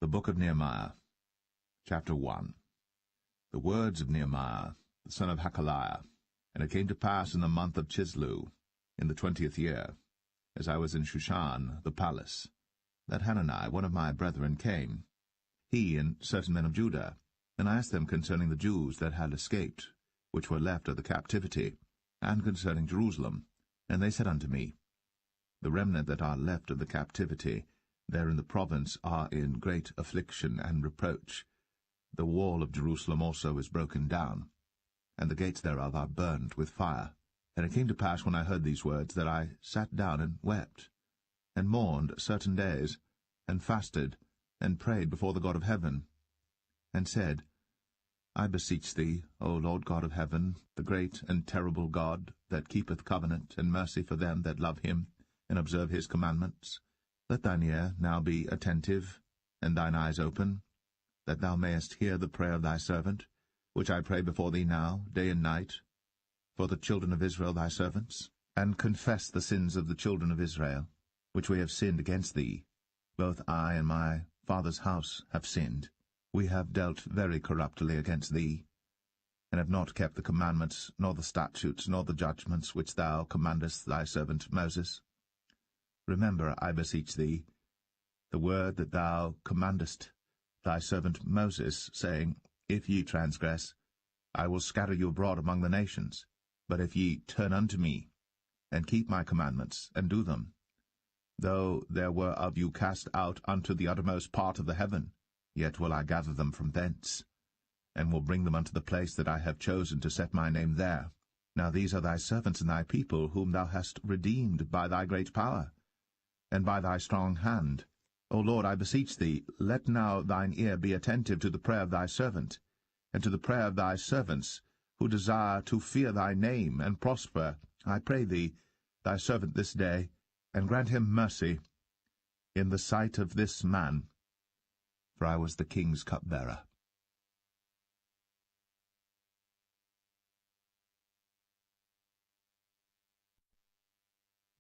The Book of Nehemiah, Chapter 1. The words of Nehemiah, the son of Hakaliah. And it came to pass in the month of Chislew, in the 20th year, as I was in Shushan, the palace, that Hanani, one of my brethren, came, he and certain men of Judah. And I asked them concerning the Jews that had escaped, which were left of the captivity, and concerning Jerusalem. And they said unto me, The remnant that are left of the captivity there in the province are in great affliction and reproach. The wall of Jerusalem also is broken down, and the gates thereof are burned with fire. And it came to pass, when I heard these words, that I sat down and wept, and mourned certain days, and fasted, and prayed before the God of heaven, and said, I beseech thee, O Lord God of heaven, the great and terrible God, that keepeth covenant and mercy for them that love him, and observe his commandments, let thine ear now be attentive, and thine eyes open, that thou mayest hear the prayer of thy servant, which I pray before thee now, day and night, for the children of Israel thy servants, and confess the sins of the children of Israel, which we have sinned against thee. Both I and my father's house have sinned. We have dealt very corruptly against thee, and have not kept the commandments, nor the statutes, nor the judgments which thou commandest thy servant Moses. Remember, I beseech thee, the word that thou commandest thy servant Moses, saying, If ye transgress, I will scatter you abroad among the nations. But if ye turn unto me, and keep my commandments, and do them, though there were of you cast out unto the uttermost part of the heaven, yet will I gather them from thence, and will bring them unto the place that I have chosen to set my name there. Now these are thy servants and thy people, whom thou hast redeemed by thy great power, and by thy strong hand. O Lord, I beseech thee, let now thine ear be attentive to the prayer of thy servant, and to the prayer of thy servants, who desire to fear thy name, and prosper, I pray thee, thy servant this day, and grant him mercy in the sight of this man. For I was the king's cupbearer.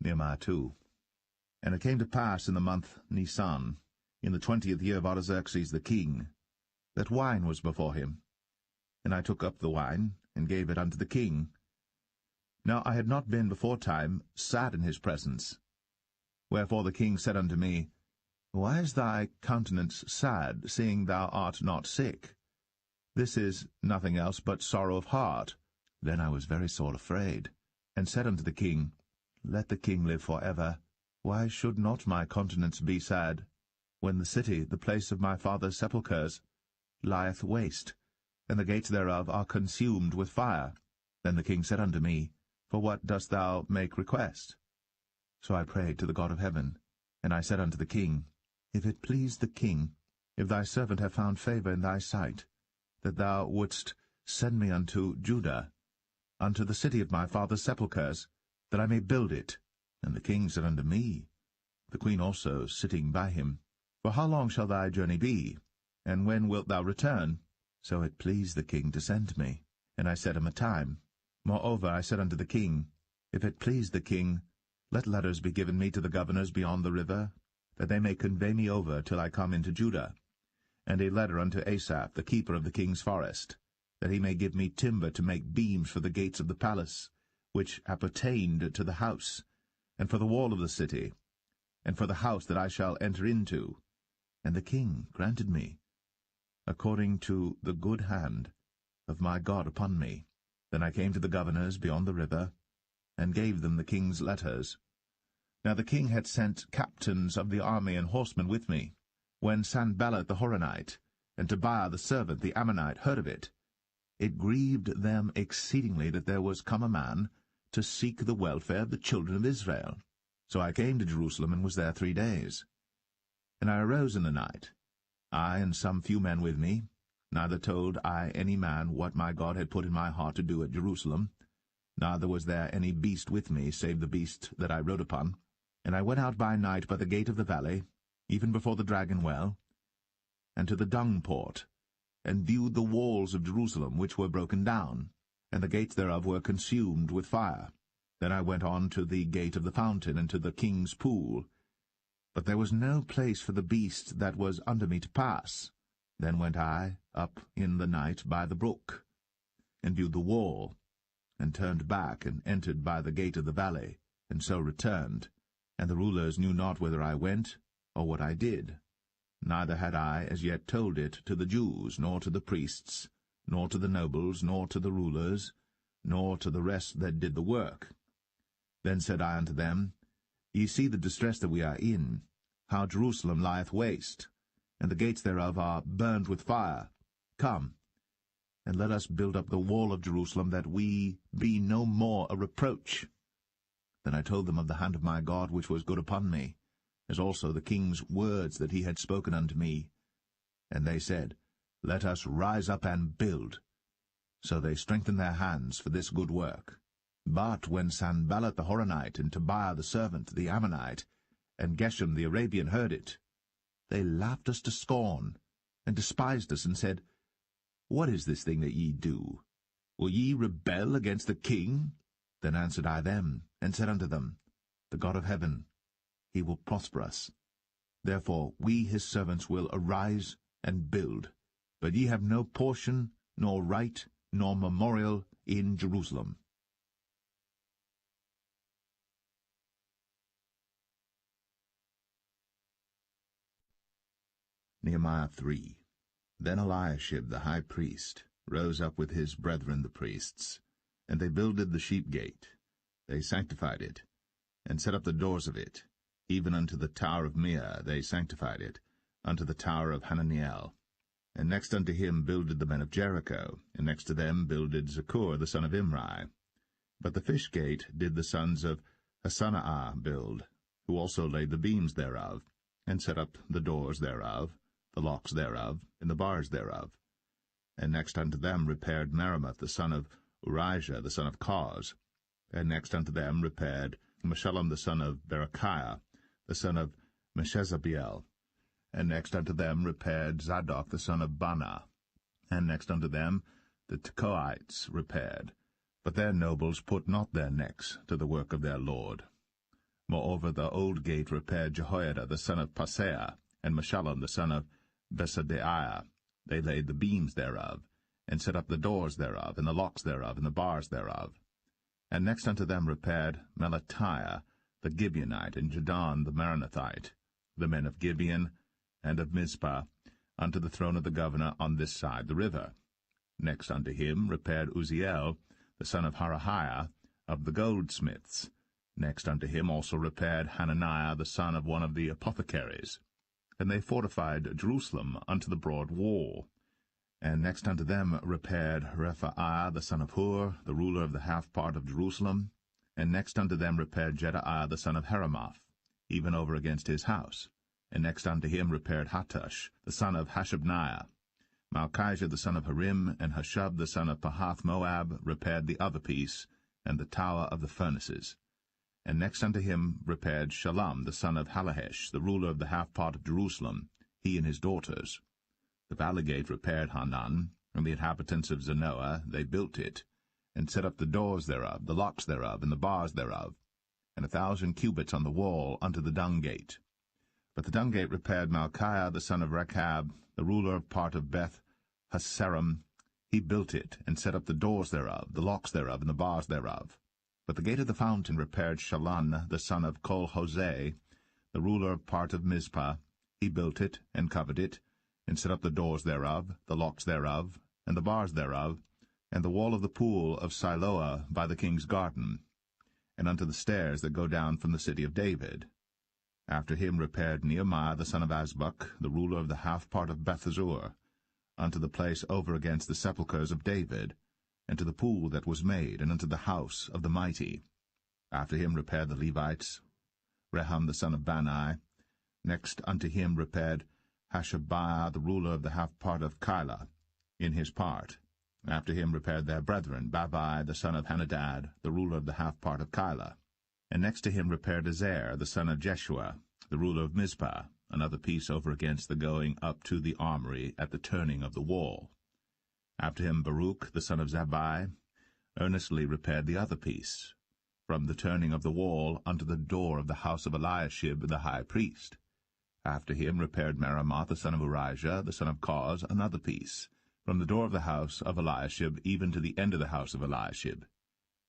Nehemiah 2. And it came to pass in the month Nisan, in the 20th year of Artaxerxes the king, that wine was before him. And I took up the wine, and gave it unto the king. Now I had not been beforetime sad in his presence. Wherefore the king said unto me, Why is thy countenance sad, seeing thou art not sick? This is nothing else but sorrow of heart. Then I was very sore afraid, and said unto the king, Let the king live for ever. Why should not my countenance be sad, when the city, the place of my father's sepulchres, lieth waste, and the gates thereof are consumed with fire? Then the king said unto me, For what dost thou make request? So I prayed to the God of heaven, and I said unto the king, If it please the king, if thy servant have found favor in thy sight, that thou wouldst send me unto Judah, unto the city of my father's sepulchres, that I may build it. And the king said unto me, the queen also sitting by him, For how long shall thy journey be? And when wilt thou return? So it pleased the king to send me. And I set him a time. Moreover I said unto the king, If it please the king, let letters be given me to the governors beyond the river, that they may convey me over till I come into Judah, and a letter unto Asaph, the keeper of the king's forest, that he may give me timber to make beams for the gates of the palace, which appertained to the house, and for the wall of the city, and for the house that I shall enter into. And the king granted me, according to the good hand of my God upon me. Then I came to the governors beyond the river, and gave them the king's letters. Now the king had sent captains of the army and horsemen with me. When Sanballat the Horonite, and Tobiah the servant the Ammonite, heard of it, it grieved them exceedingly that there was come a man to seek the welfare of the children of Israel. So I came to Jerusalem, and was there 3 days. And I arose in the night, I and some few men with me, neither told I any man what my God had put in my heart to do at Jerusalem, neither was there any beast with me, save the beast that I rode upon. And I went out by night by the gate of the valley, even before the dragon well, and to the dung port, and viewed the walls of Jerusalem, which were broken down, and the gates thereof were consumed with fire. Then I went on to the gate of the fountain, and to the king's pool, But there was no place for the beast that was under me to pass. Then went I up in the night by the brook, and viewed the wall, and turned back, and entered by the gate of the valley, and so returned. And the rulers knew not whither I went, or what I did. Neither had I as yet told it to the Jews, nor to the priests, nor to the nobles, nor to the rulers, nor to the rest that did the work. Then said I unto them, Ye see the distress that we are in, how Jerusalem lieth waste, and the gates thereof are burned with fire. Come, and let us build up the wall of Jerusalem, that we be no more a reproach. Then I told them of the hand of my God which was good upon me, as also the king's words that he had spoken unto me. And they said, Let us rise up and build. So they strengthened their hands for this good work. But when Sanballat the Horonite, and Tobiah the servant, the Ammonite, and Geshem the Arabian heard it, they laughed us to scorn, and despised us, and said, What is this thing that ye do? Will ye rebel against the king? Then answered I them, and said unto them, The God of heaven, he will prosper us. Therefore we his servants will arise and build. But ye have no portion, nor right, nor memorial in Jerusalem. Nehemiah 3. Then Eliashib the high priest rose up with his brethren the priests, and they builded the sheep gate. They sanctified it, and set up the doors of it, even unto the tower of Meah they sanctified it, unto the tower of Hananiel. And next unto him builded the men of Jericho, and next to them builded Zaccur the son of Imri. But the fish gate did the sons of Hasanaah build, who also laid the beams thereof, and set up the doors thereof, the locks thereof, and the bars thereof. And next unto them repaired Meremoth the son of Urijah the son of Koz. And next unto them repaired Meshullam the son of Berechiah, the son of Meshezabeel. And next unto them repaired Zadok the son of Bana. And next unto them the Tekoites repaired. But their nobles put not their necks to the work of their lord. Moreover the old gate repaired Jehoiada the son of Paseah, and Meshullam the son of Besadeiah. They laid the beams thereof, and set up the doors thereof, and the locks thereof, and the bars thereof. And next unto them repaired Melatiah the Gibeonite, and Jadon the Meronothite, the men of Gibeon and of Mizpah, unto the throne of the governor on this side the river. Next unto him repaired Uzziel the son of Harahiah of the goldsmiths. Next unto him also repaired Hananiah the son of one of the apothecaries. And they fortified Jerusalem unto the broad wall. And next unto them repaired Rephaiah the son of Hur, the ruler of the half part of Jerusalem. And next unto them repaired Jedaiah the son of Heramoth, even over against his house. And next unto him repaired Hattush the son of Hashabniah. Malchijah the son of Harim, and Hashub the son of Pahath-Moab repaired the other piece, and the tower of the furnaces. And next unto him repaired Shallum the son of Halahesh, the ruler of the half part of Jerusalem, he and his daughters. The valley gate repaired Hanan, and the inhabitants of Zanoah, they built it, and set up the doors thereof, the locks thereof, and the bars thereof, and 1,000 cubits on the wall unto the dung gate. But the dung gate repaired Malchiah the son of Rechab, the ruler of part of Beth Hasserim. He built it, and set up the doors thereof, the locks thereof, and the bars thereof. But the gate of the fountain repaired Shallun the son of Kol-Hoseh, the ruler of part of Mizpah. He built it, and covered it, and set up the doors thereof, the locks thereof, and the bars thereof, and the wall of the pool of Siloah by the king's garden, and unto the stairs that go down from the city of David. After him repaired Nehemiah the son of Azbuk, the ruler of the half part of Bethzur, unto the place over against the sepulchres of David, and to the pool that was made, and unto the house of the mighty. After him repaired the Levites, Rehum the son of Bani. Next unto him repaired Hashabiah, the ruler of the half part of Keilah, in his part. After him repaired their brethren, Babai the son of Henadad, the ruler of the half part of Keilah. And next to him repaired Ezer, the son of Jeshua, the ruler of Mizpah, another piece over against the going up to the armory at the turning of the wall. After him Baruch, the son of Zabbai, earnestly repaired the other piece. from the turning of the wall unto the door of the house of Eliashib the high priest. After him repaired Meremoth the son of Urijah, the son of Koz, another piece, from the door of the house of Eliashib even to the end of the house of Eliashib.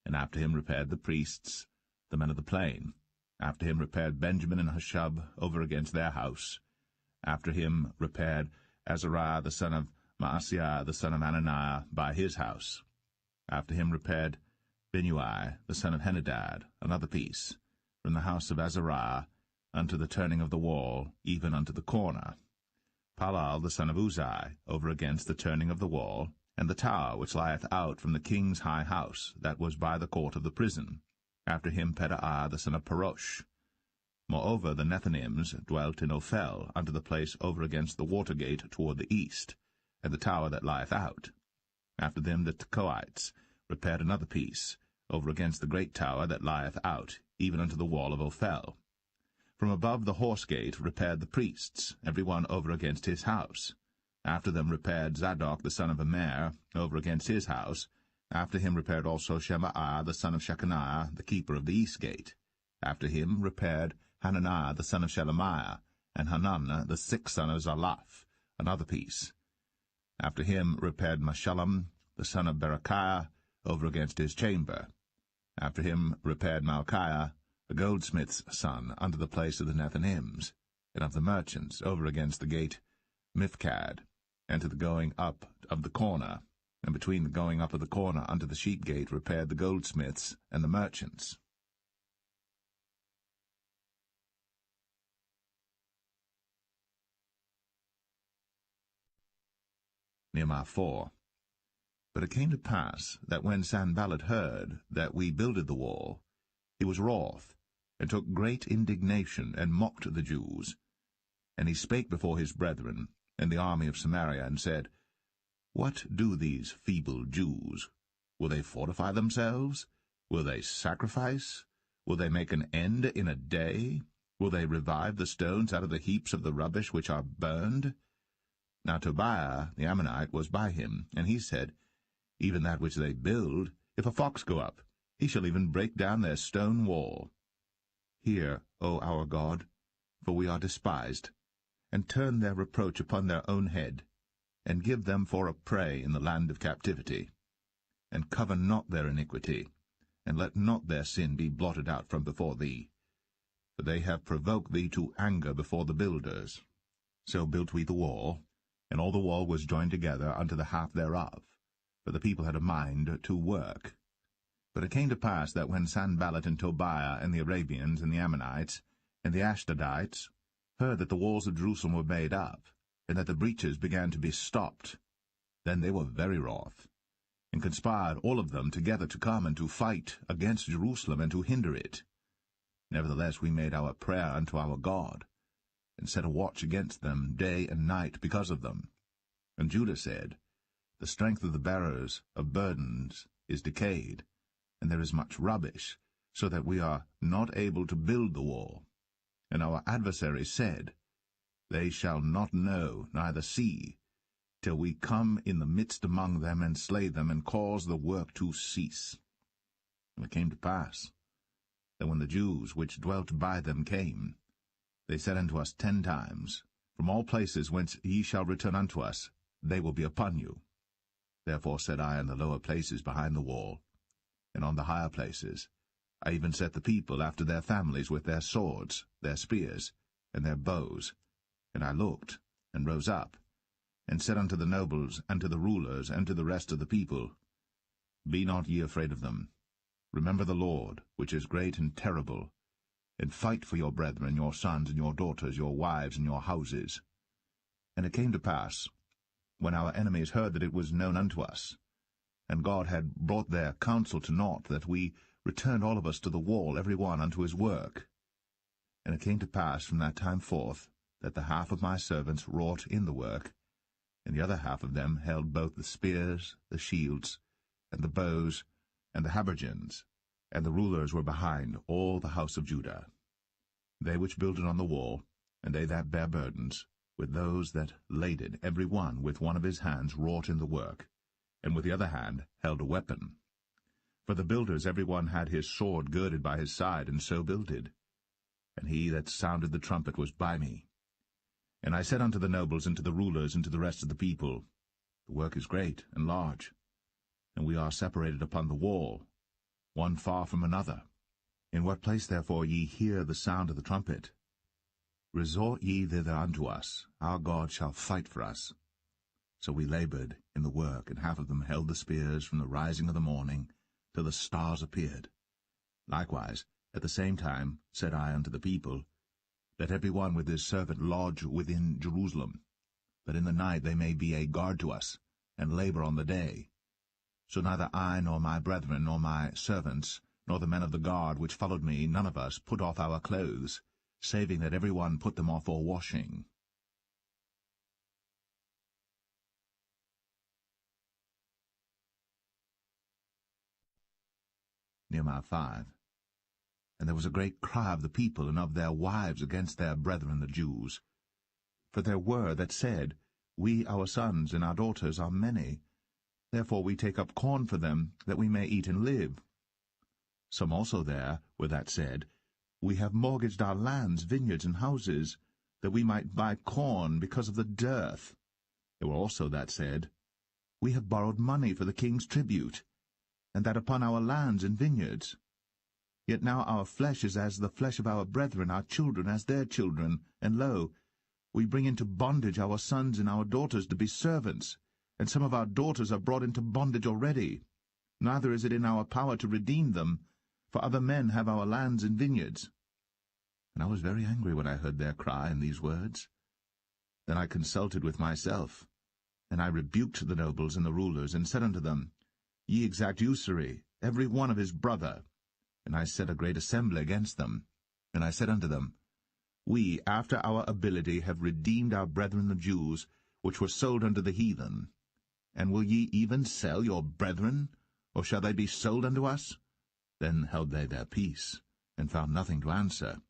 And after him repaired the priests, the men of the plain. After him repaired Benjamin and Hushab over against their house. After him repaired Azariah the son of Maaseiah the son of Ananiah by his house. After him repaired Binnui the son of Henadad, another piece, from the house of Azariah unto the turning of the wall, even unto the corner. Palal the son of Uzai, over against the turning of the wall, and the tower which lieth out from the king's high house, that was by the court of the prison. After him Pedaiah the son of Parosh. Moreover the Nethinims dwelt in Ophel, unto the place over against the water gate toward the east, and the tower that lieth out. After them the Tekoites repaired another piece, over against the great tower that lieth out, even unto the wall of Ophel. From above the horse gate repaired the priests, every one over against his house. After them repaired Zadok the son of Immer, over against his house. After him repaired also Shemaiah the son of Shechaniah, the keeper of the east gate. After him repaired Hananiah the son of Shelemiah, and Hanan the sixth son of Zalaph, another piece. After him repaired Meshullam the son of Berechiah, over against his chamber. After him repaired Malchiah, a goldsmith's son, unto the place of the Nethinims, and of the merchants, over against the gate Mifkad, and to the going up of the corner, and between the going up of the corner unto the sheep gate repaired the goldsmiths and the merchants. Nehemiah 4. But it came to pass that when Sanballat heard that we builded the wall, he was wroth, and took great indignation, and mocked the Jews. And he spake before his brethren, and the army of Samaria, and said, What do these feeble Jews? Will they fortify themselves? Will they sacrifice? Will they make an end in a day? Will they revive the stones out of the heaps of the rubbish which are burned? Now Tobiah the Ammonite was by him, and he said, Even that which they build, if a fox go up, he shall even break down their stone wall. Hear, O our God, for we are despised, and turn their reproach upon their own head, and give them for a prey in the land of captivity. And cover not their iniquity, and let not their sin be blotted out from before thee. For they have provoked thee to anger before the builders. So built we the wall, and all the wall was joined together unto the half thereof, for the people had a mind to work. But it came to pass that when Sanballat and Tobiah and the Arabians and the Ammonites and the Ashdodites heard that the walls of Jerusalem were made up, and that the breaches began to be stopped, then they were very wroth, and conspired all of them together to come and to fight against Jerusalem and to hinder it. Nevertheless we made our prayer unto our God, and set a watch against them day and night because of them. And Judah said, The strength of the bearers of burdens is decayed, and there is much rubbish, so that we are not able to build the wall. And our adversaries said, They shall not know, neither see, till we come in the midst among them, and slay them, and cause the work to cease. And it came to pass, that when the Jews which dwelt by them came, they said unto us 10 times, From all places whence ye shall return unto us, they will be upon you. Therefore said I in the lower places behind the wall, and on the higher places, I even set the people after their families with their swords, their spears, and their bows. And I looked, and rose up, and said unto the nobles, and to the rulers, and to the rest of the people, Be not ye afraid of them. Remember the Lord, which is great and terrible, and fight for your brethren, your sons and your daughters, your wives and your houses. And it came to pass, when our enemies heard that it was known unto us, and God had brought their counsel to naught, that we returned all of us to the wall, every one unto his work. And it came to pass from that time forth, that the half of my servants wrought in the work, and the other half of them held both the spears, the shields, and the bows, and the habergeons, and the rulers were behind all the house of Judah. They which builded on the wall, and they that bare burdens, with those that laded, every one with one of his hands wrought in the work, and with the other hand held a weapon. For the builders every one had his sword girded by his side, and so builded. And he that sounded the trumpet was by me. And I said unto the nobles, and to the rulers, and to the rest of the people, The work is great and large, and we are separated upon the wall, one far from another. In what place therefore ye hear the sound of the trumpet, resort ye thither unto us, our God shall fight for us. So we labored in the work, and half of them held the spears from the rising of the morning till the stars appeared. Likewise, at the same time said I unto the people, Let every one with his servant lodge within Jerusalem, that in the night they may be a guard to us, and labor on the day. So neither I, nor my brethren, nor my servants, nor the men of the guard which followed me, none of us put off our clothes, saving that every one put them off for washing. Nehemiah 5. And there was a great cry of the people and of their wives against their brethren the Jews. For there were that said, We, our sons, and our daughters are many. Therefore we take up corn for them, that we may eat and live. Some also there were that said, We have mortgaged our lands, vineyards, and houses, that we might buy corn because of the dearth. There were also that said, We have borrowed money for the king's tribute, and that upon our lands and vineyards. Yet now our flesh is as the flesh of our brethren, our children as their children, and lo, we bring into bondage our sons and our daughters to be servants, and some of our daughters are brought into bondage already. Neither is it in our power to redeem them, for other men have our lands and vineyards. And I was very angry when I heard their cry and these words. Then I consulted with myself, and I rebuked the nobles and the rulers, and said unto them, Ye exact usury, every one of his brother. And I set a great assembly against them. And I said unto them, We, after our ability, have redeemed our brethren the Jews, which were sold unto the heathen. And will ye even sell your brethren, or shall they be sold unto us? Then held they their peace, and found nothing to answer.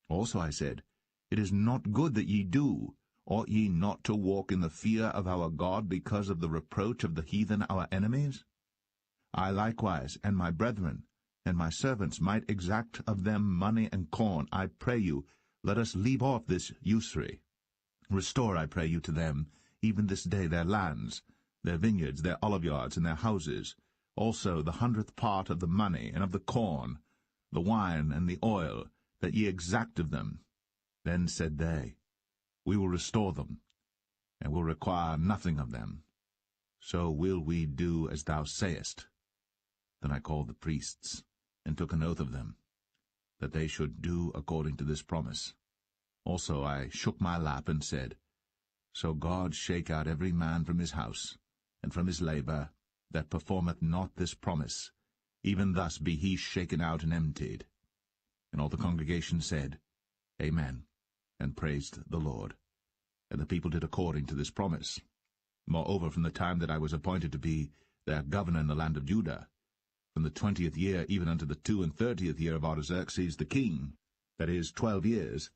Also I said, It is not good that ye do. Ought ye not to walk in the fear of our God because of the reproach of the heathen our enemies? I likewise, and my brethren, and my servants might exact of them money and corn. I pray you, let us leave off this usury. Restore, I pray you, to them, even this day, their lands, their vineyards, their oliveyards, and their houses, also the 100th part of the money and of the corn, the wine and the oil, that ye exact of them. Then said they, We will restore them, and will require nothing of them. So will we do as thou sayest. Then I called the priests, and took an oath of them, that they should do according to this promise. Also I shook my lap, and said, So God shake out every man from his house, and from his labor, that performeth not this promise, even thus be he shaken out and emptied. And all the congregation said, Amen, and praised the Lord. And the people did according to this promise. Moreover, from the time that I was appointed to be their governor in the land of Judah, from the 20th year even unto the 32nd year of Artaxerxes the king, that is, 12 years,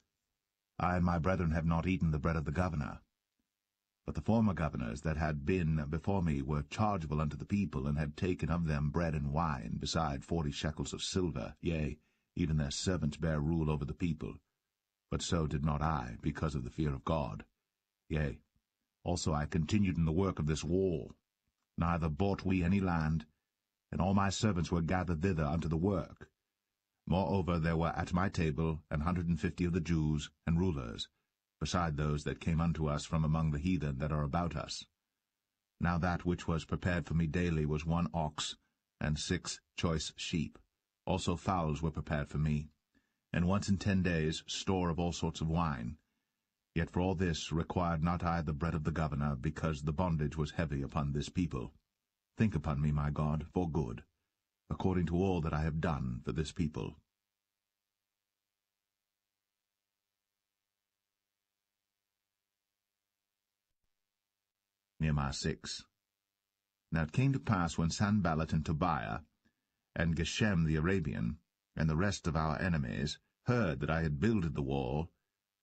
I and my brethren have not eaten the bread of the governor. But the former governors that had been before me were chargeable unto the people, and had taken of them bread and wine, beside 40 shekels of silver, yea, even their servants bare rule over the people. But so did not I, because of the fear of God. Yea, also I continued in the work of this wall. Neither bought we any land, and all my servants were gathered thither unto the work. Moreover, there were at my table 150 of the Jews and rulers, beside those that came unto us from among the heathen that are about us. Now that which was prepared for me daily was 1 ox, and 6 choice sheep. Also fowls were prepared for me, and once in 10 days store of all sorts of wine. Yet for all this required not I the bread of the governor, because the bondage was heavy upon this people. Think upon me, my God, for good, according to all that I have done for this people. Nehemiah 6. Now it came to pass, when Sanballat and Tobiah, and Geshem the Arabian, and the rest of our enemies, heard that I had builded the wall,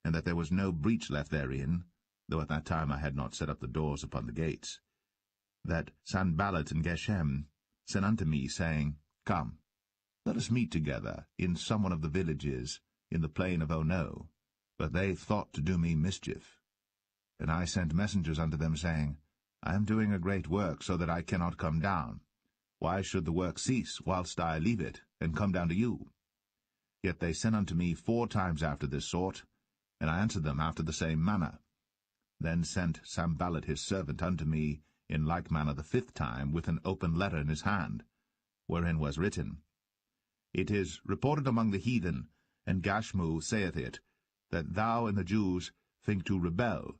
and that there was no breach left therein, though at that time I had not set up the doors upon the gates, that Sanballat and Geshem sent unto me, saying, Come, let us meet together in some one of the villages in the plain of Ono. But they thought to do me mischief. And I sent messengers unto them, saying, I am doing a great work, so that I cannot come down. Why should the work cease, whilst I leave it, and come down to you? Yet they sent unto me 4 times after this sort, and I answered them after the same manner. Then sent Sanballat his servant unto me in like manner the 5th time, with an open letter in his hand, wherein was written, It is reported among the heathen, and Gashmu saith it, that thou and the Jews think to rebel,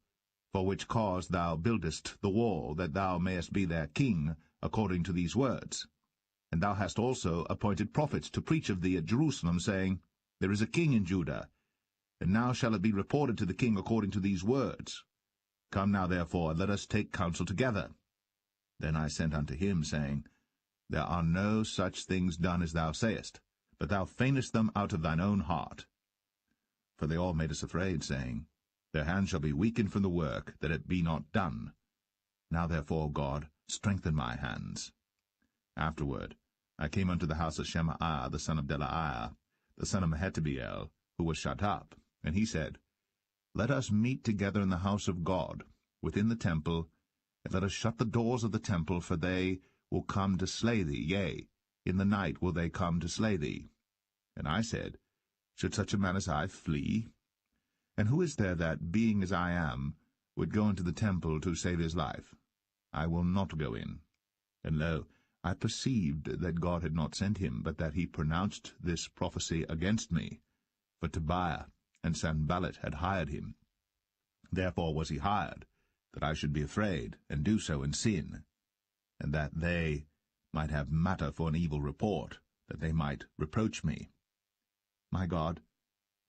for which cause thou buildest the wall, that thou mayest be their king, according to these words. And thou hast also appointed prophets to preach of thee at Jerusalem, saying, There is a king in Judah, and now shall it be reported to the king according to these words. Come now, therefore, let us take counsel together. Then I sent unto him, saying, There are no such things done as thou sayest, but thou feignest them out of thine own heart. For they all made us afraid, saying, Their hands shall be weakened from the work, that it be not done. Now therefore, God, strengthen my hands. Afterward I came unto the house of Shemaiah the son of Delaiah, the son of Mehetabeel, who was shut up, and he said, Let us meet together in the house of God, within the temple, and let us shut the doors of the temple, for they will come to slay thee, yea, in the night will they come to slay thee. And I said, Should such a man as I flee? And who is there that, being as I am, would go into the temple to save his life? I will not go in. And lo, I perceived that God had not sent him, but that he pronounced this prophecy against me. For Tobiah and Sanballat had hired him. Therefore was he hired, that I should be afraid, and do so in sin, and that they might have matter for an evil report, that they might reproach me. My God,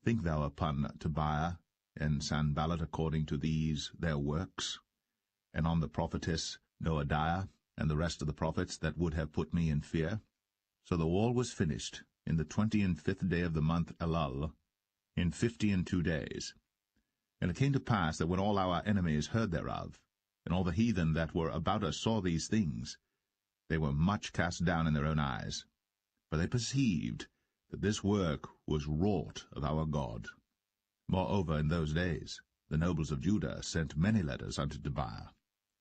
think thou upon Tobiah and Sanballat according to these their works, and on the prophetess Noadiah, and the rest of the prophets that would have put me in fear. So the wall was finished in the 25th day of the month Elul, in 52 days. And it came to pass that when all our enemies heard thereof, and all the heathen that were about us saw these things, they were much cast down in their own eyes, for they perceived that this work was wrought of our God. Moreover, in those days the nobles of Judah sent many letters unto Tobiah,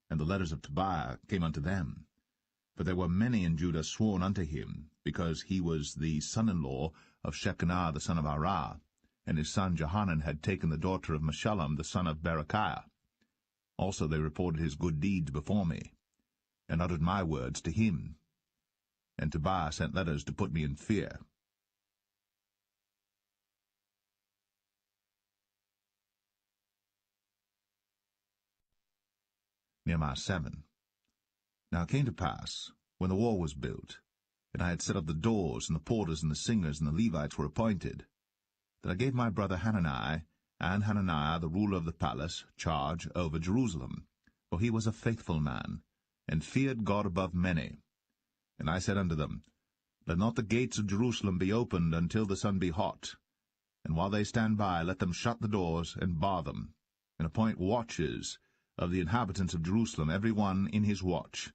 and the letters of Tobiah came unto them. For there were many in Judah sworn unto him, because he was the son-in-law of Shecaniah the son of Arah, and his son Johanan had taken the daughter of Meshullam the son of Berechiah. Also they reported his good deeds before me, and uttered my words to him. And Tobiah sent letters to put me in fear. Nehemiah 7. Now it came to pass, when the wall was built, and I had set up the doors, and the porters, and the singers, and the Levites were appointed, that I gave my brother Hanani, and Hananiah, the ruler of the palace, charge over Jerusalem, for he was a faithful man, and feared God above many. And I said unto them, Let not the gates of Jerusalem be opened until the sun be hot, and while they stand by, let them shut the doors, and bar them, and appoint watches of the inhabitants of Jerusalem, every one in his watch,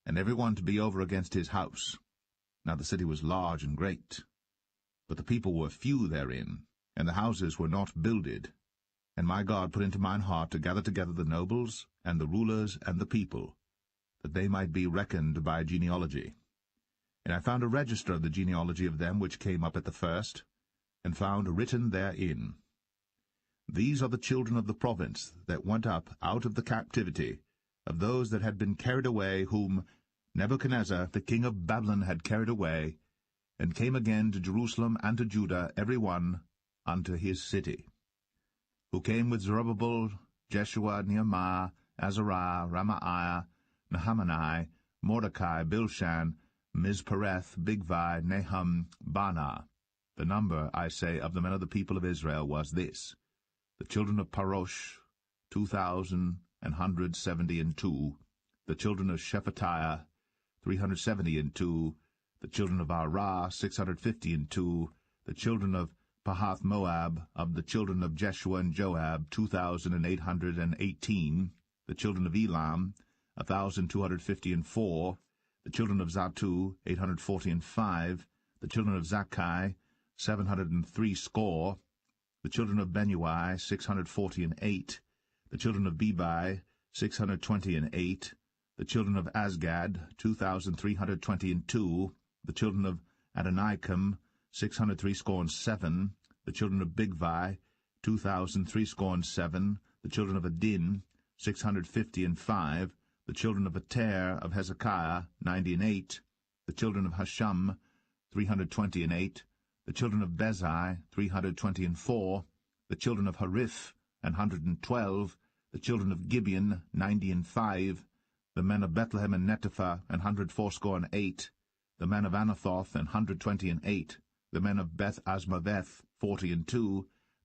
and every one to be over against his house. Now the city was large and great, but the people were few therein, and the houses were not builded. And my God put into mine heart to gather together the nobles, and the rulers, and the people, that they might be reckoned by genealogy. And I found a register of the genealogy of them which came up at the first, and found written therein, These are the children of the province that went up out of the captivity, of those that had been carried away, whom Nebuchadnezzar the king of Babylon had carried away, and came again to Jerusalem and to Judah, every one unto his city. Who came with Zerubbabel, Jeshua, Nehemiah, Azariah, Ramaiah, Nahamani, Mordecai, Bilshan, Mizpareth, Bigvai, Nahum, Baanah. The number, I say, of the men of the people of Israel was this: the children of Parosh, 2,172, the children of Shephatiah, 372, the children of Arah, 652, the children of Pahath-Moab, of the children of Jeshua and Joab, 2,818, the children of Elam, 1,254, The children of Zattu, 845. The children of Zakkai, 760. The children of Benui, 648. The children of Bebai, 628. The children of Asgad, 2,322. The children of Adonikam, 667. The children of Bigvai, 2,307. The children of Adin, 655. The children of Ater of Hezekiah, 98. The children of Hashum, 328. The children of Bezai, 324. The children of Hariph, 112. The children of Gibeon, 90. The men of Bethlehem and Netophah, 168. The men of Anathoth, 128. The men of Beth Asmaveth, 40.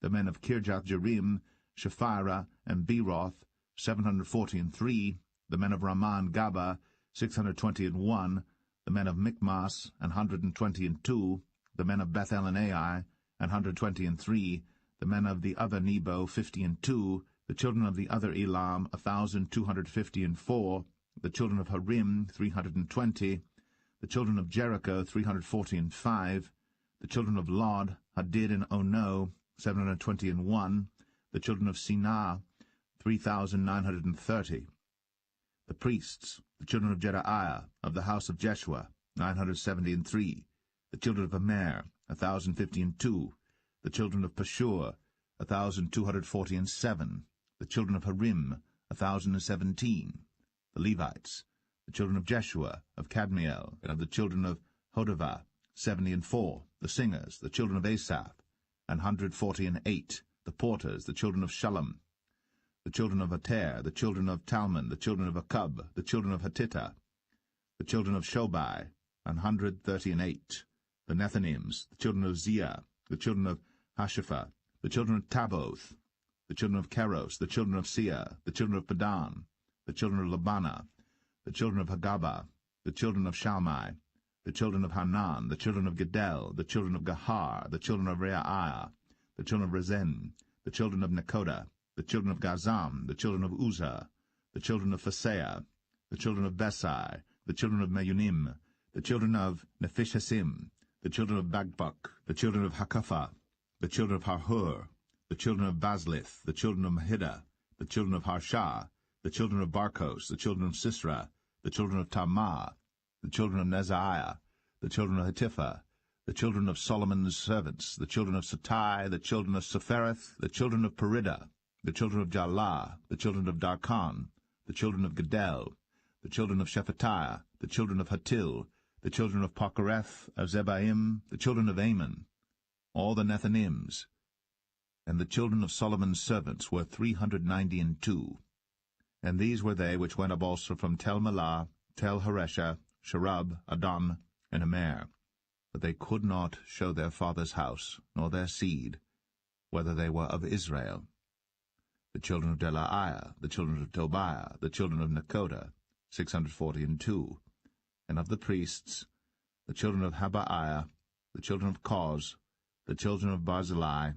The men of Kirjath-jearim, Shephirah, and Beeroth, 743. The men of Raman Gaba, 621. The men of Michmas, 122. The men of Beth El and Ai, 123. The men of the other Nebo, 50. The children of the other Elam, 1,254. The children of Harim, 320. The children of Jericho, 345. The children of Lod, Hadid and Ono, 721. The children of Sinah, 3,930. The priests, the children of Jedaiah, of the house of Jeshua, 973. The children of Amer, 1,052. The children of Pashur, 1,247. The children of Harim, 1,017. The Levites, the children of Jeshua, of Kadmiel, and of the children of Hodavah, 70. The singers, the children of Asaph, 148. The porters, the children of Shallum, the children of Ater, the children of Talmon, the children of Akub, the children of Hatita, the children of Shobai, 138. The Nethinims, the children of Zia, the children of Hashepha, the children of Taboth, the children of Keros, the children of Sia, the children of Padan, the children of Labana, the children of Hagaba, the children of Shalmai, the children of Hanan, the children of Gedel, the children of Gahar, the children of Reaiah, the children of Rezen, the children of Nekoda, the children of Gazam, the children of Uzzah, the children of Phaseah, the children of Besai, the children of Meunim, the children of Nephishhasim, the children of Bagbuk, the children of Hakapha, the children of Harhur, the children of Baslith, the children of Mahida, the children of Harsha, the children of Barkos, the children of Sisra, the children of Tamar, the children of Nezaiah, the children of Hatipha, the children of Solomon's servants, the children of Satai, the children of Sephareth, the children of Perida, the children of Jalah, the children of Darkon, the children of Gedel, the children of Shephatiah, the children of Hatil, the children of Pokereth, of Zebaim, the children of Ammon, all the Nethinims. And the children of Solomon's servants were 392. And these were they which went up also from Tel Melah, Tel Haresha, Sharab, Adon, and Amer. But they could not show their father's house, nor their seed, whether they were of Israel. The children of Delaiah, the children of Tobiah, the children of Nekoda, 642. And of the priests, the children of Habaiah, the children of Koz, the children of Barzillai,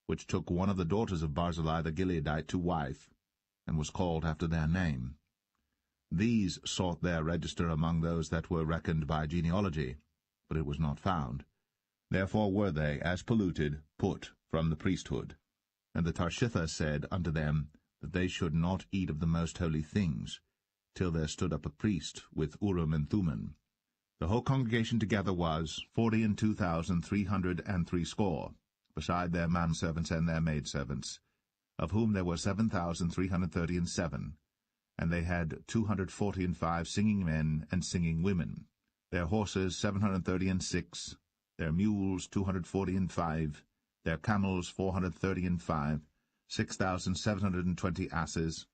which took one of the daughters of Barzillai the Gileadite to wife, and was called after their name. These sought their register among those that were reckoned by genealogy, but it was not found. Therefore were they, as polluted, put from the priesthood. And the Tarshitha said unto them that they should not eat of the most holy things, till there stood up a priest with Urim and Thummim. The whole congregation together was 42,360, beside their manservants and their maidservants, of whom there were 7,337, and they had 245 singing men and singing women. Their horses 736, their mules 245, their camels 435, 6,720 asses.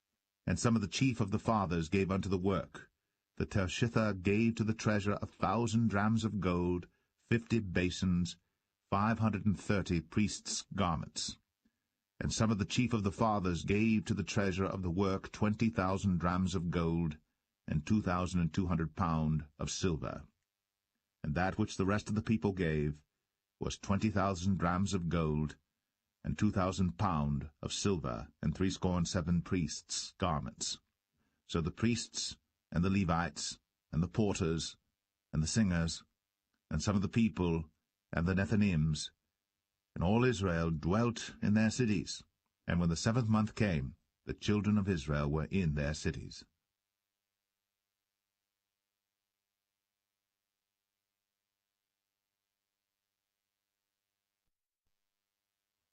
And some of the chief of the fathers gave unto the work. The Tarshitha gave to the treasure 1,000 drams of gold, 50 basins, 530 priests' garments. And some of the chief of the fathers gave to the treasure of the work 20,000 drams of gold, and 2,200 pound of silver. And that which the rest of the people gave was 20,000 drams of gold, and 2,000 pound of silver, and 67 priests' garments. So the priests, and the Levites, and the porters, and the singers, and some of the people, and the Nethinims. And all Israel dwelt in their cities. And when the 7th month came, the children of Israel were in their cities.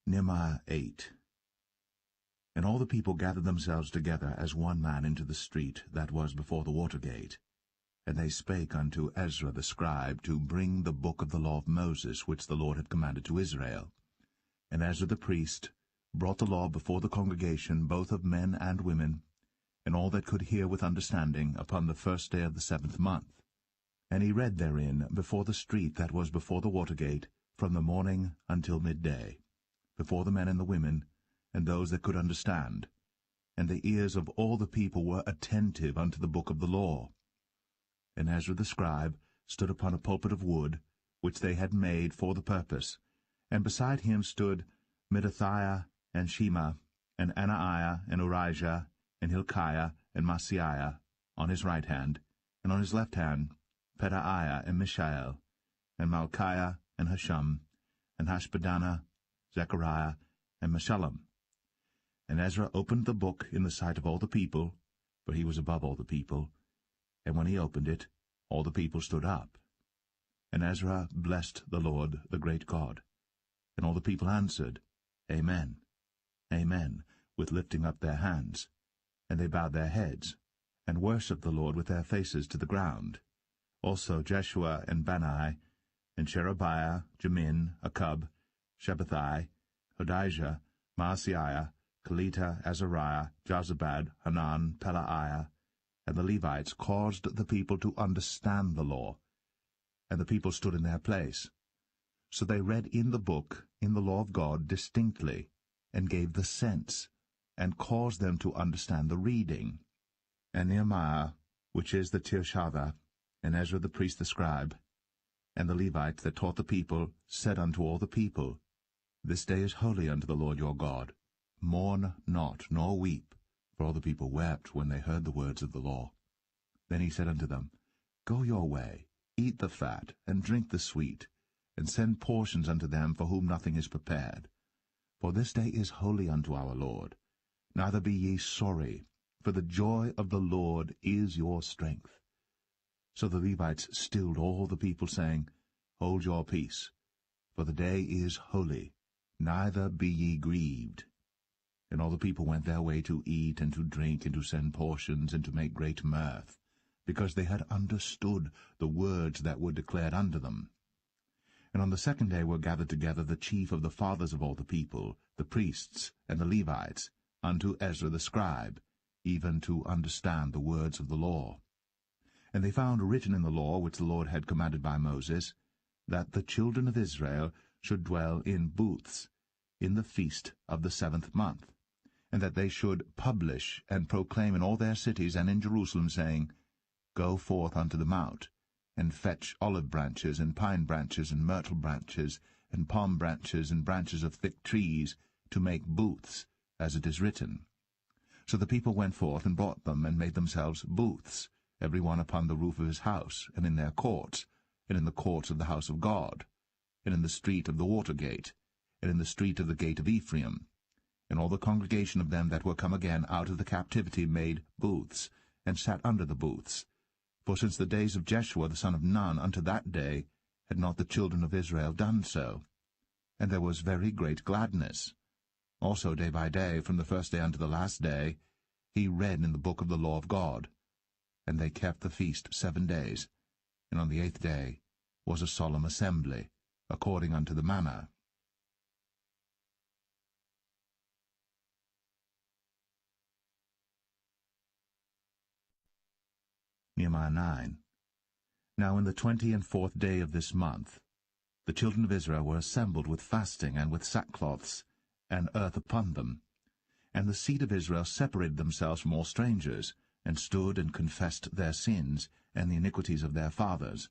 Nehemiah 8. And all the people gathered themselves together as one man into the street that was before the water gate. And they spake unto Ezra the scribe to bring the book of the law of Moses, which the Lord had commanded to Israel. And Ezra the priest brought the law before the congregation, both of men and women, and all that could hear with understanding, upon the 1st day of the 7th month. And he read therein before the street that was before the water gate, from the morning until midday, before the men and the women, and those that could understand. And the ears of all the people were attentive unto the book of the law. And Ezra the scribe stood upon a pulpit of wood, which they had made for the purpose, and beside him stood Mattithiah, and Shema, and Anaiah, and Urijah, and Hilkiah, and Maaseiah, on his right hand, and on his left hand Pedaiah, and Mishael, and Malchiah, and Hashum, and Hashbaddanah, Zechariah, and Meshullam. And Ezra opened the book in the sight of all the people, for he was above all the people. And when he opened it, all the people stood up. And Ezra blessed the Lord, the great God. And all the people answered, Amen, Amen, with lifting up their hands. And they bowed their heads, and worshipped the Lord with their faces to the ground. Also Jeshua, and Bani, and Sherebiah, Jamin, Akub, Shabbathai, Hodijah, Maaseiah, Kelita, Azariah, Jozabad, Hanan, Pelaiah, and the Levites caused the people to understand the law. And the people stood in their place. So they read in the book, in the law of God, distinctly, and gave the sense, and caused them to understand the reading. And Nehemiah, which is the Tirshatha, and Ezra the priest the scribe, and the Levites that taught the people, said unto all the people, This day is holy unto the Lord your God. Mourn not, nor weep. For all the people wept when they heard the words of the law. Then he said unto them, Go your way, eat the fat, and drink the sweet, and send portions unto them for whom nothing is prepared. For this day is holy unto our Lord. Neither be ye sorry, for the joy of the Lord is your strength. So the Levites stilled all the people, saying, Hold your peace, for the day is holy, neither be ye grieved. And all the people went their way to eat and to drink and to send portions and to make great mirth, because they had understood the words that were declared unto them. And on the 2nd day were gathered together the chief of the fathers of all the people, the priests and the Levites, unto Ezra the scribe, even to understand the words of the law. And they found written in the law which the Lord had commanded by Moses, that the children of Israel should dwell in booths in the feast of the 7th month, and that they should publish and proclaim in all their cities and in Jerusalem, saying, Go forth unto the mount, and fetch olive branches, and pine branches, and myrtle branches, and palm branches, and branches of thick trees, to make booths, as it is written. So the people went forth and brought them, and made themselves booths, every one upon the roof of his house, and in their courts, and in the courts of the house of God, and in the street of the water gate, and in the street of the gate of Ephraim. And all the congregation of them that were come again out of the captivity made booths, and sat under the booths. For since the days of Jeshua the son of Nun unto that day had not the children of Israel done so. And there was very great gladness. Also day by day, from the 1st day unto the last day, he read in the book of the law of God. And they kept the feast 7 days, and on the 8th day was a solemn assembly, according unto the manner. Nehemiah 9. Now in the 24th day of this month, the children of Israel were assembled with fasting and with sackcloths, and earth upon them. And the seed of Israel separated themselves from all strangers, and stood and confessed their sins, and the iniquities of their fathers.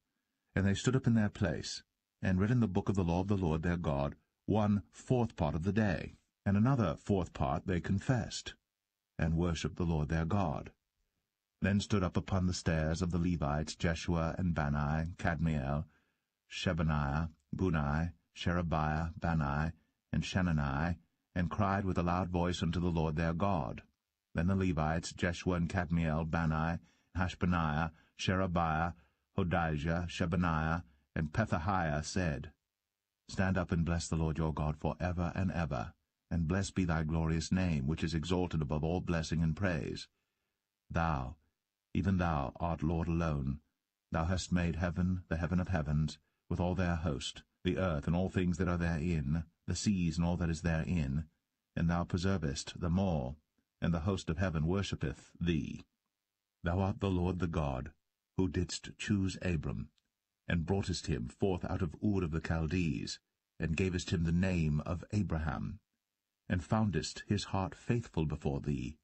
And they stood up in their place, and read in the book of the law of the Lord their God 1/4 part of the day, and another 4th part they confessed, and worshipped the Lord their God. Then stood up upon the stairs of the Levites Jeshua and Bani, Kadmiel, Shebaniah, Bunai, Sherebiah, Bani, and Shenani, and cried with a loud voice unto the Lord their God. Then the Levites, Jeshua and Kadmiel, Bani, Hashbaniah, Sherebiah, Hodijah, Shebaniah, and Pethahiah said, Stand up and bless the Lord your God for ever and ever, and blessed be thy glorious name, which is exalted above all blessing and praise. Thou, even thou, art Lord alone. Thou hast made heaven, the heaven of heavens, with all their host, the earth and all things that are therein, the seas and all that is therein, and thou preservest them all, and the host of heaven worshippeth thee. Thou art the Lord the God, who didst choose Abram, and broughtest him forth out of Ur of the Chaldees, and gavest him the name of Abraham, and foundest his heart faithful before thee,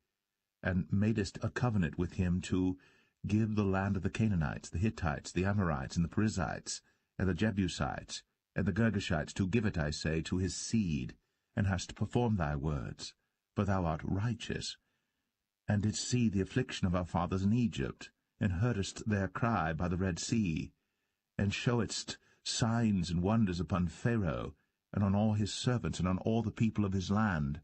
and madest a covenant with him to give the land of the Canaanites, the Hittites, the Amorites, and the Perizzites, and the Jebusites, and the Girgashites, to give it, I say, to his seed, and hast performed thy words, for thou art righteous, and didst see the affliction of our fathers in Egypt, and heardest their cry by the Red Sea, and showedst signs and wonders upon Pharaoh, and on all his servants, and on all the people of his land.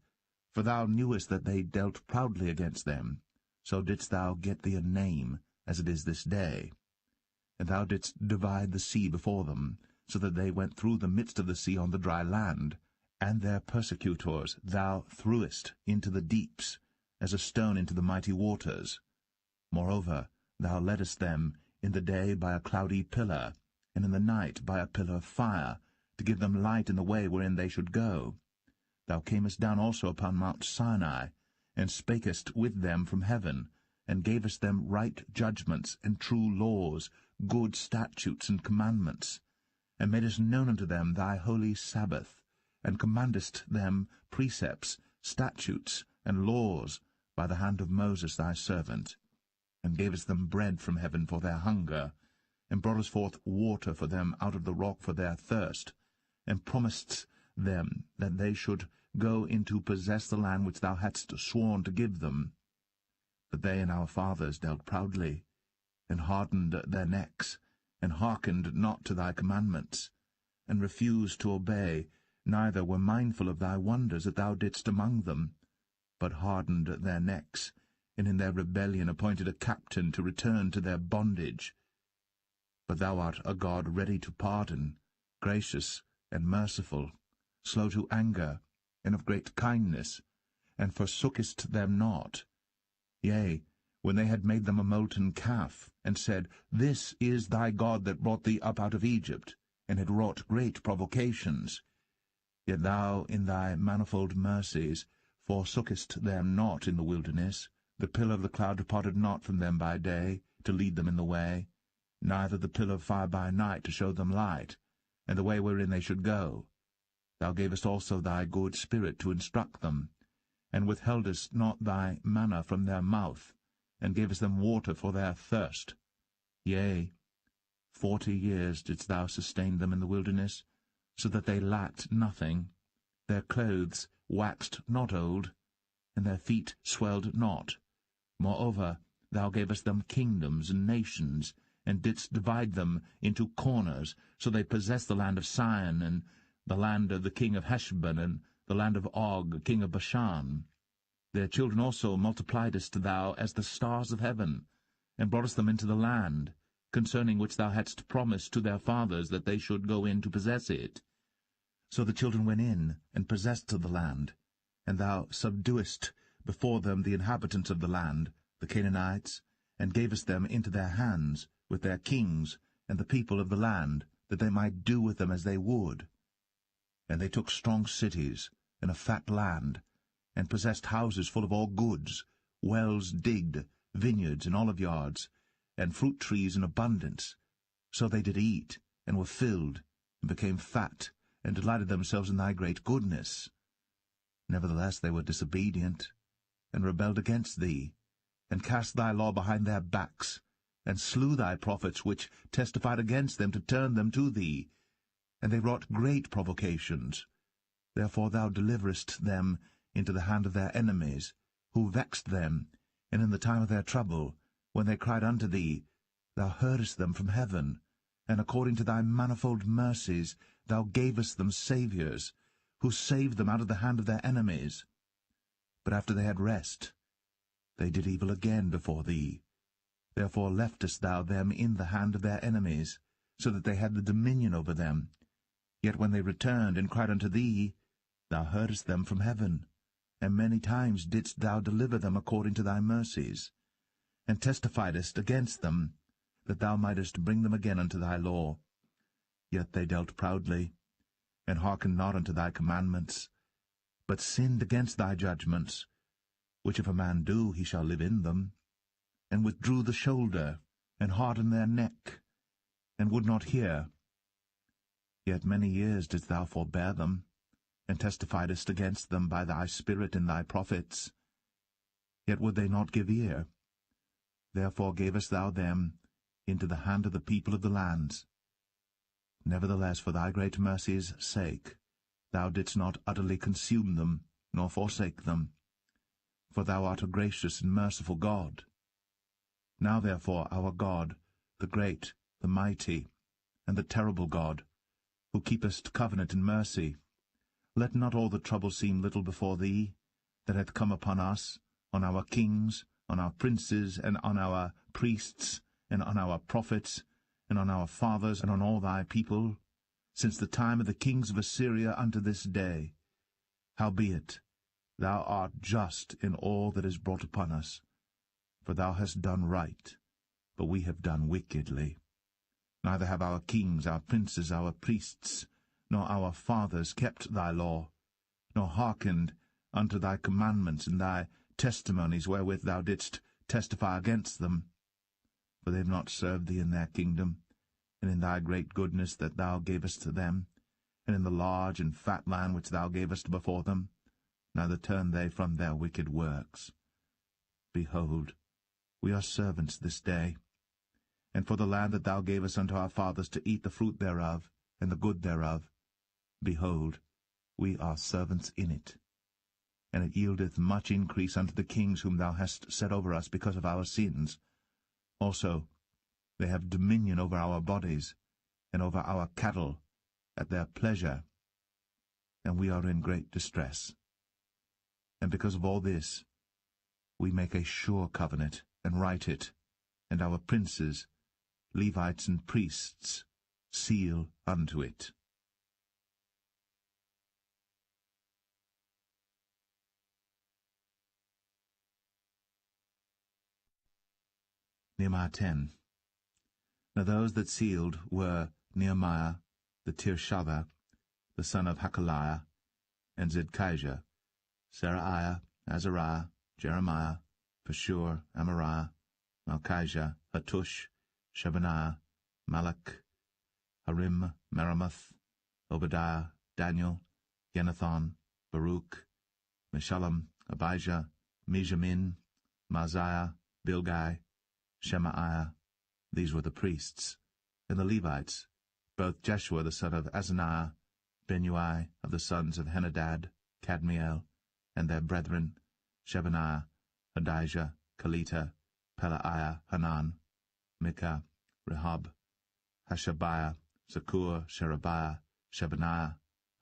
For thou knewest that they dealt proudly against them, so didst thou get thee a name, as it is this day. And thou didst divide the sea before them, so that they went through the midst of the sea on the dry land, and their persecutors thou threwest into the deeps, as a stone into the mighty waters. Moreover, thou leddest them in the day by a cloudy pillar, and in the night by a pillar of fire, to give them light in the way wherein they should go. Thou camest down also upon Mount Sinai, and spakest with them from heaven, and gavest them right judgments and true laws, good statutes and commandments, and madest known unto them thy holy Sabbath, and commandest them precepts, statutes, and laws by the hand of Moses thy servant, and gavest them bread from heaven for their hunger, and broughtest forth water for them out of the rock for their thirst, and promisedst them that they should go in to possess the land which thou hadst sworn to give them. But they and our fathers dealt proudly, and hardened their necks, and hearkened not to thy commandments, and refused to obey, neither were mindful of thy wonders that thou didst among them, but hardened their necks, and in their rebellion appointed a captain to return to their bondage. But thou art a God ready to pardon, gracious and merciful, slow to anger, and of great kindness, and forsookest them not. Yea, when they had made them a molten calf, and said, This is thy God that brought thee up out of Egypt, and had wrought great provocations. Yet thou in thy manifold mercies forsookest them not in the wilderness. The pillar of the cloud departed not from them by day, to lead them in the way, neither the pillar of fire by night to show them light, and the way wherein they should go. Thou gavest also thy good Spirit to instruct them, and withheldest not thy manna from their mouth, and gavest them water for their thirst. Yea, 40 years didst thou sustain them in the wilderness, so that they lacked nothing. Their clothes waxed not old, and their feet swelled not. Moreover, thou gavest them kingdoms and nations, and didst divide them into corners, so they possessed the land of Sion, and the land of the king of Heshbon, and the land of Og, king of Bashan. Their children also multipliedst thou as the stars of heaven, and broughtest them into the land, concerning which thou hadst promised to their fathers that they should go in to possess it. So the children went in, and possessed the land, and thou subduedst before them the inhabitants of the land, the Canaanites, and gavest them into their hands, with their kings, and the people of the land, that they might do with them as they would. And they took strong cities, and a fat land, and possessed houses full of all goods, wells digged, vineyards and oliveyards, and fruit trees in abundance. So they did eat, and were filled, and became fat, and delighted themselves in thy great goodness. Nevertheless they were disobedient, and rebelled against thee, and cast thy law behind their backs, and slew thy prophets which testified against them to turn them to thee. And they wrought great provocations. Therefore thou deliverest them into the hand of their enemies, who vexed them, and in the time of their trouble When they cried unto thee, thou heardest them from heaven, and according to thy manifold mercies thou gavest them saviours, who saved them out of the hand of their enemies. But after they had rest, they did evil again before thee. Therefore leftest thou them in the hand of their enemies, so that they had the dominion over them. Yet when they returned and cried unto thee, thou heardest them from heaven, and many times didst thou deliver them according to thy mercies, and testifiedst against them, that thou mightest bring them again unto thy law. Yet they dealt proudly, and hearkened not unto thy commandments, but sinned against thy judgments, which if a man do, he shall live in them, and withdrew the shoulder, and hardened their neck, and would not hear. Yet many years didst thou forbear them, and testifiedst against them by thy Spirit in thy prophets. Yet would they not give ear. Therefore gavest thou them into the hand of the people of the lands. Nevertheless, for thy great mercy's sake, thou didst not utterly consume them, nor forsake them. For thou art a gracious and merciful God. Now therefore, our God, the great, the mighty, and the terrible God, who keepest covenant and mercy, let not all the trouble seem little before thee, that hath come upon us, on our kings, on our princes, and on our priests, and on our prophets, and on our fathers, and on all thy people, since the time of the kings of Assyria unto this day. Howbeit, thou art just in all that is brought upon us, for thou hast done right, but we have done wickedly. Neither have our kings, our princes, our priests, nor our fathers kept thy law, nor hearkened unto thy commandments and thy testimonies wherewith thou didst testify against them. For they have not served thee in their kingdom, and in thy great goodness that thou gavest to them, and in the large and fat land which thou gavest before them, neither turn they from their wicked works. Behold, we are servants this day, and for the land that thou gavest unto our fathers to eat the fruit thereof, and the good thereof, behold, we are servants in it. And it yieldeth much increase unto the kings whom thou hast set over us because of our sins. Also they have dominion over our bodies, and over our cattle, at their pleasure, and we are in great distress. And because of all this, we make a sure covenant, and write it, and our princes, Levites and priests, seal unto it. Nehemiah 10. Now those that sealed were Nehemiah the Tirshatha, the son of Hakaliah, and Zedekijah, Seraiah, Azariah, Jeremiah, Pashur, Amariah, Malchijah, Hattush, Shebaniah, Malach, Harim, Meremoth, Obadiah, Daniel, Ginnathan, Baruch, Meshullam, Abijah, Mijamin, Maaziah, Bilgai, Shemaiah. These were the priests. And the Levites, both Jeshua the son of Azaniah, Benui of the sons of Henadad, Kadmiel, and their brethren, Shebaniah, Adijah, Kelita, Pelaiah, Hanan, Micah, Rehob, Hashabiah, Zakur, Sherebiah, Shebaniah,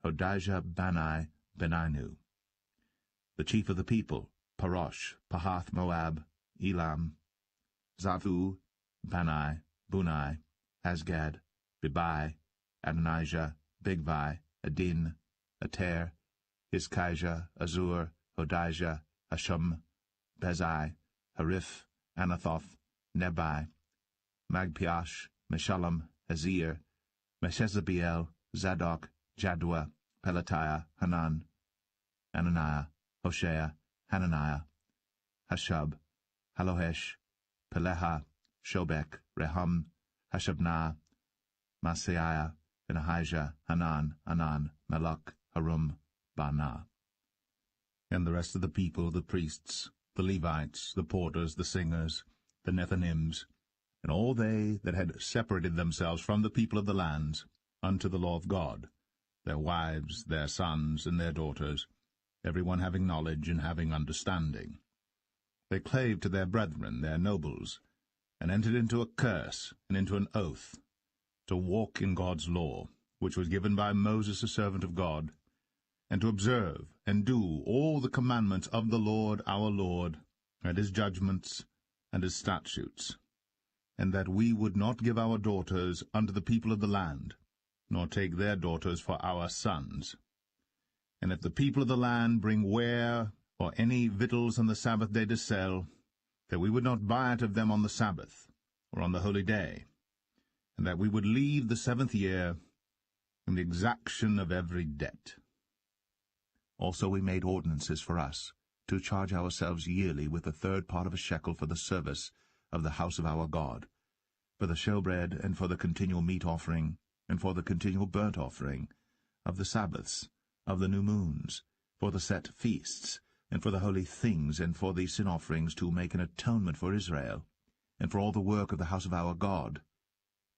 Hodijah, Bani, Beninu. The chief of the people, Parosh, Pahath Moab, Elam, Zavu, Bani, Bunai, Asgad, Bebai, Adonijah, Bigvai, Adin, Ater, Hizkijah, Azur, Hodijah, Hashum, Bezai, Hariph, Anathoth, Nebai, Magpiash, Meshullam, Hazir, Meshezabiel, Zadok, Jaddua, Pelatiah, Hanan, Ananiah, Hoshea, Hananiah, Hashub, Halohesh, Peleha, Shobek, Rehum, Hashabnah, Maaseiah, Benahijah, Hanan, Anan, Melech, Harum, Baanah. And the rest of the people, the priests, the Levites, the porters, the singers, the Nethinims, and all they that had separated themselves from the people of the lands, unto the law of God, their wives, their sons, and their daughters, every one having knowledge and having understanding. They clave to their brethren, their nobles, and entered into a curse and into an oath, to walk in God's law, which was given by Moses the servant of God, and to observe and do all the commandments of the Lord our Lord, and his judgments, and his statutes, and that we would not give our daughters unto the people of the land, nor take their daughters for our sons. And if the people of the land bring ware or any victuals on the Sabbath day to sell, that we would not buy it of them on the Sabbath, or on the holy day, and that we would leave the 7th year in the exaction of every debt. Also we made ordinances for us, to charge ourselves yearly with 1/3 part of a shekel for the service of the house of our God, for the showbread, and for the continual meat offering, and for the continual burnt offering, of the Sabbaths, of the new moons, for the set feasts, and for the holy things, and for the sin offerings, to make an atonement for Israel, and for all the work of the house of our God.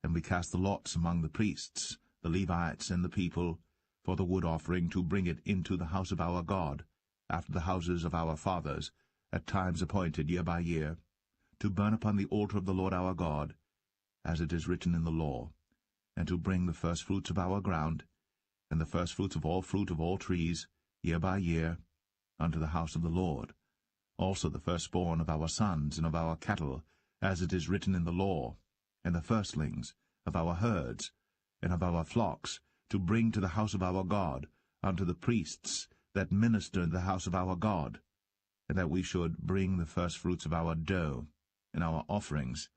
And we cast the lots among the priests, the Levites, and the people, for the wood offering, to bring it into the house of our God, after the houses of our fathers, at times appointed year by year, to burn upon the altar of the Lord our God, as it is written in the law, and to bring the firstfruits of our ground, and the firstfruits of all fruit of all trees, year by year, unto the house of the Lord, also the firstborn of our sons and of our cattle, as it is written in the law, and the firstlings of our herds and of our flocks, to bring to the house of our God, unto the priests that minister in the house of our God, and that we should bring the firstfruits of our dough, and our offerings,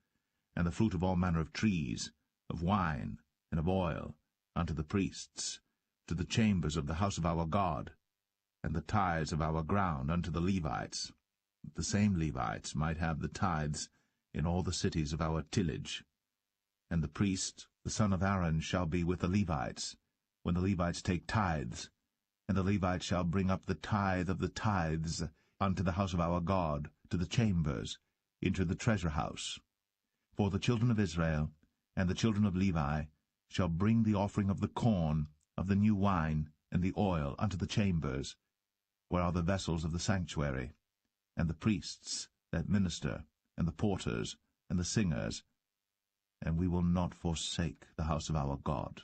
and the fruit of all manner of trees, of wine, and of oil, unto the priests, to the chambers of the house of our God, and the tithes of our ground unto the Levites, that the same Levites might have the tithes in all the cities of our tillage. And the priest, the son of Aaron, shall be with the Levites, when the Levites take tithes, and the Levites shall bring up the tithe of the tithes unto the house of our God, to the chambers, into the treasure house. For the children of Israel and the children of Levi shall bring the offering of the corn, of the new wine, and the oil unto the chambers, where are the vessels of the sanctuary, and the priests that minister, and the porters, and the singers, and we will not forsake the house of our God.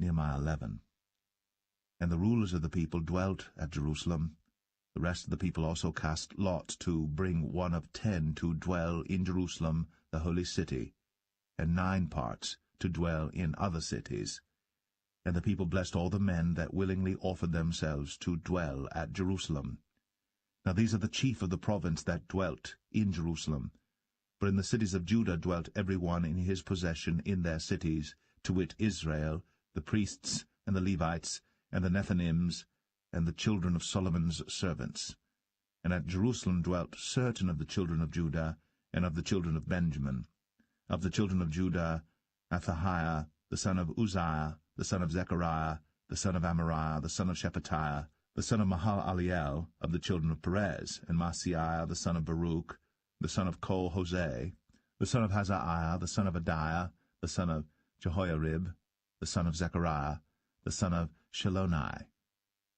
Nehemiah 11. And the rulers of the people dwelt at Jerusalem. The rest of the people also cast lot to bring 1 of 10 to dwell in Jerusalem, the holy city, and 9 parts to dwell in other cities. And the people blessed all the men that willingly offered themselves to dwell at Jerusalem. Now these are the chief of the province that dwelt in Jerusalem. For in the cities of Judah dwelt every one in his possession in their cities, to wit Israel, the priests, and the Levites, and the Nethinims, and the children of Solomon's servants. And at Jerusalem dwelt certain of the children of Judah, and of the children of Benjamin. Of the children of Judah, Athahiah, the son of Uzziah, the son of Zechariah, the son of Amariah, the son of Shephatiah, the son of Mahalaliel, of the children of Perez, and Maaseiah, the son of Baruch, the son of Kol-Hoseh, the son of Hazaiah, the son of Adiah, the son of Jehoiarib, the son of Zechariah, the son of Shiloni.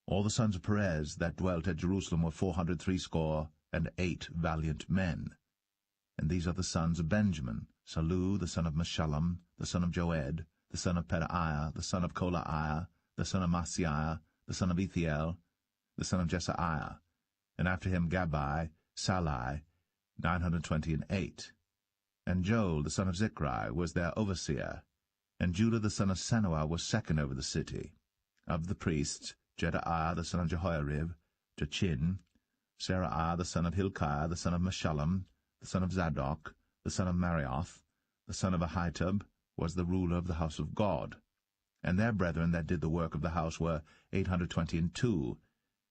All the sons of Perez that dwelt at Jerusalem were 468 valiant men. And these are the sons of Benjamin: Salu, the son of Meshullam, the son of Joed, the son of Pedaiah, the son of Kolaiah, the son of Maaseiah, the son of Ethiel, the son of Jesaiah, and after him Gabbai, Salai, 928. And Joel, the son of Zichri, was their overseer. And Judah, the son of Senuah, was second over the city. Of the priests, Jedaiah, the son of Jehoiarib, Jachin, Seraiah, the son of Hilkiah, the son of Meshullam, the son of Zadok, the son of Marioth, the son of Ahitub, was the ruler of the house of God. And their brethren that did the work of the house were 822.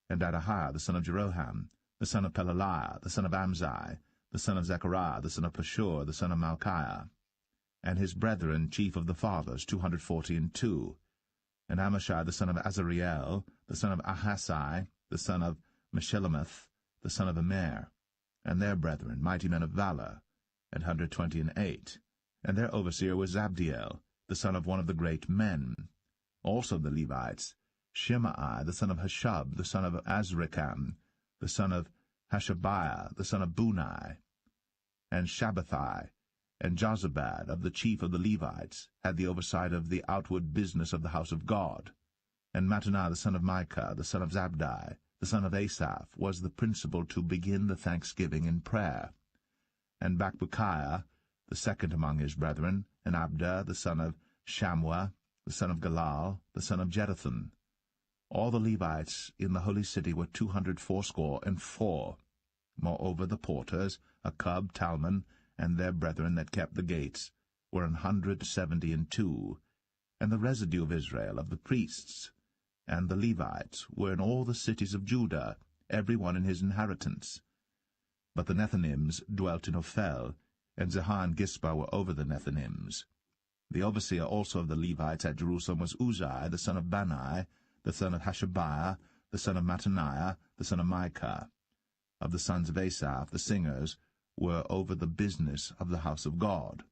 And Adahiah, the son of Jeroham, the son of Pelaliah, the son of Amzai, the son of Zechariah, the son of Pashur, the son of Malchiah, and his brethren chief of the fathers, 242. And Amashai, the son of Azariel, the son of Ahasai, the son of Meshillemeth, the son of Immer, and their brethren, mighty men of valor, 128. And their overseer was Zabdiel, the son of one of the great men. Also the Levites, Shimei the son of Hashub, the son of Azrikam, the son of Hashabiah, the son of Bunai, and Shabbathai, and Jozabad of the chief of the Levites had the oversight of the outward business of the house of God. And Mattaniah the son of Micah, the son of Zabdi, the son of Asaph, was the principal to begin the thanksgiving in prayer. And Bakbukiah, the second among his brethren, and Abda the son of Shammua, the son of Galal, the son of Jeduthun. All the Levites in the holy city were 284. Moreover the porters, Akub, Talmon, and their brethren that kept the gates, were 172. And the residue of Israel, of the priests, and the Levites, were in all the cities of Judah, every one in his inheritance. But the Nethinims dwelt in Ophel, and Zehah and Gispa were over the Nethinims. The overseer also of the Levites at Jerusalem was Uzziah, the son of Bani, the son of Hashabiah, the son of Mattaniah, the son of Micah. Of the sons of Asaph, the singers, were over the business of the house of God.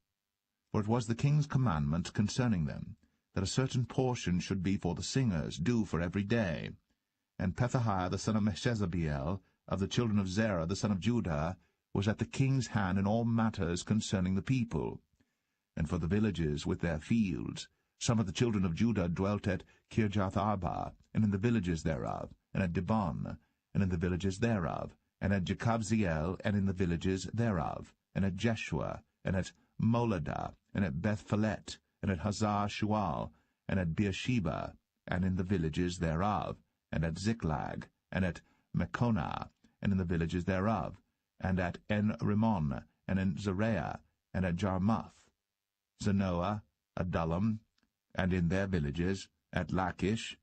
For it was the king's commandment concerning them, that a certain portion should be for the singers, due for every day. And Pethahiah the son of Meshezabiel, of the children of Zerah the son of Judah, was at the king's hand in all matters concerning the people. And for the villages with their fields, some of the children of Judah dwelt at Kirjath-Arba, and in the villages thereof, and at Dibon, and in the villages thereof, and at Jekabzeel, and in the villages thereof, and at Jeshua, and at Moladah, and at Beth-Phalet, and at Hazar-Shual, and at Beersheba, and in the villages thereof, and at Ziklag, and at Mekonah, and in the villages thereof, and at En-Rimmon, and in Zereah, and at Jarmuth, Zanoah, Adullam, and in their villages, at Lachish,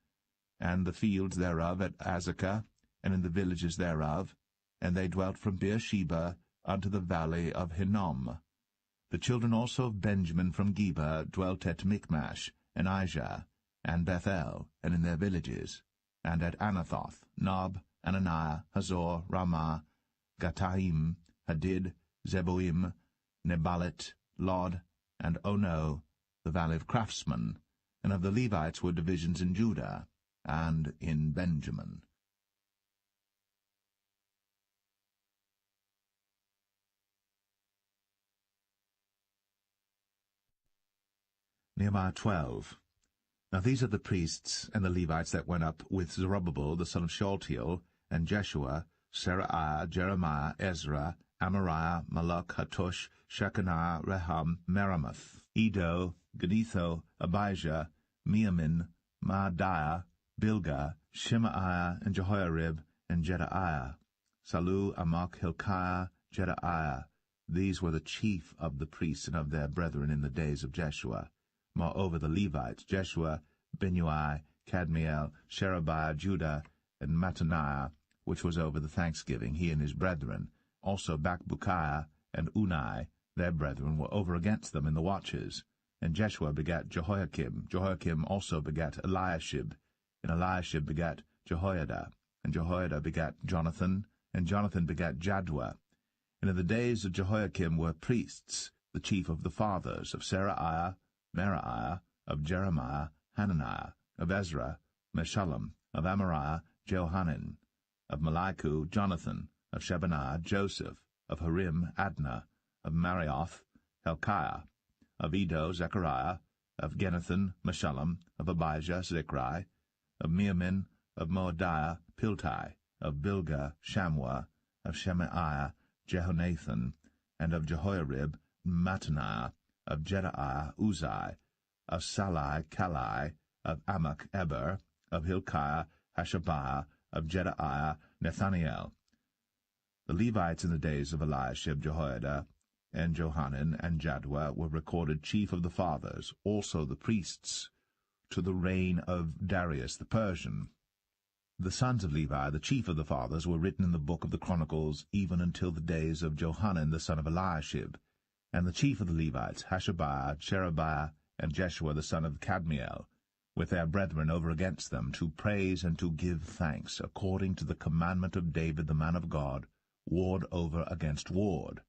and the fields thereof at Azekah, and in the villages thereof, and they dwelt from Beersheba unto the valley of Hinnom. The children also of Benjamin from Geba dwelt at Michmash, and Aijah, and Bethel, and in their villages, and at Anathoth, Nob, Ananiah, Hazor, Ramah, Gataim, Hadid, Zeboim, Nebalit, Lod, and Ono, the valley of craftsmen, and of the Levites were divisions in Judah, and in Benjamin. Nehemiah 12. Now these are the priests and the Levites that went up with Zerubbabel the son of Shealtiel, and Jeshua, Seraiah, Jeremiah, Ezra, Amariah, Malach, Hattush, Shechaniah, Rehum, Meremoth, Edo, Giddetho, Abijah, Miamin, Maadiah, Bilgah, Shemaiah, and Jehoiarib, and Jedaiah, Salu, Amok, Hilkiah, Jedaiah. These were the chief of the priests and of their brethren in the days of Jeshua. Moreover the Levites, Jeshua, Binnui, Kadmiel, Sherebiah, Judah, and Mattaniah, which was over the thanksgiving, he and his brethren. Also Bakbukiah and Unai, their brethren, were over against them in the watches. And Jeshua begat Jehoiakim. Jehoiakim also begat Eliashib, and Eliashib begat Jehoiada. And Jehoiada begat Jonathan, and Jonathan begat Jaddua. And in the days of Jehoiakim were priests, the chief of the fathers, of Seraiah, Meraiah, of Jeremiah, Hananiah, of Ezra, Meshullam, of Amariah, Jehohanan, of Malichu, Jonathan, of Shebaniah, Joseph, of Harim, Adnah, of Marioth, Helkiah, of Edo, Zechariah, of Genethan, Meshullam, of Abijah, Zichri, of Miamin, of Moadiah, Piltai, of Bilgah, Shammua, of Shemaiah, Jehonathan, and of Jehoiarib, Mattaniah, of Jedaiah, Uzai, of Salai, Kalai, of Amok, Eber, of Hilkiah, Hashabiah, of Jedaiah, Nethaniel. The Levites in the days of Eliashib, Jehoiada, and Johanan, and Jaddua were recorded chief of the fathers, also the priests, to the reign of Darius the Persian. The sons of Levi, the chief of the fathers, were written in the book of the Chronicles, even until the days of Johanan the son of Eliashib. And the chief of the Levites, Hashabiah, Sherebiah, and Jeshua the son of Kadmiel, with their brethren over against them, to praise and to give thanks, according to the commandment of David the man of God, ward over against ward.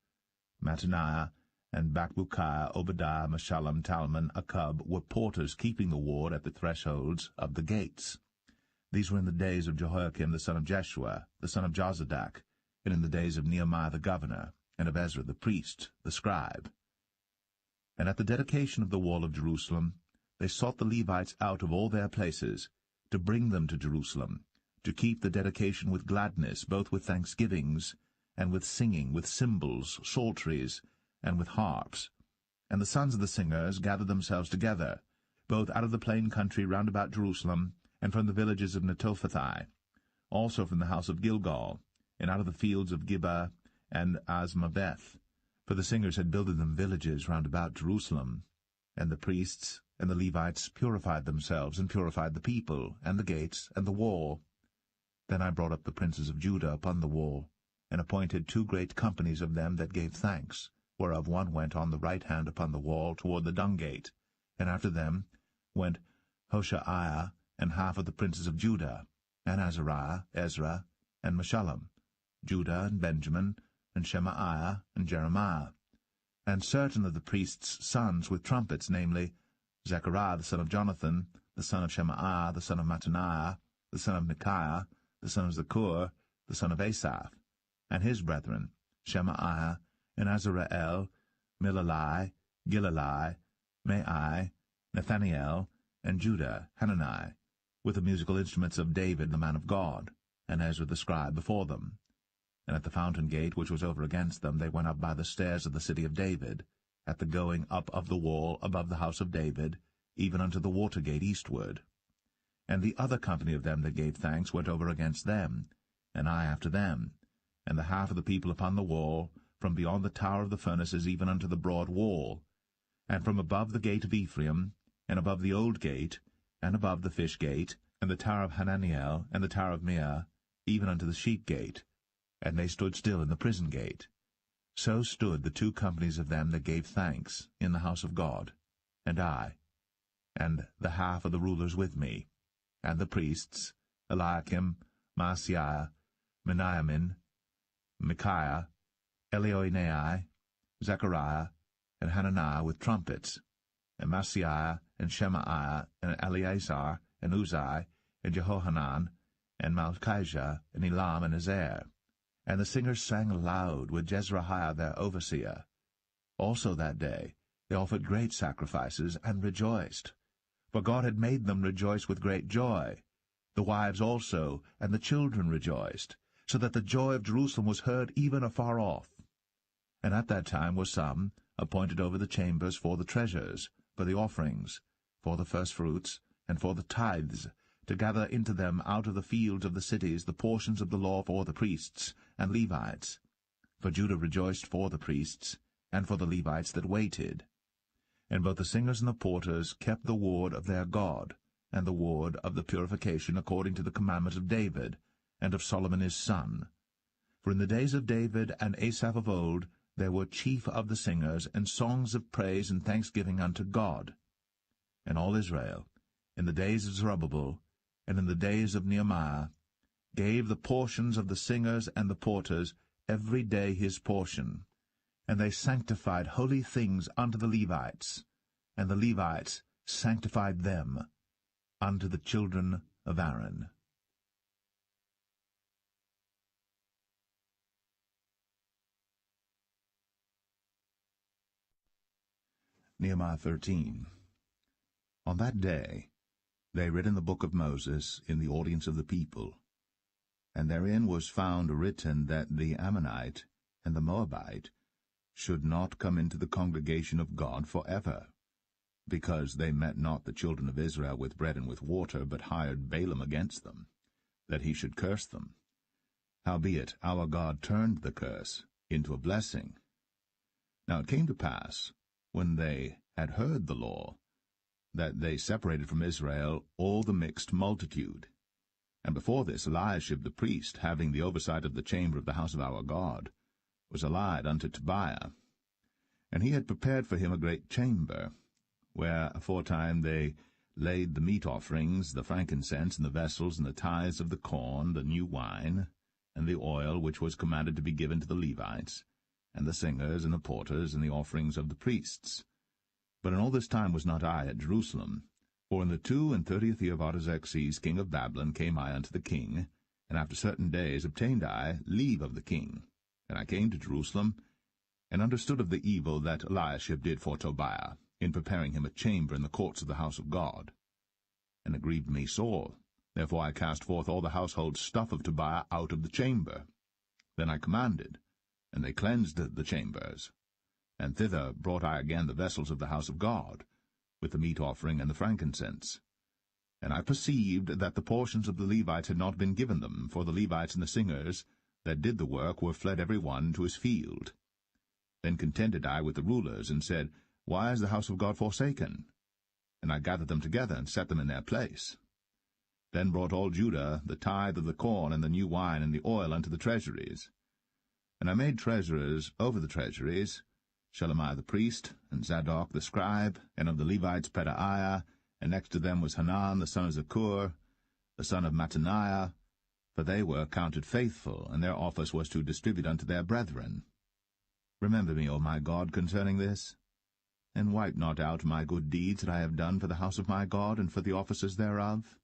Mattaniah and Bakbukiah, Obadiah, Meshullam, Talmon, Akub were porters keeping the ward at the thresholds of the gates. These were in the days of Jehoiakim the son of Jeshua, the son of Jozadak, and in the days of Nehemiah the governor, and of Ezra the priest, the scribe. And at the dedication of the wall of Jerusalem, they sought the Levites out of all their places, to bring them to Jerusalem, to keep the dedication with gladness, both with thanksgivings, and with singing, with cymbals, psalteries, and with harps. And the sons of the singers gathered themselves together, both out of the plain country round about Jerusalem, and from the villages of Netophathi, also from the house of Gilgal, and out of the fields of Gibeah and Azmaveth. For the singers had builded them villages round about Jerusalem. And the priests and the Levites purified themselves, and purified the people, and the gates, and the wall. Then I brought up the princes of Judah upon the wall, and appointed 2 great companies of them that gave thanks, whereof one went on the right hand upon the wall toward the dung gate, and after them went Hoshaiah and half of the princes of Judah, and Azariah, Ezra, and Meshullam, Judah and Benjamin, and Shemaiah and Jeremiah, and certain of the priests' sons with trumpets, namely, Zechariah the son of Jonathan, the son of Shemaiah, the son of Mattaniah, the son of Micaiah, the son of Zakur, the son of Asaph, and his brethren, Shemaiah, and Azareel, Milalai, Gilalai, Mai, Nathaniel, and Judah, Hanani, with the musical instruments of David the man of God, and Ezra the scribe before them. And at the fountain gate which was over against them they went up by the stairs of the city of David, at the going up of the wall above the house of David, even unto the water gate eastward. And the other company of them that gave thanks went over against them, and I after them, and the half of the people upon the wall, from beyond the tower of the furnaces even unto the broad wall, and from above the gate of Ephraim, and above the old gate, and above the fish gate, and the tower of Hananiel, and the tower of Meah, even unto the sheep gate. And they stood still in the prison gate. So stood the 2 companies of them that gave thanks in the house of God, and I, and the half of the rulers with me, and the priests, Eliakim, Maaseiah, Meniamin, Micaiah, Elioenai, Zechariah, and Hananiah with trumpets, and Maaseiah, and Shemaiah, and Eleazar, and Uzai, and Jehohanan, and Malchijah, and Elam, and Azer. And the singers sang aloud with Jezreiah their overseer. Also that day they offered great sacrifices, and rejoiced. For God had made them rejoice with great joy. The wives also and the children rejoiced, so that the joy of Jerusalem was heard even afar off. And at that time were some appointed over the chambers for the treasures, for the offerings, for the firstfruits, and for the tithes, to gather into them out of the fields of the cities the portions of the law for the priests and Levites. For Judah rejoiced for the priests, and for the Levites that waited. And both the singers and the porters kept the ward of their God, and the ward of the purification according to the commandment of David, and of Solomon his son. For in the days of David and Asaph of old there were chief of the singers, and songs of praise and thanksgiving unto God. And all Israel, in the days of Zerubbabel, and in the days of Nehemiah, gave the portions of the singers and the porters every day his portion. And they sanctified holy things unto the Levites, and the Levites sanctified them unto the children of Aaron. Nehemiah 13. On that day they read in the book of Moses in the audience of the people, and therein was found written that the Ammonite and the Moabite should not come into the congregation of God forever, because they met not the children of Israel with bread and with water, but hired Balaam against them, that he should curse them. Howbeit our God turned the curse into a blessing. Now it came to pass, when they had heard the law, that they separated from Israel all the mixed multitude. And before this Eliashib the priest, having the oversight of the chamber of the house of our God, was allied unto Tobiah. And he had prepared for him a great chamber, where aforetime they laid the meat offerings, the frankincense, and the vessels, and the tithes of the corn, the new wine, and the oil which was commanded to be given to the Levites, and the singers, and the porters, and the offerings of the priests. But in all this time was not I at Jerusalem, For in the 32 year of Artaxerxes king of Babylon came I unto the king, and after certain days obtained I leave of the king. And I came to Jerusalem, and understood of the evil that Eliashib did for Tobiah, in preparing him a chamber in the courts of the house of God. And it grieved me sore. Therefore I cast forth all the household stuff of Tobiah out of the chamber. Then I commanded, and they cleansed the chambers. And thither brought I again the vessels of the house of God, with the meat offering and the frankincense. And I perceived that the portions of the Levites had not been given them, for the Levites and the singers that did the work were fled every one to his field. Then contended I with the rulers, and said, Why is the house of God forsaken? And I gathered them together, and set them in their place. Then brought all Judah the tithe of the corn, and the new wine, and the oil unto the treasuries. And I made treasurers over the treasuries, Shelemiah the priest, and Zadok the scribe, and of the Levites Pedaiah, and next to them was Hanan the son of Zakur, the son of Mattaniah, for they were counted faithful, and their office was to distribute unto their brethren. Remember me, O my God, concerning this, and wipe not out my good deeds that I have done for the house of my God, and for the offices thereof.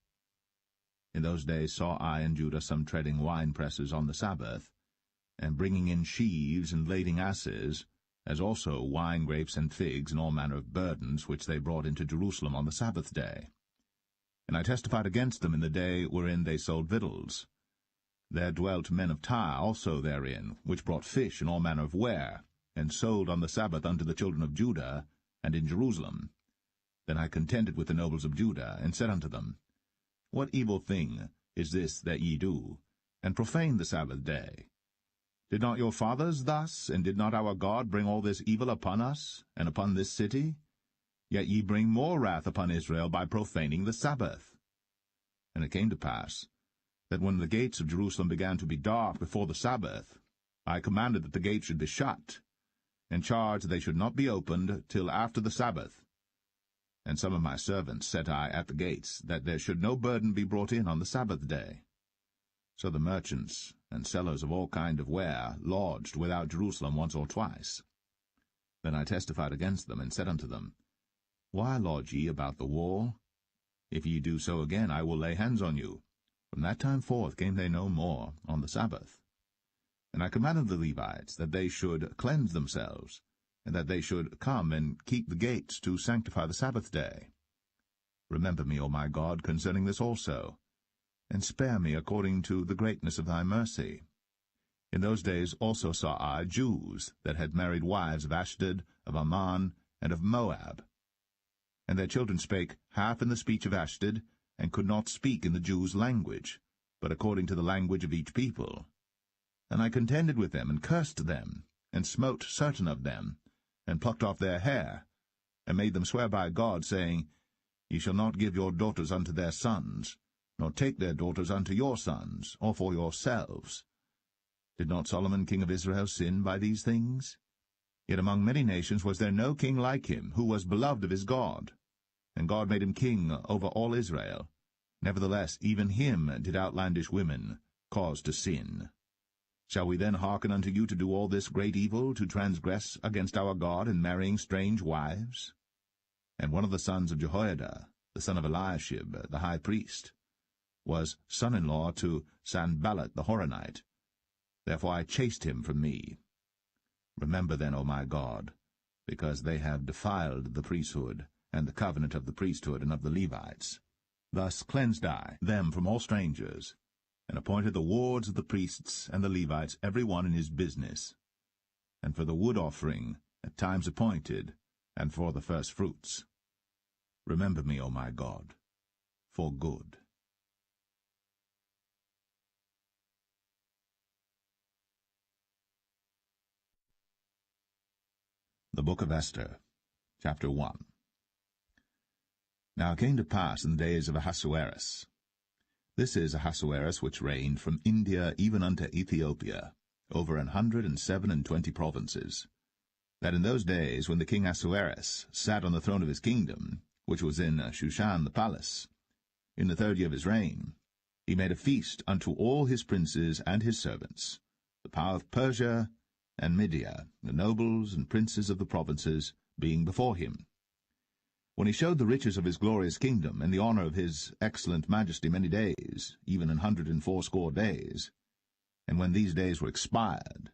In those days saw I in Judah some treading winepresses on the Sabbath, and bringing in sheaves and lading asses, as also wine grapes and figs, and all manner of burdens, which they brought into Jerusalem on the Sabbath day. And I testified against them in the day wherein they sold victuals. There dwelt men of Tyre also therein, which brought fish and all manner of ware, and sold on the Sabbath unto the children of Judah, and in Jerusalem. Then I contended with the nobles of Judah, and said unto them, What evil thing is this that ye do, and profane the Sabbath day? Did not your fathers thus, and did not our God bring all this evil upon us, and upon this city? Yet ye bring more wrath upon Israel by profaning the Sabbath. And it came to pass, that when the gates of Jerusalem began to be dark before the Sabbath, I commanded that the gates should be shut, and charged they should not be opened till after the Sabbath. And some of my servants set I at the gates, that there should no burden be brought in on the Sabbath day. So the merchants and sellers of all kind of ware lodged without Jerusalem once or twice. Then I testified against them, and said unto them, Why lodge ye about the wall? If ye do so again, I will lay hands on you. From that time forth came they no more on the Sabbath. And I commanded the Levites that they should cleanse themselves, and that they should come and keep the gates to sanctify the Sabbath day. Remember me, O my God, concerning this also, and spare me according to the greatness of thy mercy. In those days also saw I Jews that had married wives of Ashdod, of Ammon, and of Moab. And their children spake half in the speech of Ashdod, and could not speak in the Jews' language, but according to the language of each people. And I contended with them, and cursed them, and smote certain of them, and plucked off their hair, and made them swear by God, saying, Ye shall not give your daughters unto their sons, nor take their daughters unto your sons, or for yourselves. Did not Solomon king of Israel sin by these things? Yet among many nations was there no king like him, who was beloved of his God. And God made him king over all Israel. Nevertheless, even him did outlandish women cause to sin. Shall we then hearken unto you to do all this great evil, to transgress against our God in marrying strange wives? And one of the sons of Jehoiada, the son of Eliashib, the high priest, was son-in-law to Sanballat the Horonite. Therefore I chased him from me. Remember then, O my God, because they have defiled the priesthood, and the covenant of the priesthood and of the Levites. Thus cleansed I them from all strangers, and appointed the wards of the priests and the Levites every one in his business, and for the wood offering at times appointed, and for the first fruits. Remember me, O my God, for good. The Book of Esther, Chapter 1. Now it came to pass in the days of Ahasuerus. This is Ahasuerus, which reigned from India even unto Ethiopia, over 127 provinces, that in those days when the king Ahasuerus sat on the throne of his kingdom, which was in Shushan the palace, in the 3rd year of his reign, he made a feast unto all his princes and his servants, the power of Persia and Media, the nobles and princes of the provinces being before him. when he showed the riches of his glorious kingdom, and the honour of his excellent majesty many days, even 180 days, and when these days were expired,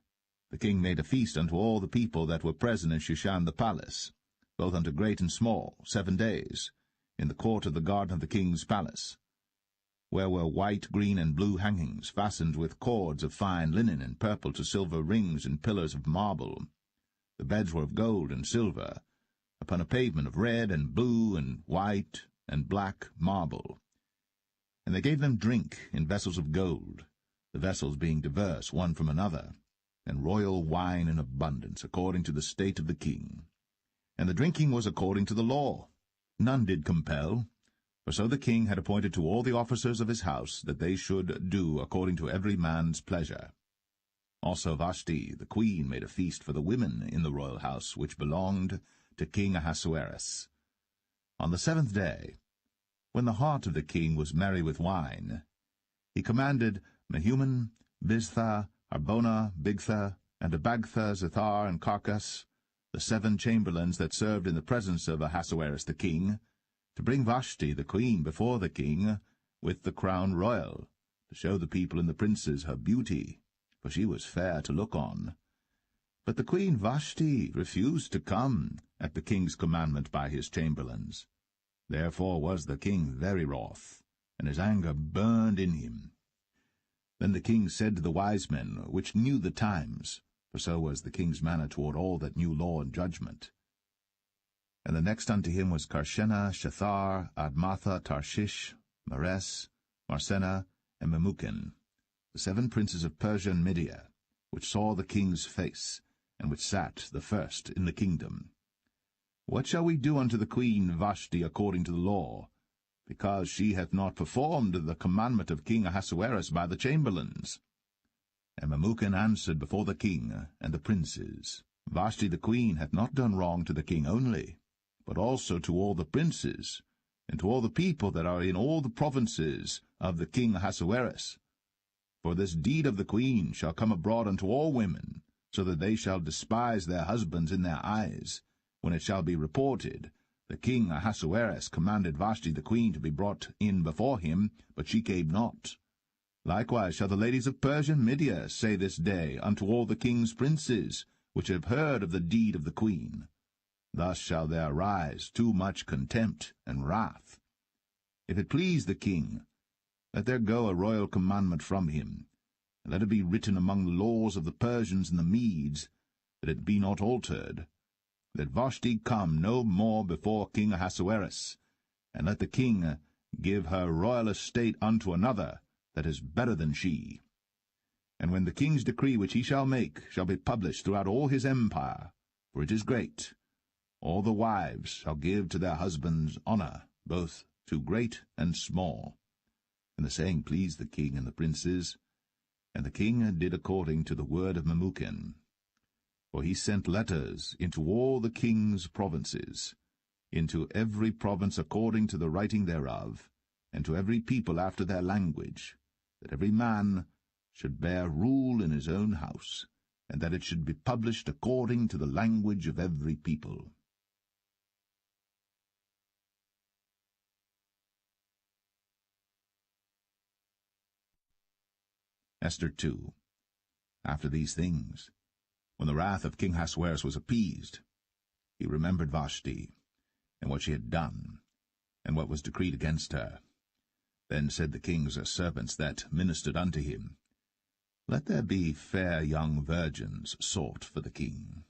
the king made a feast unto all the people that were present in Shushan the palace, both unto great and small, 7 days, in the court of the garden of the king's palace, where were white, green, and blue hangings, fastened with cords of fine linen and purple to silver rings and pillars of marble. The beds were of gold and silver, upon a pavement of red and blue and white and black marble. And they gave them drink in vessels of gold, the vessels being diverse one from another, and royal wine in abundance, according to the state of the king. And the drinking was according to the law. None did compel, for so the king had appointed to all the officers of his house that they should do according to every man's pleasure. Also Vashti the queen made a feast for the women in the royal house, which belonged to King Ahasuerus. On the 7th day, when the heart of the king was merry with wine, he commanded Mehuman, Biztha, Harbona, Bigtha, and Abagtha, Zethar, and Carcas, the 7 chamberlains that served in the presence of Ahasuerus the king, to bring Vashti the queen before the king with the crown royal, to show the people and the princes her beauty, for she was fair to look on. But the queen Vashti refused to come at the king's commandment by his chamberlains. Therefore was the king very wroth, and his anger burned in him. Then the king said to the wise men, which knew the times, for so was the king's manner toward all that knew law and judgment. And the next unto him was Karshena, Shethar, Admatha, Tarshish, Mares, Marsena, and Memucan, the 7 princes of Persia and Media, which saw the king's face, and which sat the first in the kingdom. What shall we do unto the queen Vashti according to the law, because she hath not performed the commandment of King Ahasuerus by the chamberlains? And Memucan answered before the king and the princes, Vashti the queen hath not done wrong to the king only, but also to all the princes, and to all the people that are in all the provinces of the king Ahasuerus. For this deed of the queen shall come abroad unto all women, so that they shall despise their husbands in their eyes, when it shall be reported, the king Ahasuerus commanded Vashti the queen to be brought in before him, but she came not. Likewise shall the ladies of Persia and Media say this day unto all the king's princes, which have heard of the deed of the queen. Thus shall there arise too much contempt and wrath. If it please the king, let there go a royal commandment from him, and let it be written among the laws of the Persians and the Medes, that it be not altered, that Vashti come no more before King Ahasuerus, and let the king give her royal estate unto another, that is better than she. And when the king's decree which he shall make shall be published throughout all his empire, for it is great, all the wives shall give to their husbands honour, both to great and small. And the saying pleased the king and the princes, and the king did according to the word of Memucan. For he sent letters into all the king's provinces, into every province according to the writing thereof, and to every people after their language, that every man should bear rule in his own house, and that it should be published according to the language of every people. Esther 2. After these things, when the wrath of King Ahasuerus was appeased, he remembered Vashti, and what she had done, and what was decreed against her. Then said the king's servants that ministered unto him, Let there be fair young virgins sought for the king.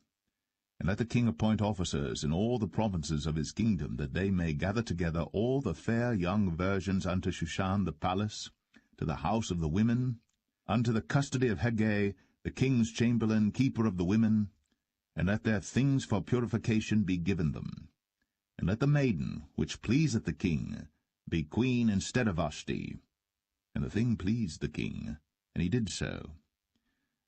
And let the king appoint officers in all the provinces of his kingdom, that they may gather together all the fair young virgins unto Shushan the palace, to the house of the women, unto the custody of Hegai, the king's chamberlain, keeper of the women, and let their things for purification be given them. And let the maiden, which pleaseth the king, be queen instead of Vashti. And the thing pleased the king, and he did so.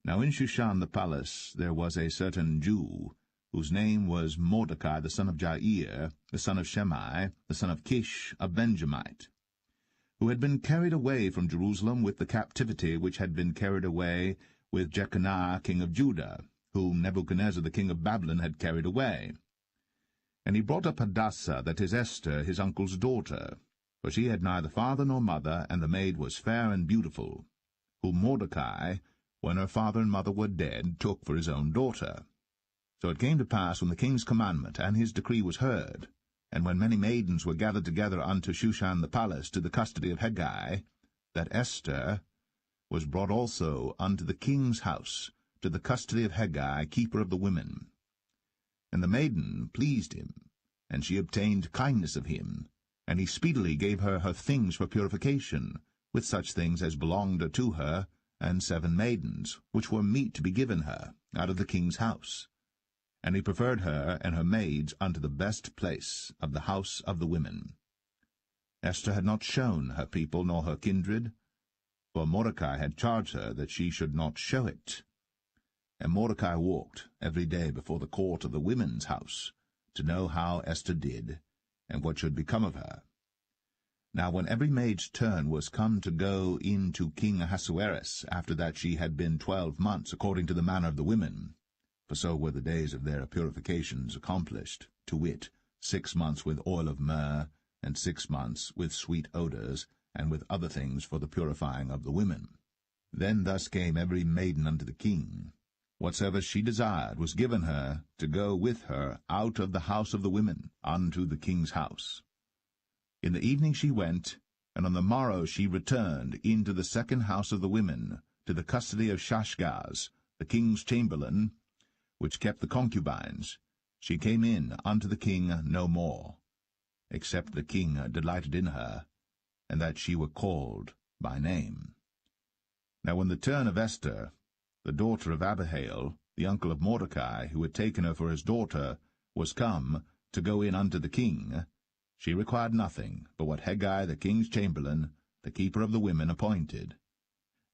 Now in Shushan the palace there was a certain Jew, whose name was Mordecai the son of Jair, the son of Shemai, the son of Kish, a Benjamite, who had been carried away from Jerusalem with the captivity which had been carried away with Jeconiah king of Judah, whom Nebuchadnezzar the king of Babylon had carried away. And he brought up Hadassah, that is Esther, his uncle's daughter, for she had neither father nor mother, and the maid was fair and beautiful, whom Mordecai, when her father and mother were dead, took for his own daughter. So it came to pass, when the king's commandment and his decree was heard, and when many maidens were gathered together unto Shushan the palace to the custody of Hegai, that Esther was brought also unto the king's house, to the custody of Hegai, keeper of the women. And the maiden pleased him, and she obtained kindness of him, and he speedily gave her her things for purification, with such things as belonged to her, and 7 maidens, which were meet to be given her, out of the king's house. And he preferred her and her maids unto the best place of the house of the women. Esther had not shown her people nor her kindred, for Mordecai had charged her that she should not show it. And Mordecai walked every day before the court of the women's house, to know how Esther did, and what should become of her. Now when every maid's turn was come to go in to King Ahasuerus, after that she had been 12 months, according to the manner of the women, for so were the days of their purifications accomplished, to wit, 6 months with oil of myrrh, and 6 months with sweet odours, and with other things for the purifying of the women. Then thus came every maiden unto the king. Whatsoever she desired was given her to go with her out of the house of the women unto the king's house. In the evening she went, and on the morrow she returned into the second house of the women, to the custody of Shashgaz, the king's chamberlain, which kept the concubines. She came in unto the king no more, except the king delighted in her, and that she were called by name. Now when the turn of Esther, the daughter of Abihail, the uncle of Mordecai, who had taken her for his daughter, was come to go in unto the king, she required nothing but what Hegai the king's chamberlain, the keeper of the women, appointed.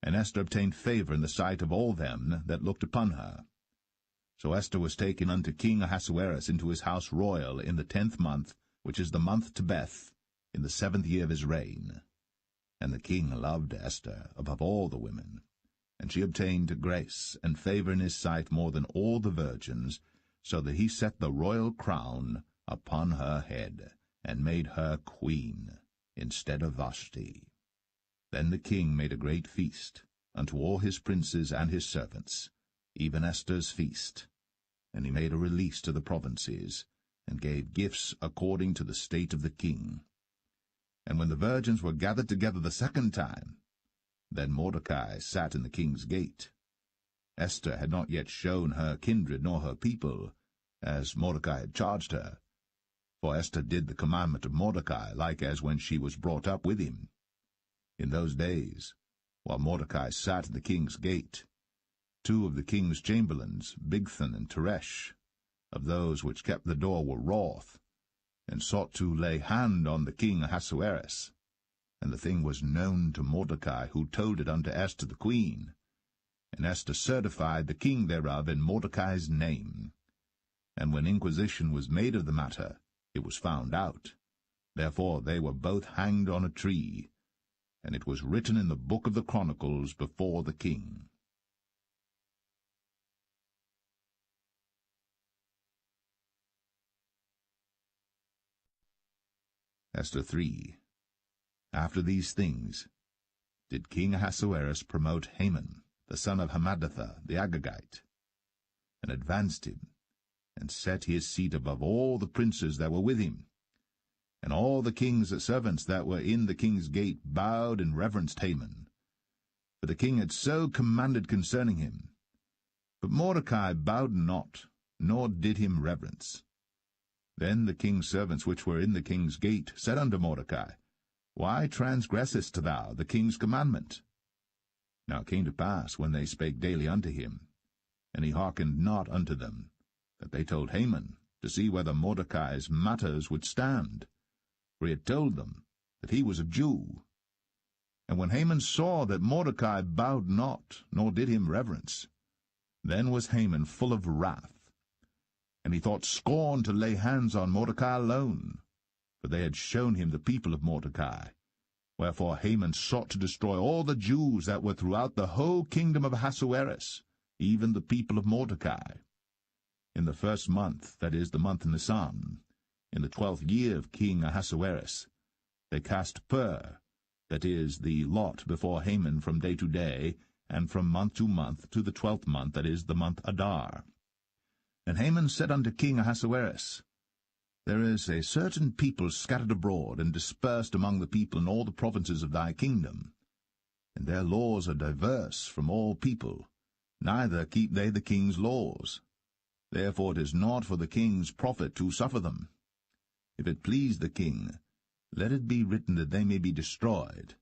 And Esther obtained favour in the sight of all them that looked upon her. So Esther was taken unto King Ahasuerus into his house royal in the 10th month, which is the month Tebeth, in the 7th year of his reign. And the king loved Esther above all the women, and she obtained grace and favour in his sight more than all the virgins, so that he set the royal crown upon her head, and made her queen instead of Vashti. Then the king made a great feast unto all his princes and his servants, even Esther's feast. And he made a release to the provinces, and gave gifts according to the state of the king. And when the virgins were gathered together the second time, then Mordecai sat in the king's gate. Esther had not yet shown her kindred nor her people, as Mordecai had charged her. For Esther did the commandment of Mordecai, like as when she was brought up with him. In those days, while Mordecai sat in the king's gate, 2 of the king's chamberlains, Bigthan and Teresh, of those which kept the door, were wroth, and sought to lay hand on the king Ahasuerus. And the thing was known to Mordecai, who told it unto Esther the queen. And Esther certified the king thereof in Mordecai's name. And when inquisition was made of the matter, it was found out. Therefore they were both hanged on a tree, and it was written in the book of the Chronicles before the king. Esther 3. After these things did King Ahasuerus promote Haman, the son of Hammedatha the Agagite, and advanced him, and set his seat above all the princes that were with him. And all the king's servants that were in the king's gate bowed and reverenced Haman, for the king had so commanded concerning him. But Mordecai bowed not, nor did him reverence. Then the king's servants which were in the king's gate said unto Mordecai, Why transgressest thou the king's commandment? Now it came to pass, when they spake daily unto him, and he hearkened not unto them, that they told Haman, to see whether Mordecai's matters would stand. For he had told them that he was a Jew. And when Haman saw that Mordecai bowed not, nor did him reverence, then was Haman full of wrath, and he thought scorn to lay hands on Mordecai alone, for they had shown him the people of Mordecai. Wherefore Haman sought to destroy all the Jews that were throughout the whole kingdom of Ahasuerus, even the people of Mordecai. In the 1st month, that is, the month Nisan, in the 12th year of King Ahasuerus, they cast pur, that is, the lot before Haman from day to day, and from month to month, to the 12th month, that is, the month Adar. And Haman said unto King Ahasuerus, There is a certain people scattered abroad, and dispersed among the people in all the provinces of thy kingdom, and their laws are diverse from all people, neither keep they the king's laws. Therefore it is not for the king's profit to suffer them. If it please the king, let it be written that they may be destroyed,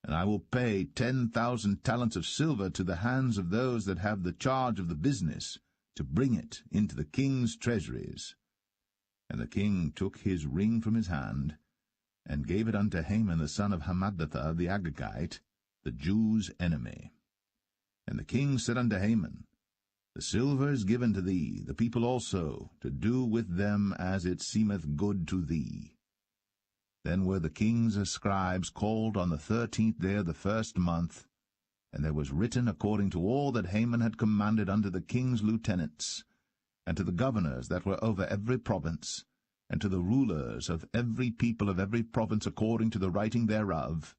and I will pay 10,000 talents of silver to the hands of those that have the charge of the business, to bring it into the king's treasuries. And the king took his ring from his hand, and gave it unto Haman the son of Hammedatha the Agagite, the Jews' enemy. And the king said unto Haman, The silver is given to thee, the people also, to do with them as it seemeth good to thee. Then were the king's scribes called on the 13th day of the 1st month, and there was written according to all that Haman had commanded unto the king's lieutenants, and to the governors that were over every province, and to the rulers of every people of every province according to the writing thereof,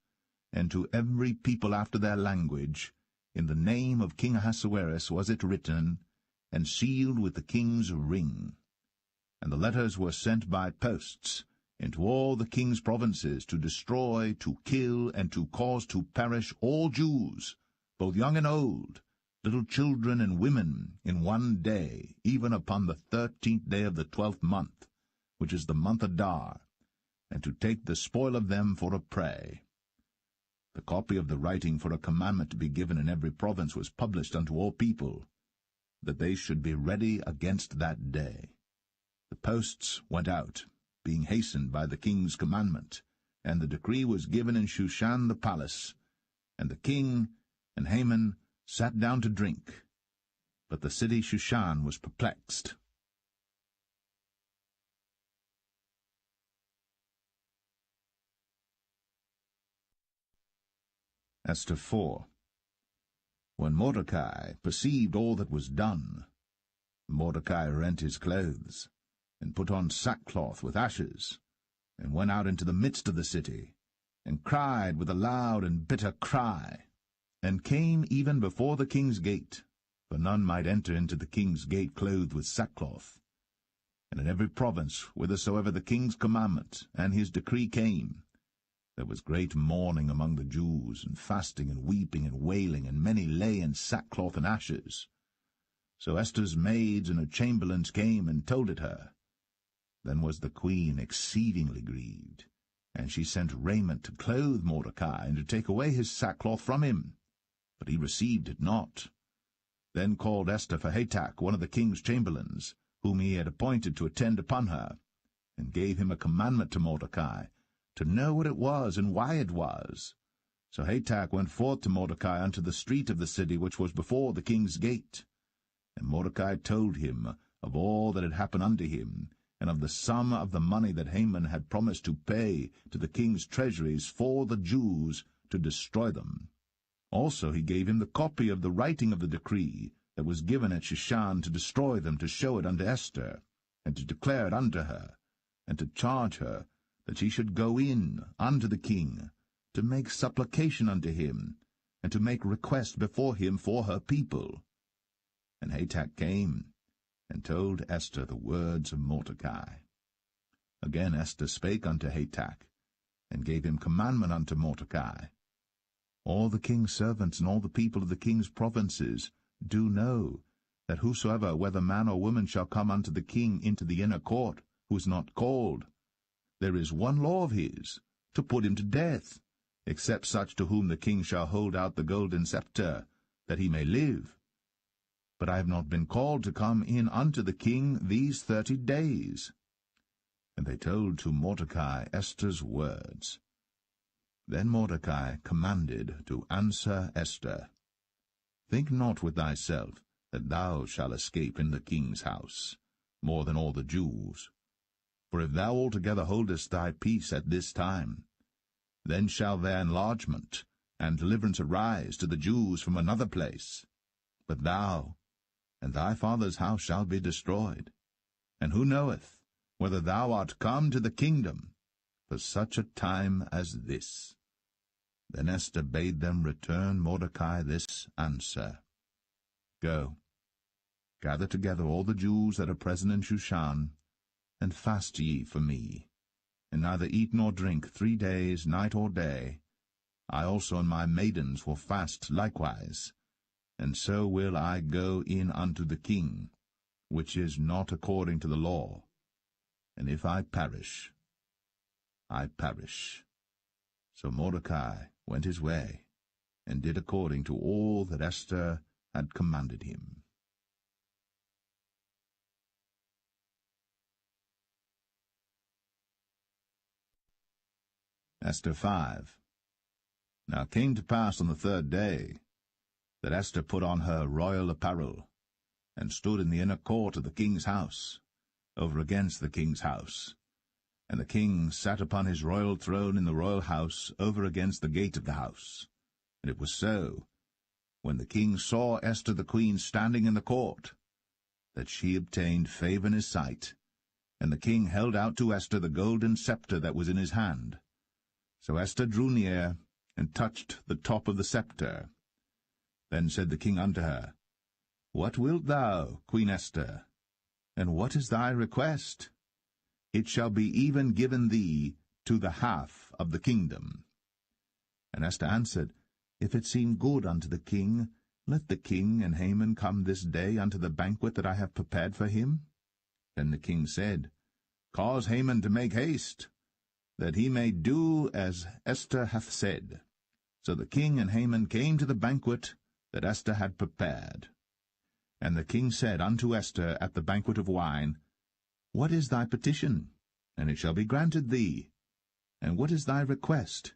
and to every people after their language. In the name of King Ahasuerus was it written, and sealed with the king's ring. And the letters were sent by posts into all the king's provinces, to destroy, to kill, and to cause to perish all Jews, both young and old, little children and women, in one day, even upon the 13th day of the 12th month, which is the month Adar, and to take the spoil of them for a prey. The copy of the writing for a commandment to be given in every province was published unto all people, that they should be ready against that day. The posts went out, being hastened by the king's commandment, and the decree was given in Shushan the palace. And the king and Haman sat down to drink. But the city Shushan was perplexed. Esther 4. When Mordecai perceived all that was done, Mordecai rent his clothes, and put on sackcloth with ashes, and went out into the midst of the city, and cried with a loud and bitter cry, and came even before the king's gate, for none might enter into the king's gate clothed with sackcloth. And in every province, whithersoever the king's commandment and his decree came, there was great mourning among the Jews, and fasting, and weeping, and wailing, and many lay in sackcloth and ashes. So Esther's maids and her chamberlains came and told it her. Then was the queen exceedingly grieved, and she sent raiment to clothe Mordecai, and to take away his sackcloth from him. But he received it not. Then called Esther for Hatach, one of the king's chamberlains, whom he had appointed to attend upon her, and gave him a commandment to Mordecai, to know what it was and why it was. So Hatach went forth to Mordecai unto the street of the city which was before the king's gate. And Mordecai told him of all that had happened unto him, and of the sum of the money that Haman had promised to pay to the king's treasuries for the Jews, to destroy them. Also he gave him the copy of the writing of the decree that was given at Shushan to destroy them, to show it unto Esther, and to declare it unto her, and to charge her that she should go in unto the king, to make supplication unto him, and to make request before him for her people. And Hatach came, and told Esther the words of Mordecai. Again Esther spake unto Hatach, and gave him commandment unto Mordecai. All the king's servants and all the people of the king's provinces do know that whosoever, whether man or woman, shall come unto the king into the inner court, who is not called, there is one law of his, to put him to death, except such to whom the king shall hold out the golden scepter, that he may live. But I have not been called to come in unto the king these 30 days. And they told to Mordecai Esther's words. Then Mordecai commanded to answer Esther, Think not with thyself that thou shalt escape in the king's house, more than all the Jews. For if thou altogether holdest thy peace at this time, then shall their enlargement and deliverance arise to the Jews from another place. But thou and thy father's house shall be destroyed. And who knoweth whether thou art come to the kingdom for such a time as this. Then Esther bade them return Mordecai this answer. Go, gather together all the Jews that are present in Shushan, and fast ye for me, and neither eat nor drink 3 days, night or day. I also and my maidens will fast likewise, and so will I go in unto the king, which is not according to the law. And if I perish, I perish. So Mordecai went his way, and did according to all that Esther had commanded him. Esther 5. Now it came to pass on the 3rd day that Esther put on her royal apparel, and stood in the inner court of the king's house, over against the king's house. And the king sat upon his royal throne in the royal house, over against the gate of the house. And it was so, when the king saw Esther the queen standing in the court, that she obtained favor in his sight, and the king held out to Esther the golden scepter that was in his hand. So Esther drew near, and touched the top of the scepter. Then said the king unto her, What wilt thou, Queen Esther? And what is thy request? It shall be even given thee to the half of the kingdom. And Esther answered, If it seem good unto the king, let the king and Haman come this day unto the banquet that I have prepared for him. Then the king said, Cause Haman to make haste, that he may do as Esther hath said. So the king and Haman came to the banquet that Esther had prepared. And the king said unto Esther at the banquet of wine, What is thy petition? And it shall be granted thee. And what is thy request?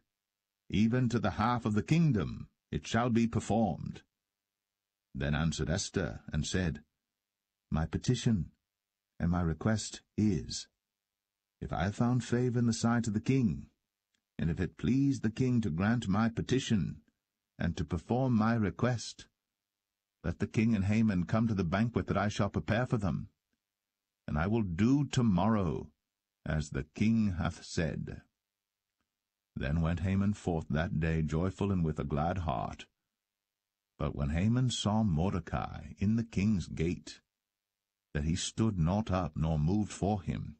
Even to the half of the kingdom it shall be performed. Then answered Esther, and said, My petition and my request is, if I have found favor in the sight of the king, and if it please the king to grant my petition, and to perform my request, let the king and Haman come to the banquet that I shall prepare for them, and I will do tomorrow as the king hath said. Then went Haman forth that day joyful and with a glad heart. But when Haman saw Mordecai in the king's gate, that he stood not up nor moved for him,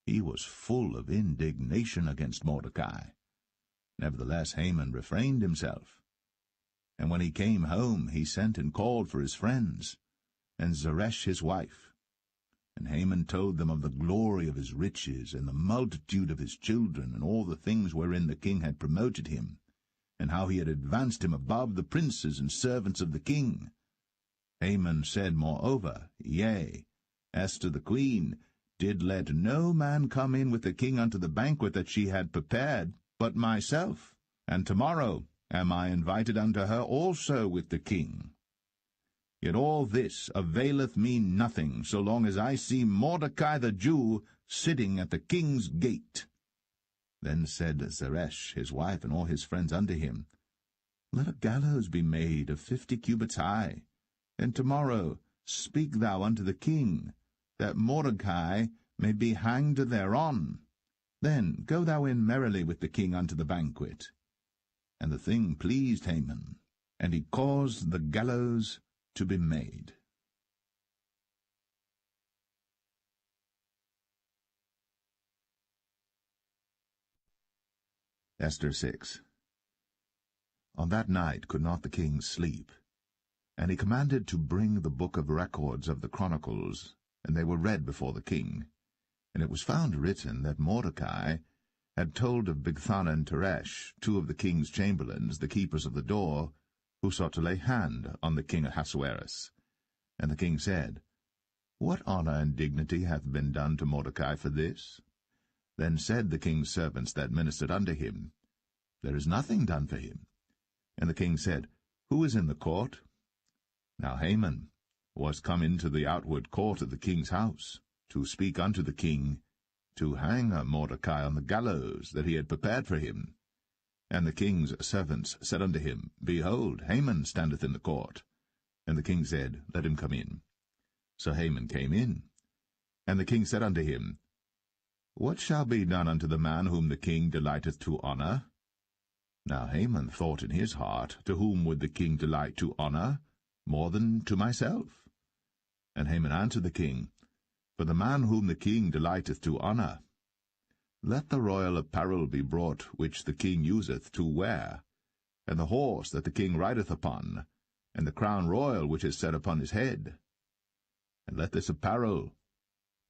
he was full of indignation against Mordecai. Nevertheless Haman refrained himself. And when he came home, he sent and called for his friends, and Zeresh his wife. And Haman told them of the glory of his riches, and the multitude of his children, and all the things wherein the king had promoted him, and how he had advanced him above the princes and servants of the king. Haman said moreover, Yea, Esther the queen did let no man come in with the king unto the banquet that she had prepared, but myself, and tomorrow am I invited unto her also with the king. Yet all this availeth me nothing, so long as I see Mordecai the Jew sitting at the king's gate. Then said Zeresh his wife and all his friends unto him, Let a gallows be made of 50 cubits high, and tomorrow speak thou unto the king, that Mordecai may be hanged thereon. Then go thou in merrily with the king unto the banquet. And the thing pleased Haman, and he caused the gallows to be made. Esther 6. On that night could not the king sleep, and he commanded to bring the book of records of the chronicles, and they were read before the king. And it was found written that Mordecai had told of Bigthana and Teresh, 2 of the king's chamberlains, the keepers of the door, who sought to lay hand on the king Ahasuerus. And the king said, What honor and dignity hath been done to Mordecai for this? Then said the king's servants that ministered unto him, There is nothing done for him. And the king said, Who is in the court? Now Haman was come into the outward court of the king's house, to speak unto the king, to hang Mordecai on the gallows that he had prepared for him. And the king's servants said unto him, Behold, Haman standeth in the court. And the king said, Let him come in. So Haman came in. And the king said unto him, What shall be done unto the man whom the king delighteth to honour? Now Haman thought in his heart, To whom would the king delight to honour, more than to myself? And Haman answered the king, For the man whom the king delighteth to honour. Let the royal apparel be brought which the king useth to wear, and the horse that the king rideth upon, and the crown royal which is set upon his head. And let this apparel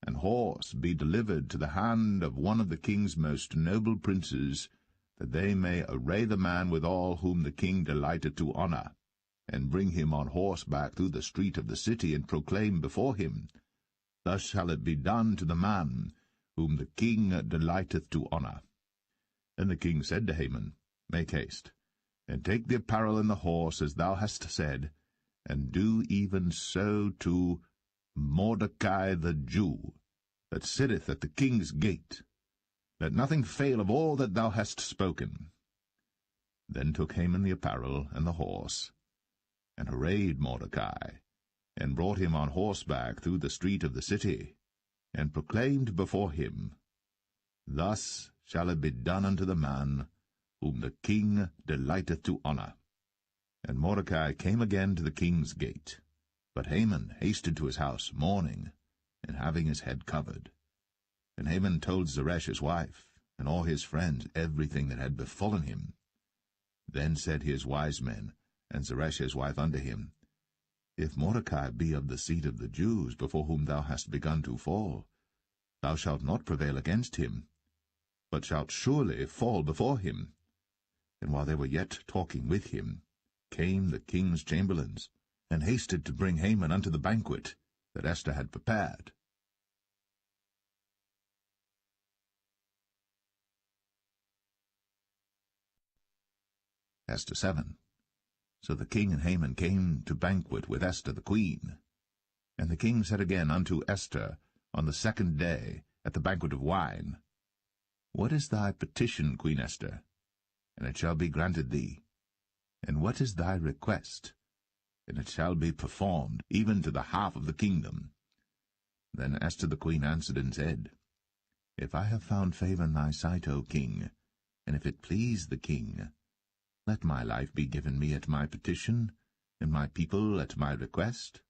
and horse be delivered to the hand of one of the king's most noble princes, that they may array the man withal whom the king delighteth to honour, and bring him on horseback through the street of the city, and proclaim before him, Thus shall it be done to the man whom the king delighteth to honour. And the king said to Haman, Make haste, and take the apparel and the horse, as thou hast said, and do even so to Mordecai the Jew, that sitteth at the king's gate. Let nothing fail of all that thou hast spoken. Then took Haman the apparel and the horse, and arrayed Mordecai, and brought him on horseback through the street of the city, and proclaimed before him, Thus shall it be done unto the man whom the king delighteth to honour. And Mordecai came again to the king's gate, but Haman hasted to his house mourning, and having his head covered. And Haman told Zeresh his wife, and all his friends, everything that had befallen him. Then said his wise men, and Zeresh his wife unto him, If Mordecai be of the seed of the Jews, before whom thou hast begun to fall, thou shalt not prevail against him, but shalt surely fall before him. And while they were yet talking with him, came the king's chamberlains, and hasted to bring Haman unto the banquet that Esther had prepared. Esther 7. So the king and Haman came to banquet with Esther the queen. And the king said again unto Esther on the second day at the banquet of wine, What is thy petition, Queen Esther? And it shall be granted thee. And what is thy request? And it shall be performed, even to the half of the kingdom. Then Esther the queen answered and said, If I have found favour in thy sight, O king, and if it please the king, let my life be given me at my petition, and my people at my request.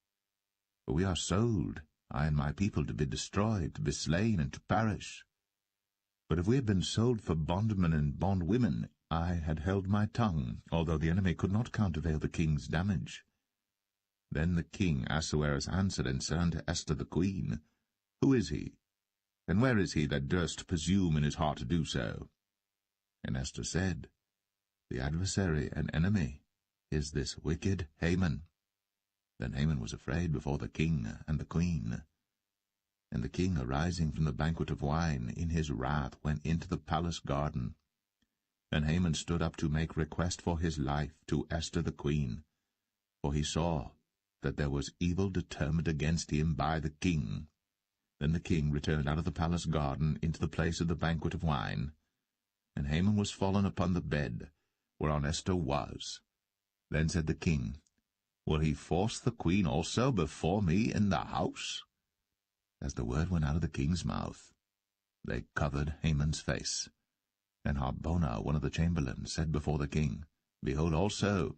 For we are sold, I and my people, to be destroyed, to be slain, and to perish. But if we had been sold for bondmen and bondwomen, I had held my tongue, although the enemy could not countervail the king's damage. Then the king Ahasuerus answered and said unto Esther the queen, Who is he? And where is he that durst presume in his heart to do so? And Esther said, The adversary and enemy is this wicked Haman. Then Haman was afraid before the king and the queen. And the king, arising from the banquet of wine, in his wrath went into the palace garden. And Haman stood up to make request for his life to Esther the queen, for he saw that there was evil determined against him by the king. Then the king returned out of the palace garden into the place of the banquet of wine, and Haman was fallen upon the bed whereon Esther was. Then said the king, Will he force the queen also before me in the house? As the word went out of the king's mouth, they covered Haman's face. And Harbona, one of the chamberlains, said before the king, Behold also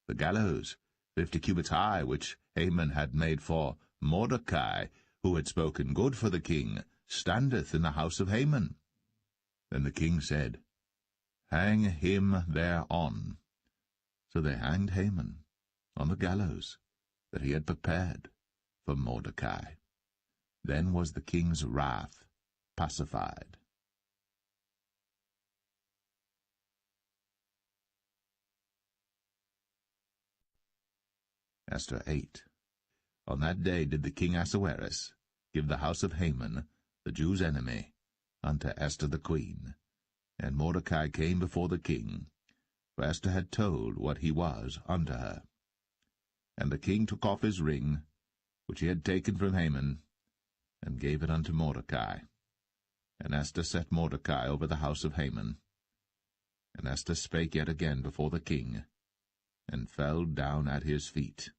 the gallows 50 cubits high, which Haman had made for Mordecai, who had spoken good for the king, standeth in the house of Haman. Then the king said, Hang him thereon. So they hanged Haman on the gallows that he had prepared for Mordecai. Then was the king's wrath pacified. Esther 8. On that day did the king Ahasuerus give the house of Haman, the Jews' enemy, unto Esther the queen. And Mordecai came before the king, for Esther had told what he was unto her. And the king took off his ring, which he had taken from Haman, and gave it unto Mordecai. And Esther set Mordecai over the house of Haman. And Esther spake yet again before the king, and fell down at his feet,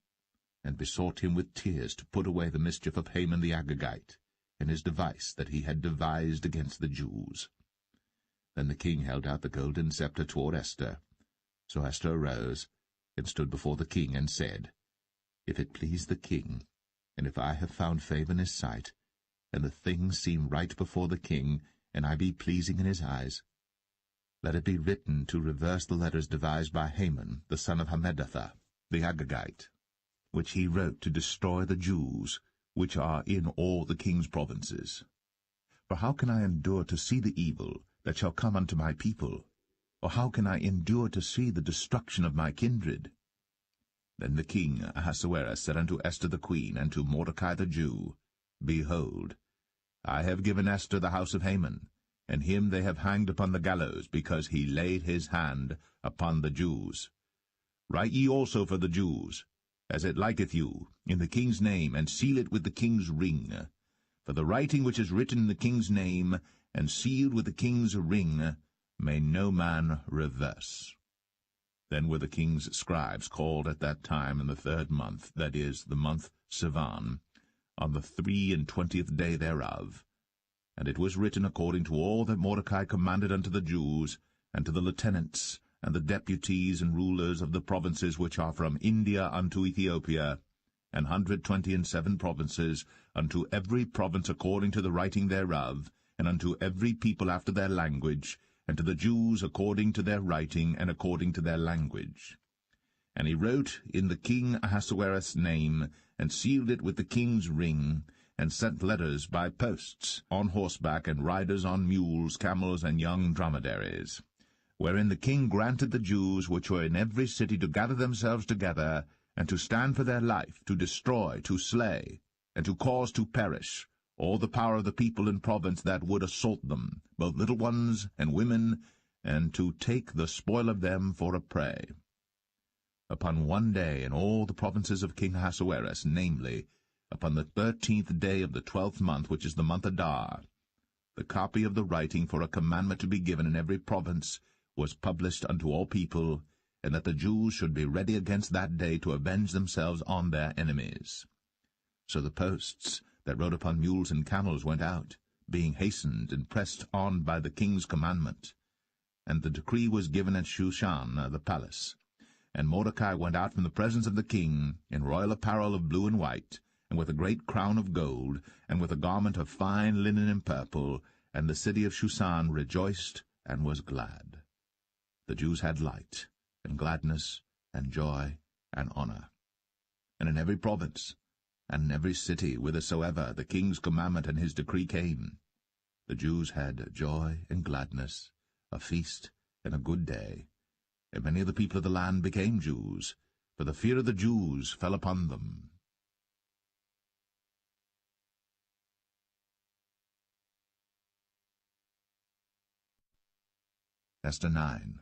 and besought him with tears to put away the mischief of Haman the Agagite, and his device that he had devised against the Jews. Then the king held out the golden scepter toward Esther. So Esther arose, and stood before the king, and said, If it please the king, and if I have found favor in his sight, and the things seem right before the king, and I be pleasing in his eyes, let it be written to reverse the letters devised by Haman, the son of Hammedatha, the Agagite, which he wrote to destroy the Jews, which are in all the king's provinces. For how can I endure to see the evil that shall come unto my people? Or how can I endure to see the destruction of my kindred? Then the king Ahasuerus said unto Esther the queen, and to Mordecai the Jew, Behold, I have given Esther the house of Haman, and him they have hanged upon the gallows, because he laid his hand upon the Jews. Write ye also for the Jews, as it liketh you, in the king's name, and seal it with the king's ring. For the writing which is written in the king's name, and sealed with the king's ring, may no man reverse. Then were the king's scribes called at that time in the 3rd month, that is, the month Sivan, on the 23 day thereof. And it was written according to all that Mordecai commanded unto the Jews, and to the lieutenants, and the deputies and rulers of the provinces which are from India unto Ethiopia, 127 provinces, unto every province according to the writing thereof, and unto every people after their language, and to the Jews according to their writing, and according to their language. And he wrote in the king Ahasuerus' name, and sealed it with the king's ring, and sent letters by posts, on horseback, and riders on mules, camels, and young dromedaries, wherein the king granted the Jews which were in every city to gather themselves together, and to stand for their life, to destroy, to slay, and to cause to perish all the power of the people in province that would assault them, both little ones and women, and to take the spoil of them for a prey. Upon one day in all the provinces of King Ahasuerus, namely, upon the 13th day of the 12th month, which is the month Adar, the copy of the writing for a commandment to be given in every province was published unto all people, and that the Jews should be ready against that day to avenge themselves on their enemies. So the posts that rode upon mules and camels went out, being hastened and pressed on by the king's commandment. And the decree was given at Shushan the palace. And Mordecai went out from the presence of the king in royal apparel of blue and white, and with a great crown of gold, and with a garment of fine linen and purple, and the city of Shushan rejoiced and was glad. The Jews had light, and gladness, and joy, and honor. And in every province, and in every city, whithersoever the king's commandment and his decree came, the Jews had joy and gladness, a feast and a good day. And many of the people of the land became Jews, for the fear of the Jews fell upon them. Esther 9.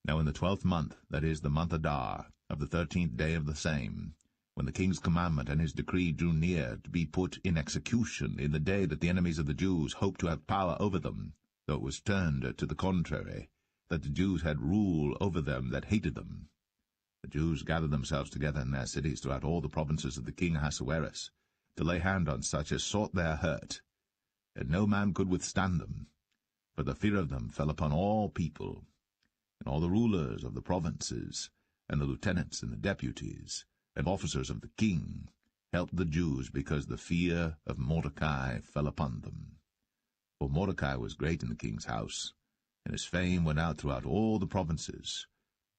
Now in the 12th month, that is, the month Adar, of the 13th day of the same, when the king's commandment and his decree drew near to be put in execution in the day that the enemies of the Jews hoped to have power over them, though it was turned to the contrary, that the Jews had rule over them that hated them. The Jews gathered themselves together in their cities throughout all the provinces of the king Ahasuerus, to lay hand on such as sought their hurt, and no man could withstand them, for the fear of them fell upon all people. And all the rulers of the provinces, and the lieutenants and the deputies, and officers of the king, helped the Jews, because the fear of Mordecai fell upon them. For Mordecai was great in the king's house, and his fame went out throughout all the provinces.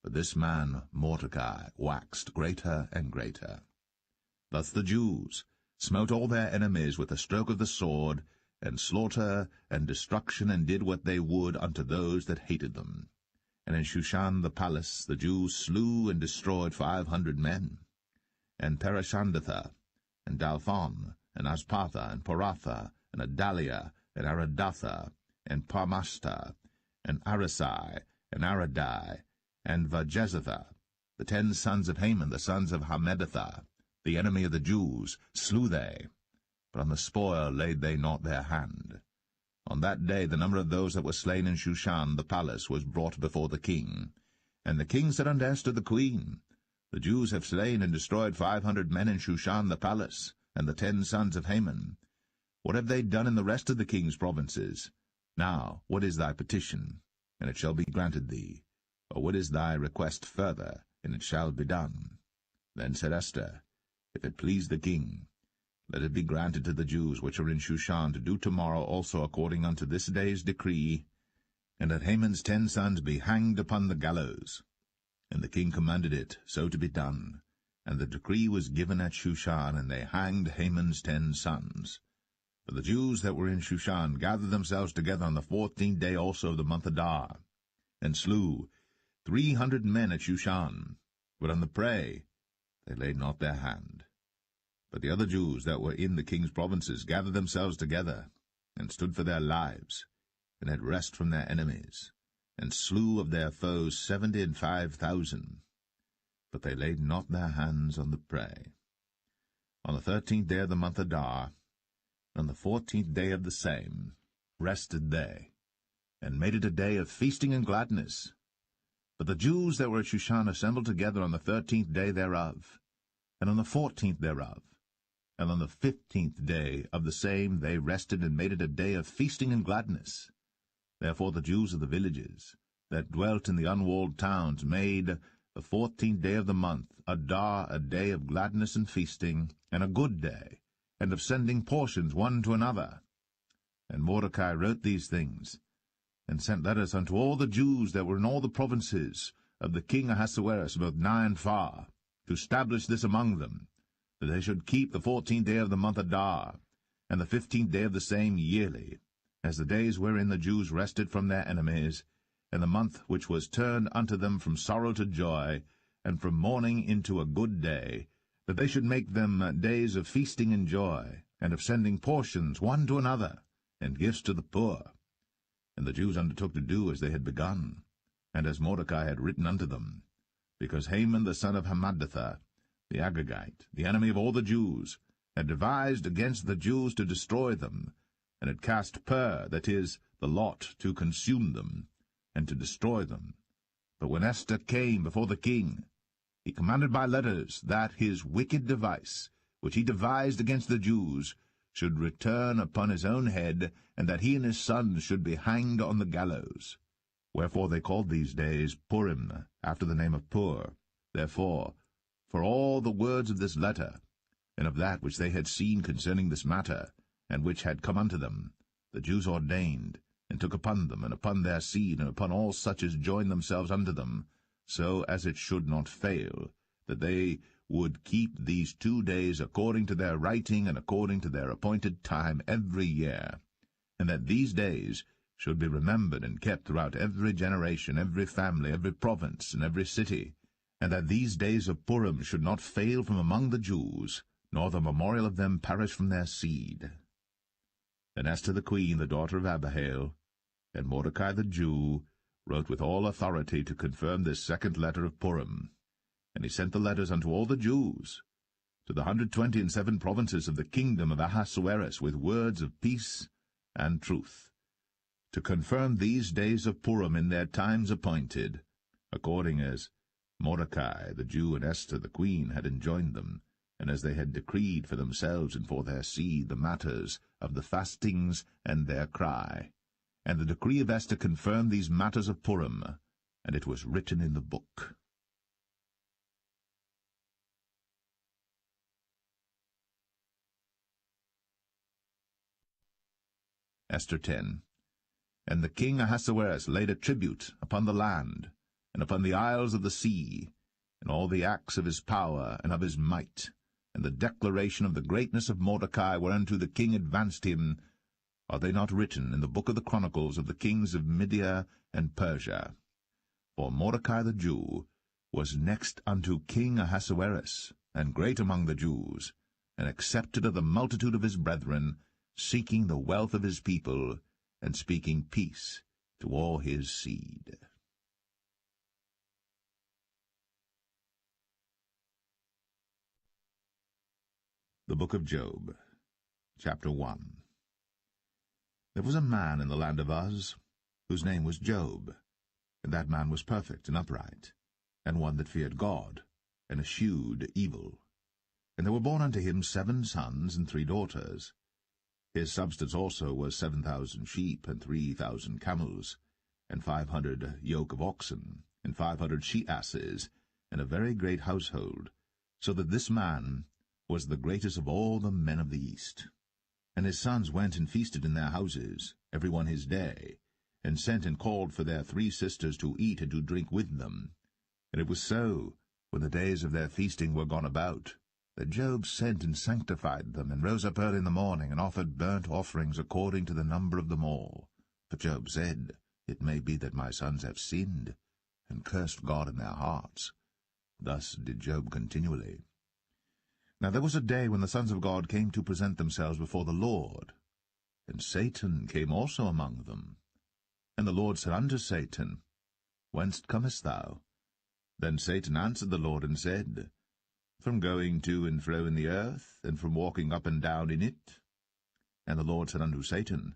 But this man Mordecai waxed greater and greater. Thus the Jews smote all their enemies with a stroke of the sword, and slaughter and destruction, and did what they would unto those that hated them. And in Shushan the palace the Jews slew and destroyed 500 men. And Parishandatha, and Dalphon, and Aspartha, and Poratha, and Adalia, and Aradatha, and Parmashta, and Arisai, and Aradai, and Vajezatha, the 10 sons of Haman, the sons of Hammedatha, the enemy of the Jews, slew they, but on the spoil laid they not their hand. On that day the number of those that were slain in Shushan the palace was brought before the king. And the king said unto Esther the queen, The Jews have slain and destroyed 500 men in Shushan the palace, and the 10 sons of Haman. What have they done in the rest of the king's provinces? Now, what is thy petition? And it shall be granted thee. Or what is thy request further? And it shall be done. Then said Esther, If it please the king, let it be granted to the Jews which are in Shushan to do tomorrow also according unto this day's decree, and that Haman's 10 sons be hanged upon the gallows. And the king commanded it so to be done. And the decree was given at Shushan, and they hanged Haman's 10 sons. For the Jews that were in Shushan gathered themselves together on the 14th day also of the month Adar, and slew 300 men at Shushan. But on the prey they laid not their hand. But the other Jews that were in the king's provinces gathered themselves together, and stood for their lives, and had rest from their enemies, and slew of their foes 75,000. But they laid not their hands on the prey. On the 13th day of the month Adar, on the 14th day of the same, rested they, and made it a day of feasting and gladness. But the Jews that were at Shushan assembled together on the 13th day thereof, and on the 14th thereof, and on the 15th day of the same they rested and made it a day of feasting and gladness. Therefore the Jews of the villages that dwelt in the unwalled towns made the 14th day of the month Adar a day of gladness and feasting, and a good day, and of sending portions one to another. And Mordecai wrote these things, and sent letters unto all the Jews that were in all the provinces of the king Ahasuerus, both nigh and far, to establish this among them, that they should keep the 14th day of the month Adar, and the 15th day of the same yearly, as the days wherein the Jews rested from their enemies, and the month which was turned unto them from sorrow to joy, and from mourning into a good day, that they should make them days of feasting and joy, and of sending portions one to another, and gifts to the poor. And the Jews undertook to do as they had begun, and as Mordecai had written unto them, because Haman the son of Hammedatha, the Agagite, the enemy of all the Jews, had devised against the Jews to destroy them, and had cast pur, that is, the lot, to consume them, and to destroy them. But when Esther came before the king, he commanded by letters that his wicked device, which he devised against the Jews, should return upon his own head, and that he and his sons should be hanged on the gallows. Wherefore they called these days Purim, after the name of Pur. Therefore, for all the words of this letter, and of that which they had seen concerning this matter, and which had come unto them, the Jews ordained, and took upon them, and upon their seed, and upon all such as joined themselves unto them, so as it should not fail, that they would keep these 2 days according to their writing and according to their appointed time every year, and that these days should be remembered and kept throughout every generation, every family, every province, and every city, and that these days of Purim should not fail from among the Jews, nor the memorial of them perish from their seed. Then Esther the queen, the daughter of Abihail, and Mordecai the Jew, wrote with all authority to confirm this second letter of Purim. And he sent the letters unto all the Jews, to the 127 provinces of the kingdom of Ahasuerus, with words of peace and truth, to confirm these days of Purim in their times appointed, according as Mordecai the Jew and Esther the queen had enjoined them, and as they had decreed for themselves and for their seed the matters of the fastings and their cry. And the decree of Esther confirmed these matters of Purim, and it was written in the book. Esther 10. And the king Ahasuerus laid a tribute upon the land, and upon the isles of the sea, and all the acts of his power and of his might, and the declaration of the greatness of Mordecai whereunto the king advanced him, are they not written in the book of the chronicles of the kings of Media and Persia? For Mordecai the Jew was next unto King Ahasuerus, and great among the Jews, and accepted of the multitude of his brethren, seeking the wealth of his people, and speaking peace to all his seed. The Book of Job, Chapter 1. There was a man in the land of Uz, whose name was Job, and that man was perfect and upright, and one that feared God, and eschewed evil. And there were born unto him 7 sons and 3 daughters. His substance also was 7,000 sheep, and 3,000 camels, and 500 yoke of oxen, and 500 she-asses, and a very great household, so that this man was the greatest of all the men of the East. And his sons went and feasted in their houses, every one his day, and sent and called for their 3 sisters to eat and to drink with them. And it was so, when the days of their feasting were gone about, that Job sent and sanctified them, and rose up early in the morning, and offered burnt offerings according to the number of them all. For Job said, It may be that my sons have sinned, and cursed God in their hearts. Thus did Job continually. Now there was a day when the sons of God came to present themselves before the Lord, and Satan came also among them. And the Lord said unto Satan, Whence comest thou? Then Satan answered the Lord, and said, From going to and fro in the earth, and from walking up and down in it. And the Lord said unto Satan,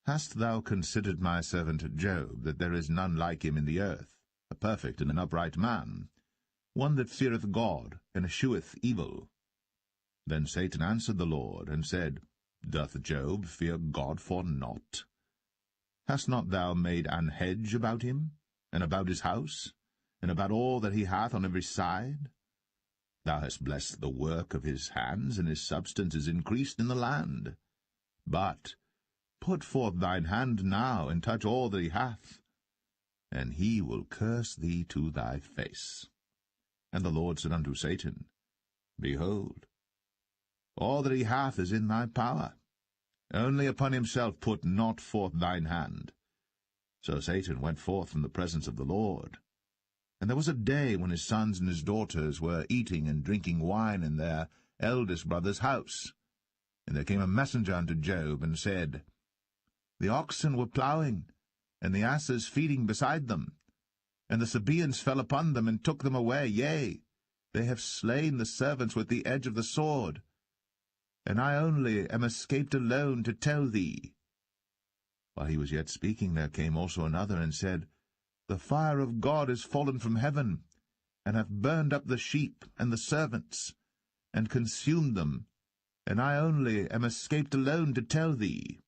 Hast thou considered my servant Job, that there is none like him in the earth, a perfect and an upright man, one that feareth God, and escheweth evil? Then Satan answered the Lord, and said, Doth Job fear God for naught? Hast not thou made an hedge about him, and about his house, and about all that he hath on every side? Thou hast blessed the work of his hands, and his substance is increased in the land. But put forth thine hand now, and touch all that he hath, and he will curse thee to thy face. And the Lord said unto Satan, Behold, all that he hath is in thy power. Only upon himself put not forth thine hand. So Satan went forth from the presence of the Lord. And there was a day when his sons and his daughters were eating and drinking wine in their eldest brother's house. And there came a messenger unto Job, and said, The oxen were plowing, and the asses feeding beside them. And the Sabaeans fell upon them, and took them away. Yea, they have slain the servants with the edge of the sword. And I only am escaped alone to tell thee. While he was yet speaking, there came also another, and said, The fire of God is fallen from heaven, and hath burned up the sheep and the servants, and consumed them, and I only am escaped alone to tell thee.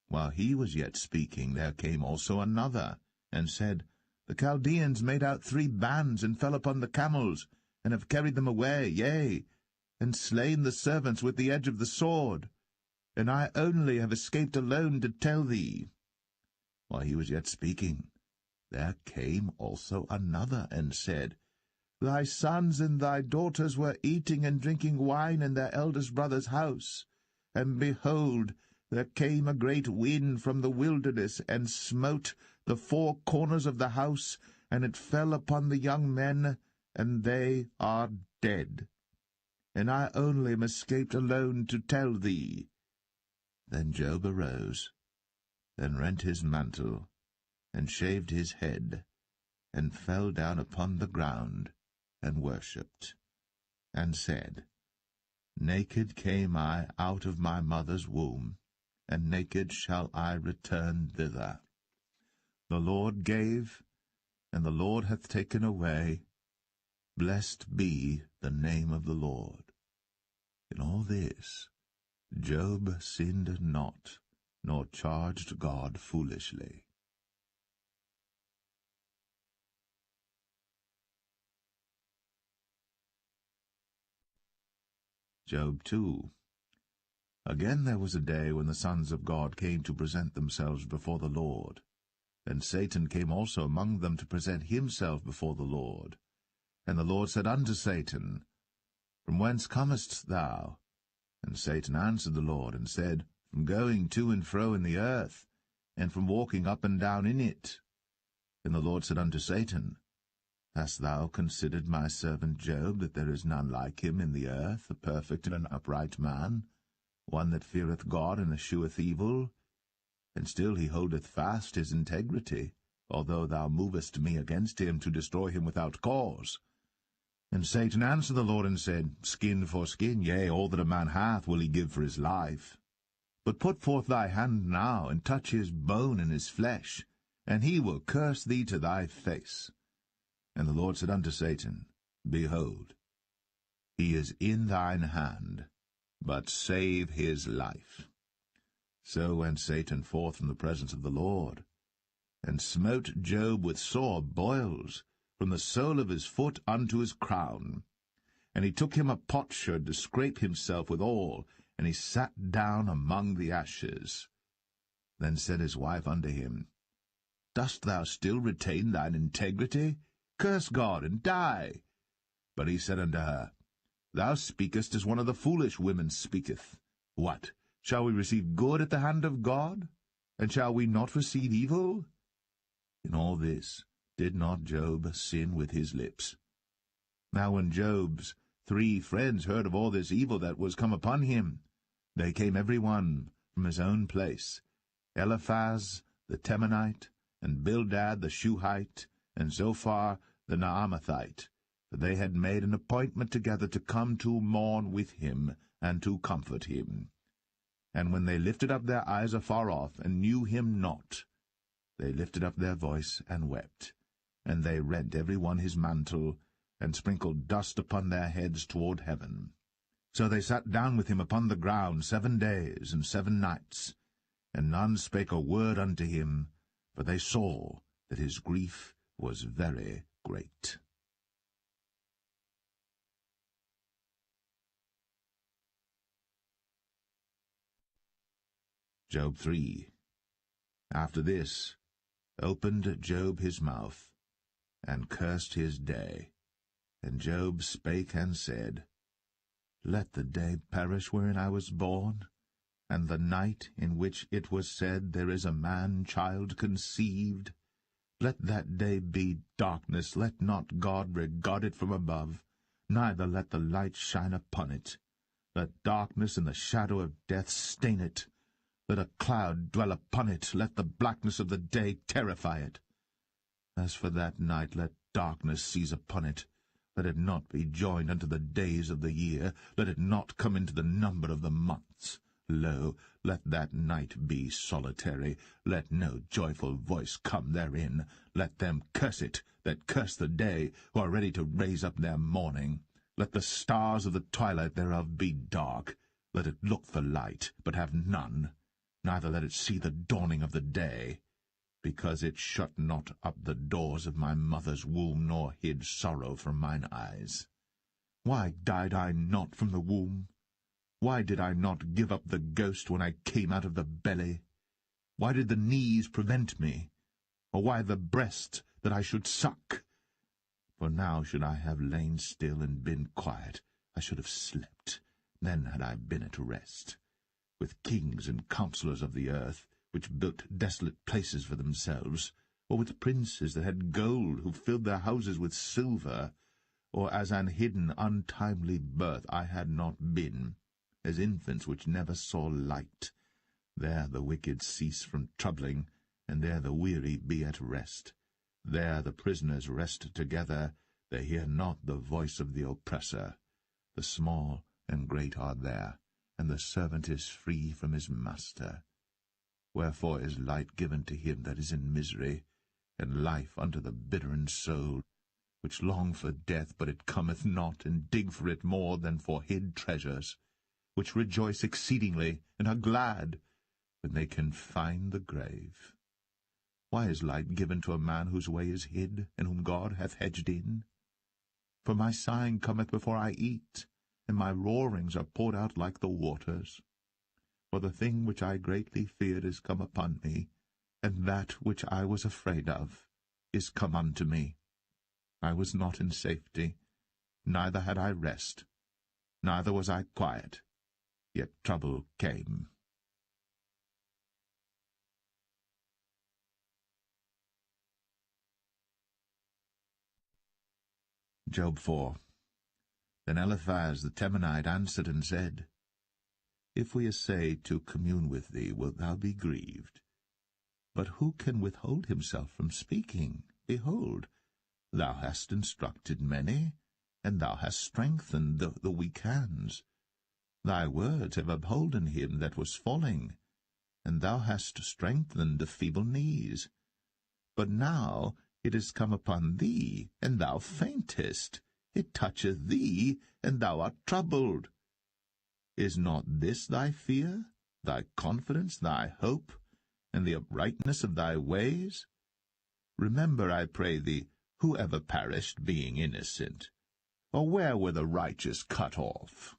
While he was yet speaking, there came also another, and said, The Chaldeans made out 3 bands, and fell upon the camels, and have carried them away, yea, and slain the servants with the edge of the sword, and I only have escaped alone to tell thee. While he was yet speaking, there came also another, and said, Thy sons and thy daughters were eating and drinking wine in their eldest brother's house, and behold, there came a great wind from the wilderness, and smote the 4 corners of the house, and it fell upon the young men, and they are dead. And I only am escaped alone to tell thee. Then Job arose, and rent his mantle, and shaved his head, and fell down upon the ground, and worshipped, and said, Naked came I out of my mother's womb, and naked shall I return thither. The Lord gave, and the Lord hath taken away. Blessed be the name of the Lord. In all this, Job sinned not, nor charged God foolishly. Job 2. Again there was a day when the sons of God came to present themselves before the Lord. And Satan came also among them to present himself before the Lord. And the Lord said unto Satan, From whence comest thou? And Satan answered the Lord, and said, From going to and fro in the earth, and from walking up and down in it. And the Lord said unto Satan, Hast thou considered my servant Job, that there is none like him in the earth, a perfect and an upright man, one that feareth God and escheweth evil? And still he holdeth fast his integrity, although thou movest me against him to destroy him without cause. And Satan answered the Lord, and said, Skin for skin, yea, all that a man hath will he give for his life. But put forth thy hand now, and touch his bone and his flesh, and he will curse thee to thy face. And the Lord said unto Satan, Behold, he is in thine hand, but save his life. So went Satan forth from the presence of the Lord, and smote Job with sore boils, from the sole of his foot unto his crown. And he took him a potsherd to scrape himself withal, and he sat down among the ashes. Then said his wife unto him, Dost thou still retain thine integrity? Curse God, and die. But he said unto her, Thou speakest as one of the foolish women speaketh. What, shall we receive good at the hand of God? And shall we not receive evil? In all this did not Job sin with his lips. Now when Job's 3 friends heard of all this evil that was come upon him, they came every one from his own place, Eliphaz the Temanite, and Bildad the Shuhite, and Zophar the Naamathite, for they had made an appointment together to come to mourn with him, and to comfort him. And when they lifted up their eyes afar off, and knew him not, they lifted up their voice and wept, and they rent every one his mantle, and sprinkled dust upon their heads toward heaven. So they sat down with him upon the ground 7 days and 7 nights, and none spake a word unto him, for they saw that his grief was very great. Job 3. After this opened Job his mouth, and cursed his day. And Job spake and said, Let the day perish wherein I was born, and the night in which it was said, There is a man-child conceived. Let that day be darkness, let not God regard it from above, neither let the light shine upon it. Let darkness and the shadow of death stain it. Let a cloud dwell upon it, let the blackness of the day terrify it. As for that night, let darkness seize upon it. Let it not be joined unto the days of the year, let it not come into the number of the months. Lo, let that night be solitary, let no joyful voice come therein. Let them curse it that curse the day, who are ready to raise up their mourning. Let the stars of the twilight thereof be dark. Let it look for light, but have none, neither let it see the dawning of the day. Because it shut not up the doors of my mother's womb, nor hid sorrow from mine eyes. Why died I not from the womb? Why did I not give up the ghost when I came out of the belly? Why did the knees prevent me? Or why the breast, that I should suck? For now should I have lain still and been quiet, I should have slept, then had I been at rest. With kings and counsellors of the earth, which built desolate places for themselves, or with princes that had gold, who filled their houses with silver, or as an hidden untimely birth I had not been, as infants which never saw light. There the wicked cease from troubling, and there the weary be at rest. There the prisoners rest together, they hear not the voice of the oppressor. The small and great are there, and the servant is free from his master. Wherefore is light given to him that is in misery, and life unto the bitter in soul, which long for death, but it cometh not, and dig for it more than for hid treasures, which rejoice exceedingly, and are glad, when they can find the grave. Why is light given to a man whose way is hid, and whom God hath hedged in? For my sighing cometh before I eat, and my roarings are poured out like the waters. For the thing which I greatly feared is come upon me, and that which I was afraid of is come unto me. I was not in safety, neither had I rest, neither was I quiet, yet trouble came. Job 4. Then Eliphaz the Temanite answered and said, If we essay to commune with thee, wilt thou be grieved? But who can withhold himself from speaking? Behold, thou hast instructed many, and thou hast strengthened the weak hands. Thy words have upholden him that was falling, and thou hast strengthened the feeble knees. But now it is come upon thee, and thou faintest. It toucheth thee, and thou art troubled. Is not this thy fear? thy confidence, thy hope, and the uprightness of thy ways? Remember, I pray thee, who ever perished, being innocent? Or where were the righteous cut off?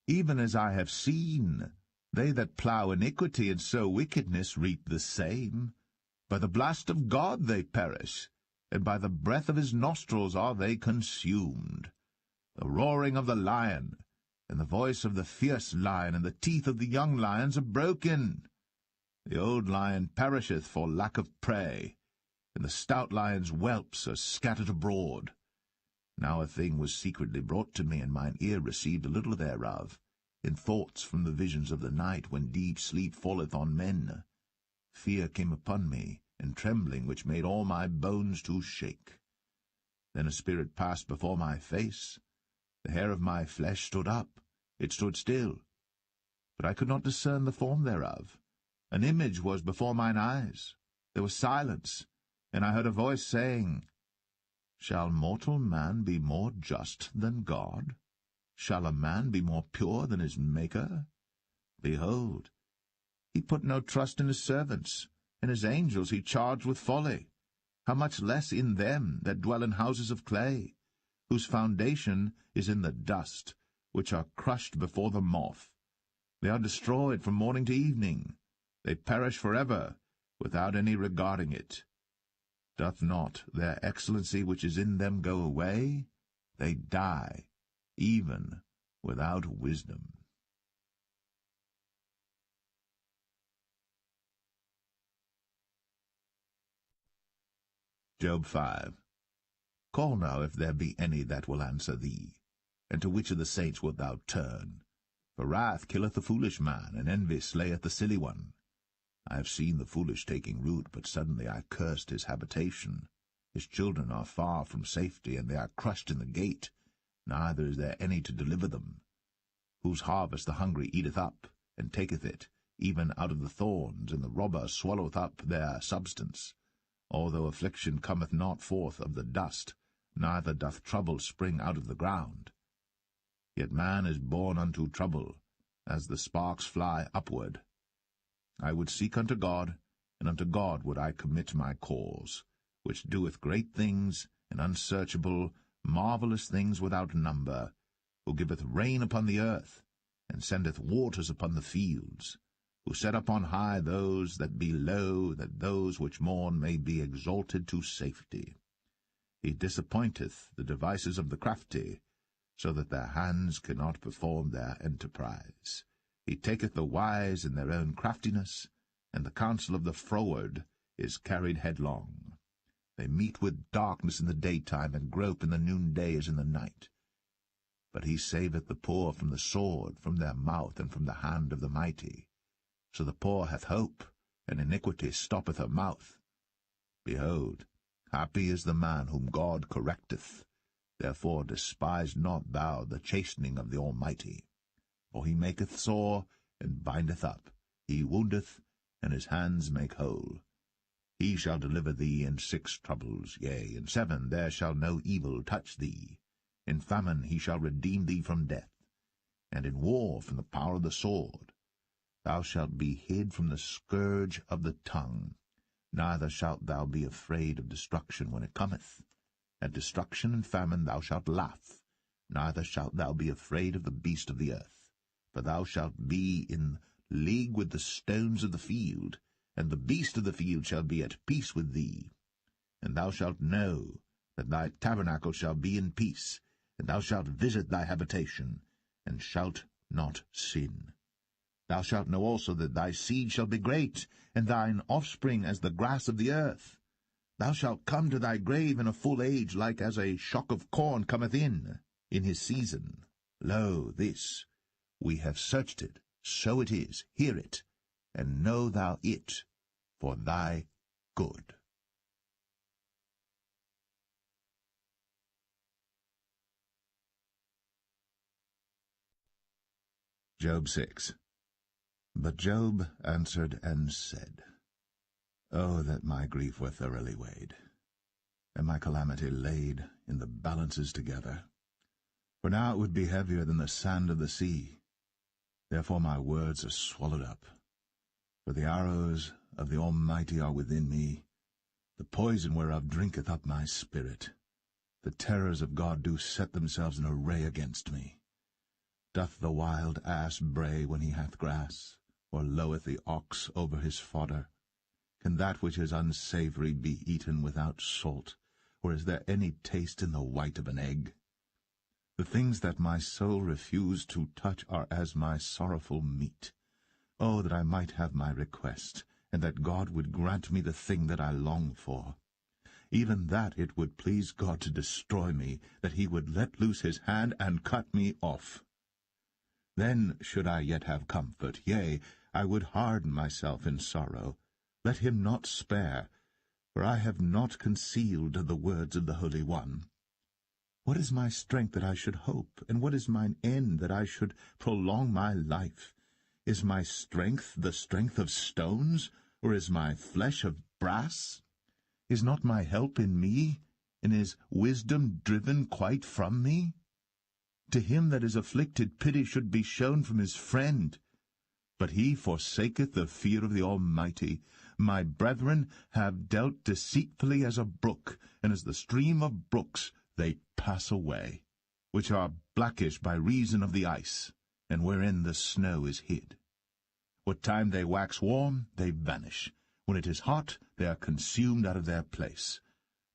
Even as I have seen, they that plough iniquity and sow wickedness reap the same. By the blast of God they perish, and by the breath of his nostrils are they consumed. The roaring of the lion, and the voice of the fierce lion, and the teeth of the young lions are broken. The old lion perisheth for lack of prey, and the stout lion's whelps are scattered abroad. Now a thing was secretly brought to me, and mine ear received a little thereof, in thoughts from the visions of the night, when deep sleep falleth on men. Fear came upon me, and trembling, which made all my bones to shake. Then a spirit passed before my face. The hair of my flesh stood up, it stood still, but I could not discern the form thereof. An image was before mine eyes. There was silence, and I heard a voice saying, Shall mortal man be more just than God? Shall a man be more pure than his Maker? Behold, he put no trust in his servants, and his angels he charged with folly. How much less in them that dwell in houses of clay, whose foundation is in the dust, which are crushed before the moth. They are destroyed from morning to evening. They perish forever, without any regarding it. Doth not their excellency which is in them go away? They die, even without wisdom. Job 5. Call now if there be any that will answer thee, and to which of the saints wilt thou turn? For wrath killeth the foolish man, and envy slayeth the silly one. I have seen the foolish taking root, but suddenly I cursed his habitation. His children are far from safety, and they are crushed in the gate, neither is there any to deliver them. Whose harvest the hungry eateth up, and taketh it, even out of the thorns, and the robber swalloweth up their substance. Although affliction cometh not forth of the dust, neither doth trouble spring out of the ground. Yet man is born unto trouble, as the sparks fly upward. I would seek unto God, and unto God would I commit my cause, which doeth great things, and unsearchable, marvellous things without number, who giveth rain upon the earth, and sendeth waters upon the fields, who set up on high those that be low, that those which mourn may be exalted to safety. He disappointeth the devices of the crafty, so that their hands cannot perform their enterprise. He taketh the wise in their own craftiness, and the counsel of the froward is carried headlong. They meet with darkness in the daytime, and grope in the noonday as in the night. But he saveth the poor from the sword, from their mouth, and from the hand of the mighty. So the poor hath hope, and iniquity stoppeth her mouth. Behold, happy is the man whom God correcteth. Therefore despise not thou the chastening of the Almighty. For he maketh sore, and bindeth up. He woundeth, and his hands make whole. He shall deliver thee in 6 troubles, yea, in 7 there shall no evil touch thee. In famine he shall redeem thee from death, and in war from the power of the sword. Thou shalt be hid from the scourge of the tongue, neither shalt thou be afraid of destruction when it cometh. At destruction and famine thou shalt laugh, neither shalt thou be afraid of the beast of the earth. For thou shalt be in league with the stones of the field, and the beast of the field shall be at peace with thee. And thou shalt know that thy tabernacle shall be in peace, and thou shalt visit thy habitation, and shalt not sin. Thou shalt know also that thy seed shall be great, and thine offspring as the grass of the earth. Thou shalt come to thy grave in a full age, like as a shock of corn cometh in his season. Lo, this, we have searched it, so it is, hear it, and know thou it for thy good. Job 6. But Job answered and said, O that my grief were thoroughly weighed, and my calamity laid in the balances together. For now it would be heavier than the sand of the sea. Therefore my words are swallowed up, For the arrows of the Almighty are within me, the poison whereof drinketh up my spirit. The terrors of God do set themselves in array against me. Doth the wild ass bray when he hath grass, or loweth the ox over his fodder? Can that which is unsavoury be eaten without salt, or is there any taste in the white of an egg? The things that my soul refused to touch are as my sorrowful meat. Oh, that I might have my request, and that God would grant me the thing that I long for. Even that it would please God to destroy me, that he would let loose his hand and cut me off. Then should I yet have comfort, yea, I would harden myself in sorrow. Let him not spare, for I have not concealed the words of the Holy One. What is my strength that I should hope, and what is mine end that I should prolong my life? Is my strength the strength of stones, or is my flesh of brass? Is not my help in me, and is wisdom driven quite from me? To him that is afflicted pity should be shown from his friend. But he forsaketh the fear of the Almighty. My brethren have dealt deceitfully as a brook, and as the stream of brooks they pass away, which are blackish by reason of the ice, and wherein the snow is hid. What time they wax warm, they vanish. When it is hot, they are consumed out of their place.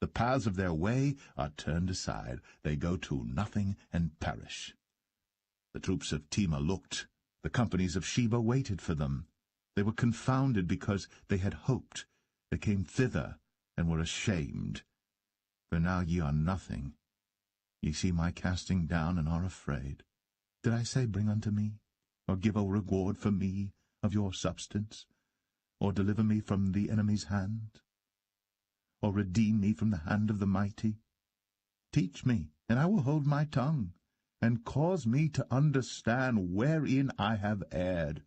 The paths of their way are turned aside. They go to nothing and perish. The troops of Tema looked. The companies of Sheba waited for them. They were confounded because they had hoped. They came thither and were ashamed. For now ye are nothing. Ye see my casting down and are afraid. Did I say, Bring unto me, or give a reward for me of your substance, or deliver me from the enemy's hand, or redeem me from the hand of the mighty? Teach me, and I will hold my tongue, and cause me to understand wherein I have erred.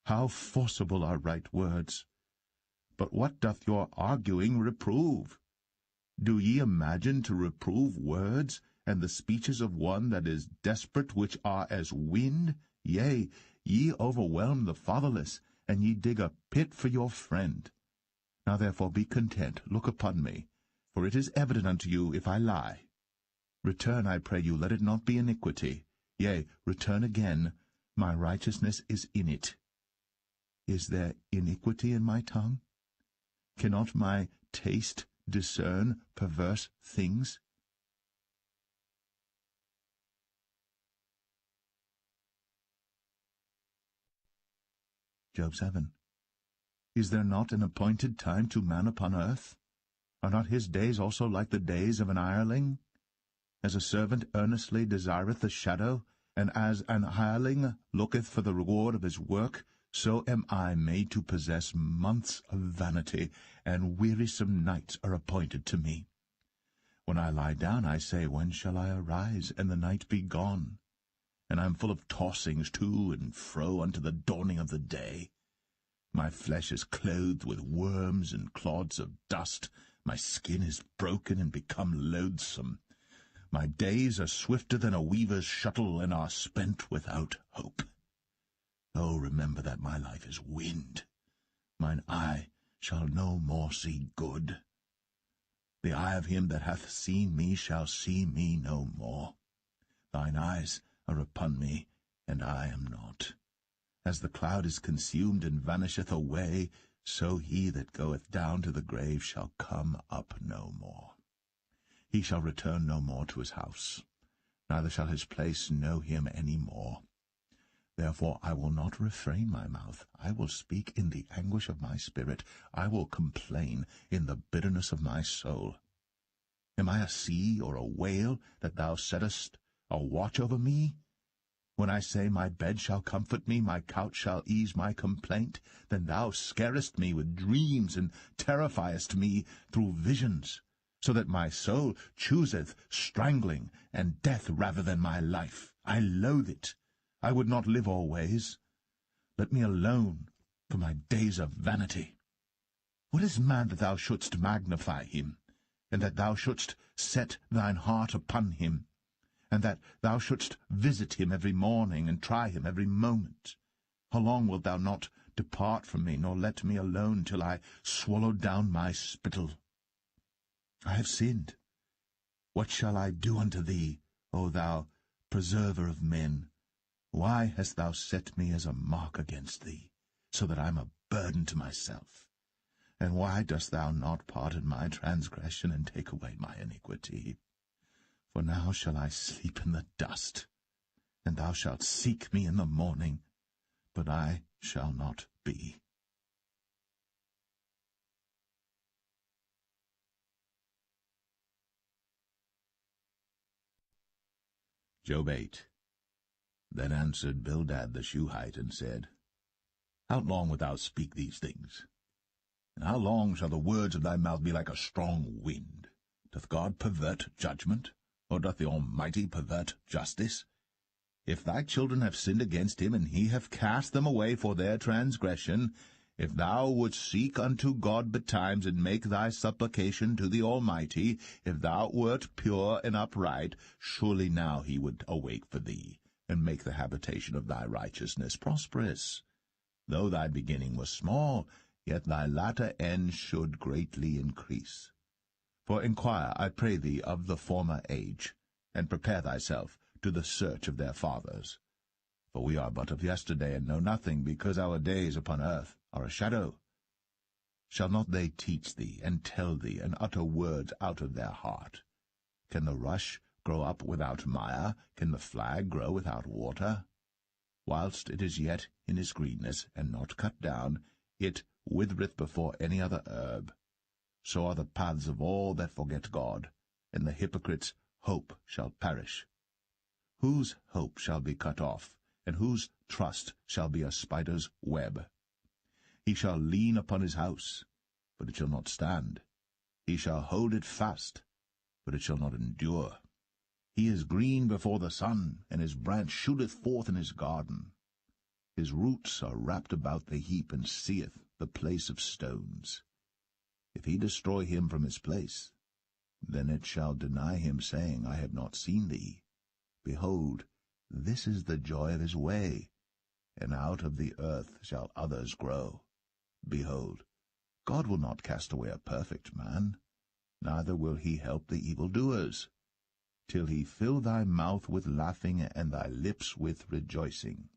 How forcible are right words! But what doth your arguing reprove? Do ye imagine to reprove words, and the speeches of one that is desperate, which are as wind? Yea, ye overwhelm the fatherless, and ye dig a pit for your friend. Now therefore be content, look upon me, for it is evident unto you if I lie. Return, I pray you, let it not be iniquity. Yea, return again, my righteousness is in it. Is there iniquity in my tongue? Cannot my taste discern perverse things? Job 7. Is there not an appointed time to man upon earth? Are not his days also like the days of an hireling? As a servant earnestly desireth the shadow, and as an hireling looketh for the reward of his work, so am I made to possess months of vanity, and wearisome nights are appointed to me. When I lie down, I say, When shall I arise, and the night be gone? And I am full of tossings to and fro unto the dawning of the day. My flesh is clothed with worms and clods of dust. My skin is broken and become loathsome. My days are swifter than a weaver's shuttle, and are spent without hope. Oh, remember that my life is wind. Mine eye shall no more see good. The eye of him that hath seen me shall see me no more. Thine eyes are upon me, and I am not. As the cloud is consumed and vanisheth away, so he that goeth down to the grave shall come up no more. He shall return no more to his house, neither shall his place know him any more. Therefore I will not refrain my mouth. I will speak in the anguish of my spirit. I will complain in the bitterness of my soul. Am I a sea or a whale, that thou settest a watch over me? When I say, My bed shall comfort me, my couch shall ease my complaint, then thou scarest me with dreams, and terrifiest me through visions, so that my soul chooseth strangling and death rather than my life. I loathe it. I would not live always. Let me alone, for my days of vanity. What is man that thou shouldst magnify him, and that thou shouldst set thine heart upon him, and that thou shouldst visit him every morning, and try him every moment? How long wilt thou not Depart from me, nor let me alone till I swallow down my spittle. I have sinned. What shall I do unto thee, O thou preserver of men? Why hast thou set me as a mark against thee, so that I am a burden to myself? And why dost thou not pardon my transgression and take away my iniquity? For now shall I sleep in the dust, and thou shalt seek me in the morning, but I shall not be. Job 8. Then answered Bildad the Shuhite, and said, How long wilt thou speak these things? And how long shall the words of thy mouth be like a strong wind? Doth God pervert judgment, or doth the Almighty pervert justice? If thy children have sinned against him, and he hath cast them away for their transgression, if thou wouldst seek unto God betimes, and make thy supplication to the Almighty, if thou wert pure and upright, surely now he would awake for thee, and make the habitation of thy righteousness prosperous. Though thy beginning was small, yet thy latter end should greatly increase. For inquire, I pray thee, of the former age, and prepare thyself to the search of their fathers. For we are but of yesterday, and know nothing, because our days upon earth are a shadow. Shall not they teach thee, and tell thee, and utter words out of their heart? Can the rush grow up without mire? Can the flag grow without water? Whilst it is yet in his greenness, and not cut down, it withereth before any other herb. So are the paths of all that forget God, and the hypocrite's hope shall perish. Whose hope shall be cut off, and whose trust shall be a spider's web? He shall lean upon his house, but it shall not stand. He shall hold it fast, but it shall not endure. He is green before the sun, and his branch shooteth forth in his garden. His roots are wrapped about the heap, and seeth the place of stones. If he destroy him from his place, then it shall deny him, saying, I have not seen thee. Behold, this is the joy of his way, and out of the earth shall others grow. Behold, God will not cast away a perfect man, neither will he help the evildoers, till he fill thy mouth with laughing, and thy lips with rejoicing.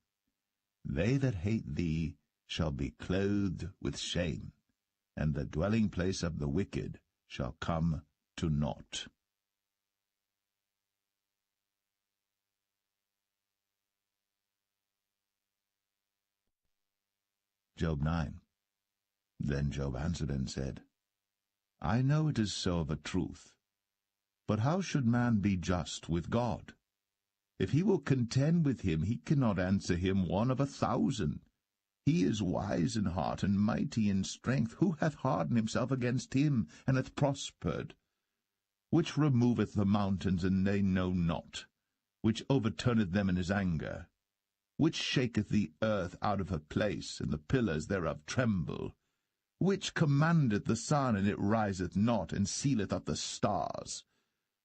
They that hate thee shall be clothed with shame, and the dwelling place of the wicked shall come to naught. Job 9. Then Job answered and said, I know it is so of a truth. But how should man be just with God? If he will contend with him, he cannot answer him 1 of 1,000. He is wise in heart, and mighty in strength. Who hath hardened himself against him, and hath prospered? Which removeth the mountains, and they know not? Which overturneth them in his anger? Which shaketh the earth out of her place, and the pillars thereof tremble? Which commandeth the sun, and it riseth not, and sealeth up the stars?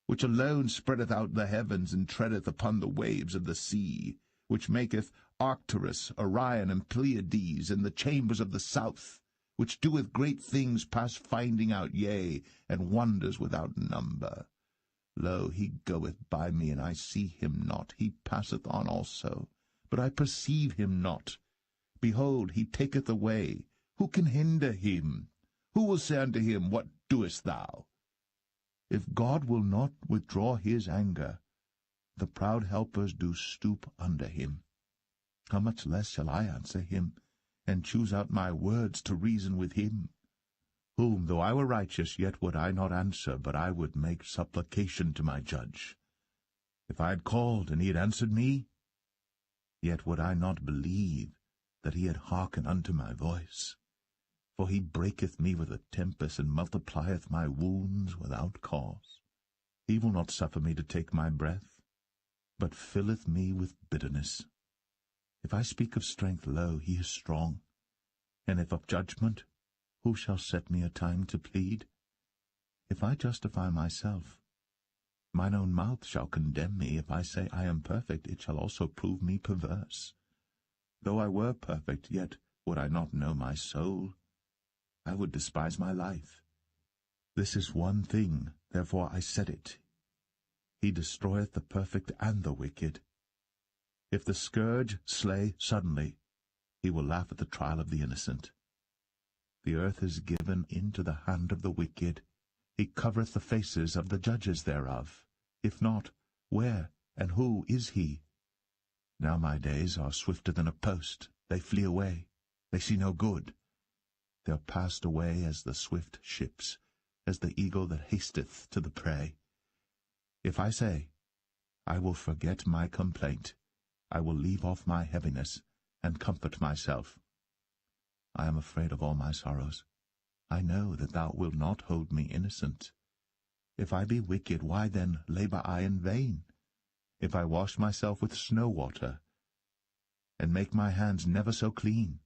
Which alone spreadeth out the heavens, and treadeth upon the waves of the sea? Which maketh Arcturus, Orion, and Pleiades, and the chambers of the south? Which doeth great things past finding out, yea, and wonders without number? Lo, he goeth by me, and I see him not. He passeth on also, but I perceive him not. Behold, he taketh away. Who can hinder him? Who will say unto him, What doest thou? If God will not withdraw his anger, the proud helpers do stoop under him. How much less shall I answer him, and choose out my words to reason with him? Whom, though I were righteous, yet would I not answer, but I would make supplication to my judge. If I had called, and he had answered me, yet would I not believe that he had hearkened unto my voice. For he breaketh me with a tempest, and multiplieth my wounds without cause. He will not suffer me to take my breath, but filleth me with bitterness. If I speak of strength, lo, he is strong. And if of judgment, who shall set me a time to plead? If I justify myself, mine own mouth shall condemn me. If I say I am perfect, it shall also prove me perverse. Though I were perfect, yet Would I not know my soul, I would despise my life. This is one thing, therefore I said it. He destroyeth the perfect and the wicked. If the scourge slay suddenly, he will laugh at the trial of the innocent. The earth is given into the hand of the wicked. He covereth the faces of the judges thereof. If not, where and who is he? Now my days are swifter than a post. They flee away. They see no good. They are passed away as the swift ships, as the eagle that hasteth to the prey. If I say, I will forget my complaint, I will leave off my heaviness, and comfort myself. I am afraid of all my sorrows. I know that thou wilt not hold me innocent. If I be wicked, why then labour I in vain? If I wash myself with snow water, and make my hands never so clean,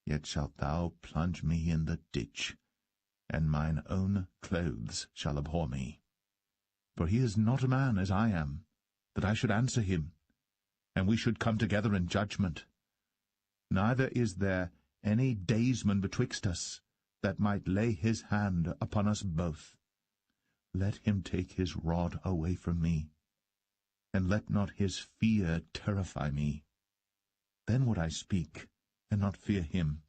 yet shalt thou plunge me in the ditch, and mine own clothes shall abhor me. For he is not a man as I am, that I should answer him, and we should come together in judgment. Neither is there any daysman betwixt us, that might lay his hand upon us both. Let him take his rod away from me, and let not his fear terrify me. Then would I speak, and not fear him.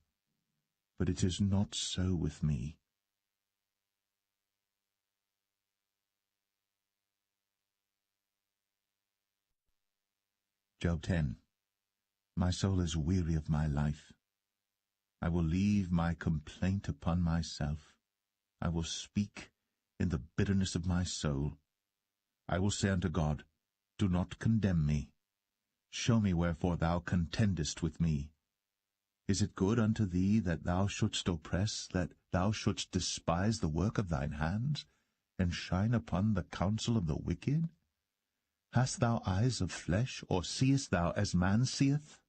But it is not so with me. Job 10. My soul is weary of my life. I will leave my complaint upon myself. I will speak in the bitterness of my soul. I will say unto God, do not condemn me. Show me wherefore thou contendest with me. Is it good unto thee that thou shouldst oppress, that thou shouldst despise the work of thine hands, and shine upon the counsel of the wicked? Hast thou eyes of flesh, or seest thou as man seeth?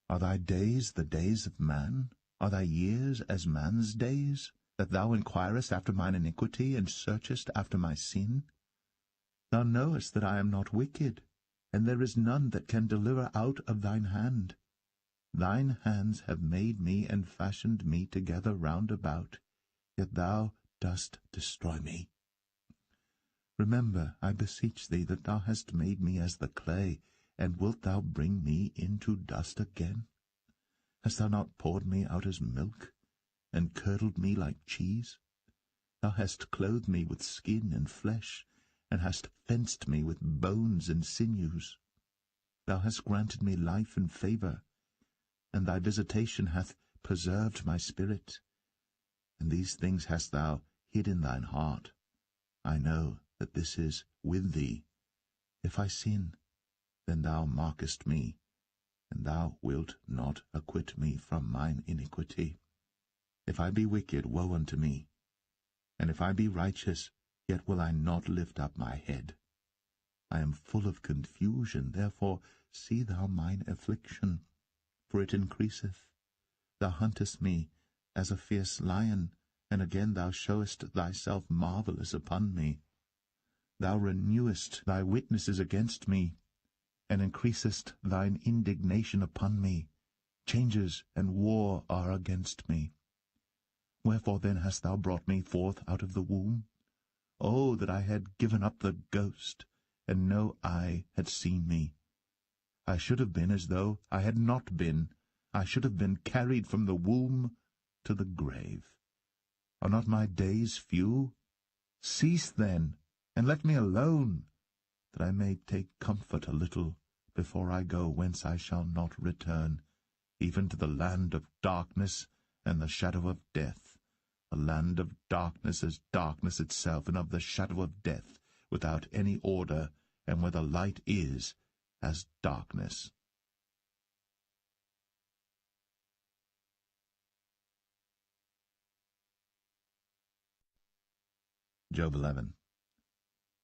Are thy days the days of man? Are thy years as man's days, that thou inquirest after mine iniquity, and searchest after my sin? Thou knowest that I am not wicked, and there is none that can deliver out of thine hand. Thine hands have made me and fashioned me together round about, yet thou dost destroy me. Remember, I beseech thee, that thou hast made me as the clay, and wilt thou bring me into dust again? Hast thou not poured me out as milk, and curdled me like cheese? Thou hast clothed me with skin and flesh, and hast fenced me with bones and sinews. Thou hast granted me life and favour, and thy visitation hath preserved my spirit. And these things hast thou hid in thine heart. I know that this is with thee. If I sin, then thou markest me, and thou wilt not acquit me from mine iniquity. If I be wicked, woe unto me. And if I be righteous, yet will I not lift up my head. I am full of confusion, therefore see thou mine affliction, for it increaseth. Thou huntest me as a fierce lion, and again thou showest thyself marvellous upon me. Thou renewest thy witnesses against me, and increasest thine indignation upon me. Changes and war are against me. Wherefore then hast thou brought me forth out of the womb? Oh, that I had given up the ghost, and no eye had seen me. I should have been as though I had not been. I should have been carried from the womb to the grave. Are not my days few? Cease then, and let me alone, that I may take comfort a little before I go whence I shall not return, even to the land of darkness and the shadow of death, a land of darkness as darkness itself, and of the shadow of death, without any order, and where the light is as darkness. Job 11.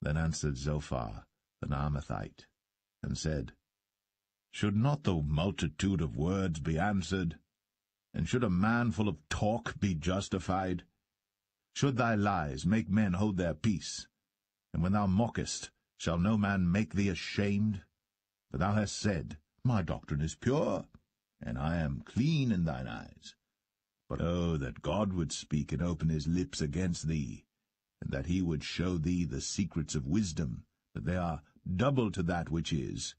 Then answered Zophar the Naamathite, and said, Should not the multitude of words be answered? And should a man full of talk be justified? Should thy lies make men hold their peace? And when thou mockest, shall no man make thee ashamed? For thou hast said, My doctrine is pure, and I am clean in thine eyes. But oh, that God would speak and open his lips against thee, and that he would show thee the secrets of wisdom, that they are double to that which is.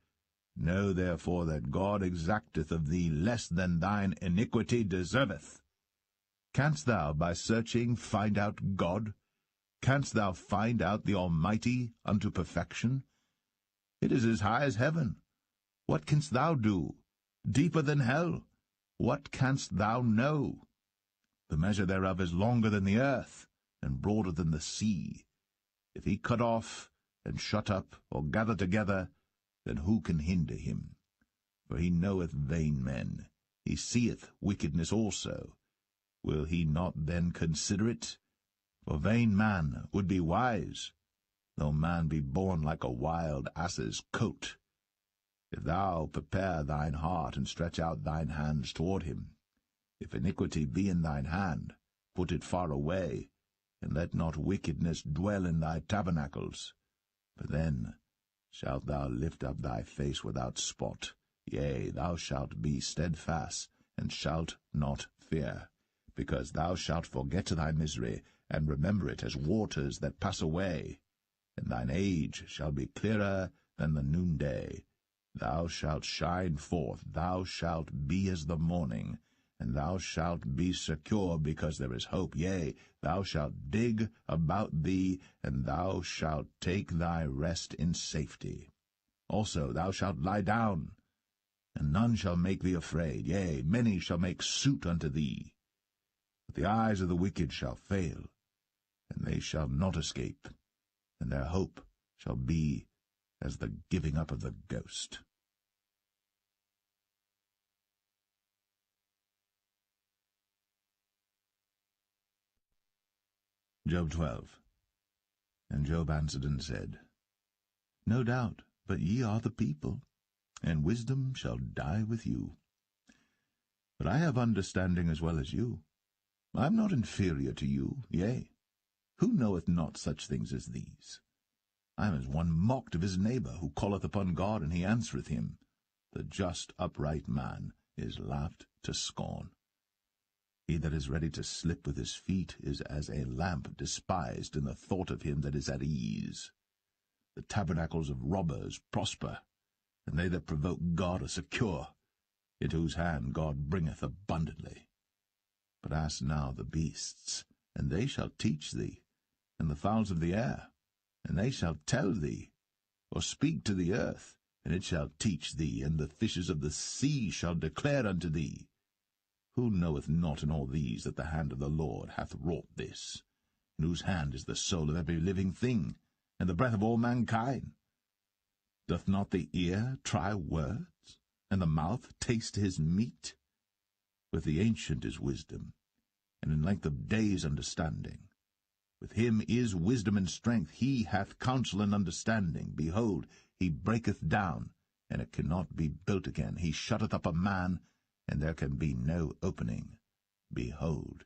Know therefore that God exacteth of thee less than thine iniquity deserveth. Canst thou by searching find out God? Canst thou find out the Almighty unto perfection? It is as high as heaven. What canst thou do? Deeper than hell. What canst thou know? The measure thereof is longer than the earth, and broader than the sea. If he cut off, and shut up, or gather together, then who can hinder him? For he knoweth vain men, he seeth wickedness also. Will he not then consider it? For vain man would be wise, though man be born like a wild ass's coat. If thou prepare thine heart, and stretch out thine hands toward him, if iniquity be in thine hand, put it far away, and let not wickedness dwell in thy tabernacles. For then shalt thou lift up thy face without spot, yea, thou shalt be steadfast, and shalt not fear, because thou shalt forget thy misery, and remember it as waters that pass away. And thine age shall be clearer than the noonday. Thou shalt shine forth, thou shalt be as the morning, and thou shalt be secure, because there is hope. Yea, thou shalt dig about thee, and thou shalt take thy rest in safety. Also thou shalt lie down, and none shall make thee afraid. Yea, many shall make suit unto thee. But the eyes of the wicked shall fail, and they shall not escape, and their hope shall be as the giving up of the ghost. Job 12. And Job answered and said, No doubt, but ye are the people, and wisdom shall die with you. But I have understanding as well as you. I am not inferior to you, yea, who knoweth not such things as these? I am as one mocked of his neighbor, who calleth upon God, and he answereth him. The just upright man is laughed to scorn. He that is ready to slip with his feet is as a lamp despised in the thought of him that is at ease. The tabernacles of robbers prosper, and they that provoke God are secure, into whose hand God bringeth abundantly. But ask now the beasts, and they shall teach thee, and the fowls of the air, and they shall tell thee, or speak to the earth, and it shall teach thee, and the fishes of the sea shall declare unto thee. Who knoweth not in all these that the hand of the Lord hath wrought this, in whose hand is the soul of every living thing, and the breath of all mankind? Doth not the ear try words, and the mouth taste his meat? With the ancient is wisdom, and in length of days understanding. With him is wisdom and strength. He hath counsel and understanding. Behold, he breaketh down, and it cannot be built again. He shutteth up a man, and there can be no opening. Behold,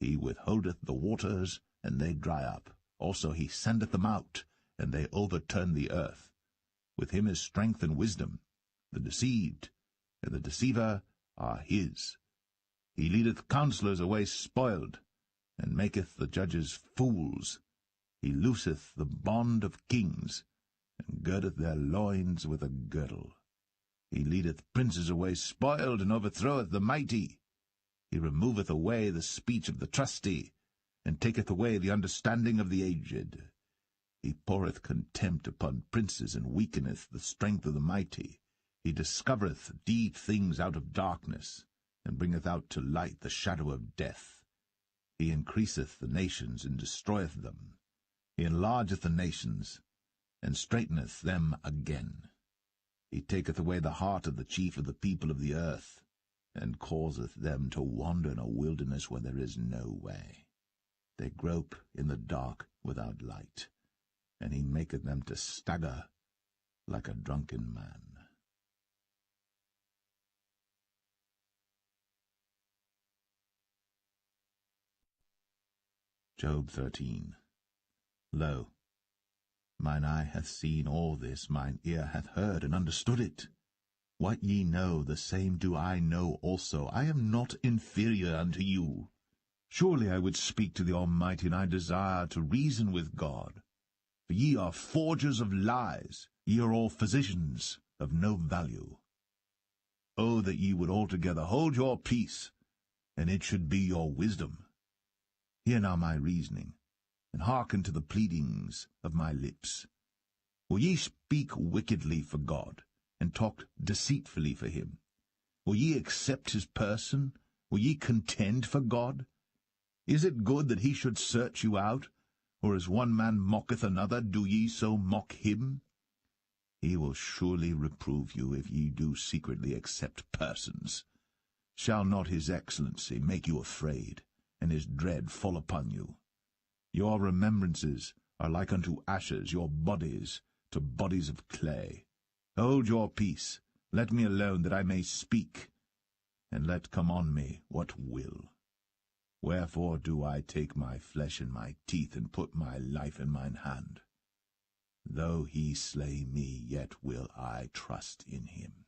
he withholdeth the waters, and they dry up. Also he sendeth them out, and they overturn the earth. With him is strength and wisdom. The deceived and the deceiver are his. He leadeth counselors away spoiled, and maketh the judges fools. He looseth the bond of kings, and girdeth their loins with a girdle. He leadeth princes away spoiled, and overthroweth the mighty. He removeth away the speech of the trusty, and taketh away the understanding of the aged. He poureth contempt upon princes, and weakeneth the strength of the mighty. He discovereth deep things out of darkness, and bringeth out to light the shadow of death. He increaseth the nations, and destroyeth them. He enlargeth the nations, and straighteneth them again. He taketh away the heart of the chief of the people of the earth, and causeth them to wander in a wilderness where there is no way. They grope in the dark without light, and he maketh them to stagger like a drunken man. Job 13. Lo, mine eye hath seen all this, mine ear hath heard and understood it. What ye know, the same do I know also. I am not inferior unto you. Surely I would speak to the Almighty, and I desire to reason with God. For ye are forgers of lies, ye are all physicians of no value. Oh, that ye would altogether hold your peace, and it should be your wisdom. Hear now my reasoning, and hearken to the pleadings of my lips. Will ye speak wickedly for God, and talk deceitfully for him? Will ye accept his person? Will ye contend for God? Is it good that he should search you out? Or as one man mocketh another, do ye so mock him? He will surely reprove you if ye do secretly accept persons. Shall not his excellency make you afraid, and his dread fall upon you? Your remembrances are like unto ashes, your bodies to bodies of clay. Hold your peace, let me alone, that I may speak, and let come on me what will. Wherefore do I take my flesh in my teeth, and put my life in mine hand? Though he slay me, yet will I trust in him.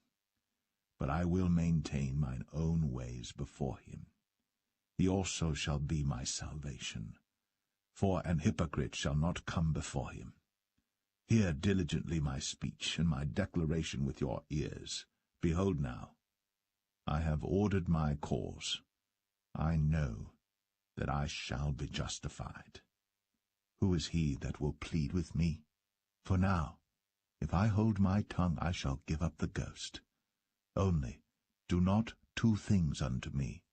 But I will maintain mine own ways before him. He also shall be my salvation. For an hypocrite shall not come before him. Hear diligently my speech, and my declaration with your ears. Behold now, I have ordered my cause. I know that I shall be justified. Who is he that will plead with me? For now, if I hold my tongue, I shall give up the ghost. Only do not two things unto me.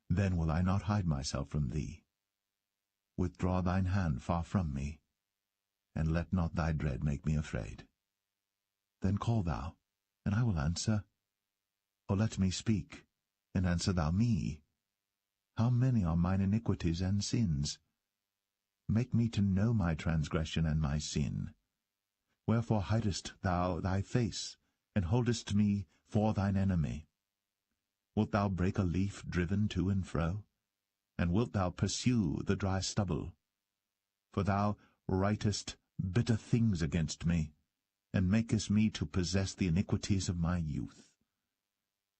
Then will I not hide myself from thee. Withdraw thine hand far from me, and let not thy dread make me afraid. Then call thou, and I will answer. Or let me speak, and answer thou me. How many are mine iniquities and sins? Make me to know my transgression and my sin. Wherefore hidest thou thy face, and holdest me for thine enemy? Wilt thou break a leaf driven to and fro? And wilt thou pursue the dry stubble? For thou writest bitter things against me, and makest me to possess the iniquities of my youth.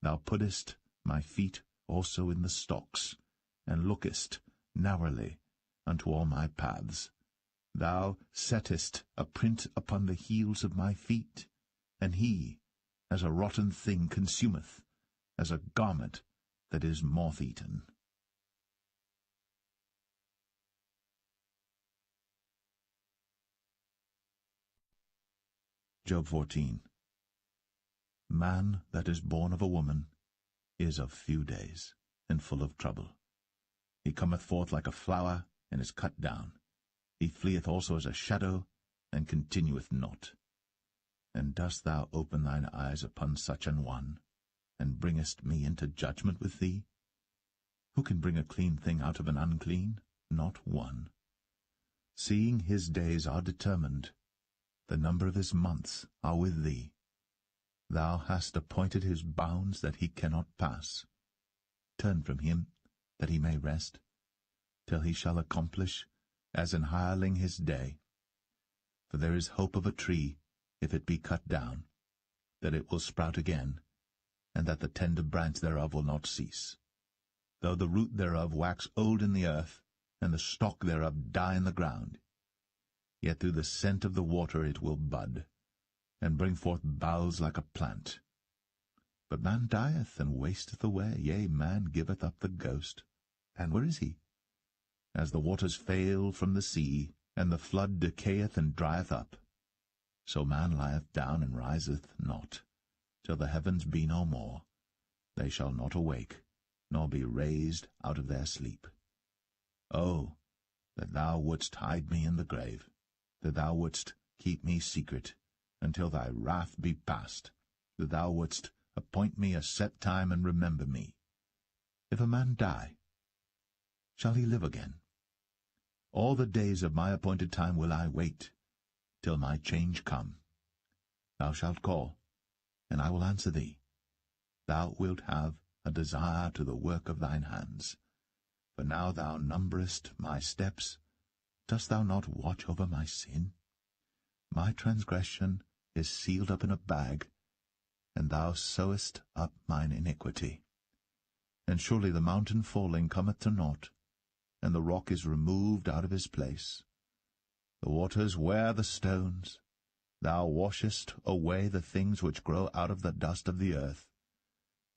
Thou puttest my feet also in the stocks, and lookest narrowly unto all my paths. Thou settest a print upon the heels of my feet, and he, as a rotten thing, consumeth, as a garment that is moth-eaten. Job 14. Man that is born of a woman is of few days, and full of trouble. He cometh forth like a flower, and is cut down. He fleeth also as a shadow, and continueth not. And dost thou open thine eyes upon such an one, and bringest me into judgment with thee? Who can bring a clean thing out of an unclean? Not one. Seeing his days are determined, the number of his months are with thee. Thou hast appointed his bounds that he cannot pass. Turn from him, that he may rest, till he shall accomplish as an hireling his day. For there is hope of a tree, if it be cut down, that it will sprout again, and that the tender branch thereof will not cease. Though the root thereof wax old in the earth, and the stalk thereof die in the ground, yet through the scent of the water it will bud, and bring forth boughs like a plant. But man dieth and wasteth away, yea, man giveth up the ghost. And where is he? As the waters fail from the sea, and the flood decayeth and drieth up, so man lieth down and riseth not, till the heavens be no more. They shall not awake, nor be raised out of their sleep. Oh, that thou wouldst hide me in the grave, that thou wouldst keep me secret, until thy wrath be past, that thou wouldst appoint me a set time and remember me. If a man die, shall he live again? All the days of my appointed time will I wait, till my change come. Thou shalt call, and I will answer thee. Thou wilt have a desire to the work of thine hands. For now thou numberest my steps. Dost thou not watch over my sin? My transgression is sealed up in a bag. and thou sewest up mine iniquity. And surely the mountain falling cometh to naught, and the rock is removed out of his place. The waters wear the stones. Thou washest away the things which grow out of the dust of the earth,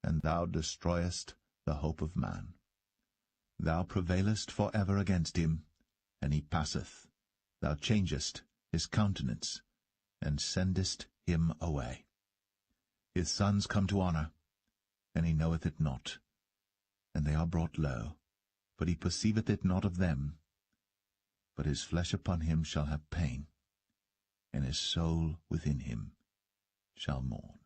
and thou destroyest the hope of man. Thou prevailest for ever against him, and he passeth. Thou changest his countenance, and sendest him away. His sons come to honour, and he knoweth it not. And they are brought low, but he perceiveth it not of them. But his flesh upon him shall have pain, and his soul within him shall mourn.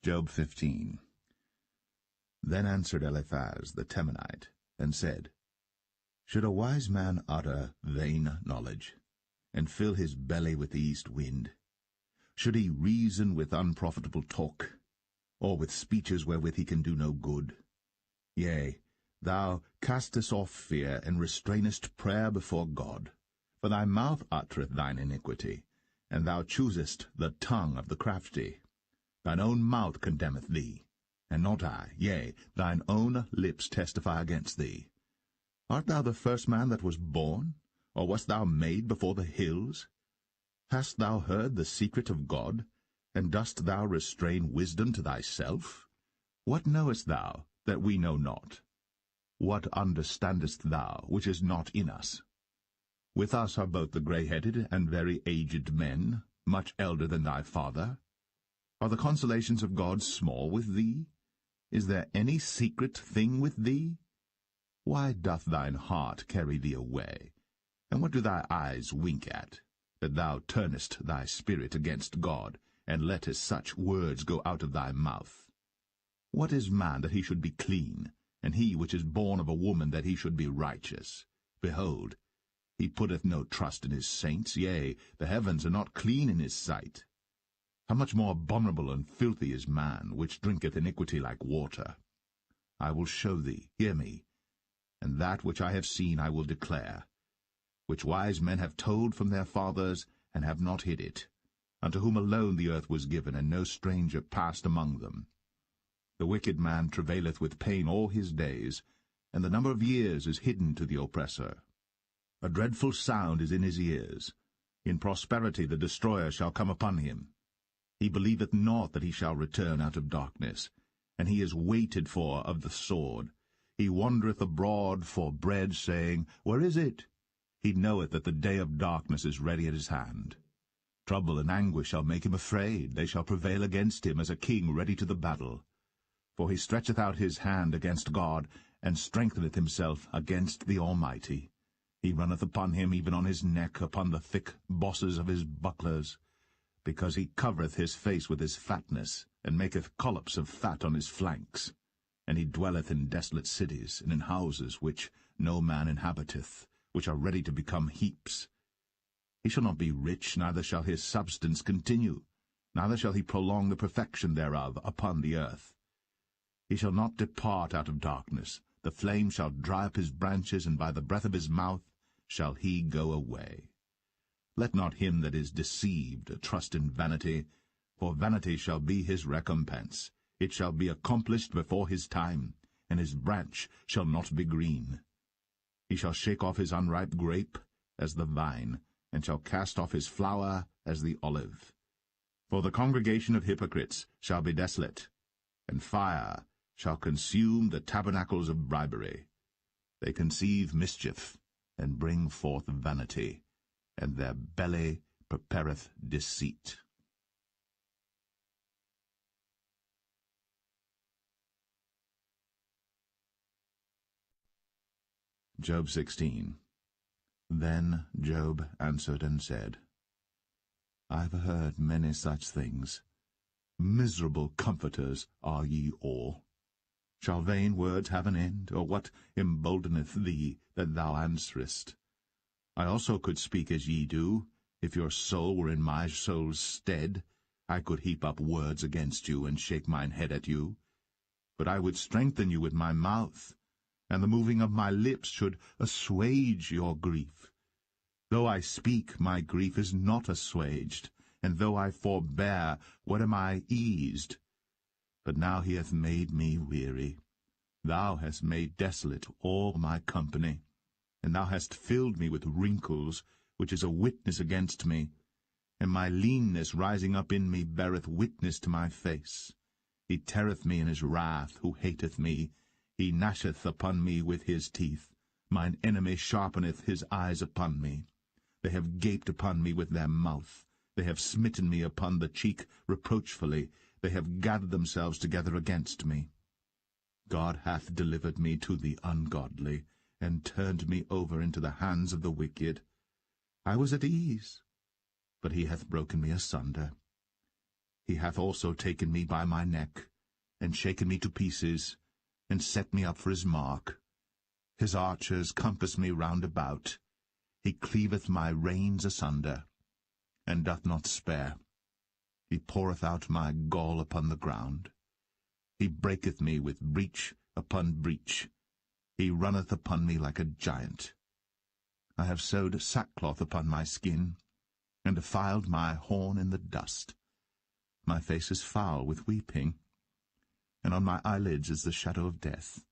Job 15. Then answered Eliphaz the Temanite, and said, Should a wise man utter vain knowledge, and fill his belly with the east wind? Should he reason with unprofitable talk, or with speeches wherewith he can do no good? Yea, thou castest off fear, and restrainest prayer before God. For thy mouth uttereth thine iniquity, and thou choosest the tongue of the crafty. Thine own mouth condemneth thee, and not I. Yea, thine own lips testify against thee. Art thou the first man that was born, or wast thou made before the hills? Hast thou heard the secret of God, and dost thou restrain wisdom to thyself? What knowest thou that we know not? What understandest thou which is not in us? With us are both the grey-headed and very aged men, much elder than thy father. Are the consolations of God small with thee? Is there any secret thing with thee? Why doth thine heart carry thee away? And what do thy eyes wink at, that thou turnest thy spirit against God, and lettest such words go out of thy mouth? What is man that he should be clean, and he which is born of a woman that he should be righteous? Behold, he putteth no trust in his saints, yea, the heavens are not clean in his sight. How much more abominable and filthy is man, which drinketh iniquity like water? I will show thee, hear me, and that which I have seen I will declare, which wise men have told from their fathers, and have not hid it, unto whom alone the earth was given, and no stranger passed among them. The wicked man travaileth with pain all his days, and the number of years is hidden to the oppressor. A dreadful sound is in his ears. In prosperity the destroyer shall come upon him. He believeth not that he shall return out of darkness, and he is waited for of the sword. He wandereth abroad for bread, saying, Where is it? He knoweth that the day of darkness is ready at his hand. Trouble and anguish shall make him afraid. They shall prevail against him as a king ready to the battle. For he stretcheth out his hand against God, and strengtheneth himself against the Almighty. He runneth upon him, even on his neck, upon the thick bosses of his bucklers, because he covereth his face with his fatness, and maketh collops of fat on his flanks. And he dwelleth in desolate cities, and in houses which no man inhabiteth, which are ready to become heaps. He shall not be rich, neither shall his substance continue, neither shall he prolong the perfection thereof upon the earth. He shall not depart out of darkness. The flame shall dry up his branches, and by the breath of his mouth shall he go away. Let not him that is deceived trust in vanity, for vanity shall be his recompense. It shall be accomplished before his time, and his branch shall not be green. He shall shake off his unripe grape as the vine, and shall cast off his flower as the olive. For the congregation of hypocrites shall be desolate, and fire shall consume the tabernacles of bribery. They conceive mischief, and bring forth vanity, and their belly prepareth deceit. Job 16. Then Job answered and said, I have heard many such things. Miserable comforters are ye all. Shall vain words have an end, or what emboldeneth thee that thou answerest? I also could speak as ye do. If your soul were in my soul's stead, I could heap up words against you, and shake mine head at you. But I would strengthen you with my mouth, and the moving of my lips should assuage your grief. Though I speak, my grief is not assuaged, and though I forbear, what am I eased? But now he hath made me weary. Thou hast made desolate all my company, and thou hast filled me with wrinkles, which is a witness against me, and my leanness rising up in me beareth witness to my face. He teareth me in his wrath, who hateth me. He gnasheth upon me with his teeth. Mine enemy sharpeneth his eyes upon me. They have gaped upon me with their mouth. They have smitten me upon the cheek reproachfully. They have gathered themselves together against me. God hath delivered me to the ungodly, and turned me over into the hands of the wicked. I was at ease, but he hath broken me asunder. He hath also taken me by my neck, and shaken me to pieces, and set me up for his mark. His archers compass me round about. He cleaveth my reins asunder, and doth not spare. He poureth out my gall upon the ground. He breaketh me with breach upon breach. He runneth upon me like a giant. I have sewed sackcloth upon my skin, and defiled my horn in the dust. My face is foul with weeping, and on my eyelids is the shadow of death.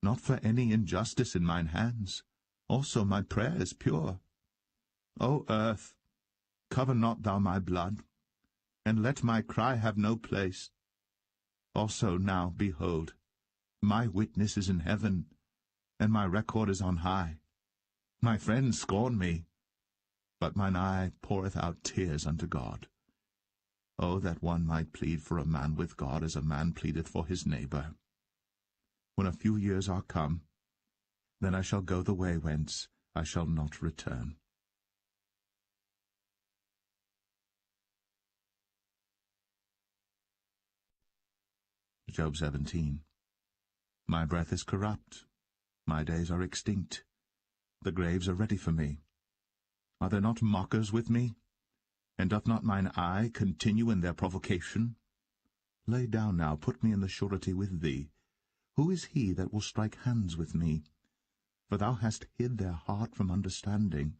Not for any injustice in mine hands, also my prayer is pure. O earth, cover not thou my blood, and let my cry have no place. Also now, behold, my witness is in heaven, and my record is on high. My friends scorn me, but mine eye poureth out tears unto God. Oh, that one might plead for a man with God as a man pleadeth for his neighbor. When a few years are come, then I shall go the way whence I shall not return. Job 17. My breath is corrupt, my days are extinct, the graves are ready for me. Are there not mockers with me? And doth not mine eye continue in their provocation? Lay down now, put me in the surety with thee. Who is he that will strike hands with me? For thou hast hid their heart from understanding.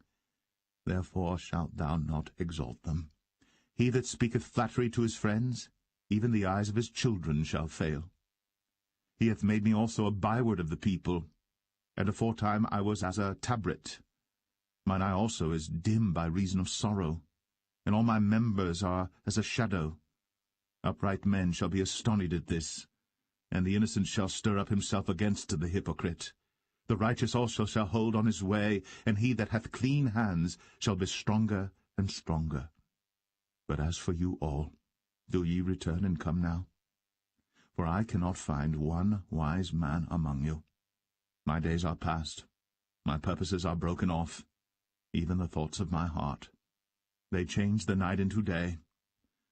Therefore shalt thou not exalt them. He that speaketh flattery to his friends, even the eyes of his children shall fail. He hath made me also a byword of the people, and aforetime I was as a tabret. Mine eye also is dim by reason of sorrow, and all my members are as a shadow. Upright men shall be astonished at this, and the innocent shall stir up himself against the hypocrite. The righteous also shall hold on his way, and he that hath clean hands shall be stronger and stronger. But as for you all, do ye return and come now? For I cannot find one wise man among you. My days are past, my purposes are broken off, even the thoughts of my heart. They change the night into day.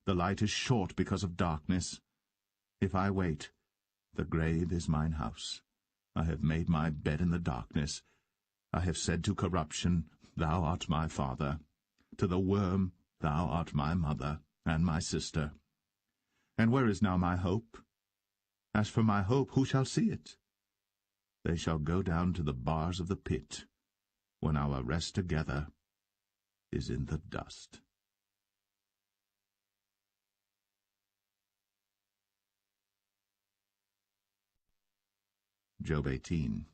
The light is short because of darkness. If I wait, the grave is mine house. I have made my bed in the darkness. I have said to corruption, Thou art my father. To the worm, Thou art my mother, and my sister. And where is now my hope? As for my hope, who shall see it? They shall go down to the bars of the pit, when our rest together is in the dust. Job 18.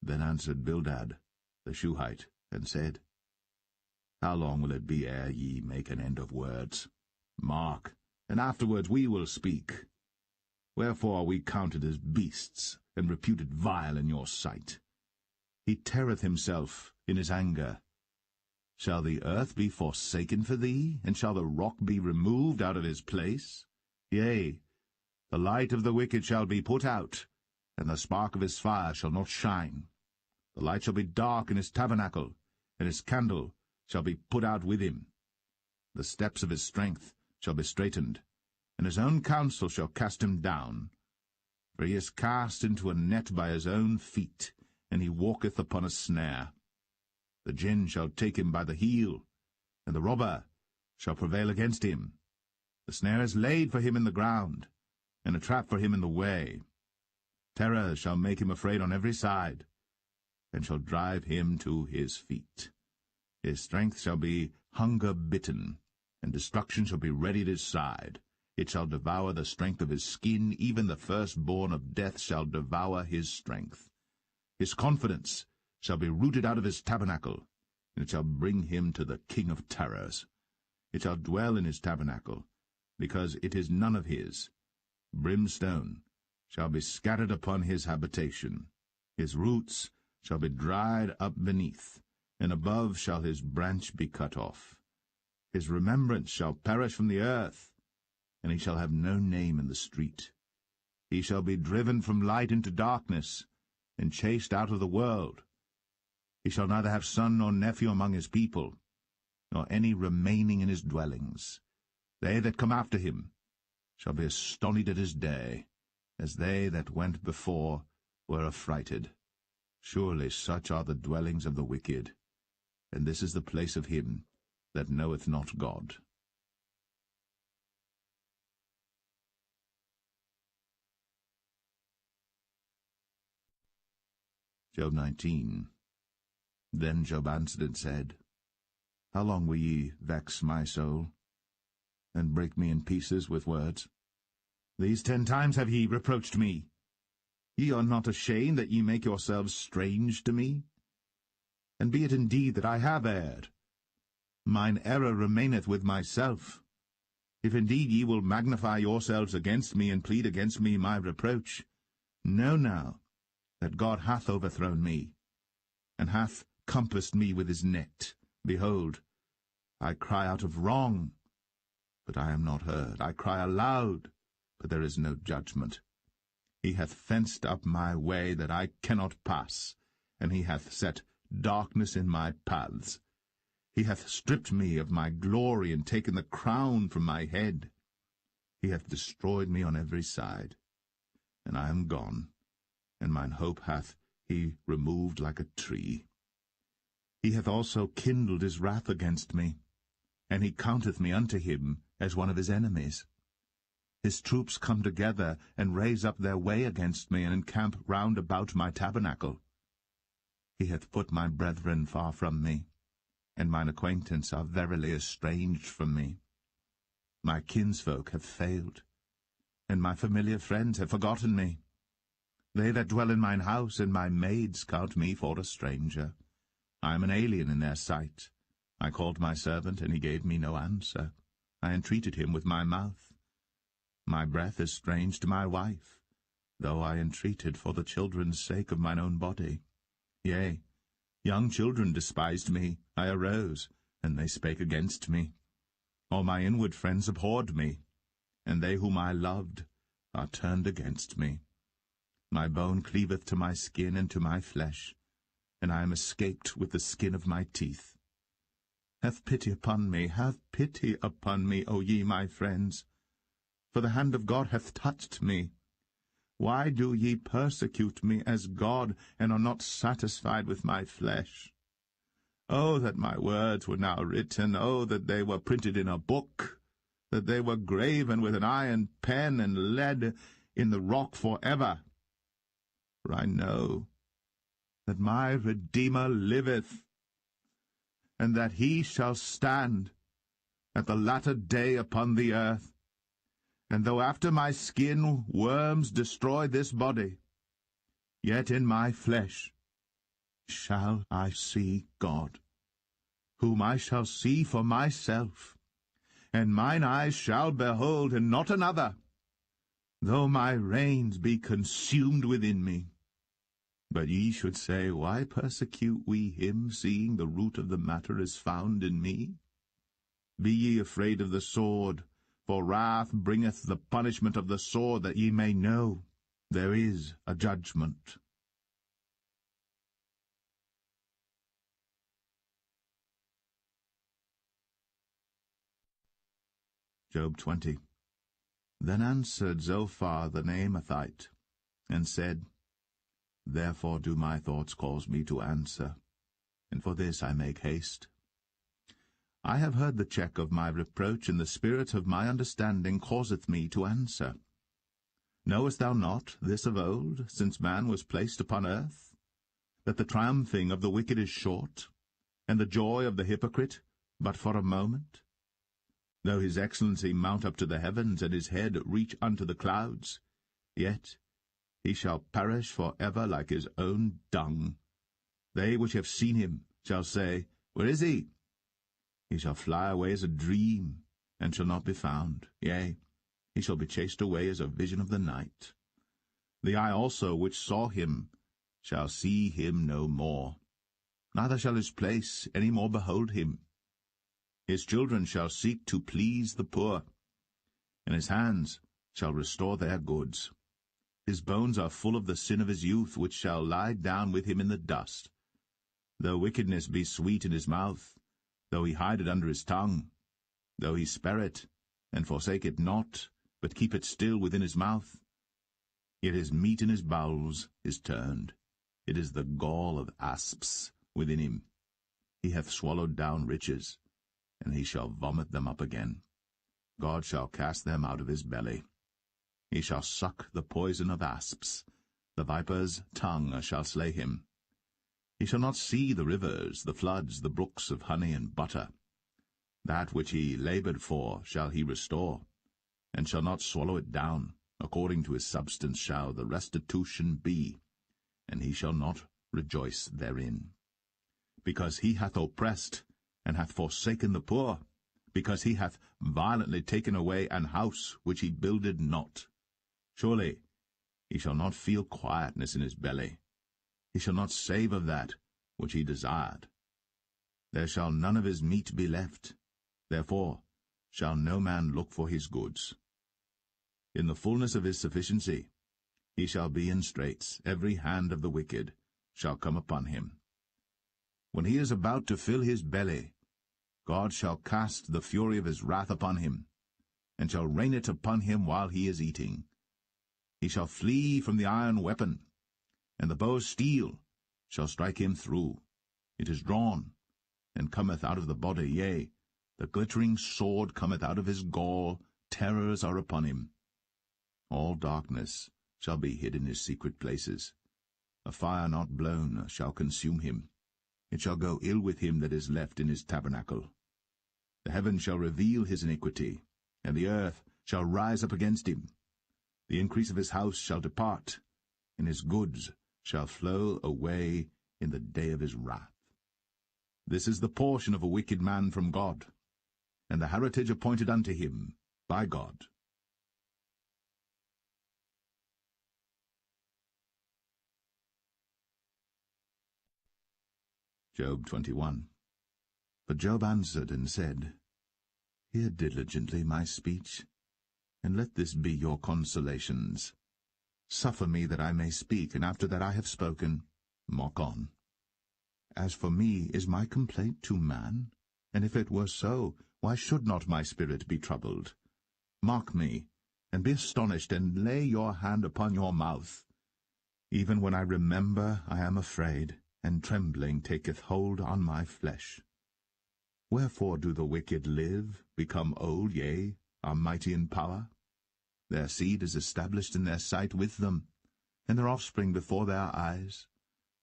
Then answered Bildad the Shuhite, and said, How long will it be ere ye make an end of words? Mark, and afterwards we will speak. Wherefore are we counted as beasts, and reputed vile in your sight? He teareth himself in his anger. Shall the earth be forsaken for thee, and shall the rock be removed out of his place? Yea, the light of the wicked shall be put out, and the spark of his fire shall not shine. The light shall be dark in his tabernacle, and his candle shall be put out with him. The steps of his strength shall be straitened, and his own counsel shall cast him down. For he is cast into a net by his own feet, and he walketh upon a snare. The gin shall take him by the heel, and the robber shall prevail against him. The snare is laid for him in the ground, and a trap for him in the way. Terror shall make him afraid on every side, and shall drive him to his feet. His strength shall be hunger-bitten, and destruction shall be ready at his side. It shall devour the strength of his skin, even the firstborn of death shall devour his strength. His confidence shall be rooted out of his tabernacle, and it shall bring him to the king of terrors. It shall dwell in his tabernacle, because it is none of his. Brimstone shall be scattered upon his habitation. His roots shall be dried up beneath, and above shall his branch be cut off. His remembrance shall perish from the earth, and he shall have no name in the street. He shall be driven from light into darkness, and chased out of the world. He shall neither have son nor nephew among his people, nor any remaining in his dwellings. They that come after him shall be astonied at his day, as they that went before were affrighted. Surely such are the dwellings of the wicked, and this is the place of him that knoweth not God. Job 19. Then Job answered and said, How long will ye vex my soul, and break me in pieces with words? These 10 times have ye reproached me. Ye are not ashamed that ye make yourselves strange to me? And be it indeed that I have erred, mine error remaineth with myself. If indeed ye will magnify yourselves against me, and plead against me my reproach, know now that God hath overthrown me, and hath compassed me with his net. Behold, I cry out of wrong, but I am not heard. I cry aloud, but there is no judgment. He hath fenced up my way that I cannot pass, and he hath set darkness in my paths. He hath stripped me of my glory, and taken the crown from my head. He hath destroyed me on every side, and I am gone, and mine hope hath he removed like a tree. He hath also kindled his wrath against me, and he counteth me unto him as one of his enemies. His troops come together, and raise up their way against me, and encamp round about my tabernacle. He hath put my brethren far from me, and mine acquaintance are verily estranged from me. My kinsfolk have failed, and my familiar friends have forgotten me. They that dwell in mine house and my maids count me for a stranger. I am an alien in their sight. I called my servant, and he gave me no answer. I entreated him with my mouth. My breath is strange to my wife, though I entreated for the children's sake of mine own body. Yea, young children despised me. I arose, and they spake against me. All my inward friends abhorred me, and they whom I loved are turned against me. My bone cleaveth to my skin and to my flesh, and I am escaped with the skin of my teeth. Have pity upon me, have pity upon me, O ye my friends, for the hand of God hath touched me. Why do ye persecute me as God, and are not satisfied with my flesh? Oh, that my words were now written, oh, that they were printed in a book, that they were graven with an iron pen and lead in the rock forever. For I know that my Redeemer liveth, and that he shall stand at the latter day upon the earth. And though after my skin worms destroy this body, yet in my flesh shall I see God, whom I shall see for myself, and mine eyes shall behold, and not another, though my reins be consumed within me. But ye should say, Why persecute we him, seeing the root of the matter is found in me? Be ye afraid of the sword, for wrath bringeth the punishment of the sword, that ye may know there is a judgment. Job 20. Then answered Zophar the Naamathite, and said, Therefore do my thoughts cause me to answer, and for this I make haste. I have heard the check of my reproach, and the spirit of my understanding causeth me to answer. Knowest thou not this of old, since man was placed upon earth, that the triumphing of the wicked is short, and the joy of the hypocrite but for a moment? Though his excellency mount up to the heavens, and his head reach unto the clouds, yet he shall perish for ever like his own dung. They which have seen him shall say, Where is he? He shall fly away as a dream, and shall not be found. Yea, he shall be chased away as a vision of the night. The eye also which saw him shall see him no more, neither shall his place any more behold him. His children shall seek to please the poor, and his hands shall restore their goods. His bones are full of the sin of his youth, which shall lie down with him in the dust. Though wickedness be sweet in his mouth, though he hide it under his tongue, though he spare it, and forsake it not, but keep it still within his mouth, yet his meat in his bowels is turned. It is the gall of asps within him. He hath swallowed down riches, and he shall vomit them up again. God shall cast them out of his belly. He shall suck the poison of asps. The viper's tongue shall slay him. He shall not see the rivers, the floods, the brooks of honey and butter. That which he laboured for shall he restore, and shall not swallow it down. According to his substance shall the restitution be, and he shall not rejoice therein. Because he hath oppressed, and hath forsaken the poor, because he hath violently taken away an house which he builded not. Surely he shall not feel quietness in his belly. He shall not save of that which he desired. There shall none of his meat be left. Therefore shall no man look for his goods. In the fullness of his sufficiency he shall be in straits. Every hand of the wicked shall come upon him. When he is about to fill his belly, God shall cast the fury of his wrath upon him, and shall rain it upon him while he is eating. He shall flee from the iron weapon, and the bow of steel shall strike him through. It is drawn, and cometh out of the body, yea, the glittering sword cometh out of his gall. Terrors are upon him. All darkness shall be hid in his secret places. A fire not blown shall consume him. It shall go ill with him that is left in his tabernacle. The heaven shall reveal his iniquity, and the earth shall rise up against him. The increase of his house shall depart, and his goods shall flow away in the day of his wrath. This is the portion of a wicked man from God, and the heritage appointed unto him by God. Job 21. But Job answered and said, Hear diligently my speech, and let this be your consolations. Suffer me that I may speak, and after that I have spoken, mock on. As for me, is my complaint to man? And if it were so, why should not my spirit be troubled? Mock me, and be astonished, and lay your hand upon your mouth. Even when I remember, I am afraid, and trembling taketh hold on my flesh. Wherefore do the wicked live, become old, yea, are mighty in power? Their seed is established in their sight with them, and their offspring before their eyes.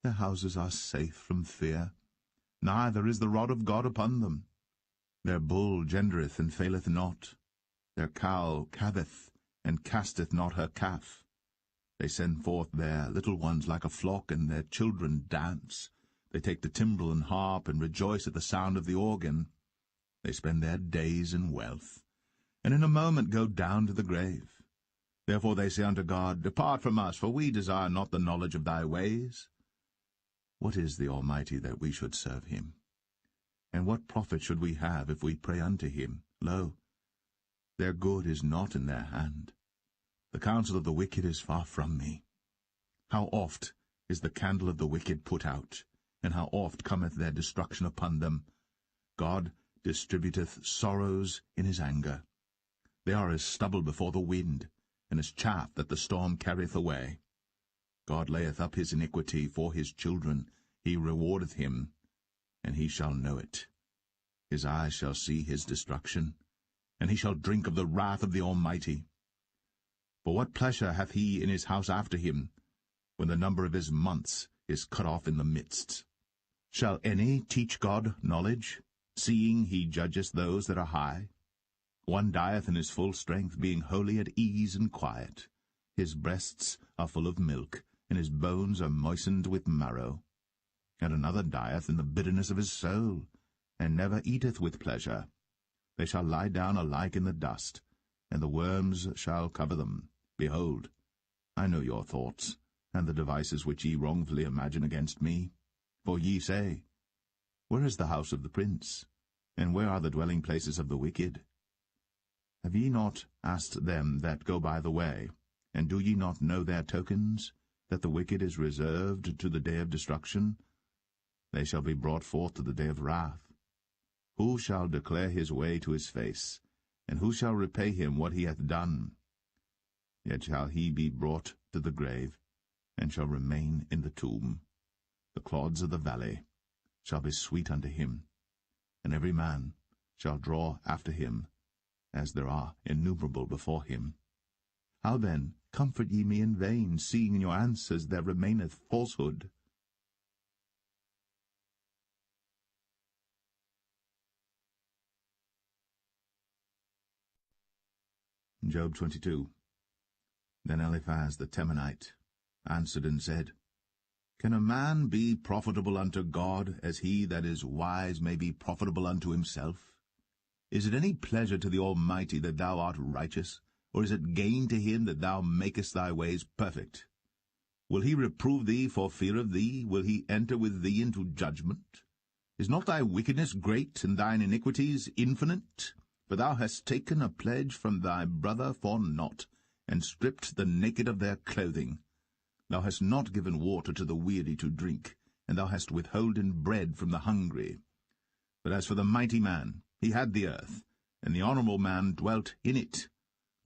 Their houses are safe from fear, neither is the rod of God upon them. Their bull gendereth and faileth not. Their cow calveth, and casteth not her calf. They send forth their little ones like a flock, and their children dance. They take the timbrel and harp, and rejoice at the sound of the organ. They spend their days in wealth, and in a moment go down to the grave. Therefore they say unto God, Depart from us, for we desire not the knowledge of thy ways. What is the Almighty that we should serve him? And what profit should we have if we pray unto him? Lo, their good is not in their hand. The counsel of the wicked is far from me. How oft is the candle of the wicked put out, and how oft cometh their destruction upon them! God distributeth sorrows in his anger. They are as stubble before the wind, and as chaff that the storm carrieth away. God layeth up his iniquity for his children. He rewardeth him, and he shall know it. His eyes shall see his destruction, and he shall drink of the wrath of the Almighty. For what pleasure hath he in his house after him, when the number of his months is cut off in the midst? Shall any teach God knowledge, seeing he judgeth those that are high? One dieth in his full strength, being wholly at ease and quiet. His breasts are full of milk, and his bones are moistened with marrow. And another dieth in the bitterness of his soul, and never eateth with pleasure. They shall lie down alike in the dust, and the worms shall cover them. Behold, I know your thoughts, and the devices which ye wrongfully imagine against me. For ye say, Where is the house of the prince? And where are the dwelling places of the wicked? Have ye not asked them that go by the way, and do ye not know their tokens, that the wicked is reserved to the day of destruction? They shall be brought forth to the day of wrath. Who shall declare his way to his face, and who shall repay him what he hath done? Yet shall he be brought to the grave, and shall remain in the tomb. The clods of the valley shall be sweet unto him, and every man shall draw after him, as there are innumerable before him. How then comfort ye me in vain, seeing in your answers there remaineth falsehood? Job 22. Then Eliphaz the Temanite answered and said, Can a man be profitable unto God, as he that is wise may be profitable unto himself? Is it any pleasure to the Almighty that thou art righteous, or is it gain to him that thou makest thy ways perfect? Will he reprove thee for fear of thee? Will he enter with thee into judgment? Is not thy wickedness great, and thine iniquities infinite? For thou hast taken a pledge from thy brother for naught, and stripped the naked of their clothing. Thou hast not given water to the weary to drink, and thou hast withholden bread from the hungry. But as for the mighty man, he had the earth, and the honourable man dwelt in it.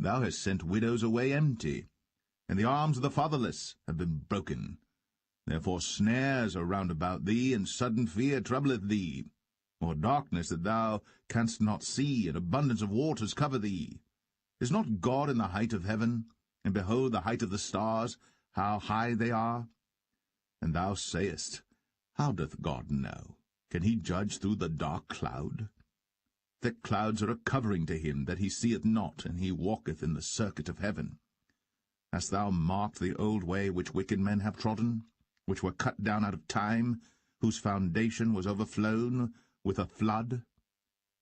Thou hast sent widows away empty, and the arms of the fatherless have been broken. Therefore snares are round about thee, and sudden fear troubleth thee. Or darkness that thou canst not see, and abundance of waters cover thee. Is not God in the height of heaven? And behold the height of the stars, how high they are? And thou sayest, How doth God know? Can he judge through the dark cloud? Thick clouds are a covering to him, that he seeth not, and he walketh in the circuit of heaven. Hast thou marked the old way which wicked men have trodden, which were cut down out of time, whose foundation was overflown with a flood,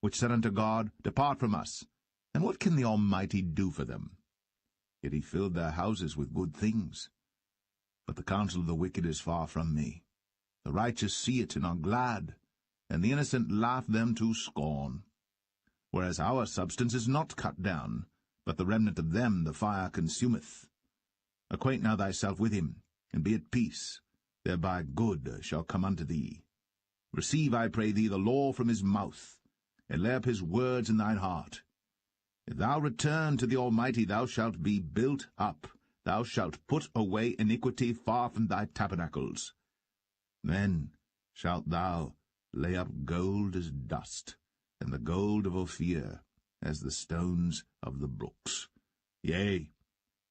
which said unto God, Depart from us, and what can the Almighty do for them? Yet he filled their houses with good things. But the counsel of the wicked is far from me. The righteous see it and are glad, and the innocent laugh them to scorn. Whereas our substance is not cut down, but the remnant of them the fire consumeth. Acquaint now thyself with him, and be at peace, thereby good shall come unto thee. Receive, I pray thee, the law from his mouth, and lay up his words in thine heart. If thou return to the Almighty, thou shalt be built up. Thou shalt put away iniquity far from thy tabernacles. Then shalt thou lay up gold as dust, and the gold of Ophir as the stones of the brooks. Yea,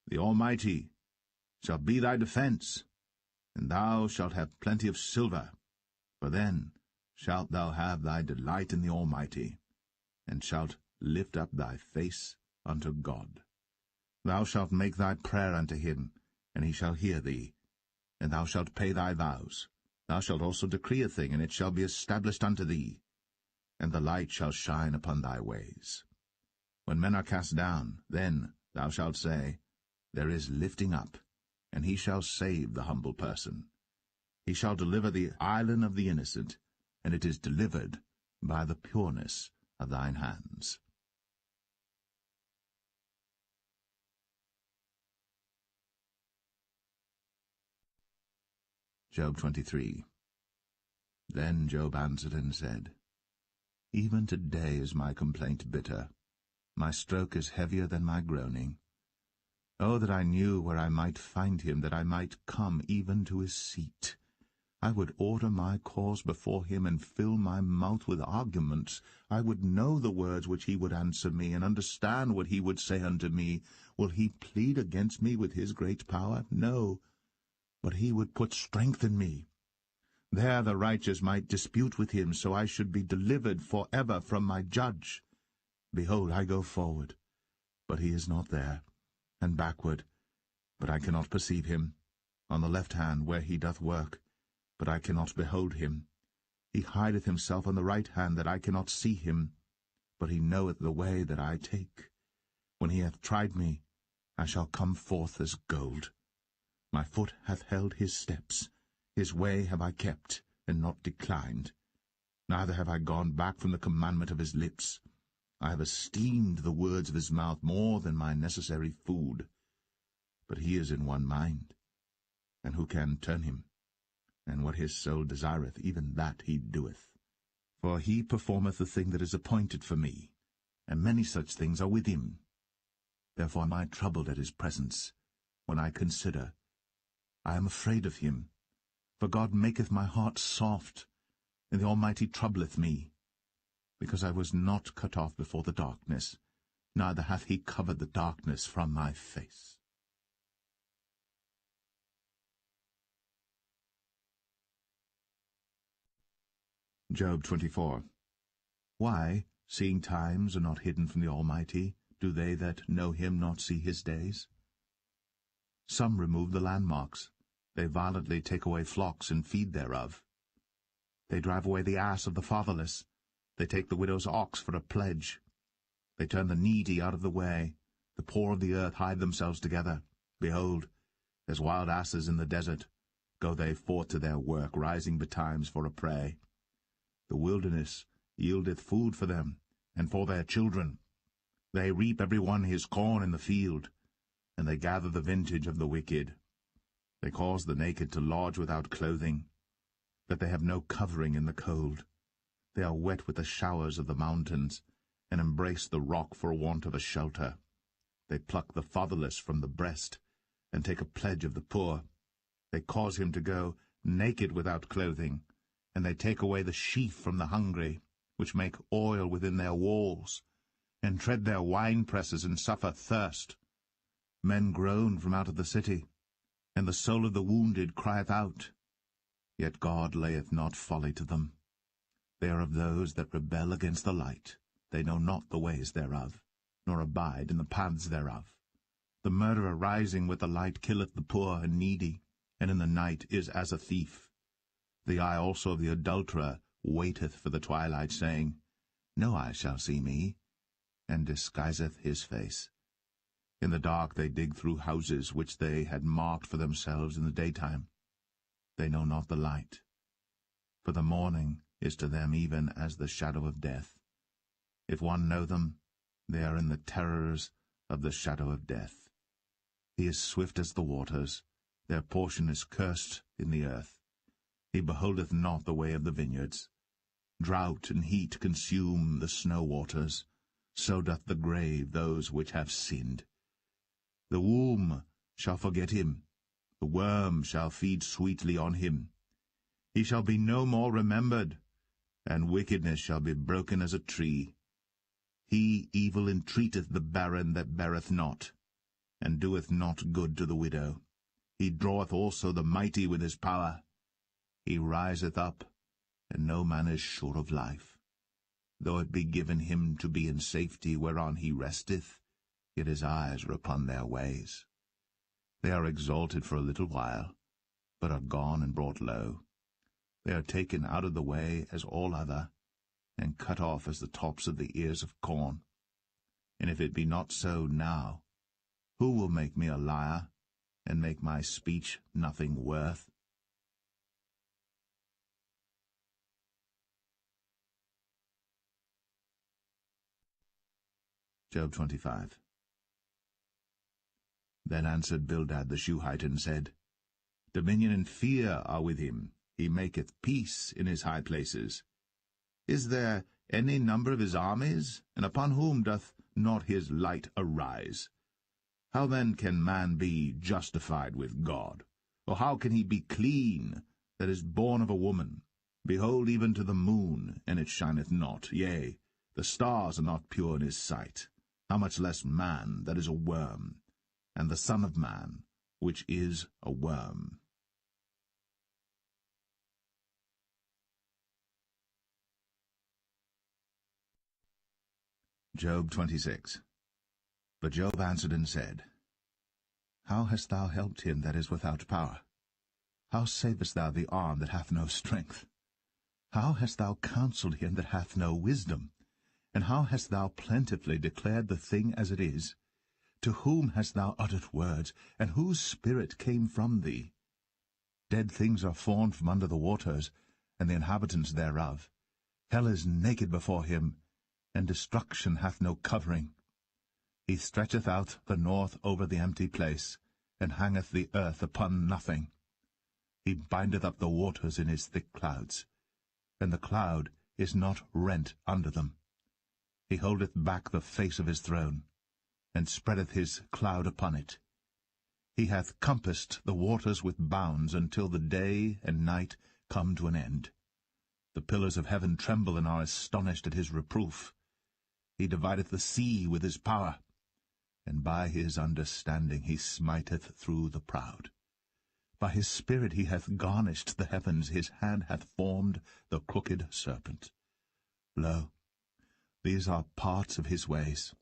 the Almighty shall be thy defence, and thou shalt have plenty of silver. For then shalt thou have thy delight in the Almighty, and shalt lift up thy face unto God. Thou shalt make thy prayer unto him, and he shall hear thee. And thou shalt pay thy vows. Thou shalt also decree a thing, and it shall be established unto thee. And the light shall shine upon thy ways. When men are cast down, then thou shalt say, There is lifting up, and he shall save the humble person. He shall deliver the island of the innocent, and it is delivered by the pureness of thine hands. Job 23. Then Job answered and said, Even today is my complaint bitter. My stroke is heavier than my groaning. Oh, that I knew where I might find him, that I might come even to his seat. I would order my cause before him, and fill my mouth with arguments. I would know the words which he would answer me, and understand what he would say unto me. Will he plead against me with his great power? No, but he would put strength in me. There the righteous might dispute with him, so I should be delivered for ever from my judge. Behold, I go forward, but he is not there, and backward, but I cannot perceive him. On the left hand where he doth work, but I cannot behold him. He hideth himself on the right hand, that I cannot see him. But he knoweth the way that I take. When he hath tried me, I shall come forth as gold. My foot hath held his steps. His way have I kept, and not declined. Neither have I gone back from the commandment of his lips. I have esteemed the words of his mouth more than my necessary food. But he is in one mind, and who can turn him? And what his soul desireth, even that he doeth. For he performeth the thing that is appointed for me, and many such things are with him. Therefore am I troubled at his presence. When I consider, I am afraid of him. For God maketh my heart soft, and the Almighty troubleth me. Because I was not cut off before the darkness, neither hath he covered the darkness from my face. Job 24. Why, seeing times are not hidden from the Almighty, do they that know him not see his days? Some remove the landmarks. They violently take away flocks and feed thereof. They drive away the ass of the fatherless. They take the widow's ox for a pledge. They turn the needy out of the way. The poor of the earth hide themselves together. Behold, as wild asses in the desert, go they forth to their work, rising betimes for a prey. The wilderness yieldeth food for them, and for their children. They reap every one his corn in the field, and they gather the vintage of the wicked. They cause the naked to lodge without clothing, that they have no covering in the cold. They are wet with the showers of the mountains, and embrace the rock for want of a shelter. They pluck the fatherless from the breast, and take a pledge of the poor. They cause him to go naked without clothing, and they take away the sheaf from the hungry, which make oil within their walls, and tread their winepresses, and suffer thirst. Men groan from out of the city, and the soul of the wounded crieth out. Yet God layeth not folly to them. They are of those that rebel against the light. They know not the ways thereof, nor abide in the paths thereof. The murderer rising with the light killeth the poor and needy, and in the night is as a thief. The eye also of the adulterer waiteth for the twilight, saying, No eye shall see me, and disguiseth his face. In the dark they dig through houses which they had marked for themselves in the daytime. They know not the light, for the morning is to them even as the shadow of death. If one know them, they are in the terrors of the shadow of death. He is swift as the waters, their portion is cursed in the earth. He beholdeth not the way of the vineyards. Drought and heat consume the snow waters, so doth the grave those which have sinned. The womb shall forget him, the worm shall feed sweetly on him. He shall be no more remembered, and wickedness shall be broken as a tree. He evil entreateth the barren that beareth not, and doeth not good to the widow. He draweth also the mighty with his power. He riseth up, and no man is sure of life. Though it be given him to be in safety whereon he resteth, yet his eyes are upon their ways. They are exalted for a little while, but are gone and brought low. They are taken out of the way as all other, and cut off as the tops of the ears of corn. And if it be not so now, who will make me a liar, and make my speech nothing worth? Job 25. Then answered Bildad the Shuhite, and said, Dominion and fear are with him. He maketh peace in his high places. Is there any number of his armies? And upon whom doth not his light arise? How then can man be justified with God? Or how can he be clean, that is born of a woman. Behold, even to the moon, and it shineth not, yea, the stars are not pure in his sight. How much less man that is a worm, and the Son of Man, which is a worm. Job 26. But Job answered and said, How hast thou helped him that is without power? How savest thou the arm that hath no strength? How hast thou counselled him that hath no wisdom? And how hast thou plentifully declared the thing as it is? To whom hast thou uttered words, and whose spirit came from thee? Dead things are formed from under the waters, and the inhabitants thereof. Hell is naked before him, and destruction hath no covering. He stretcheth out the north over the empty place, and hangeth the earth upon nothing. He bindeth up the waters in his thick clouds, and the cloud is not rent under them. He holdeth back the face of his throne, and spreadeth his cloud upon it. He hath compassed the waters with bounds until the day and night come to an end. The pillars of heaven tremble and are astonished at his reproof. He divideth the sea with his power, and by his understanding he smiteth through the proud. By his spirit he hath garnished the heavens, his hand hath formed the crooked serpent. Lo, these are parts of his ways.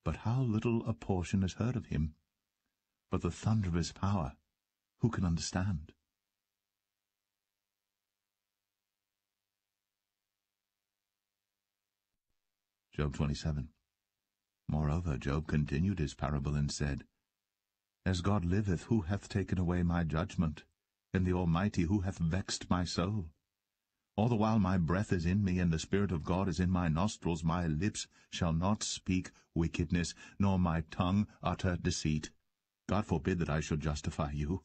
But how little a portion is heard of him! But the thunder of his power, who can understand? Job 27. Moreover, Job continued his parable and said, As God liveth, who hath taken away my judgment, and the Almighty, who hath vexed my soul? All the while my breath is in me, and the Spirit of God is in my nostrils, my lips shall not speak wickedness, nor my tongue utter deceit. God forbid that I should justify you.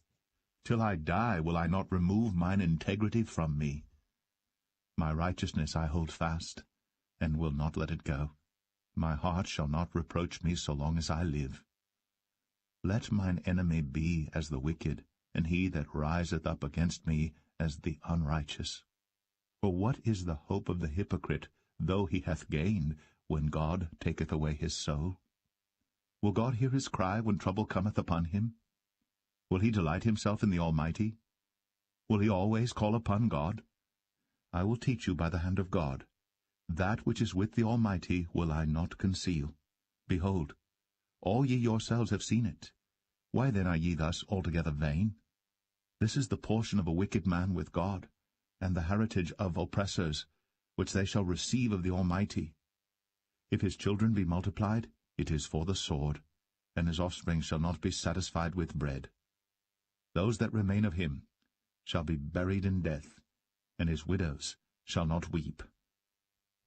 Till I die will I not remove mine integrity from me. My righteousness I hold fast, and will not let it go. My heart shall not reproach me so long as I live. Let mine enemy be as the wicked, and he that riseth up against me as the unrighteous. For what is the hope of the hypocrite, though he hath gained, when God taketh away his soul? Will God hear his cry when trouble cometh upon him? Will he delight himself in the Almighty? Will he always call upon God? I will teach you by the hand of God. That which is with the Almighty will I not conceal. Behold, all ye yourselves have seen it. Why then are ye thus altogether vain? This is the portion of a wicked man with God, and the heritage of oppressors, which they shall receive of the Almighty. If his children be multiplied, it is for the sword, and his offspring shall not be satisfied with bread. Those that remain of him shall be buried in death, and his widows shall not weep.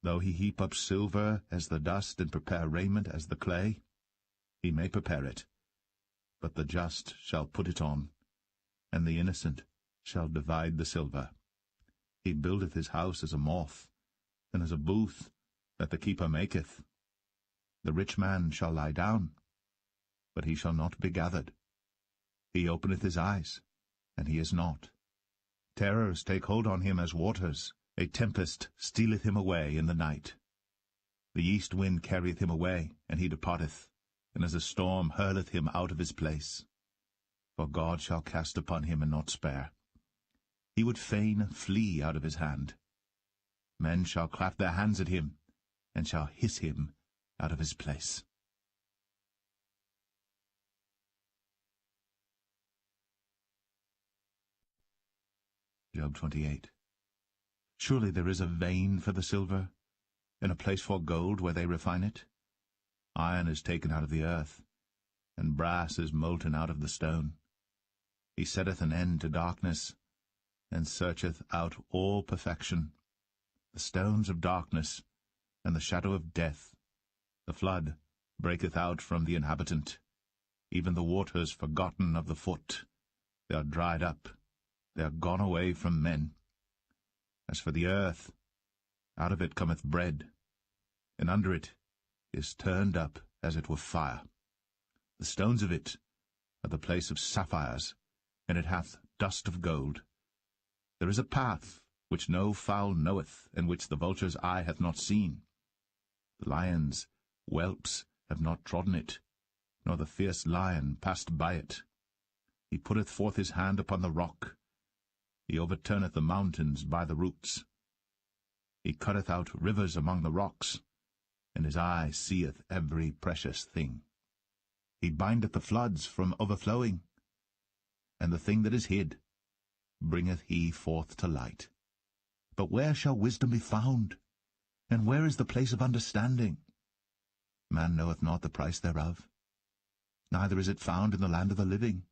Though he heap up silver as the dust, and prepare raiment as the clay, he may prepare it, but the just shall put it on, and the innocent shall divide the silver. He buildeth his house as a moth, and as a booth that the keeper maketh. The rich man shall lie down, but he shall not be gathered. He openeth his eyes, and he is not. Terrors take hold on him as waters. A tempest stealeth him away in the night. The east wind carrieth him away, and he departeth, and as a storm hurleth him out of his place. For God shall cast upon him and not spare. He would fain flee out of his hand. Men shall clap their hands at him, and shall hiss him out of his place. Job 28. Surely there is a vein for the silver, and a place for gold where they refine it. Iron is taken out of the earth, and brass is molten out of the stone. He setteth an end to darkness, and searcheth out all perfection. The stones of darkness, and the shadow of death. The flood breaketh out from the inhabitant, even the waters forgotten of the foot. They are dried up, they are gone away from men. As for the earth, out of it cometh bread, and under it is turned up as it were fire. The stones of it are the place of sapphires, and it hath dust of gold. There is a path which no fowl knoweth, and which the vulture's eye hath not seen. The lion's whelps have not trodden it, nor the fierce lion passed by it. He putteth forth his hand upon the rock. He overturneth the mountains by the roots. He cutteth out rivers among the rocks, and his eye seeth every precious thing. He bindeth the floods from overflowing, and the thing that is hid bringeth he forth to light. But where shall wisdom be found? And where is the place of understanding? Man knoweth not the price thereof, neither is it found in the land of the living.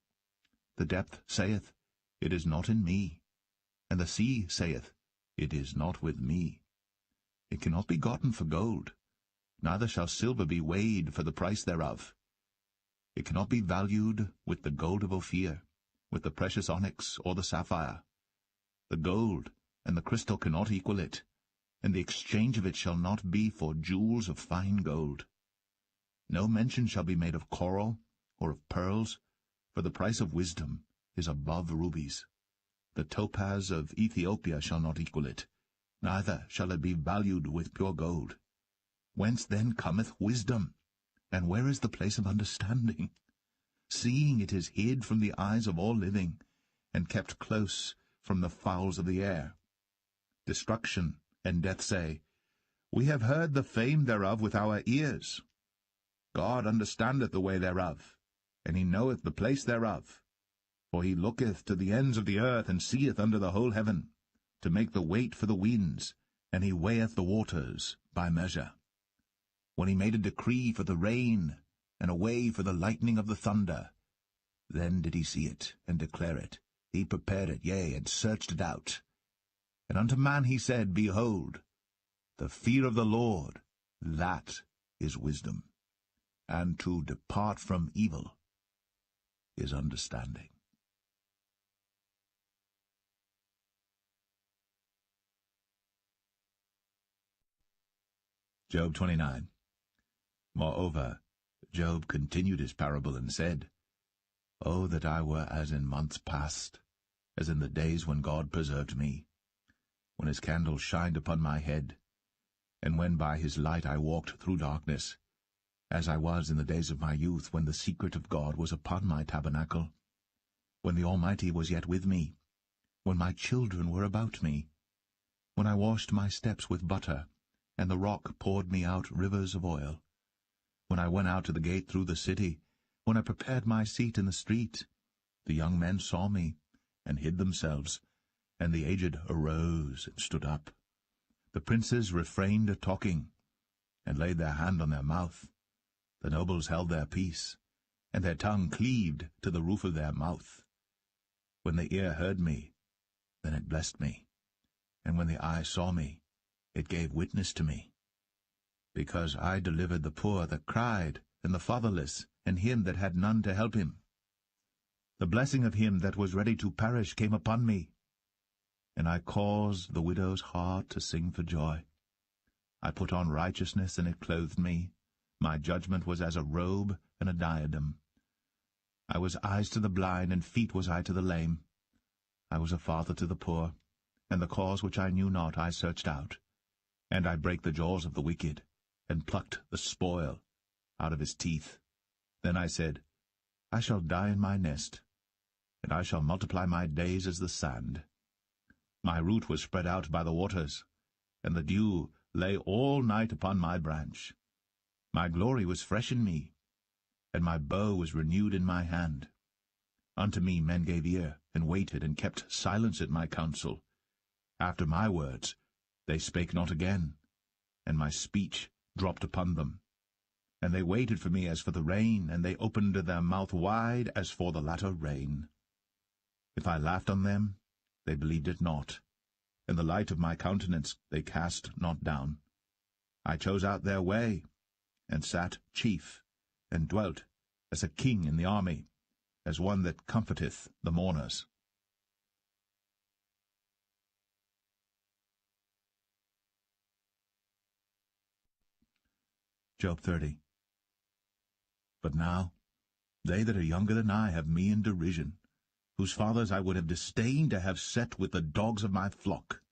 The depth saith, It is not in me, and the sea saith, It is not with me. It cannot be gotten for gold, neither shall silver be weighed for the price thereof. It cannot be valued with the gold of Ophir, with the precious onyx or the sapphire. The gold and the crystal cannot equal it, and the exchange of it shall not be for jewels of fine gold. No mention shall be made of coral or of pearls, for the price of wisdom is above rubies. The topaz of Ethiopia shall not equal it, neither shall it be valued with pure gold. Whence then cometh wisdom? And where is the place of understanding? Seeing it is hid from the eyes of all living, and kept close from the fowls of the air. Destruction and death say, We have heard the fame thereof with our ears. God understandeth the way thereof, and he knoweth the place thereof. For he looketh to the ends of the earth, and seeth under the whole heaven, to make the weight for the winds, and he weigheth the waters by measure. When he made a decree for the rain, and a way for the lightning of the thunder, then did he see it, and declare it. He prepared it, yea, and searched it out. And unto man he said, Behold, the fear of the Lord, that is wisdom, and to depart from evil is understanding. Job 29. Moreover, Job continued his parable and said, O that I were as in months past, as in the days when God preserved me, when his candle shined upon my head, and when by his light I walked through darkness, as I was in the days of my youth, when the secret of God was upon my tabernacle, when the Almighty was yet with me, when my children were about me, when I washed my steps with butter, and the rock poured me out rivers of oil, when I went out to the gate through the city, when I prepared my seat in the street. The young men saw me, and hid themselves, and the aged arose and stood up. The princes refrained talking, and laid their hand on their mouth. The nobles held their peace, and their tongue cleaved to the roof of their mouth. When the ear heard me, then it blessed me, and when the eye saw me, it gave witness to me. Because I delivered the poor that cried, and the fatherless, and him that had none to help him. The blessing of him that was ready to perish came upon me, and I caused the widow's heart to sing for joy. I put on righteousness, and it clothed me. My judgment was as a robe and a diadem. I was eyes to the blind, and feet was I to the lame. I was a father to the poor, and the cause which I knew not I searched out. And I brake the jaws of the wicked, and plucked the spoil out of his teeth. Then I said, I shall die in my nest, and I shall multiply my days as the sand. My root was spread out by the waters, and the dew lay all night upon my branch. My glory was fresh in me, and my bow was renewed in my hand. Unto me men gave ear, and waited, and kept silence at my counsel. After my words they spake not again, and my speech dropped upon them. And they waited for me as for the rain, and they opened their mouth wide as for the latter rain. If I laughed on them, they believed it not, and the light of my countenance they cast not down. I chose out their way, and sat chief, and dwelt as a king in the army, as one that comforteth the mourners. Job 30. But now they that are younger than I have me in derision, whose fathers I would have disdained to have set with the dogs of my flock.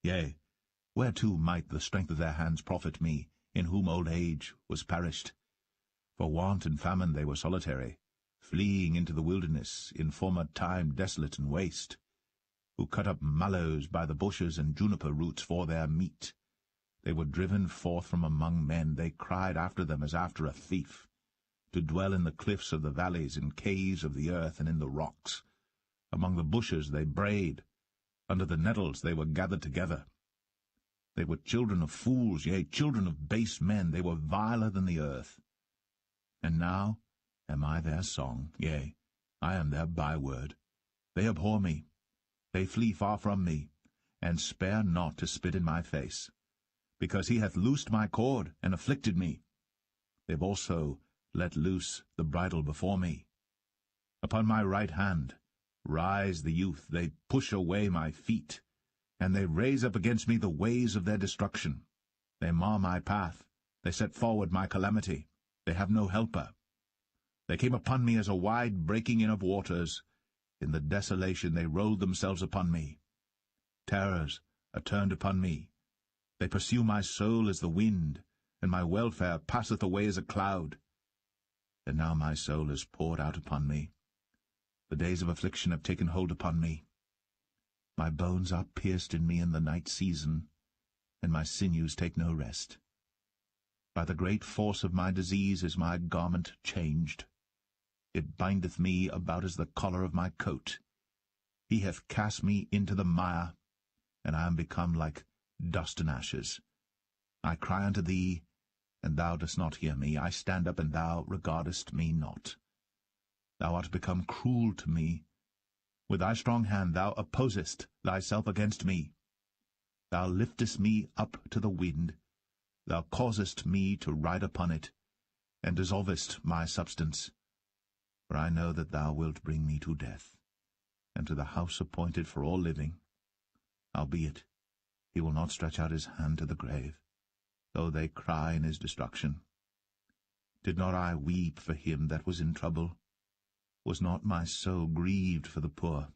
Yea, whereto might the strength of their hands profit me, in whom old age was perished? For want and famine they were solitary, fleeing into the wilderness, in former time desolate and waste, who cut up mallows by the bushes and juniper roots for their meat. They were driven forth from among men, they cried after them as after a thief, to dwell in the cliffs of the valleys, in caves of the earth, and in the rocks. Among the bushes they brayed, under the nettles they were gathered together. They were children of fools, yea, children of base men, they were viler than the earth. And now am I their song, yea, I am their byword. They abhor me, they flee far from me, and spare not to spit in my face, because he hath loosed my cord, and afflicted me. They've also let loose the bridle before me. Upon my right hand rise the youth, they push away my feet, and they raise up against me the ways of their destruction. They mar my path, they set forward my calamity, they have no helper. They came upon me as a wide breaking in of waters. In the desolation they rolled themselves upon me. Terrors are turned upon me. They pursue my soul as the wind, and my welfare passeth away as a cloud. And now my soul is poured out upon me. The days of affliction have taken hold upon me. My bones are pierced in me in the night season, and my sinews take no rest. By the great force of my disease is my garment changed. It bindeth me about as the collar of my coat. He hath cast me into the mire, and I am become like dust and ashes. I cry unto thee, and thou dost not hear me. I stand up, and thou regardest me not. Thou art become cruel to me. With thy strong hand thou opposest thyself against me. Thou liftest me up to the wind. Thou causest me to ride upon it, and dissolvest my substance. For I know that thou wilt bring me to death, and to the house appointed for all living. Howbeit, he will not stretch out his hand to the grave, though they cry in his destruction. Did not I weep for him that was in trouble? Was not my soul grieved for the poor?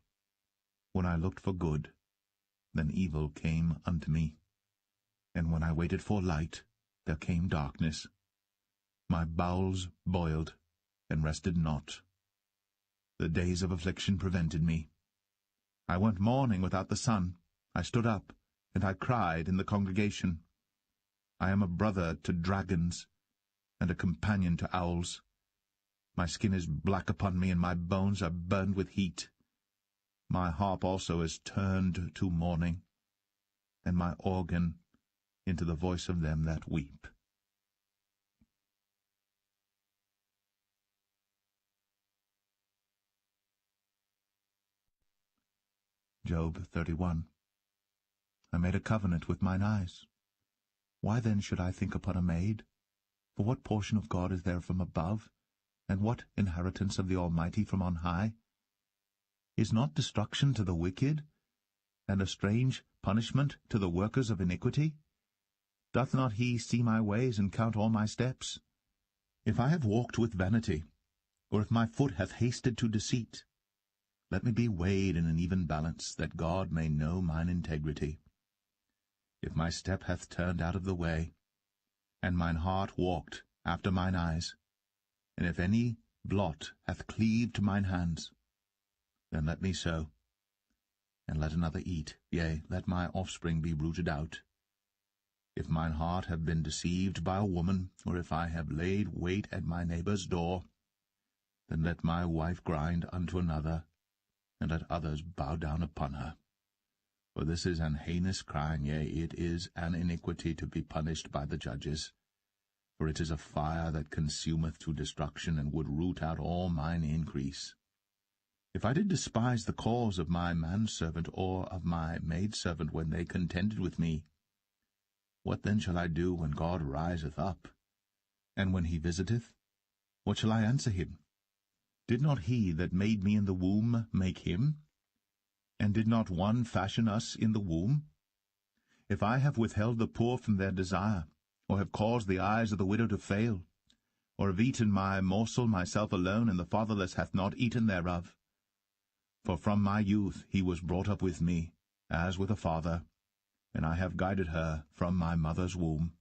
When I looked for good, then evil came unto me. And when I waited for light, there came darkness. My bowels boiled, and rested not. The days of affliction prevented me. I went mourning without the sun. I stood up, and I cried in the congregation. I am a brother to dragons, and a companion to owls. My skin is black upon me, and my bones are burned with heat. My harp also is turned to mourning, and my organ into the voice of them that weep. Job 31. I made a covenant with mine eyes. Why then should I think upon a maid? For what portion of God is there from above, and what inheritance of the Almighty from on high? Is not destruction to the wicked, and a strange punishment to the workers of iniquity? Doth not he see my ways, and count all my steps? If I have walked with vanity, or if my foot hath hasted to deceit, let me be weighed in an even balance, that God may know mine integrity. If my step hath turned out of the way, and mine heart walked after mine eyes, and if any blot hath cleaved to mine hands, then let me sow, and let another eat, yea, let my offspring be rooted out. If mine heart have been deceived by a woman, or if I have laid wait at my neighbour's door, then let my wife grind unto another, and let others bow down upon her. For this is an heinous crime, yea, it is an iniquity to be punished by the judges. For it is a fire that consumeth to destruction, and would root out all mine increase. If I did despise the cause of my manservant or of my maidservant when they contended with me, what then shall I do when God riseth up? And when he visiteth, what shall I answer him? Did not he that made me in the womb make him? And did not one fashion us in the womb? If I have withheld the poor from their desire, or have caused the eyes of the widow to fail, or have eaten my morsel myself alone, and the fatherless hath not eaten thereof, For from my youth he was brought up with me, as with a father, and I have guided her from my mother's womb.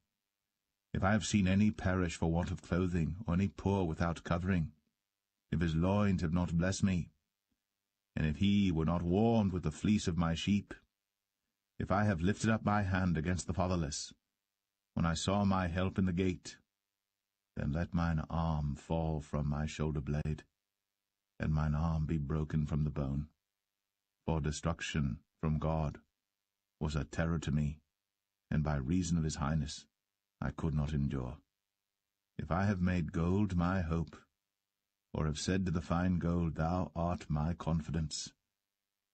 If I have seen any perish for want of clothing, or any poor without covering, if his loins have not blessed me, and if he were not warmed with the fleece of my sheep, if I have lifted up my hand against the fatherless, when I saw my help in the gate, then let mine arm fall from my shoulder blade, and mine arm be broken from the bone. For destruction from God was a terror to me, and by reason of his highness I could not endure. If I have made gold my hope, or have said to the fine gold, Thou art my confidence,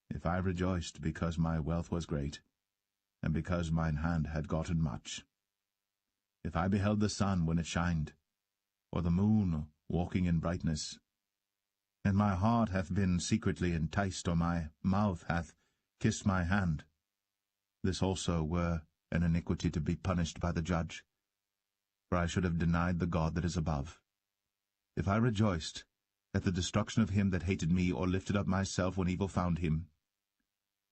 if I rejoiced because my wealth was great, and because mine hand had gotten much, if I beheld the sun when it shined, or the moon walking in brightness, and my heart hath been secretly enticed, or my mouth hath kissed my hand, this also were an iniquity to be punished by the judge, for I should have denied the God that is above. If I rejoiced at the destruction of him that hated me, or lifted up myself when evil found him,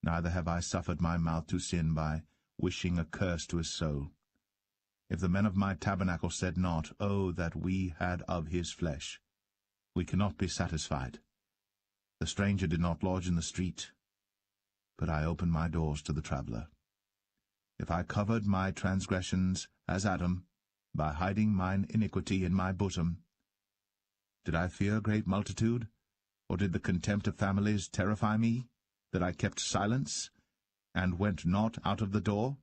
neither have I suffered my mouth to sin by wishing a curse to his soul. If the men of my tabernacle said not, O that we had of his flesh, we cannot be satisfied. The stranger did not lodge in the street, but I opened my doors to the traveller. If I covered my transgressions as Adam, by hiding mine iniquity in my bosom, did I fear great multitude, or did the contempt of families terrify me, that I kept silence, and went not out of the door?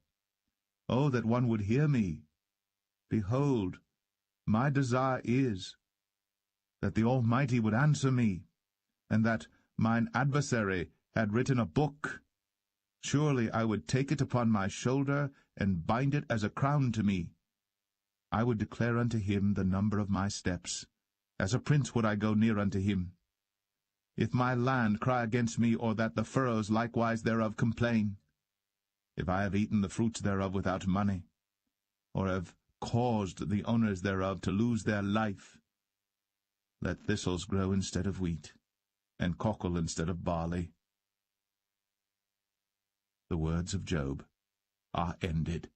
Oh, that one would hear me! Behold, my desire is that the Almighty would answer me, and that mine adversary had written a book. Surely I would take it upon my shoulder, and bind it as a crown to me. I would declare unto him the number of my steps. As a prince would I go near unto him. If my land cry against me, or that the furrows likewise thereof complain, if I have eaten the fruits thereof without money, or have caused the owners thereof to lose their life, let thistles grow instead of wheat, and cockle instead of barley. The words of Job are ended.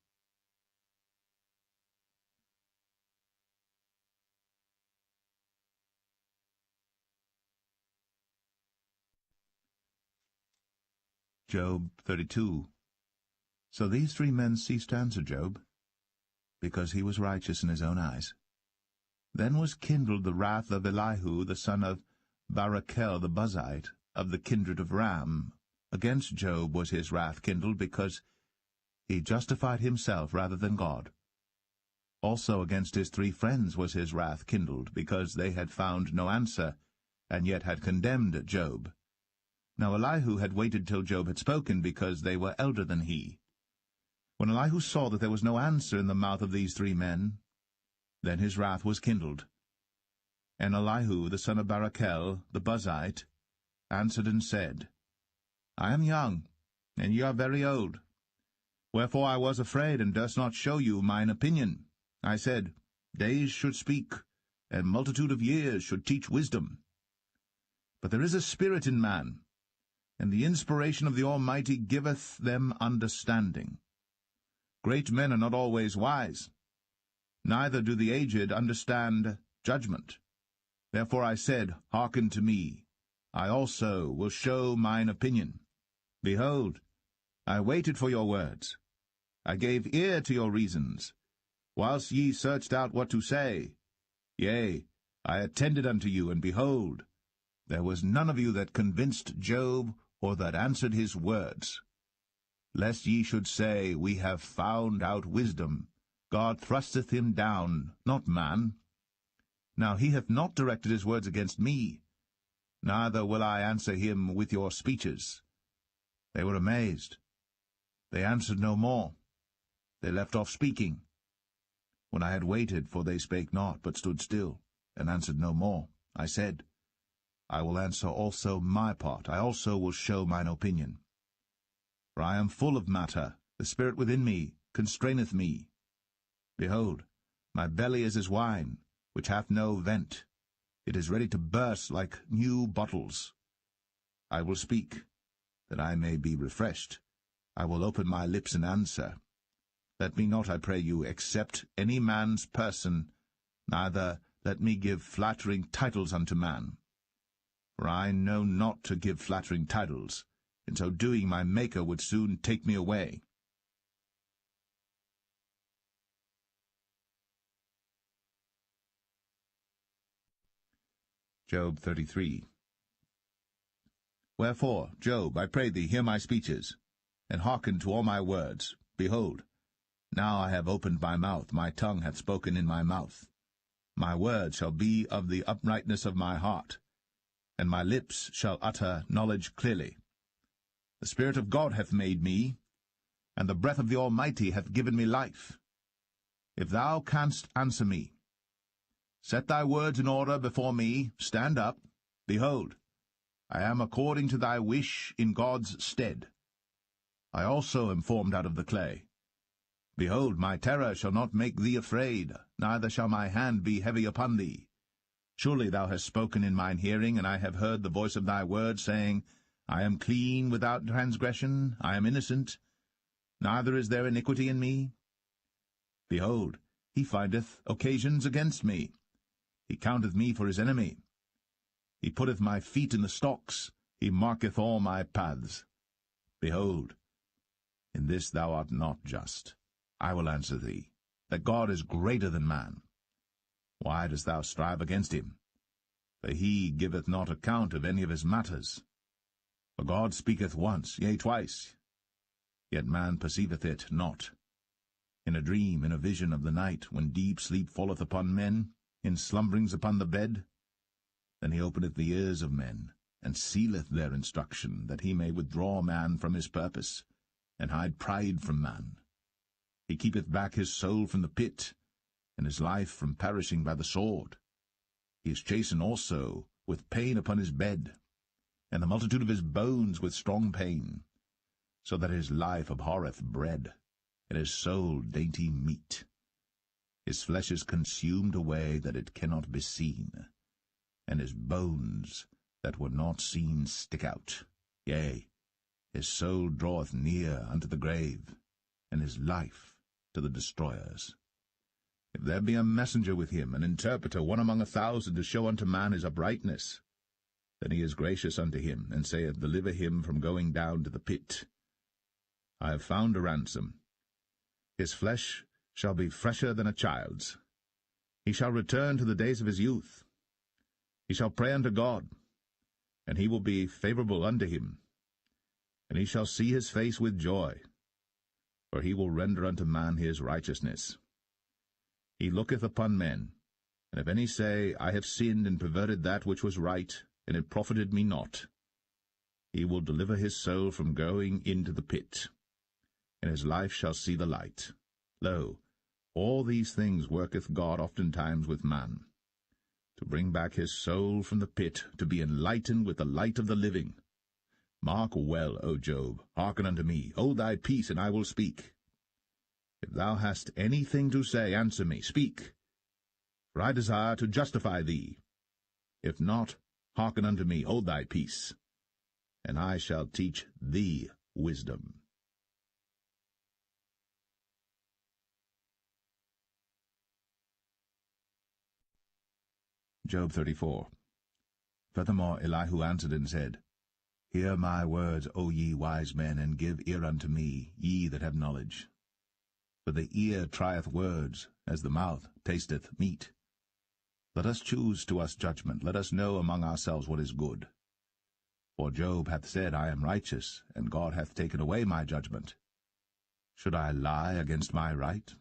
Job 32. So these 3 men ceased to answer Job, because he was righteous in his own eyes. Then was kindled the wrath of Elihu the son of Barachel the Buzite, of the kindred of Ram. Against Job was his wrath kindled, because he justified himself rather than God. Also against his 3 friends was his wrath kindled, because they had found no answer, and yet had condemned Job. Now Elihu had waited till Job had spoken, because they were elder than he. When Elihu saw that there was no answer in the mouth of these 3 men, then his wrath was kindled. And Elihu the son of Barachel the Buzite answered and said, I am young, and ye are very old. Wherefore I was afraid, and durst not show you mine opinion. I said, Days should speak, and multitude of years should teach wisdom. But there is a spirit in man, and the inspiration of the Almighty giveth them understanding. Great men are not always wise, neither do the aged understand judgment. Therefore I said, Hearken to me, I also will show mine opinion. Behold, I waited for your words. I gave ear to your reasons, whilst ye searched out what to say. Yea, I attended unto you, and behold, there was none of you that convinced Job, or that answered his words. Lest ye should say, We have found out wisdom. God thrusteth him down, not man. Now he hath not directed his words against me, neither will I answer him with your speeches. They were amazed. They answered no more. They left off speaking. When I had waited, for they spake not, but stood still, and answered no more, I said, I will answer also my part. I also will show mine opinion. For I am full of matter. The spirit within me constraineth me. Behold, my belly is as wine, which hath no vent. It is ready to burst like new bottles. I will speak, that I may be refreshed. I will open my lips and answer. Let me not, I pray you, accept any man's person, neither let me give flattering titles unto man. For I know not to give flattering titles. In so doing my Maker would soon take me away. Job 33. Wherefore, Job, I pray thee, hear my speeches, and hearken to all my words. Behold, now I have opened my mouth, my tongue hath spoken in my mouth. My words shall be of the uprightness of my heart, and my lips shall utter knowledge clearly. The Spirit of God hath made me, and the breath of the Almighty hath given me life. If thou canst answer me, set thy words in order before me, stand up. Behold, I am according to thy wish in God's stead. I also am formed out of the clay. Behold, my terror shall not make thee afraid, neither shall my hand be heavy upon thee. Surely thou hast spoken in mine hearing, and I have heard the voice of thy word, saying, I am clean without transgression, I am innocent, neither is there iniquity in me. Behold, he findeth occasions against me. He counteth me for his enemy. He putteth my feet in the stocks. He marketh all my paths. Behold, in this thou art not just. I will answer thee, that God is greater than man. Why dost thou strive against him? For he giveth not account of any of his matters. For God speaketh once, yea, twice, yet man perceiveth it not. In a dream, in a vision of the night, when deep sleep falleth upon men, in slumberings upon the bed, then he openeth the ears of men, and sealeth their instruction, that he may withdraw man from his purpose, and hide pride from man. He keepeth back his soul from the pit, and his life from perishing by the sword. He is chastened also with pain upon his bed, and the multitude of his bones with strong pain, so that his life abhorreth bread, and his soul dainty meat. His flesh is consumed away that it cannot be seen, and his bones that were not seen stick out. Yea, his soul draweth near unto the grave, and his life to the destroyers. If there be a messenger with him, an interpreter, one among 1,000, to show unto man his uprightness, then he is gracious unto him, and saith, Deliver him from going down to the pit. I have found a ransom. His flesh shall be fresher than a child's. He shall return to the days of his youth. He shall pray unto God, and he will be favorable unto him, and he shall see his face with joy, for he will render unto man his righteousness. He looketh upon men, and if any say, I have sinned and perverted that which was right, and it profited me not, he will deliver his soul from going into the pit, and his life shall see the light. Lo, all these things worketh God oftentimes with man, to bring back his soul from the pit, to be enlightened with the light of the living. Mark well, O Job, hearken unto me, hold thy peace, and I will speak. If thou hast anything to say, answer me, speak, for I desire to justify thee. If not, hearken unto me, hold thy peace, and I shall teach thee wisdom. Job 34. Furthermore Elihu answered and said, Hear my words, O ye wise men, and give ear unto me, ye that have knowledge. For the ear trieth words, as the mouth tasteth meat. Let us choose to us judgment, let us know among ourselves what is good. For Job hath said, I am righteous, and God hath taken away my judgment. Should I lie against my right?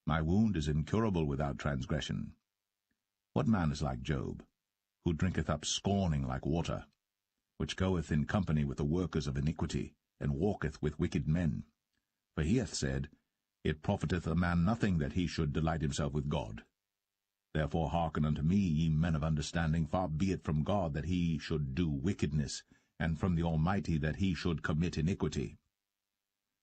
My wound is incurable without transgression. What man is like Job, who drinketh up scorning like water, which goeth in company with the workers of iniquity, and walketh with wicked men? For he hath said, It profiteth a man nothing that he should delight himself with God. Therefore hearken unto me, ye men of understanding. Far be it from God that he should do wickedness, and from the Almighty that he should commit iniquity.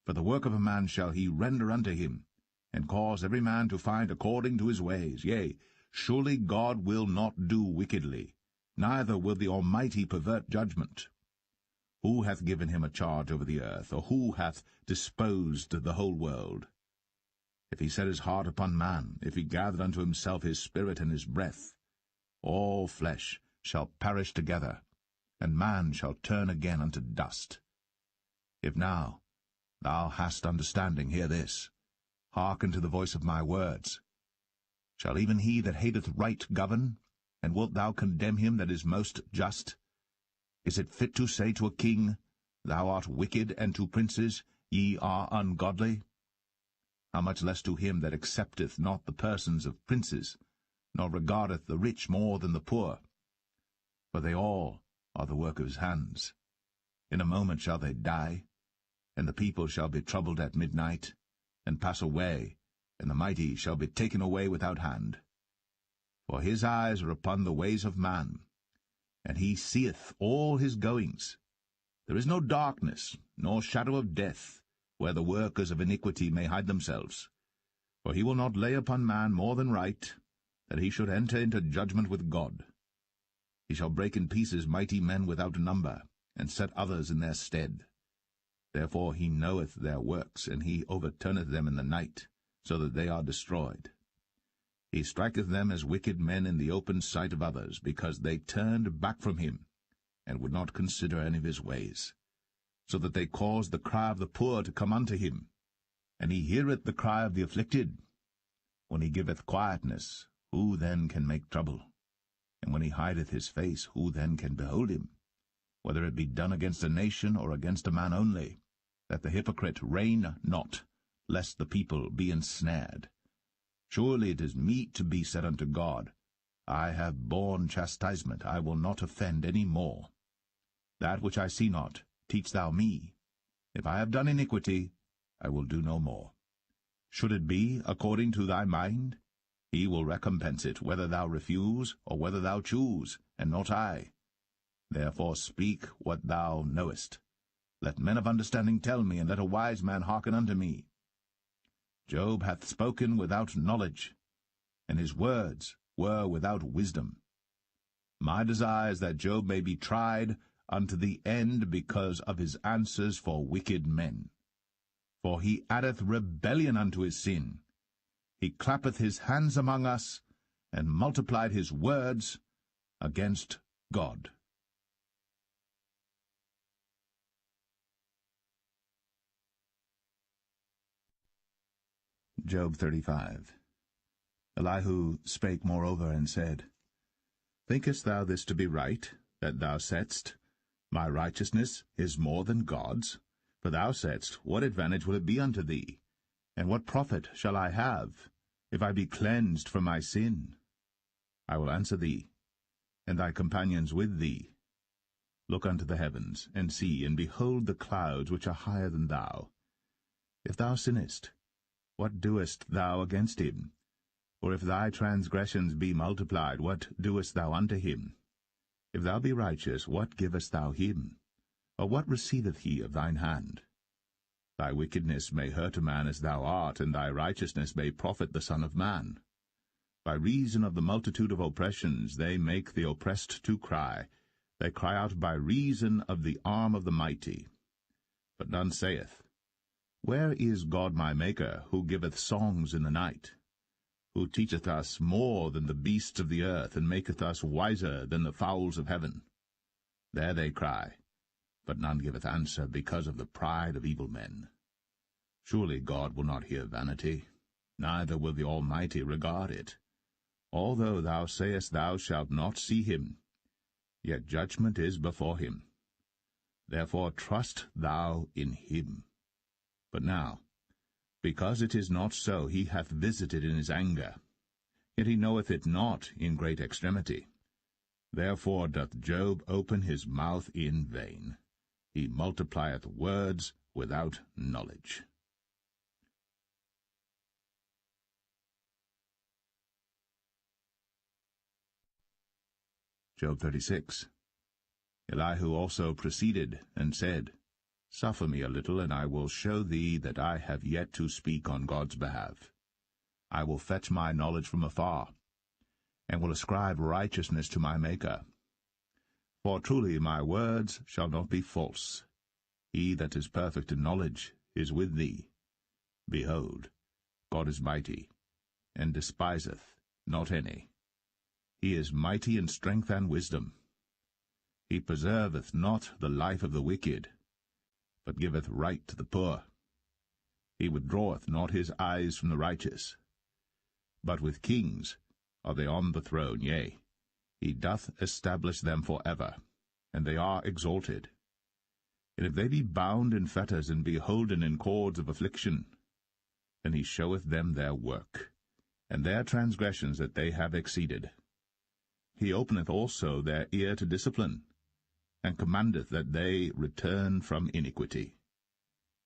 For the work of a man shall he render unto him, and cause every man to find according to his ways. Yea, surely God will not do wickedly, neither will the Almighty pervert judgment. Who hath given him a charge over the earth, or who hath disposed the whole world? If he set his heart upon man, if he gathered unto himself his spirit and his breath, all flesh shall perish together, and man shall turn again unto dust. If now thou hast understanding, hear this. Hearken to the voice of my words. Shall even he that hateth right govern? And wilt thou condemn him that is most just? Is it fit to say to a king, Thou art wicked, and to princes, Ye are ungodly? How much less to him that accepteth not the persons of princes, nor regardeth the rich more than the poor? For they all are the work of his hands. In a moment shall they die, and the people shall be troubled at midnight, and pass away, and the mighty shall be taken away without hand. For his eyes are upon the ways of man, and he seeth all his goings. There is no darkness, nor shadow of death, where the workers of iniquity may hide themselves. For he will not lay upon man more than right, that he should enter into judgment with God. He shall break in pieces mighty men without number, and set others in their stead. Therefore he knoweth their works, and he overturneth them in the night, so that they are destroyed. He striketh them as wicked men in the open sight of others, because they turned back from him, and would not consider any of his ways, so that they caused the cry of the poor to come unto him. And he heareth the cry of the afflicted. When he giveth quietness, who then can make trouble? And when he hideth his face, who then can behold him? Whether it be done against a nation, or against a man only, that the hypocrite reign not, lest the people be ensnared. Surely it is meet to be said unto God, I have borne chastisement, I will not offend any more. That which I see not, teach thou me. If I have done iniquity, I will do no more. Should it be according to thy mind? He will recompense it, whether thou refuse, or whether thou choose, and not I. Therefore speak what thou knowest. Let men of understanding tell me, and let a wise man hearken unto me. Job hath spoken without knowledge, and his words were without wisdom. My desire is that Job may be tried unto the end because of his answers for wicked men. For he addeth rebellion unto his sin. He clappeth his hands among us, and multiplied his words against God. Job 35. Elihu spake moreover and said, Thinkest thou this to be right, that thou saidst, My righteousness is more than God's? For thou saidst, What advantage will it be unto thee? And what profit shall I have, if I be cleansed from my sin? I will answer thee, and thy companions with thee. Look unto the heavens, and see, and behold the clouds which are higher than thou. If thou sinnest, what doest thou against him? Or if thy transgressions be multiplied, what doest thou unto him? If thou be righteous, what givest thou him? Or what receiveth he of thine hand? Thy wickedness may hurt a man as thou art, and thy righteousness may profit the Son of Man. By reason of the multitude of oppressions they make the oppressed to cry. They cry out by reason of the arm of the mighty. But none saith, Where is God my Maker, who giveth songs in the night? Who teacheth us more than the beasts of the earth, and maketh us wiser than the fowls of heaven? There they cry, but none giveth answer, because of the pride of evil men. Surely God will not hear vanity, neither will the Almighty regard it. Although thou sayest thou shalt not see him, yet judgment is before him. Therefore trust thou in him. But now, because it is not so, he hath visited in his anger, yet he knoweth it not in great extremity. Therefore doth Job open his mouth in vain. He multiplieth words without knowledge. Job 36. Elihu also proceeded and said, Suffer me a little, and I will show thee that I have yet to speak on God's behalf. I will fetch my knowledge from afar, and will ascribe righteousness to my Maker. For truly my words shall not be false. He that is perfect in knowledge is with thee. Behold, God is mighty, and despiseth not any. He is mighty in strength and wisdom. He preserveth not the life of the wicked, but giveth right to the poor. He withdraweth not his eyes from the righteous. But with kings are they on the throne, yea, he doth establish them for ever, and they are exalted. And if they be bound in fetters and be holden in cords of affliction, then he showeth them their work, and their transgressions that they have exceeded. He openeth also their ear to discipline, and commandeth that they return from iniquity.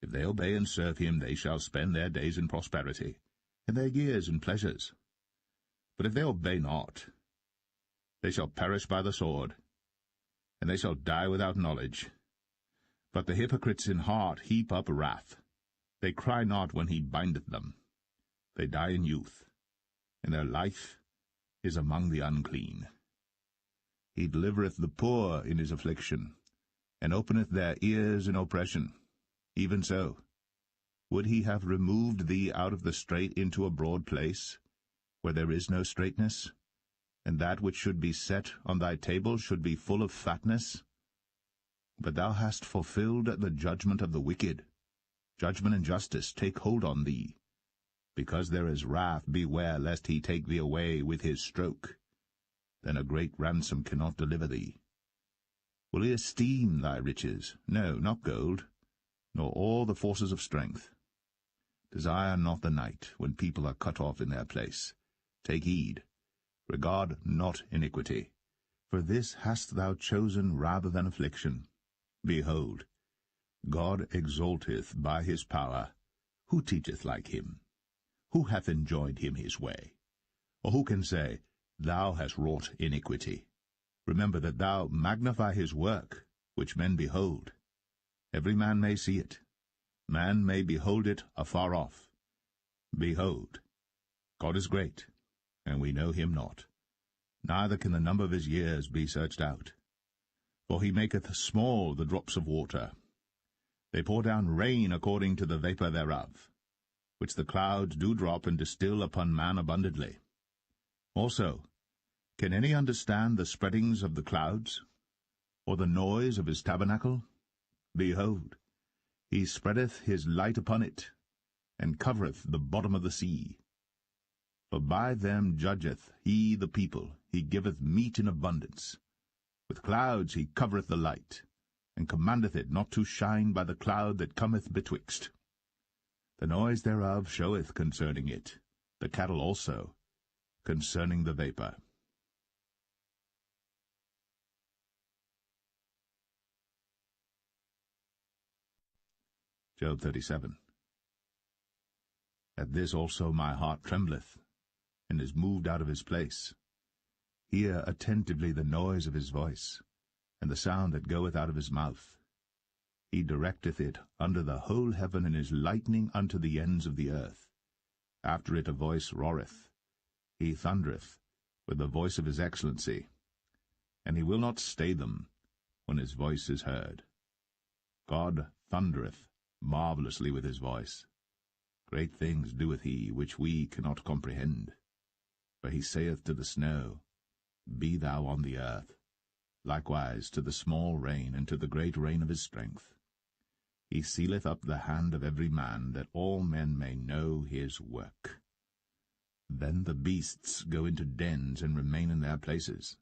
If they obey and serve him, they shall spend their days in prosperity, and their years in pleasures. But if they obey not, they shall perish by the sword, and they shall die without knowledge. But the hypocrites in heart heap up wrath. They cry not when he bindeth them. They die in youth, and their life is among the unclean. He delivereth the poor in his affliction, and openeth their ears in oppression. Even so, would he have removed thee out of the strait into a broad place, where there is no straightness, and that which should be set on thy table should be full of fatness? But thou hast fulfilled the judgment of the wicked. Judgment and justice take hold on thee. Because there is wrath, beware lest he take thee away with his stroke. Then a great ransom cannot deliver thee. Will he esteem thy riches? No, not gold, nor all the forces of strength. Desire not the night, when people are cut off in their place. Take heed, regard not iniquity, for this hast thou chosen rather than affliction. Behold, God exalteth by his power. Who teacheth like him? Who hath enjoined him his way? Or who can say, Thou hast wrought iniquity? Remember that thou magnify his work, which men behold. Every man may see it. Man may behold it afar off. Behold, God is great, and we know him not. Neither can the number of his years be searched out. For he maketh small the drops of water. They pour down rain according to the vapour thereof, which the clouds do drop and distill upon man abundantly. Also, can any understand the spreadings of the clouds, or the noise of his tabernacle? Behold, he spreadeth his light upon it, and covereth the bottom of the sea. For by them judgeth he the people, he giveth meat in abundance. With clouds he covereth the light, and commandeth it not to shine by the cloud that cometh betwixt. The noise thereof showeth concerning it, the cattle also, concerning the vapour. Job 37. At this also my heart trembleth, and is moved out of his place. Hear attentively the noise of his voice, and the sound that goeth out of his mouth. He directeth it under the whole heaven, and is lightning unto the ends of the earth. After it a voice roareth. He thundereth with the voice of his excellency, and he will not stay them when his voice is heard. God thundereth marvellously with his voice. Great things doeth he, which we cannot comprehend. For he saith to the snow, Be thou on the earth, likewise to the small rain, and to the great rain of his strength. He sealeth up the hand of every man, that all men may know his work. Then the beasts go into dens, and remain in their places.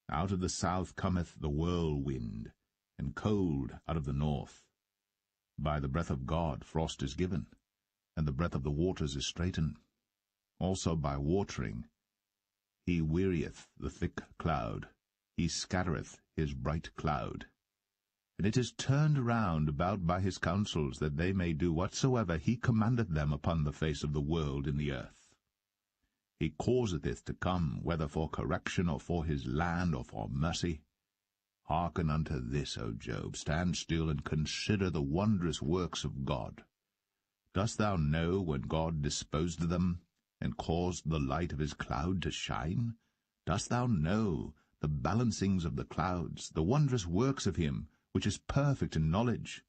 Out of the south cometh the whirlwind, and cold out of the north. By the breath of God frost is given, and the breath of the waters is straitened. Also by watering he wearieth the thick cloud, he scattereth his bright cloud. And it is turned round about by his counsels, that they may do whatsoever he commandeth them upon the face of the world in the earth. He causeth it to come, whether for correction, or for his land, or for mercy. Hearken unto this, O Job, stand still, and consider the wondrous works of God. Dost thou know when God disposed them, and caused the light of his cloud to shine? Dost thou know the balancings of the clouds, the wondrous works of him, which is perfect in knowledge.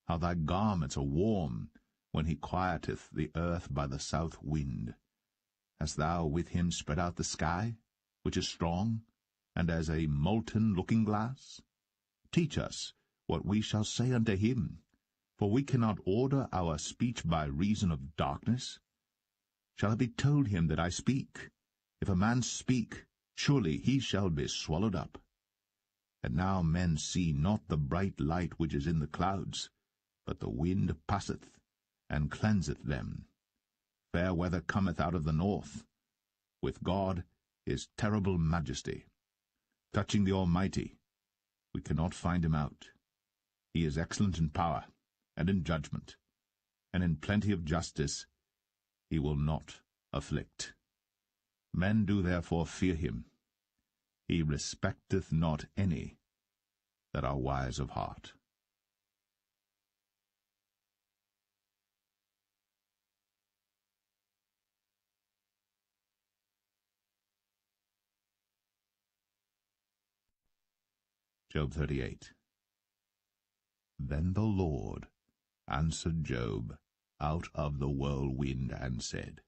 How thy garments are warm, when he quieteth the earth by the south wind. Hast thou with him spread out the sky, which is strong, and as a molten looking-glass? Teach us what we shall say unto him, for we cannot order our speech by reason of darkness. Shall it be told him that I speak? If a man speak, surely he shall be swallowed up. And now men see not the bright light which is in the clouds, but the wind passeth, and cleanseth them. Fair weather cometh out of the north. With God is terrible majesty. Touching the Almighty, we cannot find him out. He is excellent in power, and in judgment, and in plenty of justice he will not afflict. Men do therefore fear him. He respecteth not any that are wise of heart. Job 38. Then the Lord answered Job out of the whirlwind, and said,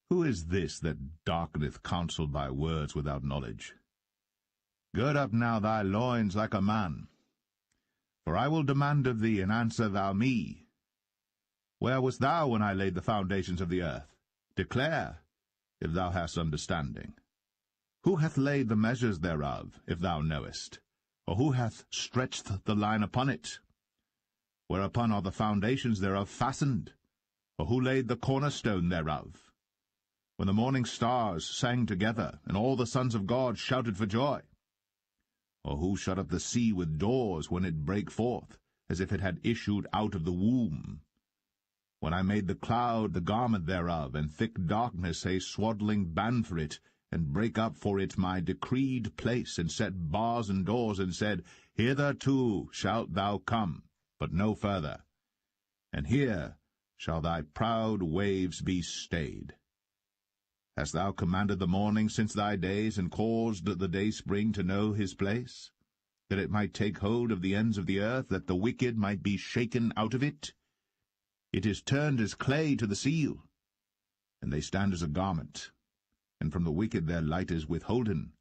Who is this that darkeneth counsel by words without knowledge? Gird up now thy loins like a man, for I will demand of thee, and answer thou me. Where wast thou when I laid the foundations of the earth? Declare, if thou hast understanding. Who hath laid the measures thereof, if thou knowest? Or who hath stretched the line upon it? Whereupon are the foundations thereof fastened? Or who laid the cornerstone thereof? When the morning stars sang together, and all the sons of God shouted for joy? Or who shut up the sea with doors when it brake forth, as if it had issued out of the womb? When I made the cloud the garment thereof, and thick darkness a swaddling band for it, and brake up for it my decreed place, and set bars and doors, and said, Hitherto shalt thou come, but no further, and here shall thy proud waves be stayed. Hast thou commanded the morning since thy days, and caused the dayspring to know his place, that it might take hold of the ends of the earth, that the wicked might be shaken out of it? It is turned as clay to the seal, and they stand as a garment. And from the wicked their light is withholden,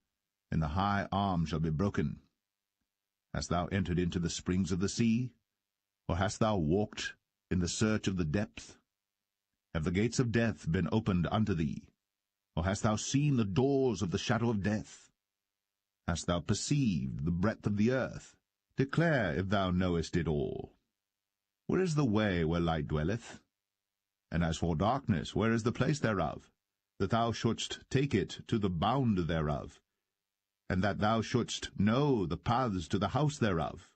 and the high arm shall be broken. Hast thou entered into the springs of the sea? Or hast thou walked in the search of the depth? Have the gates of death been opened unto thee? Or hast thou seen the doors of the shadow of death? Hast thou perceived the breadth of the earth? Declare, if thou knowest it all. Where is the way where light dwelleth? And as for darkness, where is the place thereof? That thou shouldst take it to the bound thereof, and that thou shouldst know the paths to the house thereof.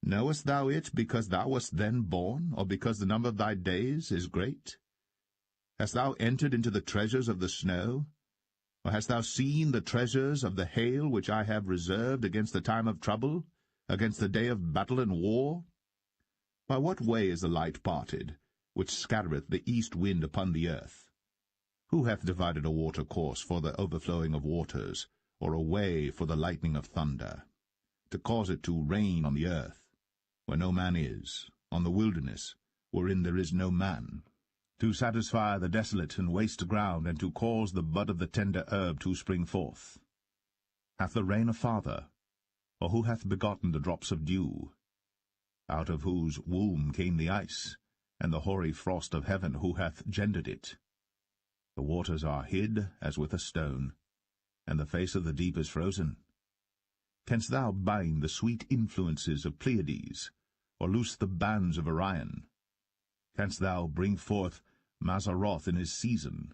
Knowest thou it because thou wast then born, or because the number of thy days is great? Hast thou entered into the treasures of the snow? Or hast thou seen the treasures of the hail which I have reserved against the time of trouble, against the day of battle and war? By what way is the light parted, which scattereth the east wind upon the earth? Who hath divided a watercourse for the overflowing of waters, or a way for the lightning of thunder, to cause it to rain on the earth, where no man is, on the wilderness, wherein there is no man, to satisfy the desolate and waste ground, and to cause the bud of the tender herb to spring forth? Hath the rain a father, or who hath begotten the drops of dew? Out of whose womb came the ice, and the hoary frost of heaven, who hath gendered it? The waters are hid as with a stone, and the face of the deep is frozen. Canst thou bind the sweet influences of Pleiades, or loose the bands of Orion? Canst thou bring forth Mazzaroth in his season,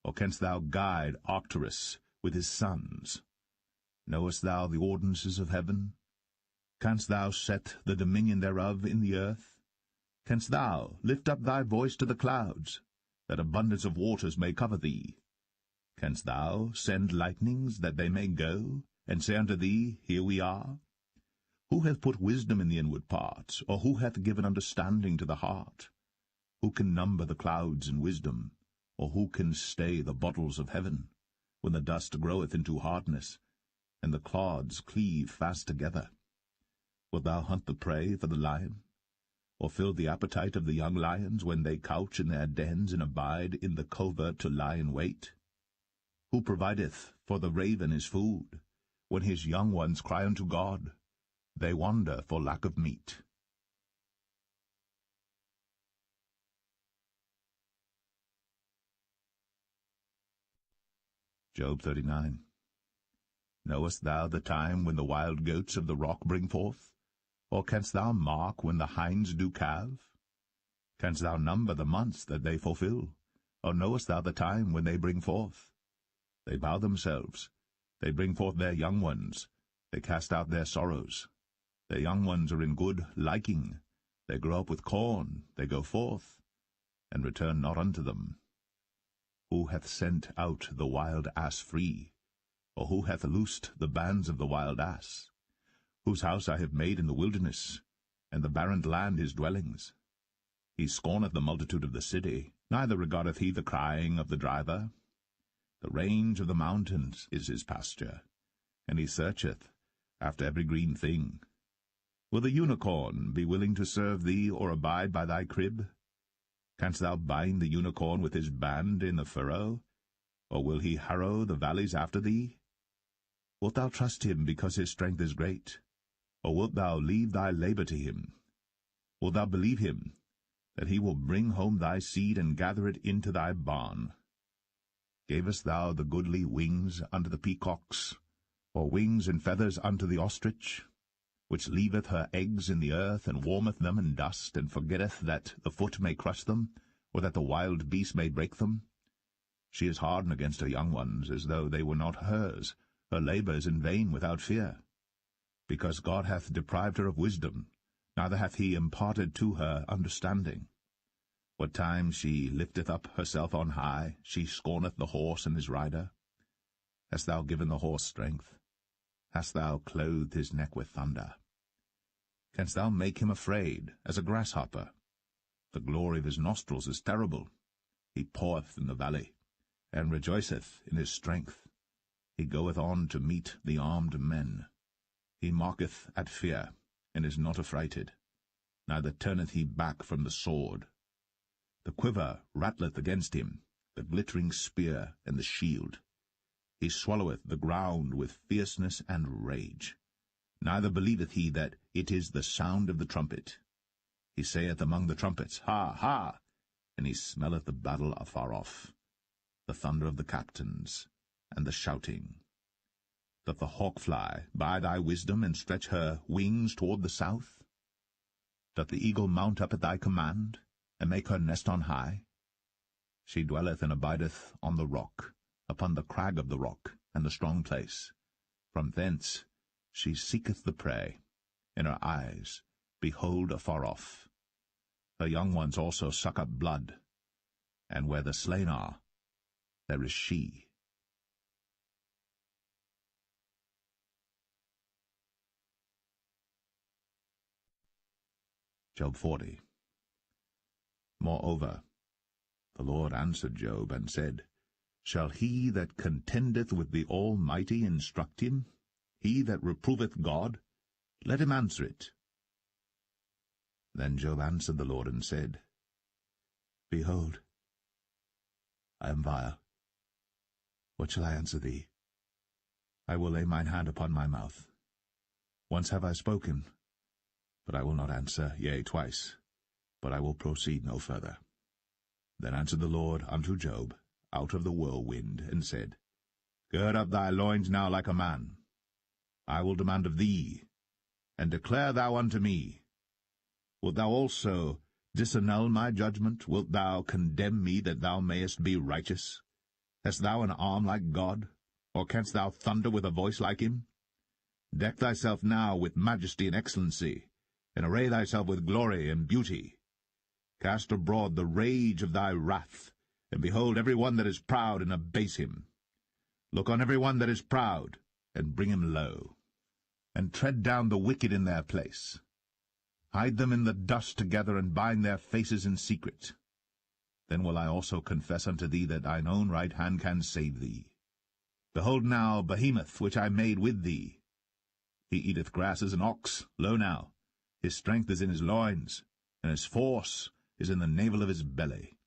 or canst thou guide Arcturus with his sons? Knowest thou the ordinances of heaven? Canst thou set the dominion thereof in the earth? Canst thou lift up thy voice to the clouds, that abundance of waters may cover thee? Canst thou send lightnings, that they may go, and say unto thee, Here we are? Who hath put wisdom in the inward parts, or who hath given understanding to the heart? Who can number the clouds in wisdom, or who can stay the bottles of heaven, when the dust groweth into hardness, and the clods cleave fast together? Wilt thou hunt the prey for the lion, or fill the appetite of the young lions when they couch in their dens and abide in the covert to lie in wait? Who provideth for the raven his food, when his young ones cry unto God? They wander for lack of meat. Job 39. Knowest thou the time when the wild goats of the rock bring forth? Or canst thou mark when the hinds do calve? Canst thou number the months that they fulfill? Or knowest thou the time when they bring forth? They bow themselves, they bring forth their young ones, they cast out their sorrows. Their young ones are in good liking, they grow up with corn, they go forth, and return not unto them. Who hath sent out the wild ass free? Or who hath loosed the bands of the wild ass? Whose house I have made in the wilderness, and the barren land his dwellings. He scorneth the multitude of the city, neither regardeth he the crying of the driver. The range of the mountains is his pasture, and he searcheth after every green thing. Will the unicorn be willing to serve thee, or abide by thy crib? Canst thou bind the unicorn with his band in the furrow? Or will he harrow the valleys after thee? Wilt thou trust him because his strength is great? Or wilt thou leave thy labor to him? Wilt thou believe him, that he will bring home thy seed and gather it into thy barn? Gavest thou the goodly wings unto the peacocks, or wings and feathers unto the ostrich, which leaveth her eggs in the earth, and warmeth them in dust, and forgetteth that the foot may crush them, or that the wild beast may break them? She is hardened against her young ones, as though they were not hers. Her labor is in vain without fear. Because God hath deprived her of wisdom, neither hath he imparted to her understanding. What time she lifteth up herself on high, she scorneth the horse and his rider. Hast thou given the horse strength? Hast thou clothed his neck with thunder? Canst thou make him afraid as a grasshopper? The glory of his nostrils is terrible. He paweth in the valley, and rejoiceth in his strength. He goeth on to meet the armed men. He mocketh at fear, and is not affrighted, neither turneth he back from the sword. The quiver rattleth against him, the glittering spear and the shield. He swalloweth the ground with fierceness and rage. Neither believeth he that it is the sound of the trumpet. He saith among the trumpets, Ha, ha! And he smelleth the battle afar off, the thunder of the captains, and the shouting. Doth the hawk fly by thy wisdom, and stretch her wings toward the south? Doth the eagle mount up at thy command, and make her nest on high? She dwelleth and abideth on the rock, upon the crag of the rock, and the strong place. From thence she seeketh the prey, and her eyes behold afar off. Her young ones also suck up blood, and where the slain are, there is she. Job 40. Moreover, the Lord answered Job, and said, Shall he that contendeth with the Almighty instruct him? He that reproveth God? Let him answer it. Then Job answered the Lord, and said, Behold, I am vile. What shall I answer thee? I will lay mine hand upon my mouth. Once have I spoken, but I will not answer, yea, twice, but I will proceed no further. Then answered the Lord unto Job out of the whirlwind, and said, Gird up thy loins now like a man. I will demand of thee, and declare thou unto me. Wilt thou also disannul my judgment? Wilt thou condemn me that thou mayest be righteous? Hast thou an arm like God, or canst thou thunder with a voice like him? Deck thyself now with majesty and excellency, and array thyself with glory and beauty. Cast abroad the rage of thy wrath, and behold every one that is proud, and abase him. Look on every one that is proud, and bring him low. And tread down the wicked in their place. Hide them in the dust together, and bind their faces in secret. Then will I also confess unto thee that thine own right hand can save thee. Behold now Behemoth, which I made with thee. He eateth grass as an ox, lo now. His strength is in his loins, and his force is in the navel of his belly.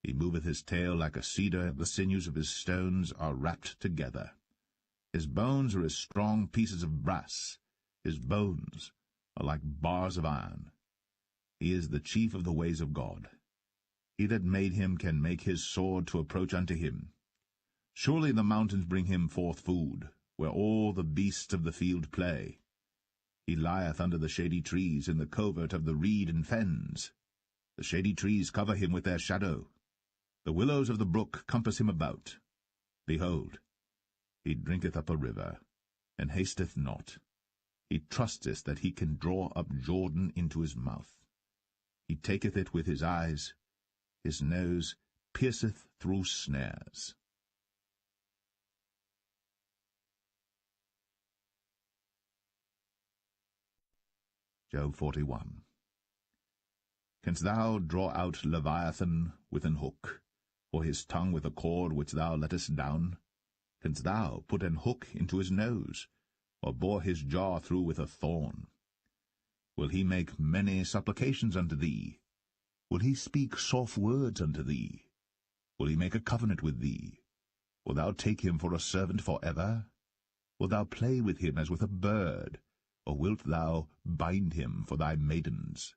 He moveth his tail like a cedar, the sinews of his stones are wrapped together. His bones are as strong pieces of brass, his bones are like bars of iron. He is the chief of the ways of God. He that made him can make his sword to approach unto him. Surely the mountains bring him forth food, where all the beasts of the field play. He lieth under the shady trees in the covert of the reed and fens. The shady trees cover him with their shadow. The willows of the brook compass him about. Behold, he drinketh up a river, and hasteth not. He trusteth that he can draw up Jordan into his mouth. He taketh it with his eyes. His nose pierceth through snares. Job 41. Canst thou draw out Leviathan with an hook, or his tongue with a cord which thou lettest down? Canst thou put an hook into his nose, or bore his jaw through with a thorn? Will he make many supplications unto thee? Will he speak soft words unto thee? Will he make a covenant with thee? Wilt thou take him for a servant for ever? Wilt thou play with him as with a bird, or wilt thou bind him for thy maidens?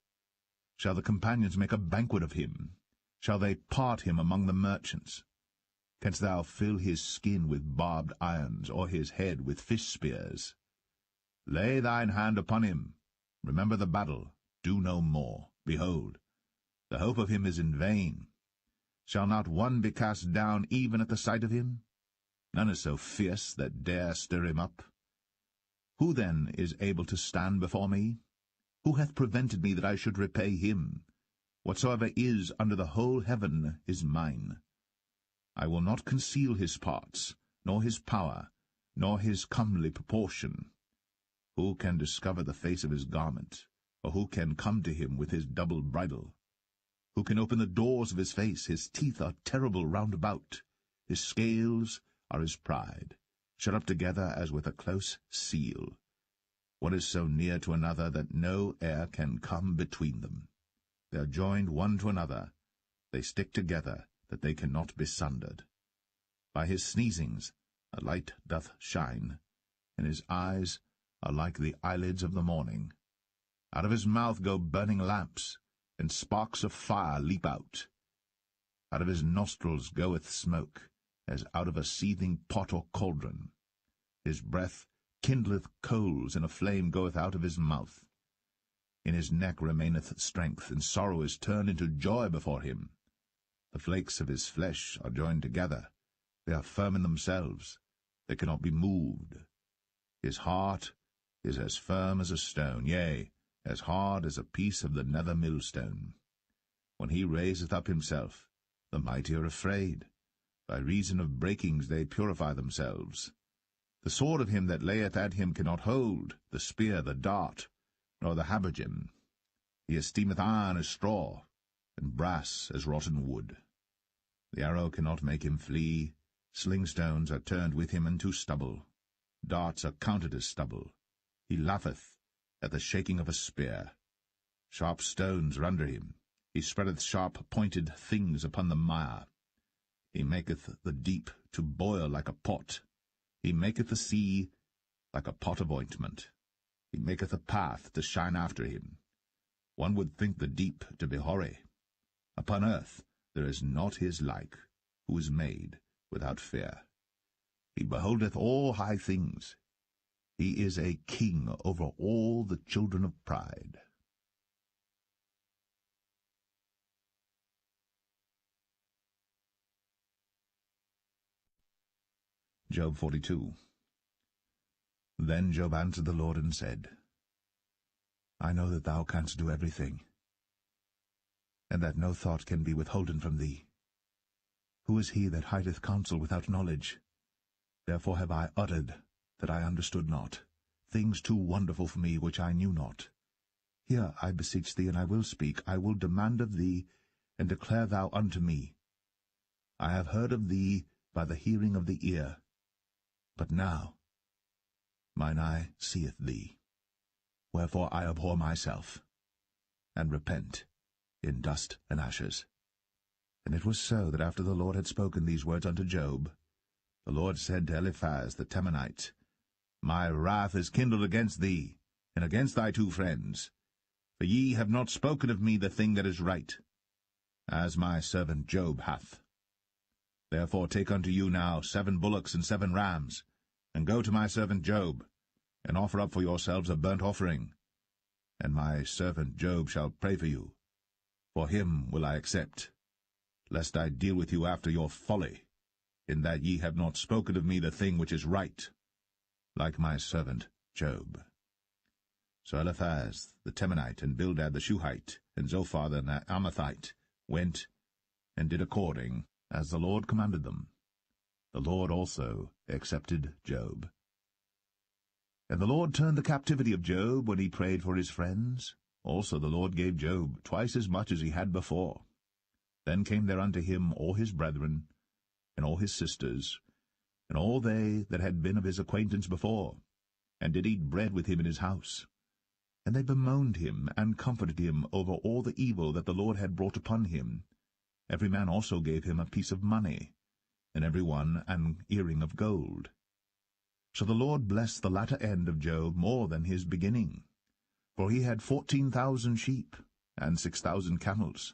Shall the companions make a banquet of him? Shall they part him among the merchants? Canst thou fill his skin with barbed irons, or his head with fish spears? Lay thine hand upon him. Remember the battle. Do no more. Behold, the hope of him is in vain. Shall not one be cast down even at the sight of him? None is so fierce that dare stir him up. Who then is able to stand before me? Who hath prevented me that I should repay him? Whatsoever is under the whole heaven is mine. I will not conceal his parts, nor his power, nor his comely proportion. Who can discover the face of his garment, or who can come to him with his double bridle? Who can open the doors of his face? His teeth are terrible round about. His scales are his pride, shut up together as with a close seal. One is so near to another that no air can come between them. They are joined one to another. They stick together, that they cannot be sundered. By his sneezings a light doth shine, and his eyes are like the eyelids of the morning. Out of his mouth go burning lamps, and sparks of fire leap out. Out of his nostrils goeth smoke, as out of a seething pot or cauldron. His breath kindleth coals, and a flame goeth out of his mouth. In his neck remaineth strength, and sorrow is turned into joy before him. The flakes of his flesh are joined together. They are firm in themselves. They cannot be moved. His heart is as firm as a stone, yea, as hard as a piece of the nether millstone. When he raiseth up himself, the mighty are afraid. By reason of breakings they purify themselves. The sword of him that layeth at him cannot hold, the spear, the dart, nor the habergeon. He esteemeth iron as straw, and brass as rotten wood. The arrow cannot make him flee. Slingstones are turned with him into stubble. Darts are counted as stubble. He laugheth at the shaking of a spear. Sharp stones are under him. He spreadeth sharp-pointed things upon the mire. He maketh the deep to boil like a pot. He maketh the sea like a pot of ointment. He maketh a path to shine after him. One would think the deep to be hoary. Upon earth there is not his like, who is made without fear. He beholdeth all high things. He is a king over all the children of pride. Job 42. Then Job answered the Lord and said, I know that thou canst do everything, and that no thought can be withholden from thee. Who is he that hideth counsel without knowledge? Therefore have I uttered that I understood not, things too wonderful for me which I knew not. Hear, I beseech thee, and I will speak. I will demand of thee, and declare thou unto me. I have heard of thee by the hearing of the ear, But now mine eye seeth thee, wherefore I abhor myself, and repent in dust and ashes. And it was so that after the Lord had spoken these words unto Job, the Lord said to Eliphaz the Temanite, My wrath is kindled against thee, and against thy two friends, for ye have not spoken of me the thing that is right, as my servant Job hath. Therefore take unto you now 7 bullocks and 7 rams, and go to my servant Job, and offer up for yourselves a burnt offering. And my servant Job shall pray for you. For him will I accept, lest I deal with you after your folly, in that ye have not spoken of me the thing which is right, like my servant Job. So Eliphaz the Temanite, and Bildad the Shuhite, and Zophar the Amathite went and did according as the Lord commanded them. The Lord also accepted Job. And the Lord turned the captivity of Job when he prayed for his friends. Also the Lord gave Job twice as much as he had before. Then came there unto him all his brethren, and all his sisters, and all they that had been of his acquaintance before, and did eat bread with him in his house. And they bemoaned him, and comforted him over all the evil that the Lord had brought upon him. Every man also gave him a piece of money, and every one an earring of gold. So the Lord blessed the latter end of Job more than his beginning. For he had 14,000 sheep, and 6,000 camels,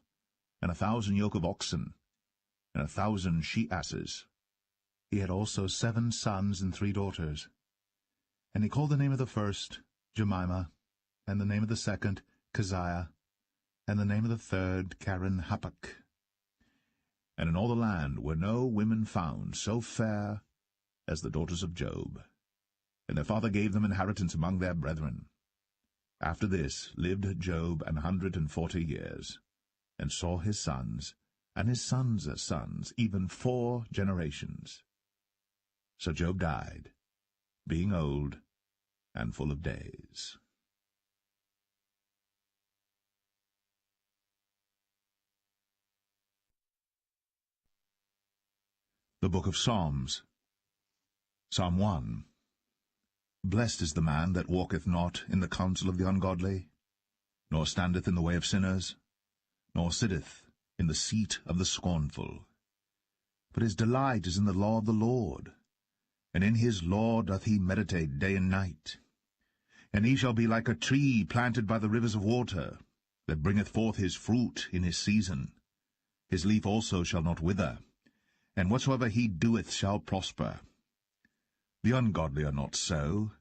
and 1,000 yoke of oxen, and 1,000 she-asses. He had also 7 sons and 3 daughters. And he called the name of the first Jemimah, and the name of the second Keziah, and the name of the third Karen-Happuch. And in all the land were no women found so fair as the daughters of Job. And their father gave them inheritance among their brethren. After this lived Job 140 years, and saw his sons, and his sons' sons, even 4 generations. So Job died, being old and full of days. The Book of Psalms. Psalm 1. Blessed is the man that walketh not in the counsel of the ungodly, nor standeth in the way of sinners, nor sitteth in the seat of the scornful. But his delight is in the law of the Lord, and in his law doth he meditate day and night. And he shall be like a tree planted by the rivers of water, that bringeth forth his fruit in his season. His leaf also shall not wither, and whatsoever he doeth shall prosper. The ungodly are not so,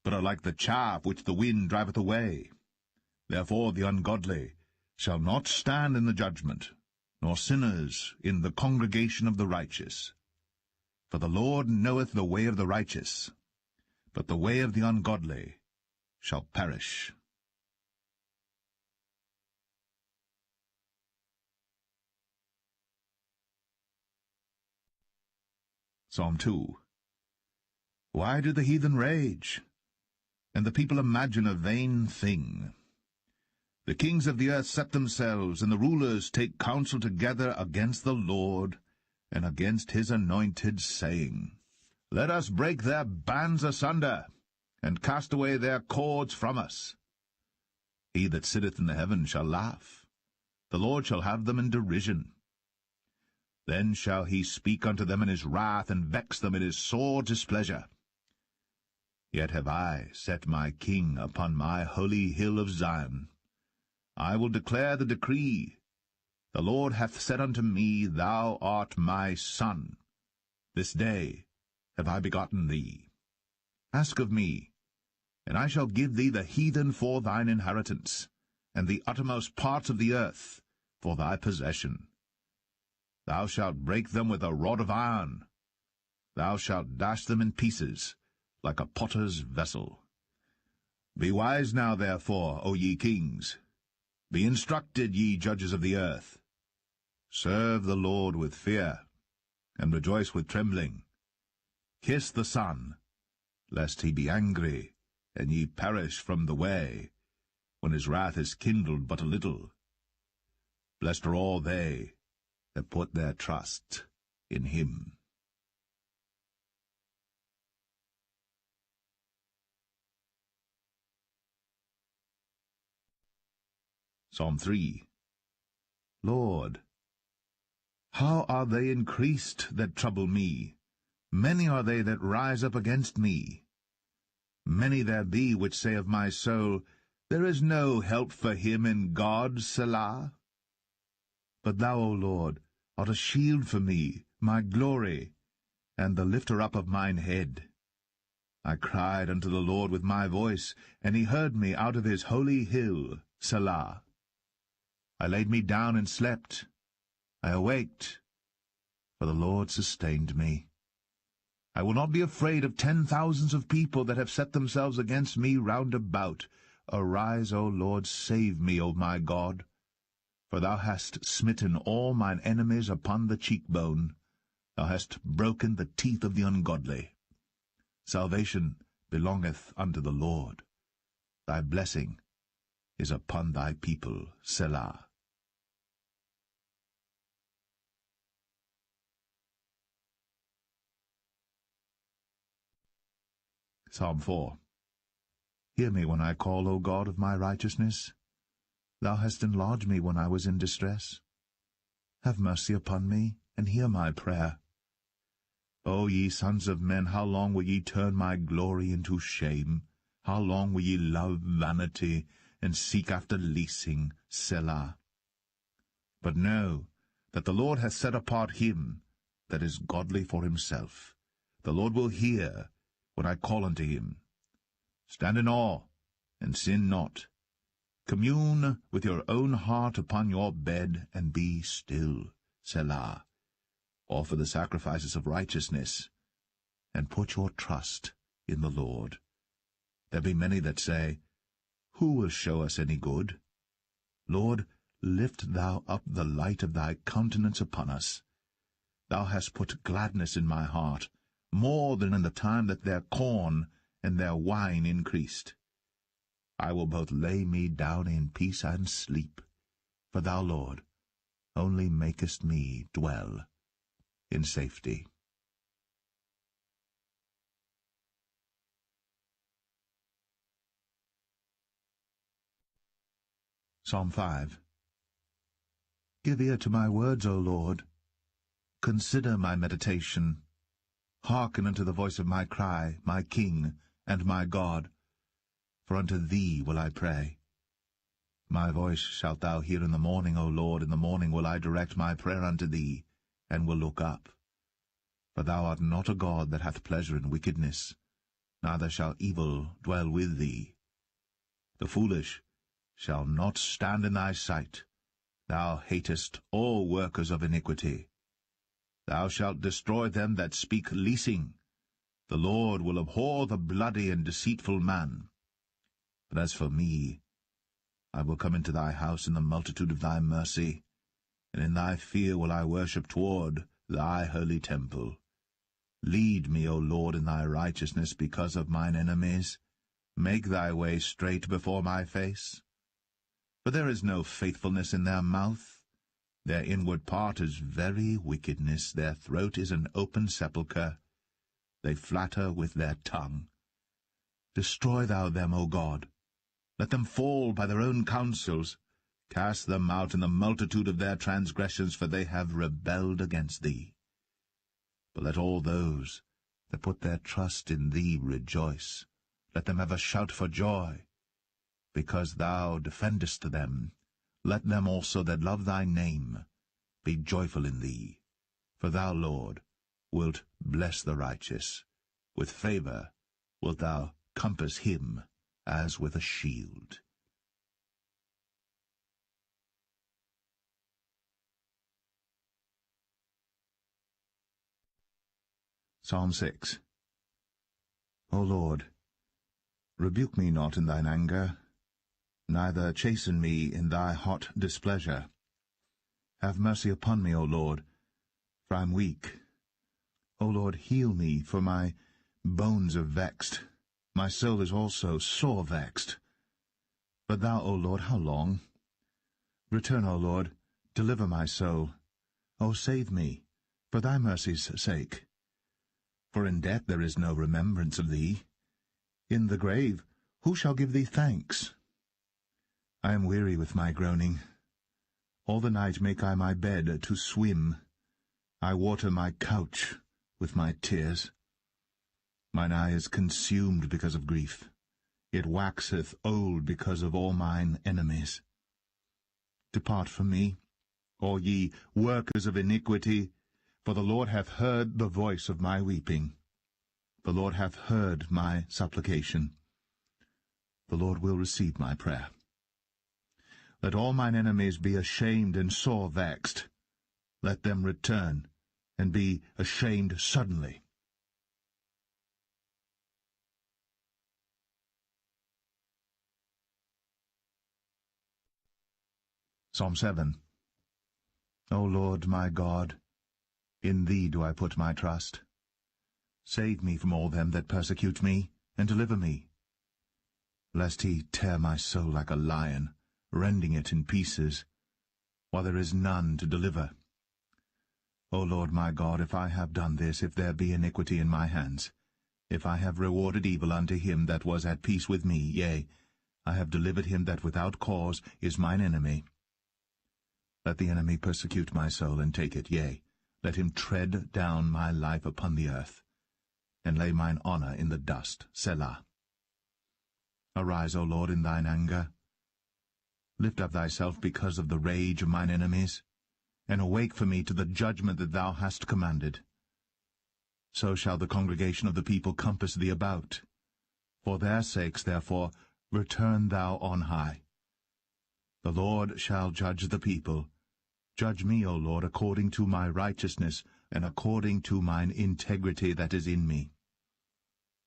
but are like the chaff which the wind driveth away. Therefore the ungodly shall not stand in the judgment, nor sinners in the congregation of the righteous. For the Lord knoweth the way of the righteous, but the way of the ungodly shall perish. Psalm 2. Why do the heathen rage, and the people imagine a vain thing? The kings of the earth set themselves, and the rulers take counsel together against the Lord, and against his anointed, saying, Let us break their bands asunder, and cast away their cords from us. He that sitteth in the heaven shall laugh. The Lord shall have them in derision. Then shall he speak unto them in his wrath, and vex them in his sore displeasure. Yet have I set my king upon my holy hill of Zion. I will declare the decree. The Lord hath said unto me, Thou art my son. This day have I begotten thee. Ask of me, and I shall give thee the heathen for thine inheritance, and the uttermost parts of the earth for thy possession. Thou shalt break them with a rod of iron. Thou shalt dash them in pieces, like a potter's vessel. Be wise now, therefore, O ye kings. Be instructed, ye judges of the earth. Serve the Lord with fear, and rejoice with trembling. Kiss the Son, lest he be angry, and ye perish from the way, when his wrath is kindled but a little. Blessed are all they that put their trust in him. Psalm 3. Lord, how are they increased that trouble me? Many are they that rise up against me. Many there be which say of my soul, There is no help for him in God, Selah. But thou, O Lord, art a shield for me, my glory, and the lifter up of mine head. I cried unto the Lord with my voice, and he heard me out of his holy hill, Selah. I laid me down and slept. I awaked, for the Lord sustained me. I will not be afraid of 10,000s of people that have set themselves against me round about. Arise, O Lord, save me, O my God. For thou hast smitten all mine enemies upon the cheekbone. Thou hast broken the teeth of the ungodly. Salvation belongeth unto the Lord. Thy blessing is upon thy people, Selah. Psalm 4. Hear me when I call, O God of my righteousness. Thou hast enlarged me when I was in distress. Have mercy upon me, and hear my prayer. O ye sons of men, how long will ye turn my glory into shame? How long will ye love vanity, and seek after leasing, Selah? But know that the Lord hath set apart him that is godly for himself. The Lord will hear when I call unto him. Stand in awe, and sin not. Commune with your own heart upon your bed, and be still, Selah. Offer the sacrifices of righteousness, and put your trust in the Lord. There be many that say, Who will show us any good? Lord, lift thou up the light of thy countenance upon us. Thou hast put gladness in my heart, more than in the time that their corn and their wine increased. I will both lay me down in peace and sleep, for thou, Lord, only makest me dwell in safety. Psalm 5. Give ear to my words, O Lord. Consider my meditation. Hearken unto the voice of my cry, my King and my God. For unto thee will I pray. My voice shalt thou hear in the morning, O Lord. In the morning will I direct my prayer unto thee, and will look up. For thou art not a God that hath pleasure in wickedness, neither shall evil dwell with thee. The foolish shall not stand in thy sight. Thou hatest all workers of iniquity. Thou shalt destroy them that speak leasing. The Lord will abhor the bloody and deceitful man. But as for me, I will come into thy house in the multitude of thy mercy, and in thy fear will I worship toward thy holy temple. Lead me, O Lord, in thy righteousness because of mine enemies. Make thy way straight before my face. For there is no faithfulness in their mouth. Their inward part is very wickedness. Their throat is an open sepulchre. They flatter with their tongue. Destroy thou them, O God. Let them fall by their own counsels. Cast them out in the multitude of their transgressions, for they have rebelled against thee. But let all those that put their trust in thee rejoice. Let them have a shout for joy, because thou defendest them. Let them also that love thy name be joyful in thee. For thou, Lord, wilt bless the righteous. With favor wilt thou compass him as with a shield. Psalm 6. O Lord, rebuke me not in thine anger, neither chasten me in thy hot displeasure. Have mercy upon me, O Lord, for I am weak. O Lord, heal me, for my bones are vexed. My soul is also sore vexed. But thou, O Lord, how long? Return, O Lord, deliver my soul. O save me, for thy mercy's sake. For in death there is no remembrance of thee. In the grave who shall give thee thanks? I am weary with my groaning. All the night make I my bed to swim. I water my couch with my tears. Mine eye is consumed because of grief. It waxeth old because of all mine enemies. Depart from me, all ye workers of iniquity, for the Lord hath heard the voice of my weeping. The Lord hath heard my supplication. The Lord will receive my prayer. Let all mine enemies be ashamed and sore vexed. Let them return, and be ashamed suddenly. Psalm 7. O Lord my God, in Thee do I put my trust. Save me from all them that persecute me, and deliver me. Lest he tear my soul like a lion, rending it in pieces, while there is none to deliver. O Lord my God, if I have done this, if there be iniquity in my hands, if I have rewarded evil unto him that was at peace with me, yea, I have delivered him that without cause is mine enemy. Let the enemy persecute my soul, and take it, yea, let him tread down my life upon the earth, and lay mine honour in the dust. Selah. Arise, O Lord, in thine anger. Lift up thyself because of the rage of mine enemies, and awake for me to the judgment that thou hast commanded. So shall the congregation of the people compass thee about. For their sakes, therefore, return thou on high. The Lord shall judge the people. Judge me, O Lord, according to my righteousness, and according to mine integrity that is in me.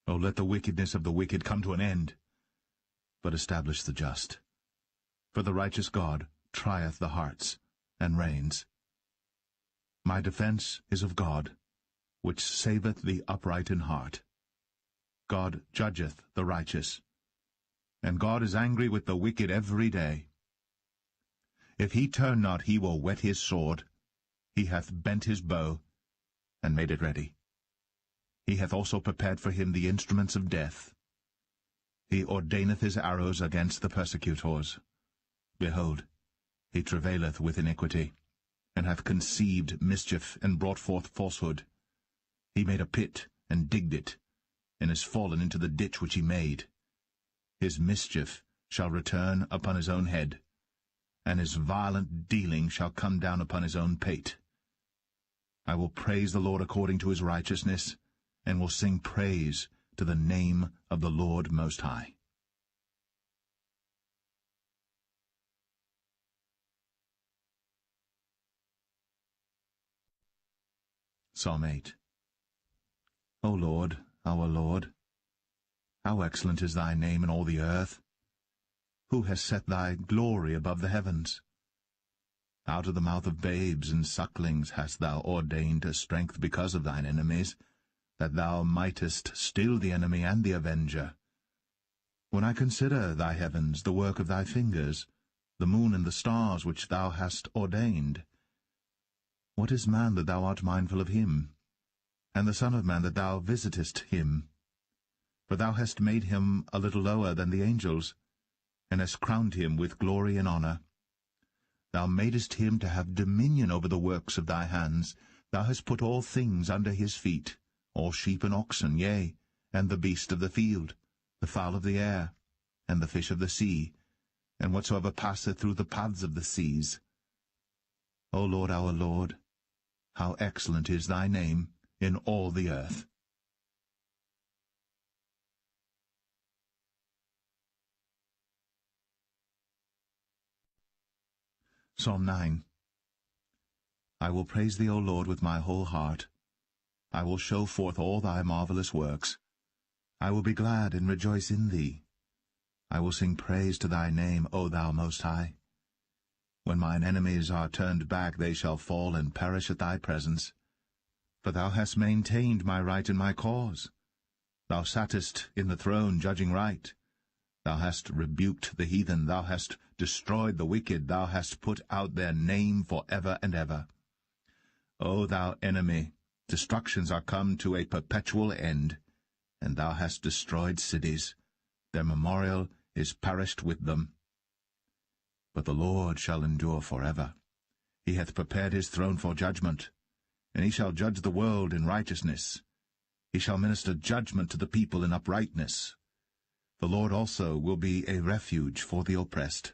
O let the wickedness of the wicked come to an end, but establish the just. For the righteous God trieth the hearts, and reigns. My defence is of God, which saveth the upright in heart. God judgeth the righteous, and God is angry with the wicked every day. If he turn not, he will whet his sword. He hath bent his bow, and made it ready. He hath also prepared for him the instruments of death. He ordaineth his arrows against the persecutors. Behold, he travaileth with iniquity, and hath conceived mischief, and brought forth falsehood. He made a pit, and digged it, and is fallen into the ditch which he made. His mischief shall return upon his own head, and his violent dealing shall come down upon his own pate. I will praise the Lord according to his righteousness, and will sing praise to the name of the Lord Most High. Psalm 8. O Lord, our Lord, how excellent is thy name in all the earth! Who has set thy glory above the heavens? Out of the mouth of babes and sucklings hast thou ordained a strength because of thine enemies, that thou mightest still the enemy and the avenger. When I consider thy heavens, the work of thy fingers, the moon and the stars which thou hast ordained, what is man that thou art mindful of him, and the son of man that thou visitest him? For thou hast made him a little lower than the angels, and hast crowned him with glory and honour. Thou madest him to have dominion over the works of thy hands. Thou hast put all things under his feet, all sheep and oxen, yea, and the beast of the field, the fowl of the air, and the fish of the sea, and whatsoever passeth through the paths of the seas. O Lord, our Lord, how excellent is thy name in all the earth! Psalm 9. I will praise thee, O Lord, with my whole heart. I will show forth all thy marvelous works. I will be glad and rejoice in thee. I will sing praise to thy name, O thou Most High. When mine enemies are turned back, they shall fall and perish at thy presence. For thou hast maintained my right and my cause. Thou sattest in the throne, judging right. Thou hast rebuked the heathen, thou hast destroyed the wicked, thou hast put out their name for ever and ever. O thou enemy, destructions are come to a perpetual end, and thou hast destroyed cities. Their memorial is perished with them. But the Lord shall endure forever. He hath prepared his throne for judgment, and he shall judge the world in righteousness. He shall minister judgment to the people in uprightness. The Lord also will be a refuge for the oppressed,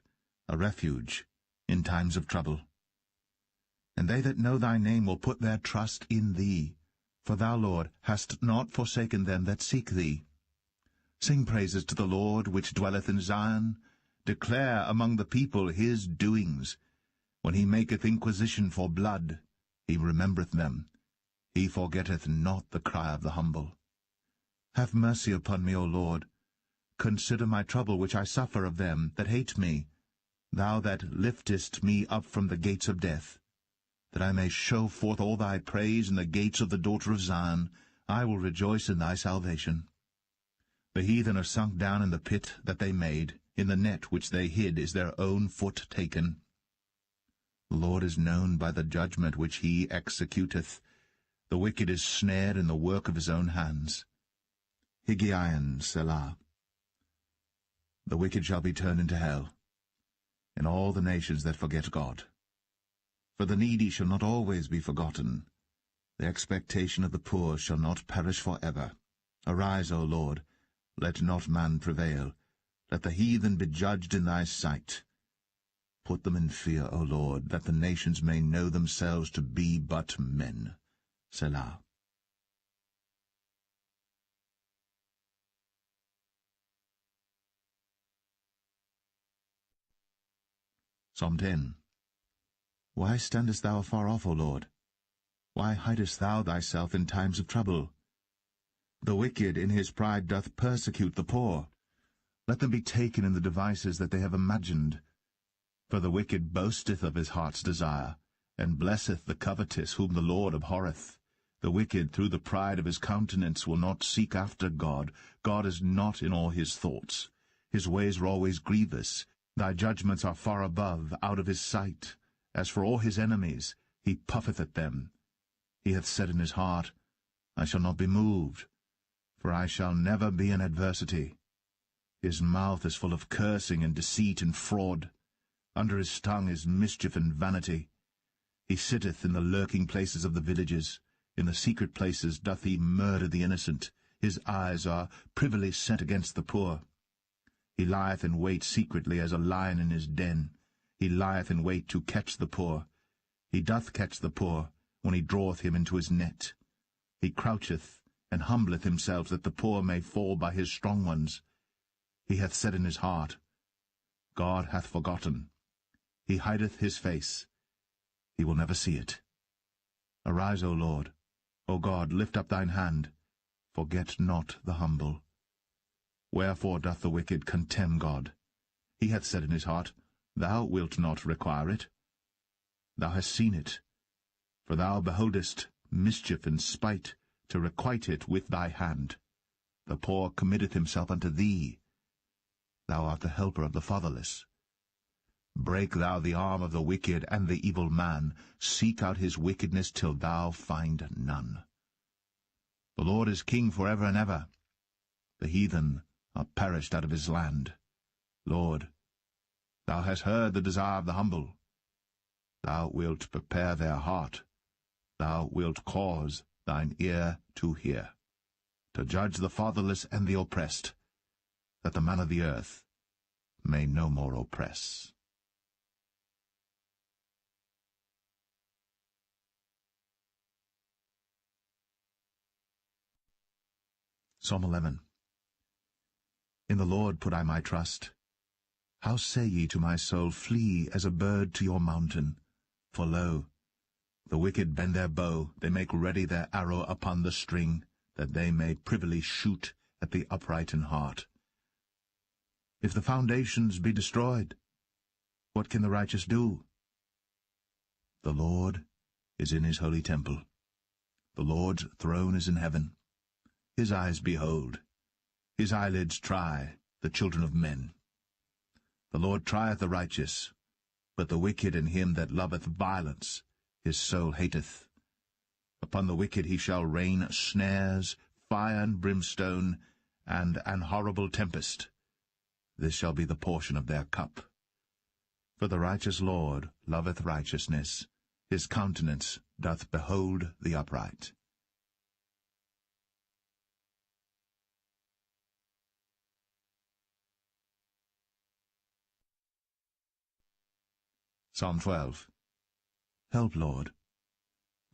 a refuge in times of trouble. And they that know thy name will put their trust in thee, for thou, Lord, hast not forsaken them that seek thee. Sing praises to the Lord which dwelleth in Zion. Declare among the people his doings. When he maketh inquisition for blood, he remembereth them. He forgetteth not the cry of the humble. Have mercy upon me, O Lord. Consider my trouble which I suffer of them that hate me, thou that liftest me up from the gates of death. That I may show forth all thy praise in the gates of the daughter of Zion, I will rejoice in thy salvation. The heathen are sunk down in the pit that they made, in the net which they hid is their own foot taken. The Lord is known by the judgment which he executeth. The wicked is snared in the work of his own hands. Higgaion, Selah. The wicked shall be turned into hell, and all the nations that forget God. For the needy shall not always be forgotten. The expectation of the poor shall not perish for ever. Arise, O Lord, let not man prevail. Let the heathen be judged in thy sight. Put them in fear, O Lord, that the nations may know themselves to be but men. Selah. Psalm 10. Why standest thou afar off, O Lord? Why hidest thou thyself in times of trouble? The wicked in his pride doth persecute the poor. Let them be taken in the devices that they have imagined. For the wicked boasteth of his heart's desire, and blesseth the covetous whom the Lord abhorreth. The wicked through the pride of his countenance will not seek after God. God is not in all his thoughts. His ways are always grievous. Thy judgments are far above, out of his sight. As for all his enemies, he puffeth at them. He hath said in his heart, I shall not be moved, for I shall never be in adversity. His mouth is full of cursing and deceit and fraud. Under his tongue is mischief and vanity. He sitteth in the lurking places of the villages. In the secret places doth he murder the innocent. His eyes are privily set against the poor. He lieth in wait secretly as a lion in his den. He lieth in wait to catch the poor. He doth catch the poor, when he draweth him into his net. He croucheth, and humbleth himself, that the poor may fall by his strong ones. He hath said in his heart, God hath forgotten. He hideth his face. He will never see it. Arise, O Lord. O God, lift up thine hand. Forget not the humble. Wherefore doth the wicked contemn God? He hath said in his heart, Thou wilt not require it. Thou hast seen it, for thou beholdest mischief and spite, to requite it with thy hand. The poor committeth himself unto thee. Thou art the helper of the fatherless. Break thou the arm of the wicked and the evil man. Seek out his wickedness till thou find none. The Lord is king for ever and ever. The heathen are perished out of his land. Lord, thou hast heard the desire of the humble. Thou wilt prepare their heart. Thou wilt cause thine ear to hear, to judge the fatherless and the oppressed, that the man of the earth may no more oppress. Psalm 11. In the Lord put I my trust. How say ye to my soul, Flee as a bird to your mountain? For lo, the wicked bend their bow, they make ready their arrow upon the string, that they may privily shoot at the upright in heart. If the foundations be destroyed, what can the righteous do? The Lord is in his holy temple. The Lord's throne is in heaven. His eyes behold, his eyelids try the children of men. The Lord trieth the righteous, but the wicked and him that loveth violence his soul hateth. Upon the wicked he shall rain snares, fire and brimstone, and an horrible tempest. This shall be the portion of their cup. For the righteous Lord loveth righteousness, his countenance doth behold the upright. Psalm 12. Help, Lord.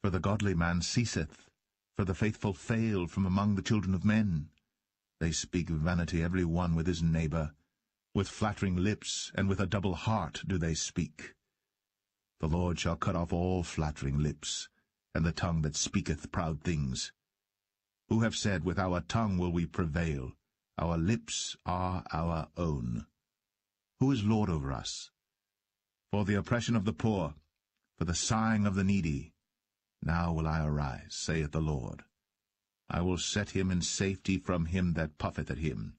For the godly man ceaseth, for the faithful fail from among the children of men. They speak vanity every one with his neighbor. With flattering lips and with a double heart do they speak. The Lord shall cut off all flattering lips, and the tongue that speaketh proud things. Who have said, with our tongue will we prevail, our lips are our own. Who is Lord over us? For the oppression of the poor, for the sighing of the needy, now will I arise, saith the Lord. I will set him in safety from him that puffeth at him.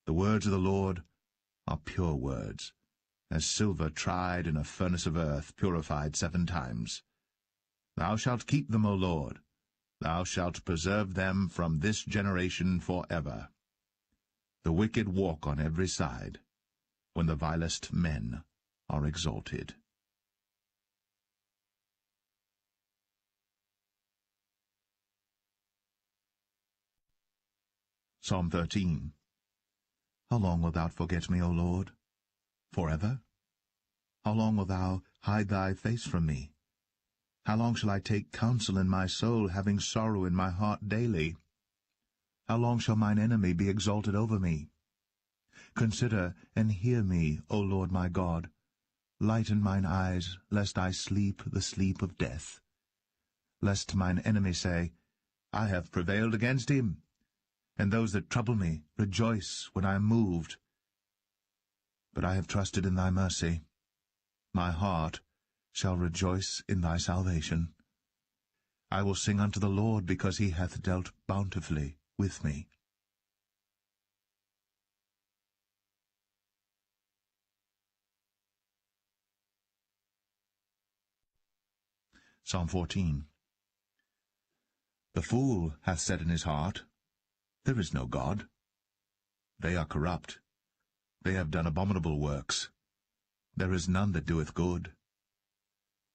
The words of the Lord are pure words, as silver tried in a furnace of earth, purified 7 times. Thou shalt keep them, O Lord. Thou shalt preserve them from this generation for ever. The wicked walk on every side, when the vilest men are exalted. Psalm 13. How long wilt thou forget me, O Lord? Forever? How long wilt thou hide thy face from me? How long shall I take counsel in my soul, having sorrow in my heart daily? How long shall mine enemy be exalted over me? Consider and hear me, O Lord my God. Lighten mine eyes, lest I sleep the sleep of death. Lest mine enemy say, I have prevailed against him. And those that trouble me rejoice when I am moved. But I have trusted in thy mercy. My heart shall rejoice in thy salvation. I will sing unto the Lord, because he hath dealt bountifully with me. Psalm 14. The fool hath said in his heart, There is no God. They are corrupt. They have done abominable works. There is none that doeth good.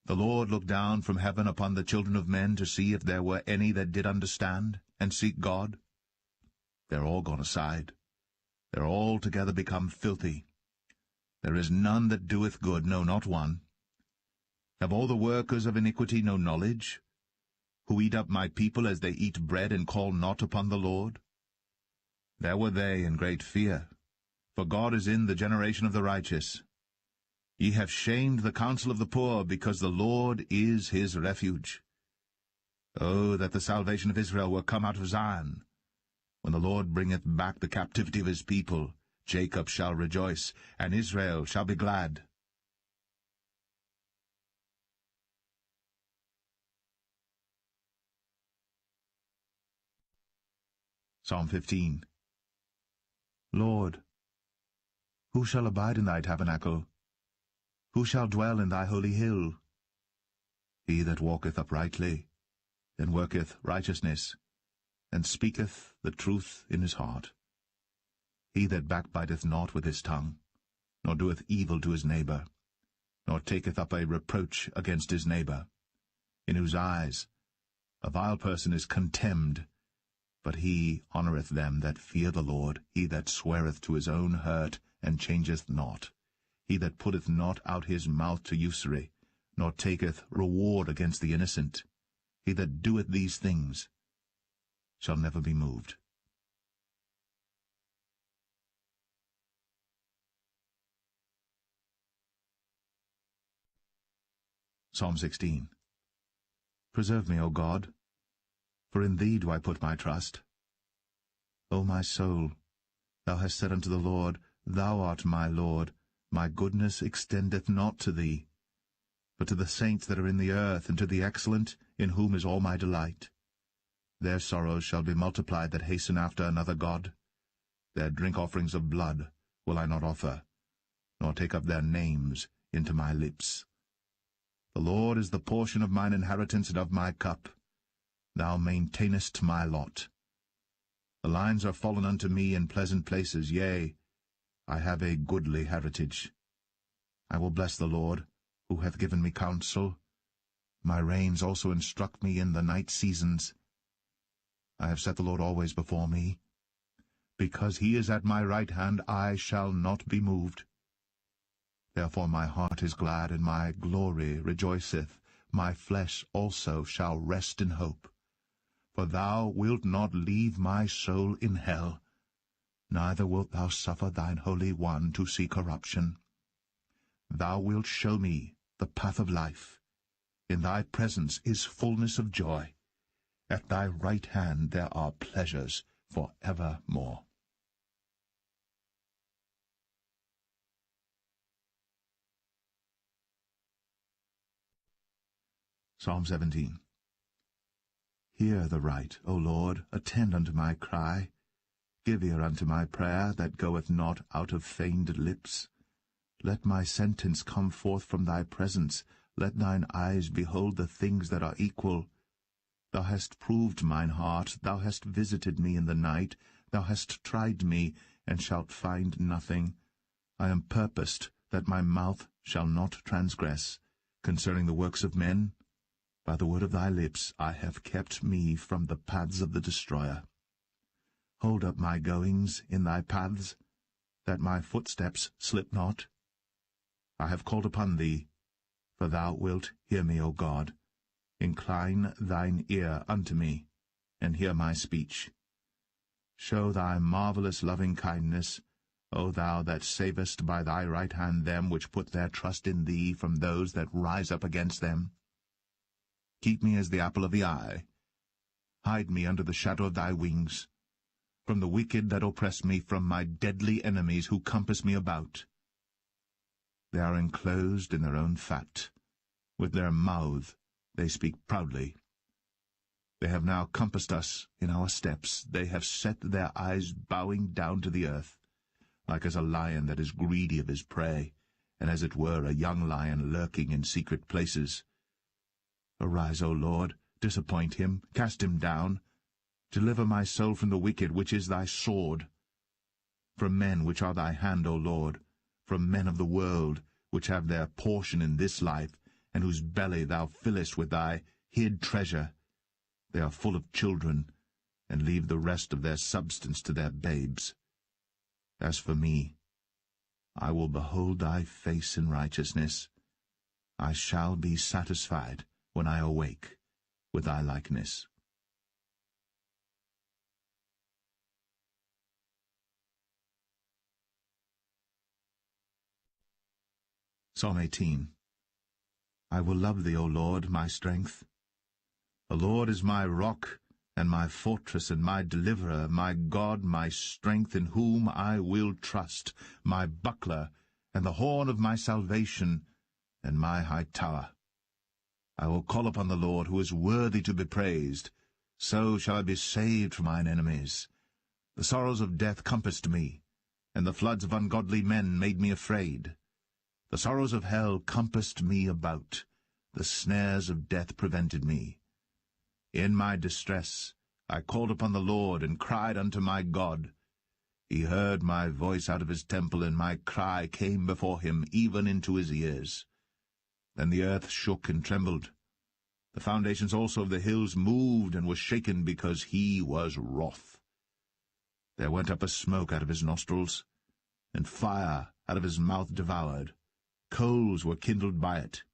The Lord looked down from heaven upon the children of men to see if there were any that did understand and seek God. They are all gone aside. They are altogether become filthy. There is none that doeth good, no, not one. Have all the workers of iniquity no knowledge, who eat up my people as they eat bread, and call not upon the Lord? There were they in great fear, for God is in the generation of the righteous. Ye have shamed the counsel of the poor, because the Lord is his refuge. Oh, that the salvation of Israel were come out of Zion! When the Lord bringeth back the captivity of his people, Jacob shall rejoice, and Israel shall be glad. Psalm 15. Lord, who shall abide in thy tabernacle? Who shall dwell in thy holy hill? He that walketh uprightly, and worketh righteousness, and speaketh the truth in his heart. He that backbiteth not with his tongue, nor doeth evil to his neighbor, nor taketh up a reproach against his neighbor, in whose eyes a vile person is contemned, but he honoureth them that fear the Lord. He that sweareth to his own hurt, and changeth not. He that putteth not out his mouth to usury, nor taketh reward against the innocent. He that doeth these things shall never be moved. Psalm 16. Preserve me, O God, for in thee do I put my trust. O my soul, thou hast said unto the Lord, Thou art my Lord, my goodness extendeth not to thee, but to the saints that are in the earth, and to the excellent, in whom is all my delight. Their sorrows shall be multiplied that hasten after another god. Their drink offerings of blood will I not offer, nor take up their names into my lips. The Lord is the portion of mine inheritance and of my cup. Thou maintainest my lot. The lines are fallen unto me in pleasant places, yea, I have a goodly heritage. I will bless the Lord, who hath given me counsel. My reins also instruct me in the night seasons. I have set the Lord always before me. Because he is at my right hand, I shall not be moved. Therefore my heart is glad, and my glory rejoiceth. My flesh also shall rest in hope. For thou wilt not leave my soul in hell, neither wilt thou suffer thine Holy One to see corruption. Thou wilt show me the path of life. In thy presence is fullness of joy. At thy right hand there are pleasures for evermore. Psalm 17. Hear the right, O Lord, attend unto my cry. Give ear unto my prayer, that goeth not out of feigned lips. Let my sentence come forth from thy presence. Let thine eyes behold the things that are equal. Thou hast proved mine heart, thou hast visited me in the night, thou hast tried me, and shalt find nothing. I am purposed that my mouth shall not transgress. Concerning the works of men, by the word of thy lips I have kept me from the paths of the destroyer. Hold up my goings in thy paths, that my footsteps slip not. I have called upon thee, for thou wilt hear me, O God. Incline thine ear unto me, and hear my speech. Show thy marvelous loving-kindness, O thou that savest by thy right hand them which put their trust in thee from those that rise up against them. Keep me as the apple of the eye. Hide me under the shadow of thy wings, from the wicked that oppress me, from my deadly enemies who compass me about. They are enclosed in their own fat. With their mouth they speak proudly. They have now compassed us in our steps. They have set their eyes bowing down to the earth, like as a lion that is greedy of his prey, and as it were a young lion lurking in secret places. Arise, O Lord, disappoint him, cast him down. Deliver my soul from the wicked, which is thy sword. From men which are thy hand, O Lord, from men of the world, which have their portion in this life, and whose belly thou fillest with thy hid treasure. They are full of children, and leave the rest of their substance to their babes. As for me, I will behold thy face in righteousness. I shall be satisfied when I awake with thy likeness. Psalm 18. I will love thee, O Lord, my strength. The Lord is my rock, and my fortress, and my deliverer, my God, my strength, in whom I will trust, my buckler, and the horn of my salvation, and my high tower. I will call upon the Lord, who is worthy to be praised. So shall I be saved from mine enemies. The sorrows of death compassed me, and the floods of ungodly men made me afraid. The sorrows of hell compassed me about. The snares of death prevented me. In my distress I called upon the Lord, and cried unto my God. He heard my voice out of his temple, and my cry came before him, even into his ears. Then the earth shook and trembled. The foundations also of the hills moved and were shaken, because he was wroth. There went up a smoke out of his nostrils, and fire out of his mouth devoured. Coals were kindled by it.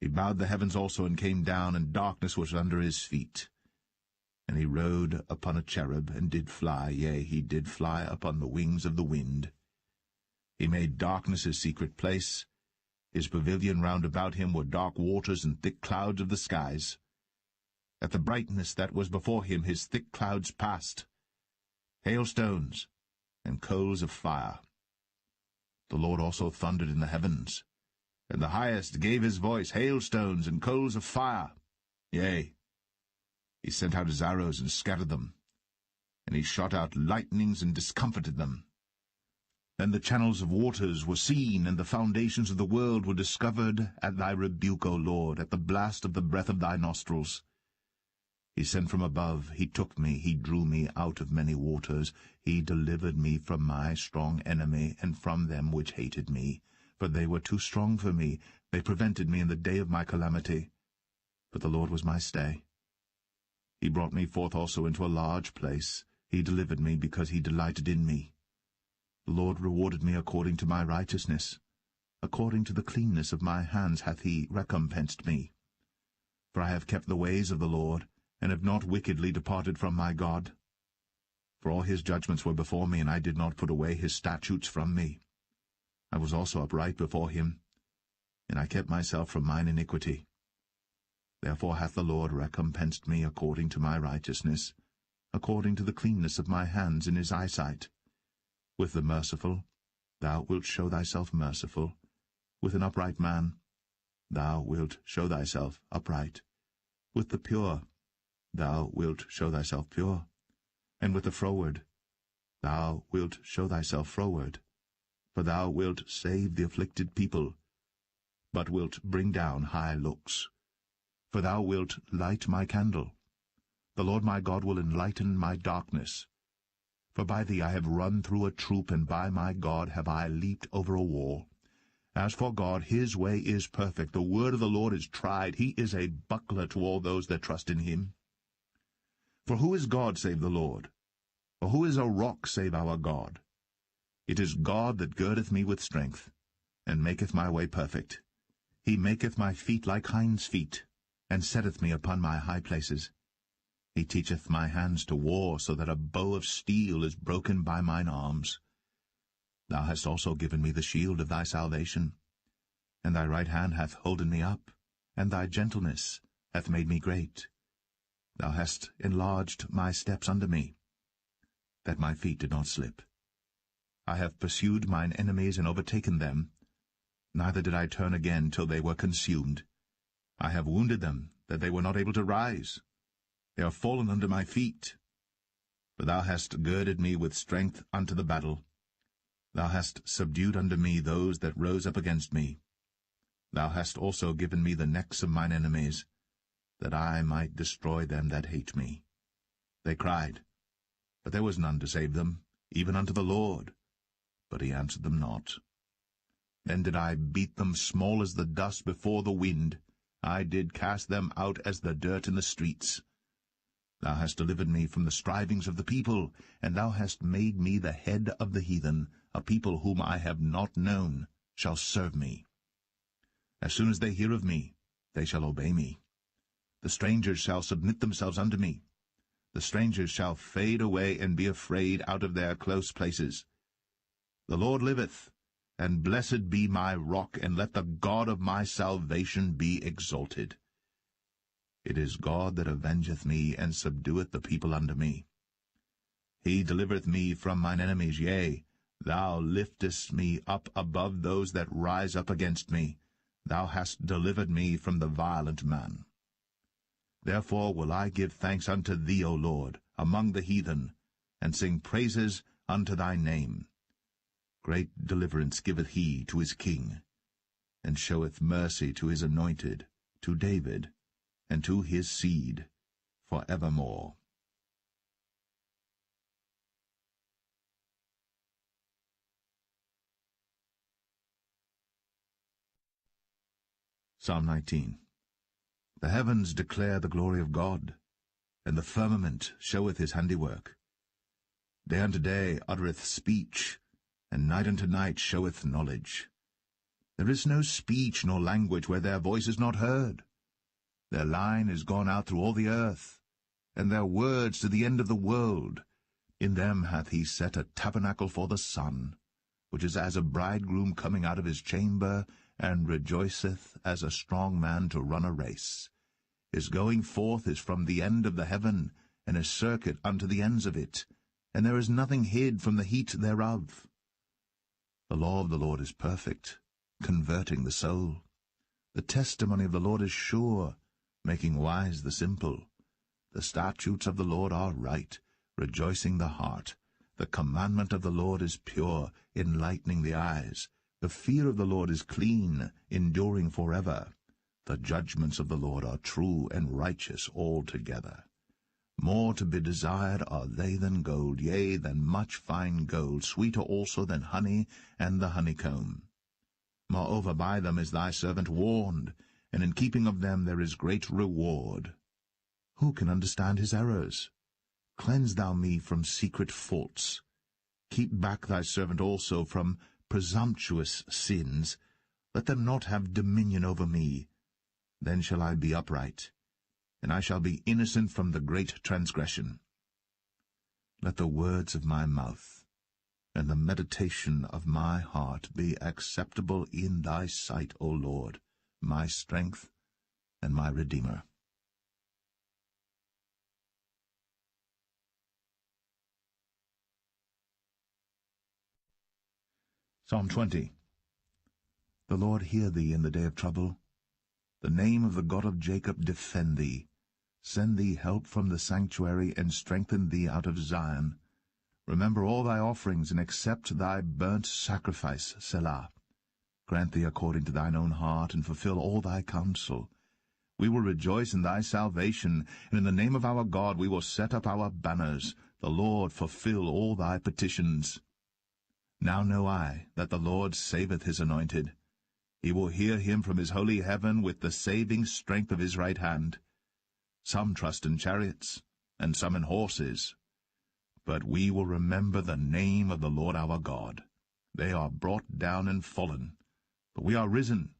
He bowed the heavens also, and came down, and darkness was under his feet. And he rode upon a cherub, and did fly, yea, he did fly upon the wings of the wind. He made darkness his secret place. His pavilion round about him were dark waters and thick clouds of the skies. At the brightness that was before him his thick clouds passed, hailstones and coals of fire. The Lord also thundered in the heavens, and the highest gave his voice, hailstones and coals of fire. Yea, he sent out his arrows and scattered them, and he shot out lightnings and discomfited them. Then the channels of waters were seen, and the foundations of the world were discovered at thy rebuke, O Lord, at the blast of the breath of thy nostrils. He sent from above, he took me, he drew me out of many waters. He delivered me from my strong enemy, and from them which hated me, for they were too strong for me. They prevented me in the day of my calamity. But the Lord was my stay. He brought me forth also into a large place. He delivered me because he delighted in me. The Lord rewarded me according to my righteousness. According to the cleanness of my hands hath he recompensed me. For I have kept the ways of the Lord, and have not wickedly departed from my God. For all his judgments were before me, and I did not put away his statutes from me. I was also upright before him, and I kept myself from mine iniquity. Therefore hath the Lord recompensed me according to my righteousness, according to the cleanness of my hands in his eyesight. With the merciful thou wilt show thyself merciful. With an upright man thou wilt show thyself upright. With the pure thou wilt show thyself pure. And with the froward thou wilt show thyself froward. For thou wilt save the afflicted people, but wilt bring down high looks. For thou wilt light my candle. The Lord my God will enlighten my darkness. For by thee I have run through a troop, and by my God have I leaped over a wall. As for God, his way is perfect. The word of the Lord is tried. He is a buckler to all those that trust in him. For who is God save the Lord? Or who is a rock save our God? It is God that girdeth me with strength, and maketh my way perfect. He maketh my feet like hinds' feet, and setteth me upon my high places. He teacheth my hands to war, so that a bow of steel is broken by mine arms. Thou hast also given me the shield of thy salvation, and thy right hand hath holden me up, and thy gentleness hath made me great. Thou hast enlarged my steps under me, that my feet did not slip. I have pursued mine enemies and overtaken them, neither did I turn again till they were consumed. I have wounded them, that they were not able to rise. They are fallen under my feet. For thou hast girded me with strength unto the battle. Thou hast subdued unto me those that rose up against me. Thou hast also given me the necks of mine enemies, that I might destroy them that hate me. They cried, but there was none to save them, even unto the Lord. But he answered them not. Then did I beat them small as the dust before the wind. I did cast them out as the dirt in the streets. Thou hast delivered me from the strivings of the people, and thou hast made me the head of the heathen. A people whom I have not known shall serve me. As soon as they hear of me, they shall obey me. The strangers shall submit themselves unto me. The strangers shall fade away and be afraid out of their close places. The Lord liveth, and blessed be my rock, and let the God of my salvation be exalted. It is God that avengeth me, and subdueth the people unto me. He delivereth me from mine enemies, yea, thou liftest me up above those that rise up against me. Thou hast delivered me from the violent man. Therefore will I give thanks unto thee, O Lord, among the heathen, and sing praises unto thy name. Great deliverance giveth he to his king, and showeth mercy to his anointed, to David, and to his seed, for evermore. Psalm 19. The heavens declare the glory of God, and the firmament showeth his handiwork. Day unto day uttereth speech, and night unto night showeth knowledge. There is no speech nor language where their voice is not heard. Their line is gone out through all the earth, and their words to the end of the world. In them hath he set a tabernacle for the sun, which is as a bridegroom coming out of his chamber, and rejoiceth as a strong man to run a race. His going forth is from the end of the heaven, and his circuit unto the ends of it, and there is nothing hid from the heat thereof. The law of the Lord is perfect, converting the soul. The testimony of the Lord is sure, making wise the simple. The statutes of the Lord are right, rejoicing the heart. The commandment of the Lord is pure, enlightening the eyes. The fear of the Lord is clean, enduring forever. The judgments of the Lord are true and righteous altogether. More to be desired are they than gold, yea, than much fine gold, sweeter also than honey and the honeycomb. Moreover, by them is thy servant warned, and in keeping of them there is great reward. Who can understand his errors? Cleanse thou me from secret faults. Keep back thy servant also from presumptuous sins. Let them not have dominion over me. Then shall I be upright, and I shall be innocent from the great transgression. Let the words of my mouth and the meditation of my heart be acceptable in thy sight, O Lord, my strength and my Redeemer. Psalm 20. The Lord hear thee in the day of trouble. The name of the God of Jacob defend thee. Send thee help from the sanctuary, and strengthen thee out of Zion. Remember all thy offerings, and accept thy burnt sacrifice, Selah. Grant thee according to thine own heart, and fulfill all thy counsel. We will rejoice in thy salvation, and in the name of our God we will set up our banners. The Lord fulfill all thy petitions. Now know I that the Lord saveth his anointed. He will hear him from his holy heaven with the saving strength of his right hand. Some trust in chariots, and some in horses. But we will remember the name of the Lord our God. They are brought down and fallen, but we are risen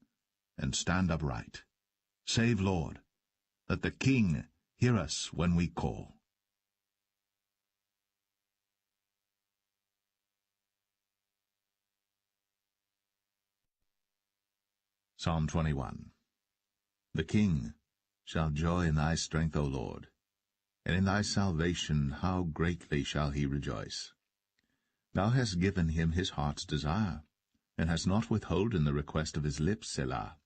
and stand upright. Save, Lord, that the King hear us when we call. Psalm 21. The King shall joy in thy strength, O Lord, and in thy salvation how greatly shall he rejoice. Thou hast given him his heart's desire, and hast not withholden the request of his lips, Selah.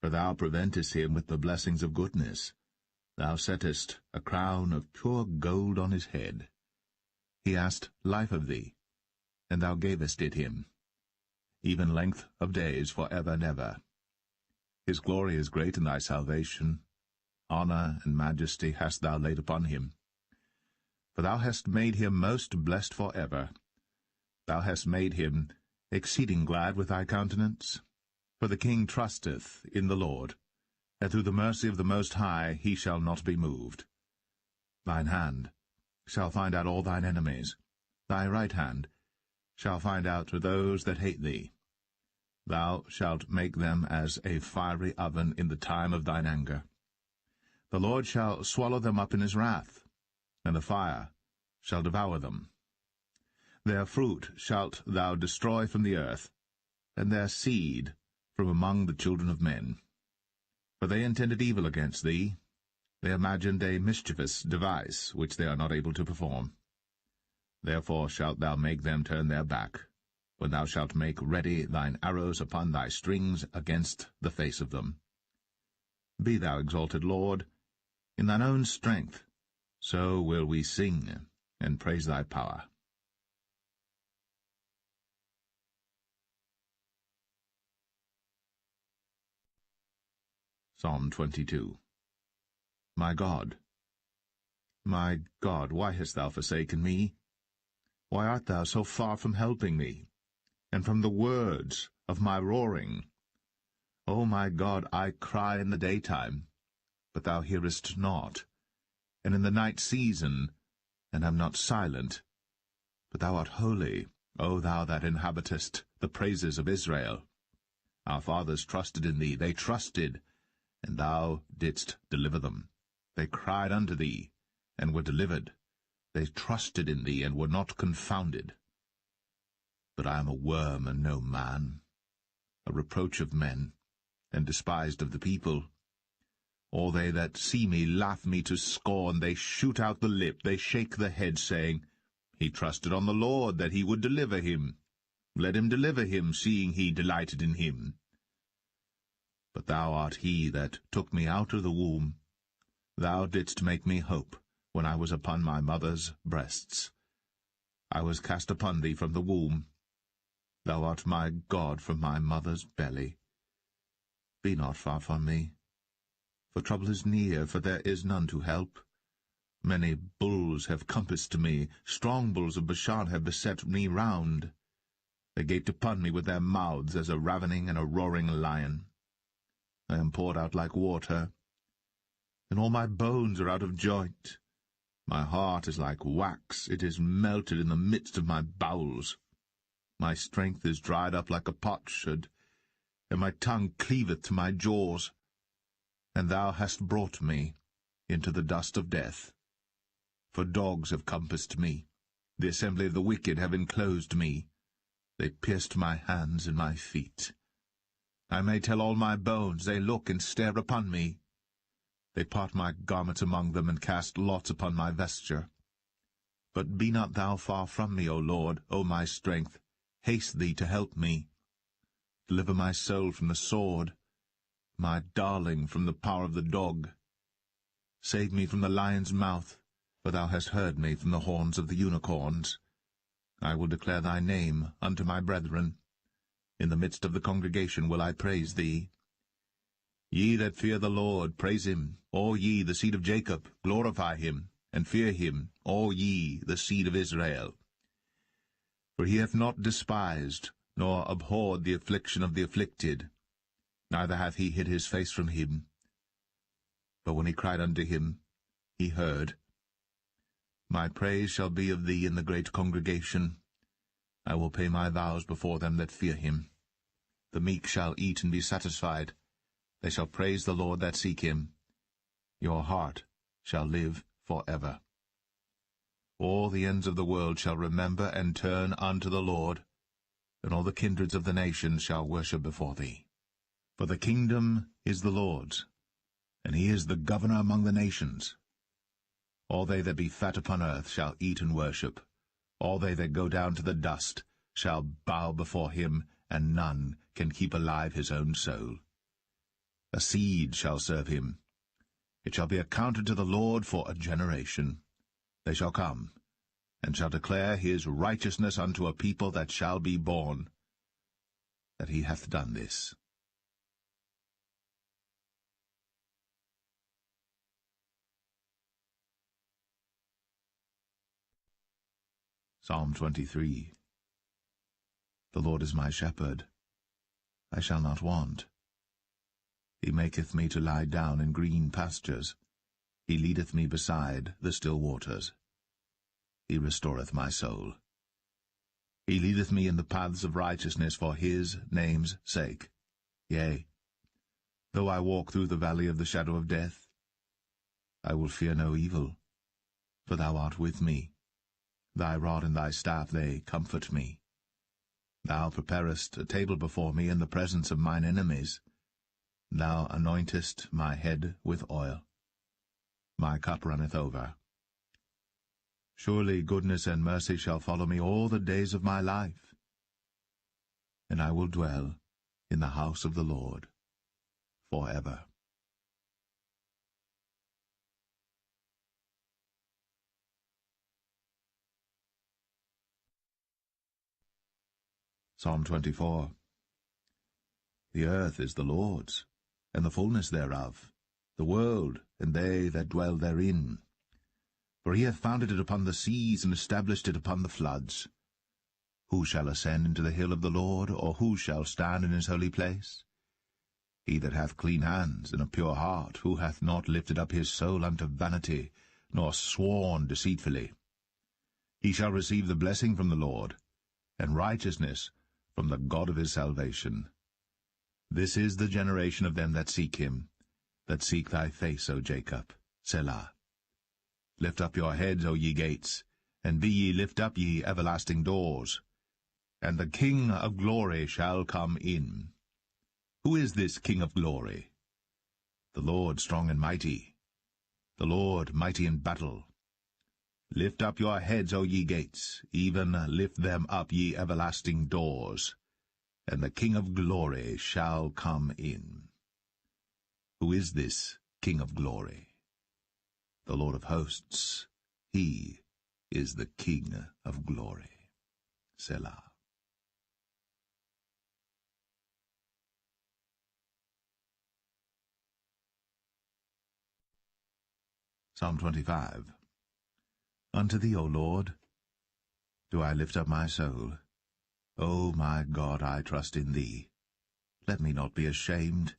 For thou preventest him with the blessings of goodness. Thou settest a crown of pure gold on his head. He asked life of thee, and thou gavest it him, even length of days for ever and ever. His glory is great in thy salvation. Honor and majesty hast thou laid upon him. For thou hast made him most blessed for ever. Thou hast made him exceeding glad with thy countenance. For the King trusteth in the Lord, and through the mercy of the Most High he shall not be moved. Thine hand shall find out all thine enemies. Thy right hand shall find out those that hate thee. Thou shalt make them as a fiery oven in the time of thine anger. The Lord shall swallow them up in his wrath, and the fire shall devour them. Their fruit shalt thou destroy from the earth, and their seed from among the children of men. For they intended evil against thee. They imagined a mischievous device which they are not able to perform. Therefore shalt thou make them turn their back, when thou shalt make ready thine arrows upon thy strings against the face of them. Be thou exalted, Lord, in thine own strength, so will we sing and praise thy power. Psalm 22. My God, why hast thou forsaken me? Why art thou so far from helping me, and from the words of my roaring? O my God, I cry in the daytime, but thou hearest not, and in the night season, and am not silent. But thou art holy, O thou that inhabitest the praises of Israel. Our fathers trusted in thee, they trusted, and thou didst deliver them. They cried unto thee, and were delivered. They trusted in thee, and were not confounded. But I am a worm and no man, a reproach of men, and despised of the people. All they that see me laugh me to scorn. They shoot out the lip, they shake the head, saying, He trusted on the Lord, that he would deliver him. Let him deliver him, seeing he delighted in him. But thou art he that took me out of the womb. Thou didst make me hope when I was upon my mother's breasts. I was cast upon thee from the womb. Thou art my God from my mother's belly. Be not far from me, for trouble is near, for there is none to help. Many bulls have compassed me, strong bulls of Bashan have beset me round. They gaped upon me with their mouths as a ravening and a roaring lion. I am poured out like water, and all my bones are out of joint. My heart is like wax, it is melted in the midst of my bowels. My strength is dried up like a potsherd, and my tongue cleaveth to my jaws. And thou hast brought me into the dust of death. For dogs have compassed me, the assembly of the wicked have enclosed me. They pierced my hands and my feet. I may tell all my bones, they look and stare upon me. They part my garments among them, and cast lots upon my vesture. But be not thou far from me, O Lord, O my strength. Haste thee to help me. Deliver my soul from the sword, my darling from the power of the dog. Save me from the lion's mouth, for thou hast heard me from the horns of the unicorns. I will declare thy name unto my brethren. In the midst of the congregation will I praise thee. Ye that fear the Lord, praise him. All ye, the seed of Jacob, glorify him, and fear him, all ye, the seed of Israel. For he hath not despised, nor abhorred the affliction of the afflicted, neither hath he hid his face from him. But when he cried unto him, he heard. My praise shall be of thee in the great congregation. I will pay my vows before them that fear him. The meek shall eat and be satisfied. They shall praise the Lord that seek him. Your heart shall live for ever. All the ends of the world shall remember and turn unto the Lord, and all the kindreds of the nations shall worship before thee. For the kingdom is the Lord's, and he is the governor among the nations. All they that be fat upon earth shall eat and worship. All they that go down to the dust shall bow before him, and none can keep alive his own soul. A seed shall serve him. It shall be accounted to the Lord for a generation. They shall come, and shall declare his righteousness unto a people that shall be born, that he hath done this. Psalm 23. The Lord is my shepherd, I shall not want. He maketh me to lie down in green pastures. He leadeth me beside the still waters. He restoreth my soul. He leadeth me in the paths of righteousness for his name's sake. Yea, though I walk through the valley of the shadow of death, I will fear no evil, for thou art with me. Thy rod and thy staff, they comfort me. Thou preparest a table before me in the presence of mine enemies. Thou anointest my head with oil. My cup runneth over. Surely goodness and mercy shall follow me all the days of my life, and I will dwell in the house of the Lord forever. Psalm 24. The earth is the Lord's, and the fullness thereof, the world, and they that dwell therein. For he hath founded it upon the seas, and established it upon the floods. Who shall ascend into the hill of the Lord, or who shall stand in his holy place? He that hath clean hands and a pure heart, who hath not lifted up his soul unto vanity, nor sworn deceitfully. He shall receive the blessing from the Lord, and righteousness from the God of his salvation. This is the generation of them that seek him, that seek thy face, O Jacob. Selah. Lift up your heads, O ye gates, and be ye lift up, ye everlasting doors, and the King of glory shall come in. Who is this King of glory? The Lord strong and mighty, the Lord mighty in battle. Lift up your heads, O ye gates, even lift them up, ye everlasting doors, and the King of glory shall come in. Who is this King of glory? The Lord of hosts, he is the King of glory. Selah. Psalm 25. Unto thee, O Lord, do I lift up my soul. O my God, I trust in thee. Let me not be ashamed.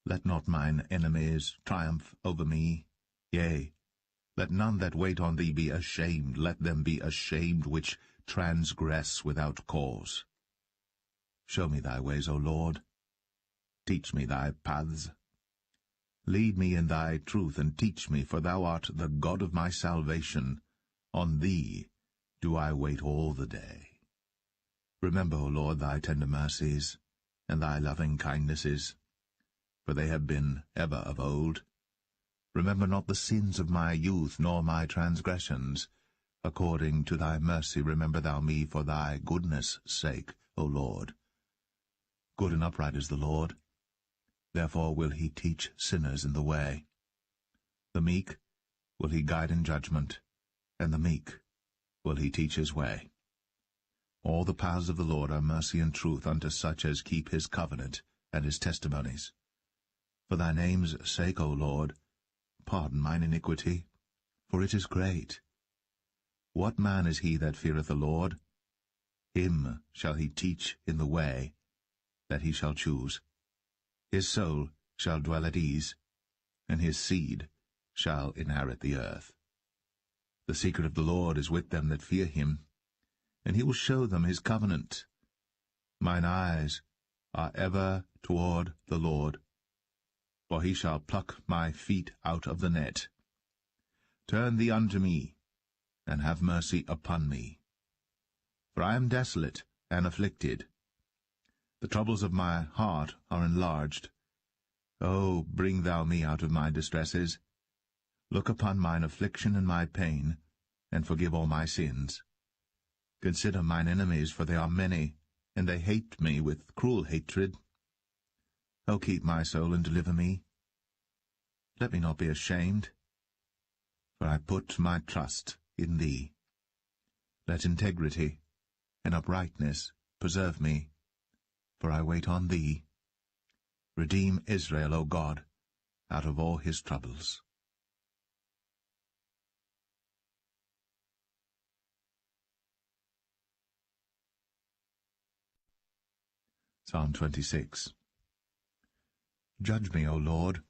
Let not mine enemies triumph over me. Yea, let none that wait on thee be ashamed. Let them be ashamed which transgress without cause. Show me thy ways, O Lord. Teach me thy paths. Lead me in thy truth, and teach me, for thou art the God of my salvation. On thee do I wait all the day. Remember, O Lord, thy tender mercies, and thy loving kindnesses, for they have been ever of old. Remember not the sins of my youth, nor my transgressions. According to thy mercy remember thou me for thy goodness' sake, O Lord. Good and upright is the Lord. Therefore will he teach sinners in the way. The meek will he guide in judgment, and the meek will he teach his way. All the paths of the Lord are mercy and truth unto such as keep his covenant and his testimonies. For thy name's sake, O Lord, pardon mine iniquity, for it is great. What man is he that feareth the Lord? Him shall he teach in the way that he shall choose. His soul shall dwell at ease, and his seed shall inherit the earth. The secret of the Lord is with them that fear him, and he will show them his covenant. Mine eyes are ever toward the Lord, for he shall pluck my feet out of the net. Turn thee unto me, and have mercy upon me. For I am desolate and afflicted. The troubles of my heart are enlarged. O bring thou me out of my distresses. Look upon mine affliction and my pain, and forgive all my sins. Consider mine enemies, for they are many, and they hate me with cruel hatred. O keep my soul and deliver me. Let me not be ashamed, for I put my trust in thee. Let integrity and uprightness preserve me, for I wait on thee. Redeem Israel, O God, out of all his troubles. Psalm 26. Judge me, O Lord,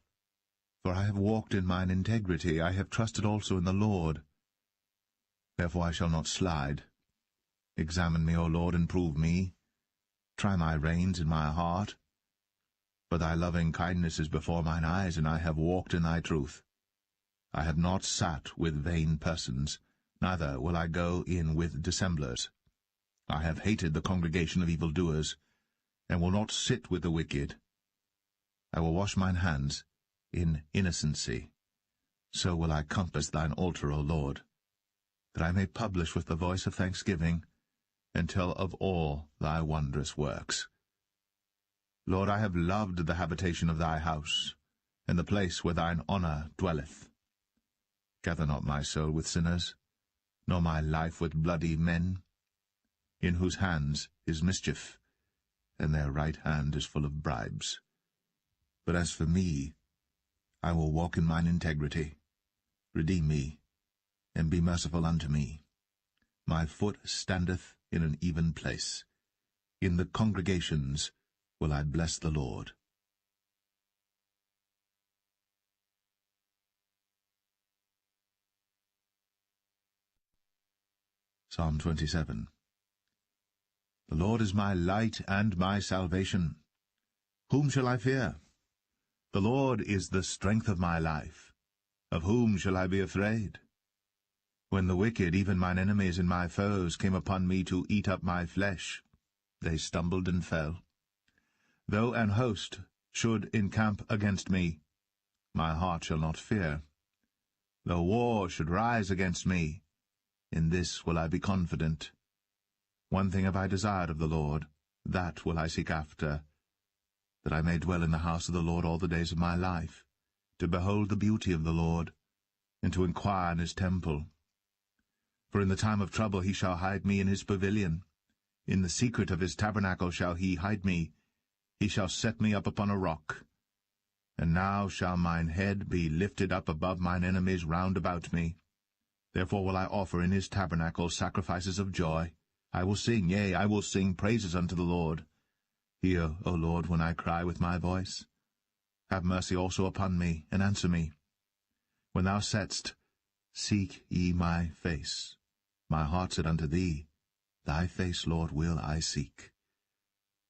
for I have walked in mine integrity. I have trusted also in the Lord. Therefore I shall not slide. Examine me, O Lord, and prove me. Try my reins and my heart. For thy loving kindness is before mine eyes, and I have walked in thy truth. I have not sat with vain persons, neither will I go in with dissemblers. I have hated the congregation of evildoers, and will not sit with the wicked. I will wash mine hands in innocency. So will I compass thine altar, O Lord, that I may publish with the voice of thanksgiving, and tell of all thy wondrous works. Lord, I have loved the habitation of thy house, and the place where thine honour dwelleth. Gather not my soul with sinners, nor my life with bloody men, in whose hands is mischief, and their right hand is full of bribes. But as for me, I will walk in mine integrity. Redeem me, and be merciful unto me. My foot standeth in an even place. In the congregations will I bless the Lord. Psalm 27. The Lord is my light and my salvation. Whom shall I fear? The Lord is the strength of my life. Of whom shall I be afraid? When the wicked, even mine enemies and my foes, came upon me to eat up my flesh, they stumbled and fell. Though an host should encamp against me, my heart shall not fear. Though war should rise against me, in this will I be confident. One thing have I desired of the Lord, that will I seek after, that I may dwell in the house of the Lord all the days of my life, to behold the beauty of the Lord, and to inquire in his temple. For in the time of trouble he shall hide me in his pavilion. In the secret of his tabernacle shall he hide me. He shall set me up upon a rock. And now shall mine head be lifted up above mine enemies round about me. Therefore will I offer in his tabernacle sacrifices of joy. I will sing, yea, I will sing praises unto the Lord. Hear, O Lord, when I cry with my voice. Have mercy also upon me, and answer me. When thou saidst, Seek ye my face, my heart said unto thee, Thy face, Lord, will I seek.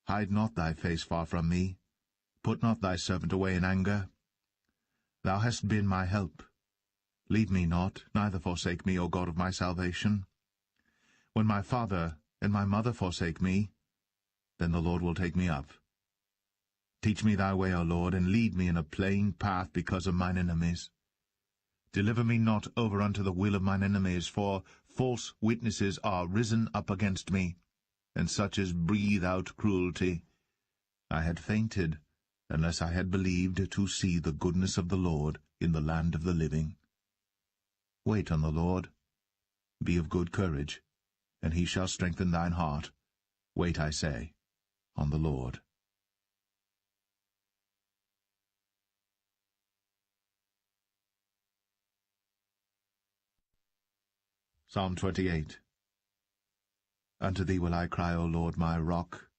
Hide not thy face far from me. Put not thy servant away in anger. Thou hast been my help. Leave me not, neither forsake me, O God of my salvation. When my father and my mother forsake me, then the Lord will take me up. Teach me thy way, O Lord, and lead me in a plain path because of mine enemies. Deliver me not over unto the will of mine enemies, for false witnesses are risen up against me, and such as breathe out cruelty. I had fainted, unless I had believed to see the goodness of the Lord in the land of the living. Wait on the Lord. Be of good courage, and he shall strengthen thine heart. Wait, I say, on the Lord. Psalm 28. Unto thee will I cry, O Lord, my rock.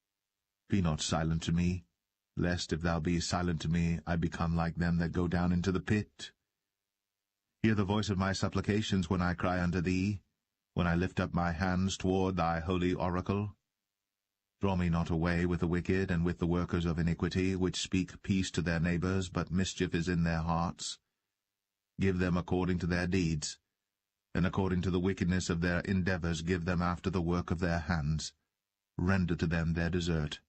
Be not silent to me, lest if thou be silent to me, I become like them that go down into the pit. Hear the voice of my supplications when I cry unto thee, when I lift up my hands toward thy holy oracle. Draw me not away with the wicked and with the workers of iniquity, which speak peace to their neighbors, but mischief is in their hearts. Give them according to their deeds, and according to the wickedness of their endeavors give them after the work of their hands. Render to them their desert.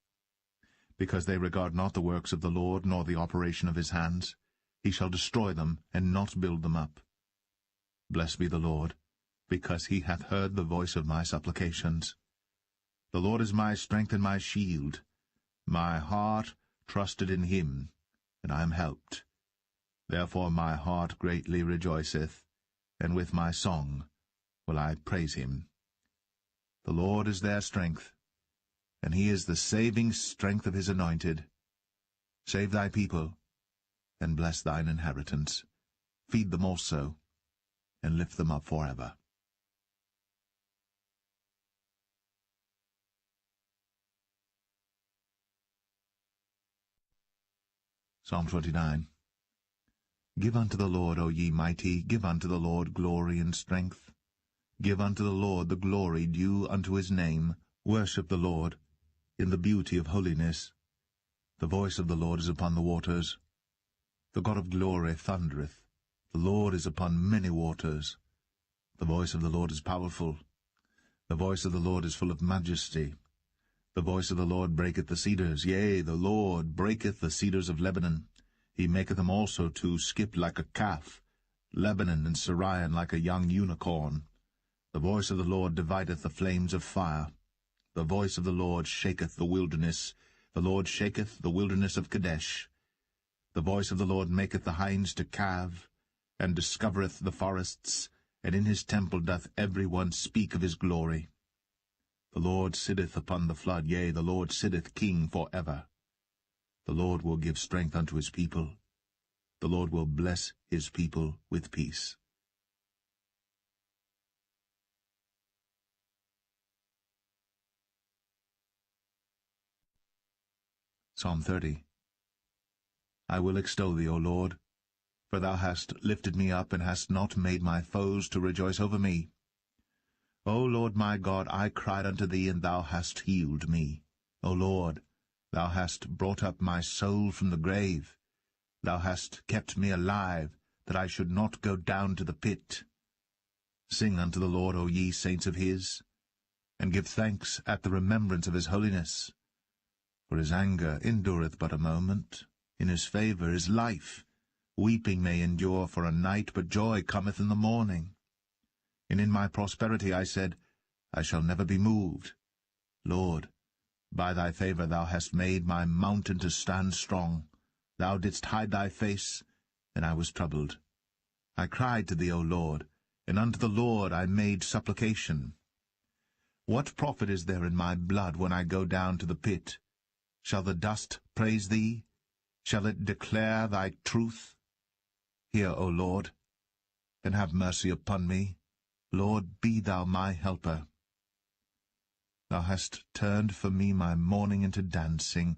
Because they regard not the works of the Lord, nor the operation of his hands, he shall destroy them, and not build them up. Blessed be the Lord, because he hath heard the voice of my supplications. The Lord is my strength and my shield. My heart trusted in him, and I am helped. Therefore my heart greatly rejoiceth, and with my song will I praise him. The Lord is their strength, and he is the saving strength of his anointed. Save thy people, and bless thine inheritance. Feed them also, and lift them up forever. Psalm 29. Give unto the Lord, O ye mighty, give unto the Lord glory and strength. Give unto the Lord the glory due unto his name. Worship the Lord in the beauty of holiness. The voice of the Lord is upon the waters. The God of glory thundereth. The Lord is upon many waters. The voice of the Lord is powerful. The voice of the Lord is full of majesty. The voice of the Lord breaketh the cedars. Yea, the Lord breaketh the cedars of Lebanon. He maketh them also to skip like a calf, Lebanon and Sirion like a young unicorn. The voice of the Lord divideth the flames of fire. The voice of the Lord shaketh the wilderness. The Lord shaketh the wilderness of Kadesh. The voice of the Lord maketh the hinds to calve, and discovereth the forests, and in his temple doth every one speak of his glory. The Lord sitteth upon the flood, yea, the Lord sitteth king for ever. The Lord will give strength unto his people. The Lord will bless his people with peace. Psalm 30. I will extol thee, O Lord, for thou hast lifted me up, and hast not made my foes to rejoice over me. O Lord my God, I cried unto thee, and thou hast healed me. O Lord, thou hast brought up my soul from the grave. Thou hast kept me alive, that I should not go down to the pit. Sing unto the Lord, O ye saints of his, and give thanks at the remembrance of his holiness. For his anger endureth but a moment, in his favour is life. Weeping may endure for a night, but joy cometh in the morning. And in my prosperity I said, I shall never be moved. Lord, by thy favour thou hast made my mountain to stand strong. Thou didst hide thy face, and I was troubled. I cried to thee, O Lord, and unto the Lord I made supplication. What profit is there in my blood when I go down to the pit? Shall the dust praise thee? Shall it declare thy truth? Hear, O Lord, and have mercy upon me. Lord, be thou my helper. Thou hast turned for me my mourning into dancing.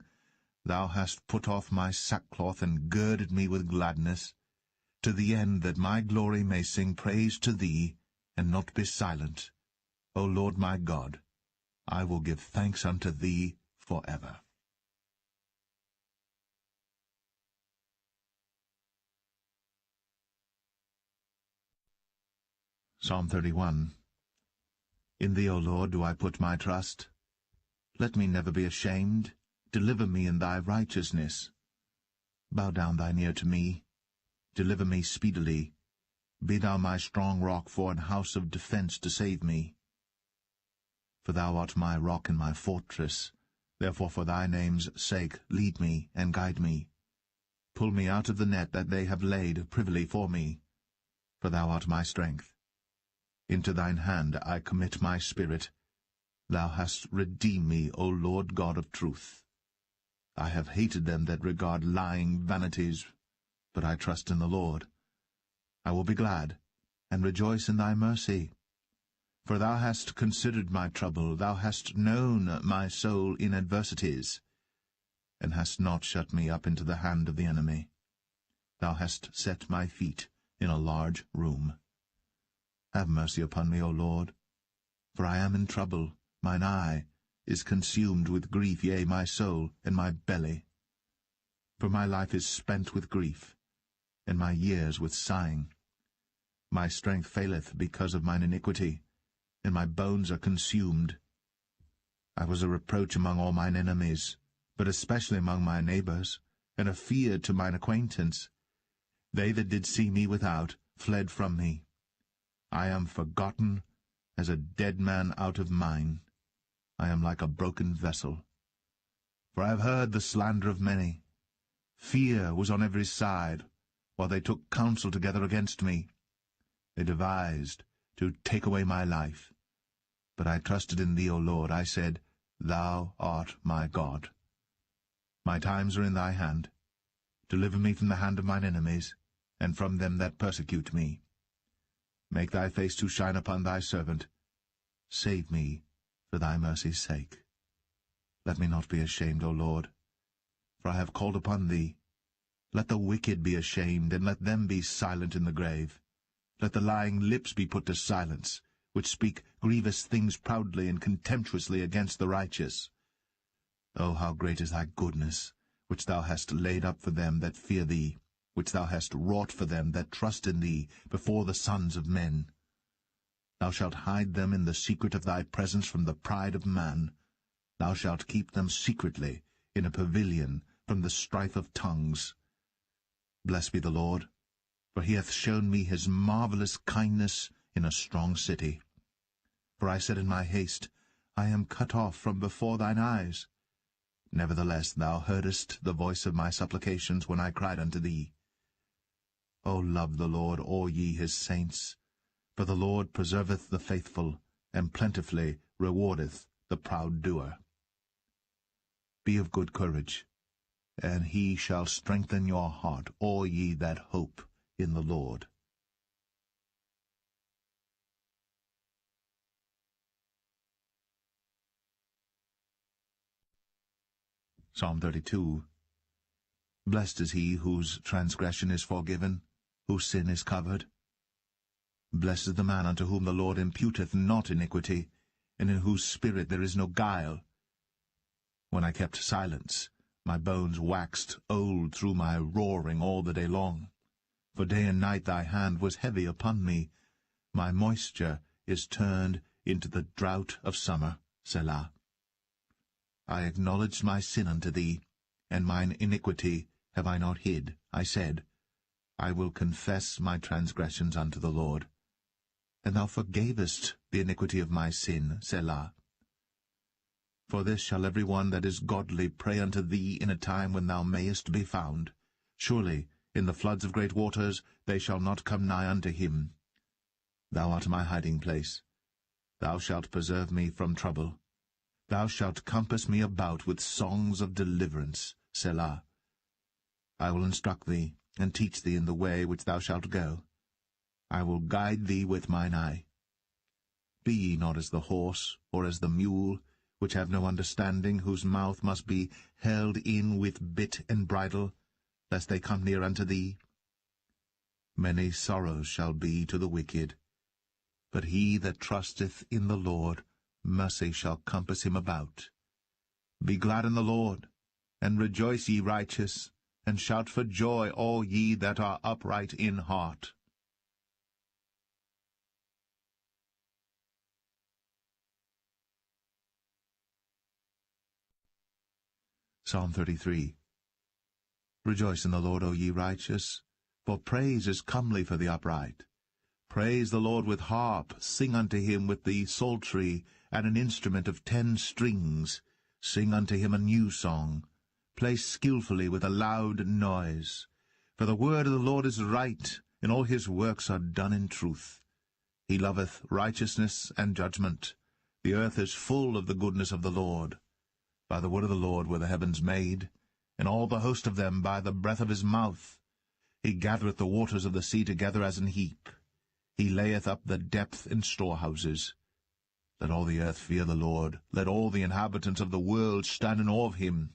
Thou hast put off my sackcloth and girded me with gladness, to the end that my glory may sing praise to thee, and not be silent. O Lord my God, I will give thanks unto thee forever. Psalm 31. In thee, O Lord, do I put my trust. Let me never be ashamed. Deliver me in thy righteousness. Bow down thine ear to me. Deliver me speedily. Be thou my strong rock for an house of defence to save me. For thou art my rock and my fortress. Therefore for thy name's sake lead me and guide me. Pull me out of the net that they have laid privily for me. For thou art my strength. Into thine hand I commit my spirit. Thou hast redeemed me, O Lord God of truth. I have hated them that regard lying vanities, but I trust in the Lord. I will be glad, and rejoice in thy mercy. For thou hast considered my trouble, thou hast known my soul in adversities, and hast not shut me up into the hand of the enemy. Thou hast set my feet in a large room. Have mercy upon me, O Lord, for I am in trouble. Mine eye is consumed with grief, yea, my soul and my belly. For my life is spent with grief, and my years with sighing. My strength faileth because of mine iniquity, and my bones are consumed. I was a reproach among all mine enemies, but especially among my neighbours, and a fear to mine acquaintance. They that did see me without fled from me. I am forgotten as a dead man out of mind. I am like a broken vessel. For I have heard the slander of many. Fear was on every side, while they took counsel together against me. They devised to take away my life. But I trusted in thee, O Lord. I said, Thou art my God. My times are in thy hand. Deliver me from the hand of mine enemies, and from them that persecute me. Make thy face to shine upon thy servant. Save me for thy mercy's sake. Let me not be ashamed, O Lord, for I have called upon thee. Let the wicked be ashamed, and let them be silent in the grave. Let the lying lips be put to silence, which speak grievous things proudly and contemptuously against the righteous. O how great is thy goodness, which thou hast laid up for them that fear thee, which thou hast wrought for them that trust in thee before the sons of men. Thou shalt hide them in the secret of thy presence from the pride of man. Thou shalt keep them secretly in a pavilion from the strife of tongues. Blessed be the Lord, for he hath shown me his marvelous kindness in a strong city. For I said in my haste, I am cut off from before thine eyes. Nevertheless thou heardest the voice of my supplications when I cried unto thee. O love the Lord, all ye his saints, for the Lord preserveth the faithful, and plentifully rewardeth the proud doer. Be of good courage, and he shall strengthen your heart, all ye that hope in the Lord. Psalm 32. Blessed is he whose transgression is forgiven, whose sin is covered. Blessed is the man unto whom the Lord imputeth not iniquity, and in whose spirit there is no guile. When I kept silence, my bones waxed old through my roaring all the day long. For day and night thy hand was heavy upon me. My moisture is turned into the drought of summer. Selah. I acknowledged my sin unto thee, and mine iniquity have I not hid. I said, I will confess my transgressions unto the Lord. And thou forgavest the iniquity of my sin. Selah. For this shall every one that is godly pray unto thee in a time when thou mayest be found. Surely in the floods of great waters they shall not come nigh unto him. Thou art my hiding place. Thou shalt preserve me from trouble. Thou shalt compass me about with songs of deliverance. Selah. I will instruct thee, and teach thee in the way which thou shalt go. I will guide thee with mine eye. Be ye not as the horse, or as the mule, which have no understanding, whose mouth must be held in with bit and bridle, lest they come near unto thee? Many sorrows shall be to the wicked, but he that trusteth in the Lord, mercy shall compass him about. Be glad in the Lord, and rejoice, ye righteous, and shout for joy, all ye that are upright in heart. Psalm 33. Rejoice in the Lord, O ye righteous, for praise is comely for the upright. Praise the Lord with harp, sing unto him with the psaltery, and an instrument of 10 strings. Sing unto him a new song. Play skillfully with a loud noise. For the word of the Lord is right, and all his works are done in truth. He loveth righteousness and judgment. The earth is full of the goodness of the Lord. By the word of the Lord were the heavens made, and all the host of them by the breath of his mouth. He gathereth the waters of the sea together as an heap. He layeth up the depth in storehouses. Let all the earth fear the Lord. Let all the inhabitants of the world stand in awe of him.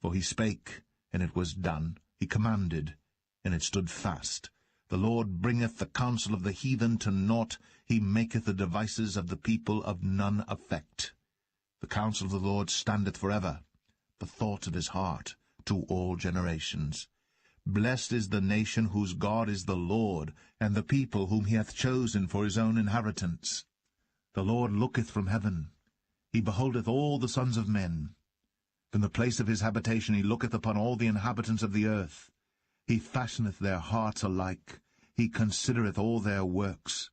For he spake, and it was done. He commanded, and it stood fast. The Lord bringeth the counsel of the heathen to naught. He maketh the devices of the people of none effect. The counsel of the Lord standeth forever, the thoughts of his heart to all generations. Blessed is the nation whose God is the Lord, and the people whom he hath chosen for his own inheritance. The Lord looketh from heaven. He beholdeth all the sons of men. From the place of his habitation he looketh upon all the inhabitants of the earth. He fashioneth their hearts alike. He considereth all their works.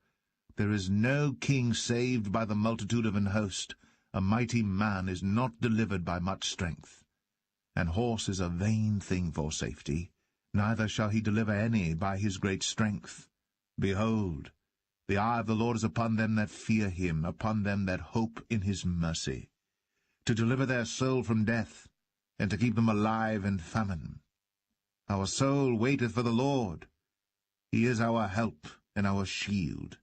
There is no king saved by the multitude of an host. A mighty man is not delivered by much strength. An horse is a vain thing for safety, neither shall he deliver any by his great strength. Behold, the eye of the Lord is upon them that fear him, upon them that hope in his mercy, to deliver their soul from death, and to keep them alive in famine. Our soul waiteth for the Lord. He is our help and our shield.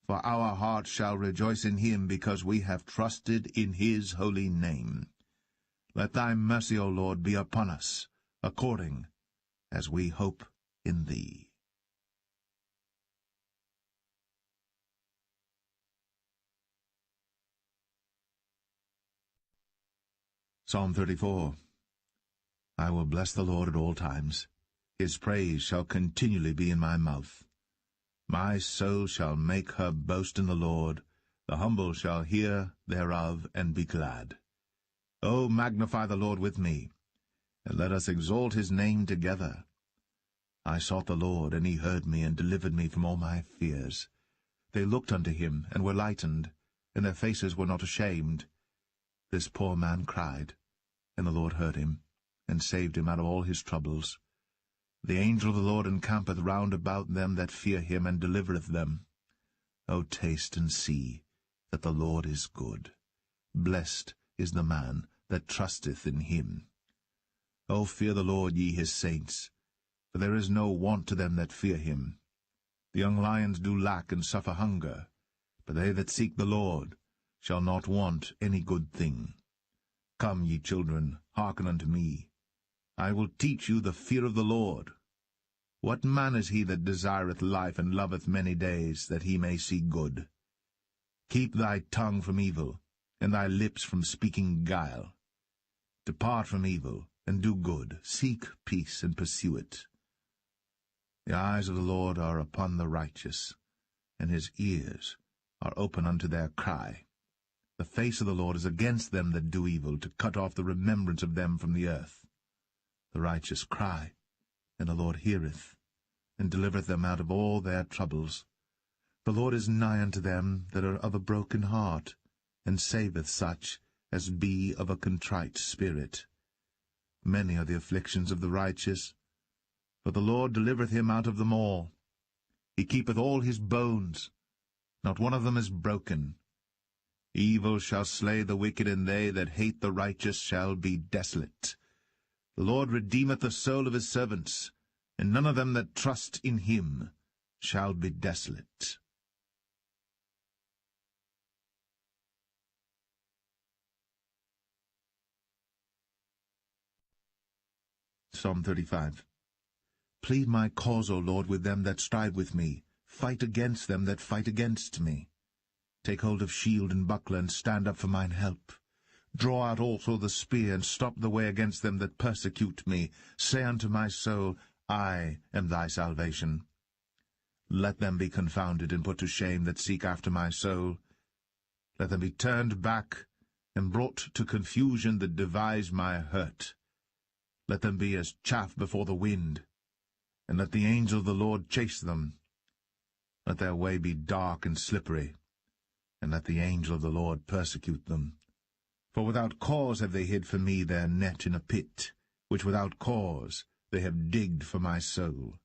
For our heart shall rejoice in him, because we have trusted in his holy name. Let thy mercy, O Lord, be upon us, according as we hope in thee. Psalm 34. I will bless the Lord at all times. His praise shall continually be in my mouth. My soul shall make her boast in the Lord. The humble shall hear thereof and be glad. O magnify the Lord with me, and let us exalt his name together. I sought the Lord, and he heard me, and delivered me from all my fears. They looked unto him, and were lightened, and their faces were not ashamed. This poor man cried, and the Lord heard him, and saved him out of all his troubles. The angel of the Lord encampeth round about them that fear him, and delivereth them. O taste and see that the Lord is good. Blessed is the man that trusteth in him. O fear the Lord, ye his saints, for there is no want to them that fear him. The young lions do lack and suffer hunger, but they that seek the Lord shall not want any good thing. Come, ye children, hearken unto me. I will teach you the fear of the Lord. What man is he that desireth life, and loveth many days, that he may see good? Keep thy tongue from evil, and thy lips from speaking guile. Depart from evil, and do good. Seek peace, and pursue it. The eyes of the Lord are upon the righteous, and his ears are open unto their cry. The face of the Lord is against them that do evil, to cut off the remembrance of them from the earth. The righteous cry, and the Lord heareth, and delivereth them out of all their troubles. The Lord is nigh unto them that are of a broken heart, and saveth such as be of a contrite spirit. Many are the afflictions of the righteous, but the Lord delivereth him out of them all. He keepeth all his bones, not one of them is broken. Evil shall slay the wicked, and they that hate the righteous shall be desolate. The Lord redeemeth the soul of his servants, and none of them that trust in him shall be desolate. Psalm 35. Plead my cause, O Lord, with them that strive with me. Fight against them that fight against me. Take hold of shield and buckler, and stand up for mine help. Draw out also the spear, and stop the way against them that persecute me. Say unto my soul, I am thy salvation. Let them be confounded and put to shame that seek after my soul. Let them be turned back and brought to confusion that devise my hurt. Let them be as chaff before the wind, and let the angel of the Lord chase them. Let their way be dark and slippery, and let the angel of the Lord persecute them. For without cause have they hid for me their net in a pit, which without cause they have digged for my soul.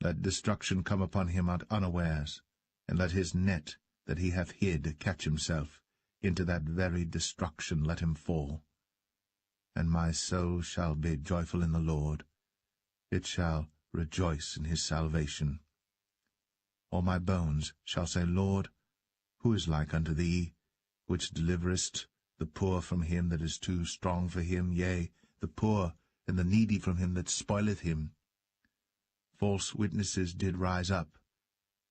Let destruction come upon him at unawares, and let his net that he hath hid catch himself. Into that very destruction let him fall. And my soul shall be joyful in the Lord. It shall rejoice in his salvation. All my bones shall say, Lord, who is like unto thee, which deliverest the poor from him that is too strong for him, yea, the poor and the needy from him that spoileth him? False witnesses did rise up.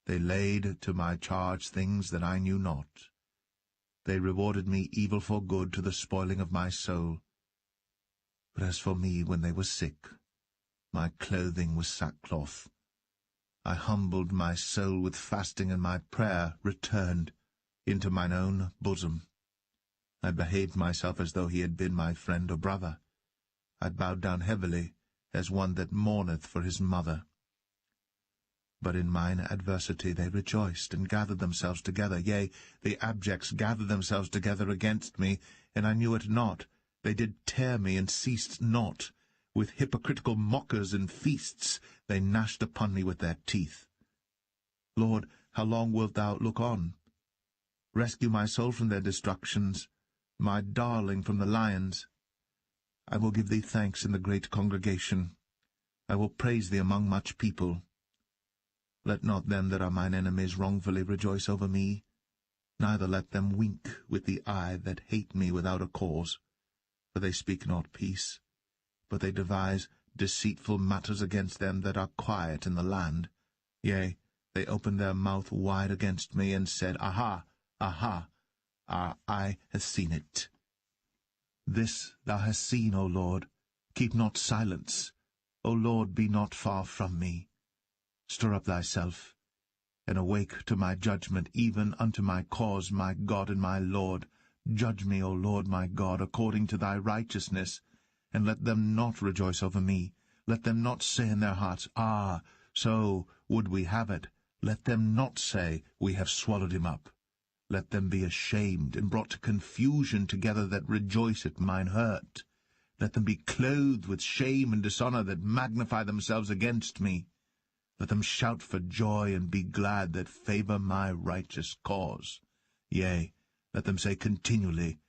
They laid to my charge things that I knew not. They rewarded me evil for good to the spoiling of my soul. But as for me, when they were sick, my clothing was sackcloth. I humbled my soul with fasting, and my prayer returned into mine own bosom. I behaved myself as though he had been my friend or brother. I bowed down heavily, as one that mourneth for his mother. But in mine adversity they rejoiced, and gathered themselves together. Yea, the abjects gathered themselves together against me, and I knew it not. They did tear me, and ceased not. With hypocritical mockers and feasts they gnashed upon me with their teeth. Lord, how long wilt thou look on? Rescue my soul from their destructions, my darling from the lions. I will give thee thanks in the great congregation. I will praise thee among much people. Let not them that are mine enemies wrongfully rejoice over me, neither let them wink with the eye that hate me without a cause. For they speak not peace, but they devise deceitful matters against them that are quiet in the land. Yea, they opened their mouth wide against me, and said, Aha, aha, our eye hath seen it. This thou hast seen, O Lord. Keep not silence. O Lord, be not far from me. Stir up thyself, and awake to my judgment, even unto my cause, my God and my Lord. Judge me, O Lord my God, according to thy righteousness, and let them not rejoice over me. Let them not say in their hearts, Ah, so would we have it. Let them not say, We have swallowed him up. Let them be ashamed, and brought to confusion together that rejoice at mine hurt. Let them be clothed with shame and dishonour that magnify themselves against me. Let them shout for joy and be glad that favour my righteous cause. Yea, let them say continually,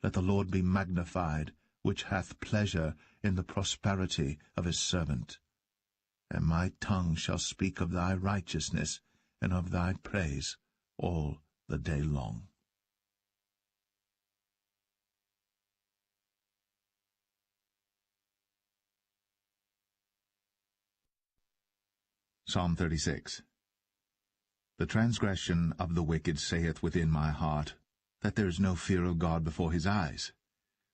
Let the Lord be magnified, which hath pleasure in the prosperity of his servant. And my tongue shall speak of thy righteousness and of thy praise all the day long. Psalm 36. The transgression of the wicked saith within my heart, that there is no fear of God before his eyes.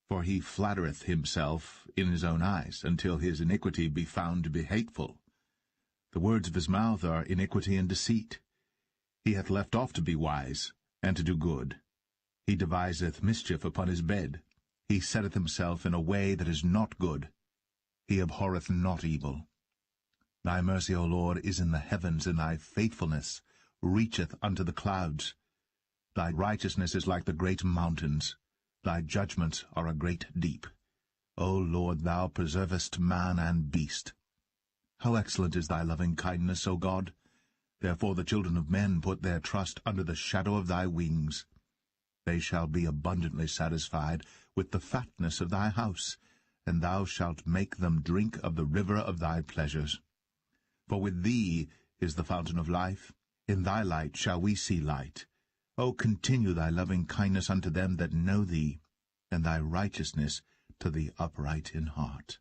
For he flattereth himself in his own eyes, until his iniquity be found to be hateful. The words of his mouth are iniquity and deceit. He hath left off to be wise, and to do good. He deviseth mischief upon his bed. He setteth himself in a way that is not good. He abhorreth not evil. Thy mercy, O Lord, is in the heavens, and thy faithfulness reacheth unto the clouds. Thy righteousness is like the great mountains. Thy judgments are a great deep. O Lord, thou preservest man and beast. How excellent is thy loving-kindness, O God! Therefore the children of men put their trust under the shadow of thy wings. They shall be abundantly satisfied with the fatness of thy house, and thou shalt make them drink of the river of thy pleasures. For with thee is the fountain of life. In thy light shall we see light. O continue thy loving-kindness unto them that know thee, and thy righteousness to the upright in heart.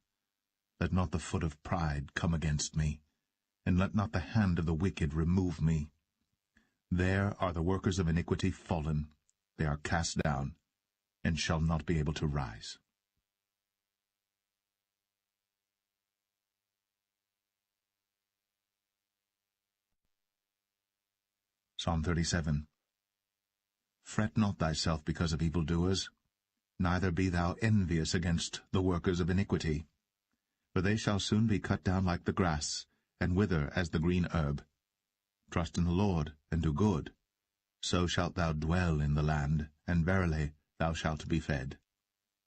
Let not the foot of pride come against me, and let not the hand of the wicked remove me. There are the workers of iniquity fallen, they are cast down, and shall not be able to rise. Psalm 37. Fret not thyself because of evildoers, neither be thou envious against the workers of iniquity. For they shall soon be cut down like the grass, and wither as the green herb. Trust in the Lord, and do good. So shalt thou dwell in the land, and verily thou shalt be fed.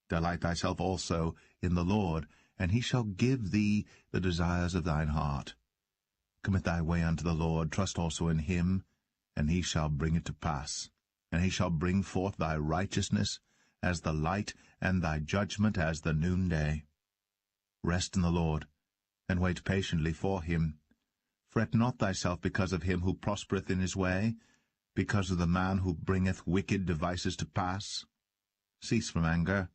Delight thyself also in the Lord, and he shall give thee the desires of thine heart. Commit thy way unto the Lord, trust also in him, and he shall bring it to pass. And he shall bring forth thy righteousness as the light, and thy judgment as the noonday. Rest in the Lord, and wait patiently for him. Fret not thyself because of him who prospereth in his way, because of the man who bringeth wicked devices to pass. Cease from anger,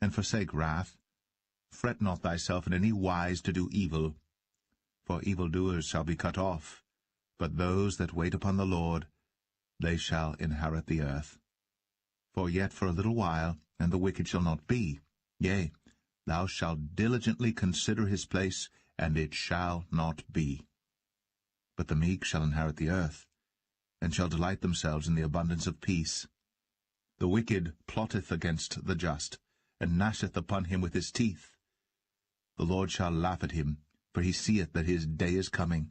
and forsake wrath. Fret not thyself in any wise to do evil, for evildoers shall be cut off, but those that wait upon the Lord, they shall inherit the earth. For yet for a little while, and the wicked shall not be. Yea, thou shalt diligently consider his place, and it shall not be. But the meek shall inherit the earth, and shall delight themselves in the abundance of peace. The wicked plotteth against the just, and gnasheth upon him with his teeth. The Lord shall laugh at him, for he seeth that his day is coming.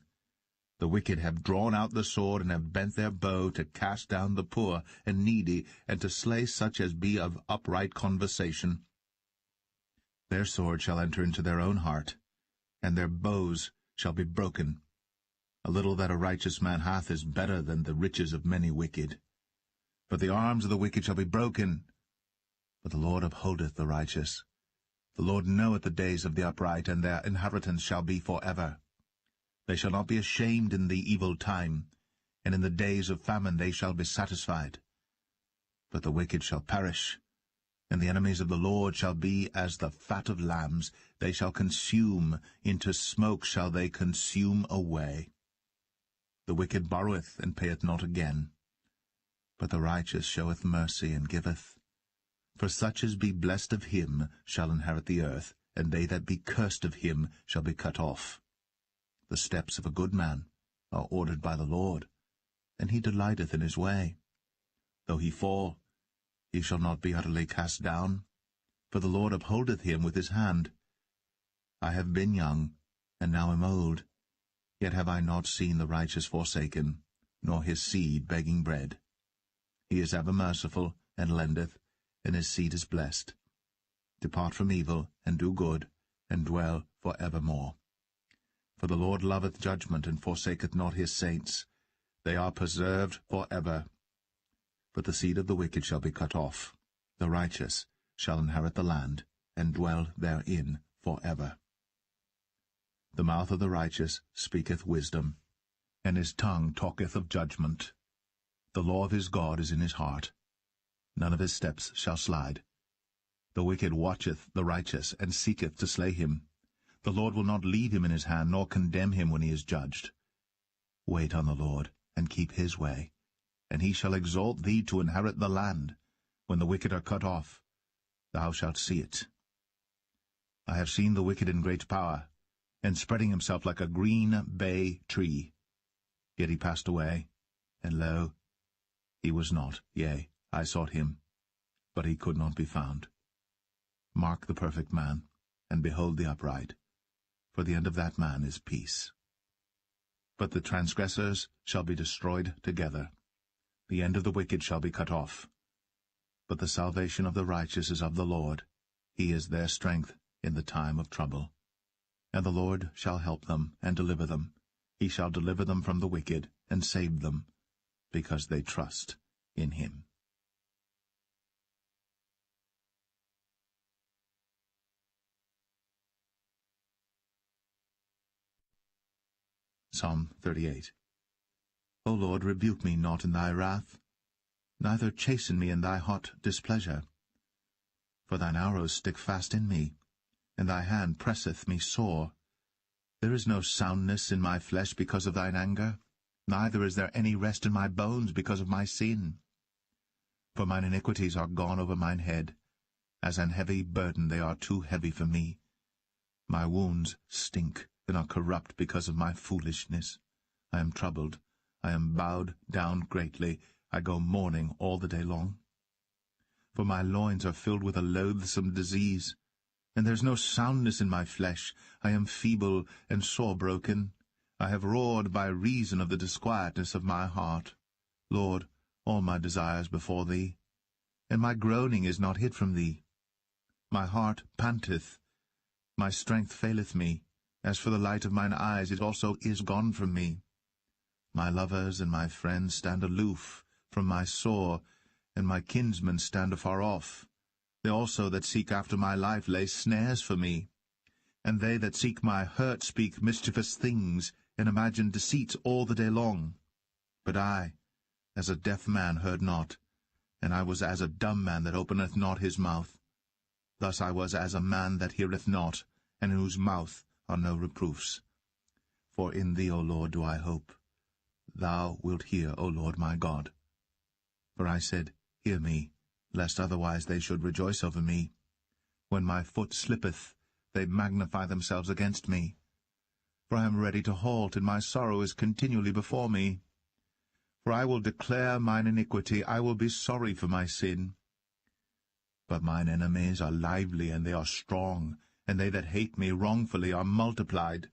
The wicked have drawn out the sword, and have bent their bow to cast down the poor and needy, and to slay such as be of upright conversation. Their sword shall enter into their own heart, and their bows shall be broken. A little that a righteous man hath is better than the riches of many wicked. But the arms of the wicked shall be broken, but the Lord upholdeth the righteous. The Lord knoweth the days of the upright, and their inheritance shall be for ever. They shall not be ashamed in the evil time, and in the days of famine they shall be satisfied. But the wicked shall perish, and the enemies of the Lord shall be as the fat of lambs. They shall consume, into smoke shall they consume away. The wicked borroweth, and payeth not again. But the righteous showeth mercy, and giveth. For such as be blessed of him shall inherit the earth, and they that be cursed of him shall be cut off. The steps of a good man are ordered by the Lord, and he delighteth in his way. Though he fall, he shall not be utterly cast down, for the Lord upholdeth him with his hand. I have been young, and now am old, yet have I not seen the righteous forsaken, nor his seed begging bread. He is ever merciful, and lendeth, and his seed is blessed. Depart from evil, and do good, and dwell for evermore. For the Lord loveth judgment, and forsaketh not his saints. They are preserved for ever. But the seed of the wicked shall be cut off. The righteous shall inherit the land, and dwell therein for ever. The mouth of the righteous speaketh wisdom, and his tongue talketh of judgment. The law of his God is in his heart. None of his steps shall slide. The wicked watcheth the righteous, and seeketh to slay him. The Lord will not leave him in his hand, nor condemn him when he is judged. Wait on the Lord, and keep his way, and he shall exalt thee to inherit the land. When the wicked are cut off, thou shalt see it. I have seen the wicked in great power, and spreading himself like a green bay tree. Yet he passed away, and lo, he was not. Yea, I sought him, but he could not be found. Mark the perfect man, and behold the upright, for the end of that man is peace. But the transgressors shall be destroyed together. The end of the wicked shall be cut off. But the salvation of the righteous is of the Lord. He is their strength in the time of trouble. And the Lord shall help them, and deliver them. He shall deliver them from the wicked, and save them, because they trust in him. Psalm 38. O Lord, rebuke me not in thy wrath, neither chasten me in thy hot displeasure. For thine arrows stick fast in me, and thy hand presseth me sore. There is no soundness in my flesh because of thine anger, neither is there any rest in my bones because of my sin. For mine iniquities are gone over mine head, as an heavy burden they are too heavy for me. My wounds stink and are corrupt because of my foolishness. I am troubled, I am bowed down greatly, I go mourning all the day long. For my loins are filled with a loathsome disease, and there is no soundness in my flesh. I am feeble and sore broken. I have roared by reason of the disquietness of my heart. Lord, all my desires before thee, and my groaning is not hid from thee. My heart panteth, my strength faileth me. As for the light of mine eyes, it also is gone from me. My lovers and my friends stand aloof from my sore, and my kinsmen stand afar off. They also that seek after my life lay snares for me. And they that seek my hurt speak mischievous things, and imagine deceits all the day long. But I, as a deaf man, heard not, and I was as a dumb man that openeth not his mouth. Thus I was as a man that heareth not, and in whose mouth are no reproofs. For in thee, O Lord, do I hope. Thou wilt hear, O Lord my God. For I said, Hear me, lest otherwise they should rejoice over me. When my foot slippeth, they magnify themselves against me. For I am ready to halt, and my sorrow is continually before me. For I will declare mine iniquity, I will be sorry for my sin. But mine enemies are lively, and they are strong, and they that hate me wrongfully are multiplied.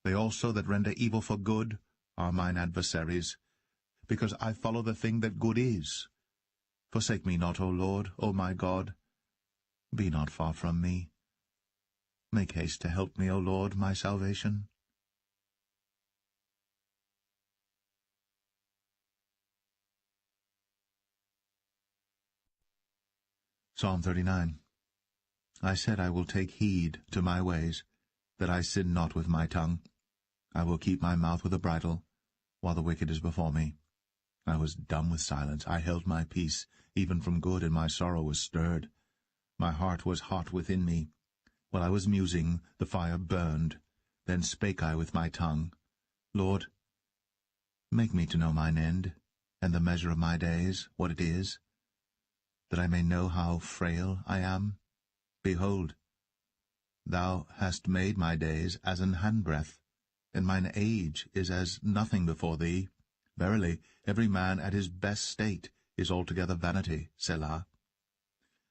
They also that render evil for good are mine adversaries, because I follow the thing that good is. Forsake me not, O Lord, O my God. Be not far from me. Make haste to help me, O Lord, my salvation. Psalm 39. I said, I will take heed to my ways, that I sin not with my tongue. I will keep my mouth with a bridle, while the wicked is before me. I was dumb with silence, I held my peace, even from good, and my sorrow was stirred. My heart was hot within me. While I was musing, the fire burned. Then spake I with my tongue, Lord, make me to know mine end, and the measure of my days, what it is, that I may know how frail I am. Behold, thou hast made my days as an handbreadth, and mine age is as nothing before thee. Verily, every man at his best state is altogether vanity, Selah.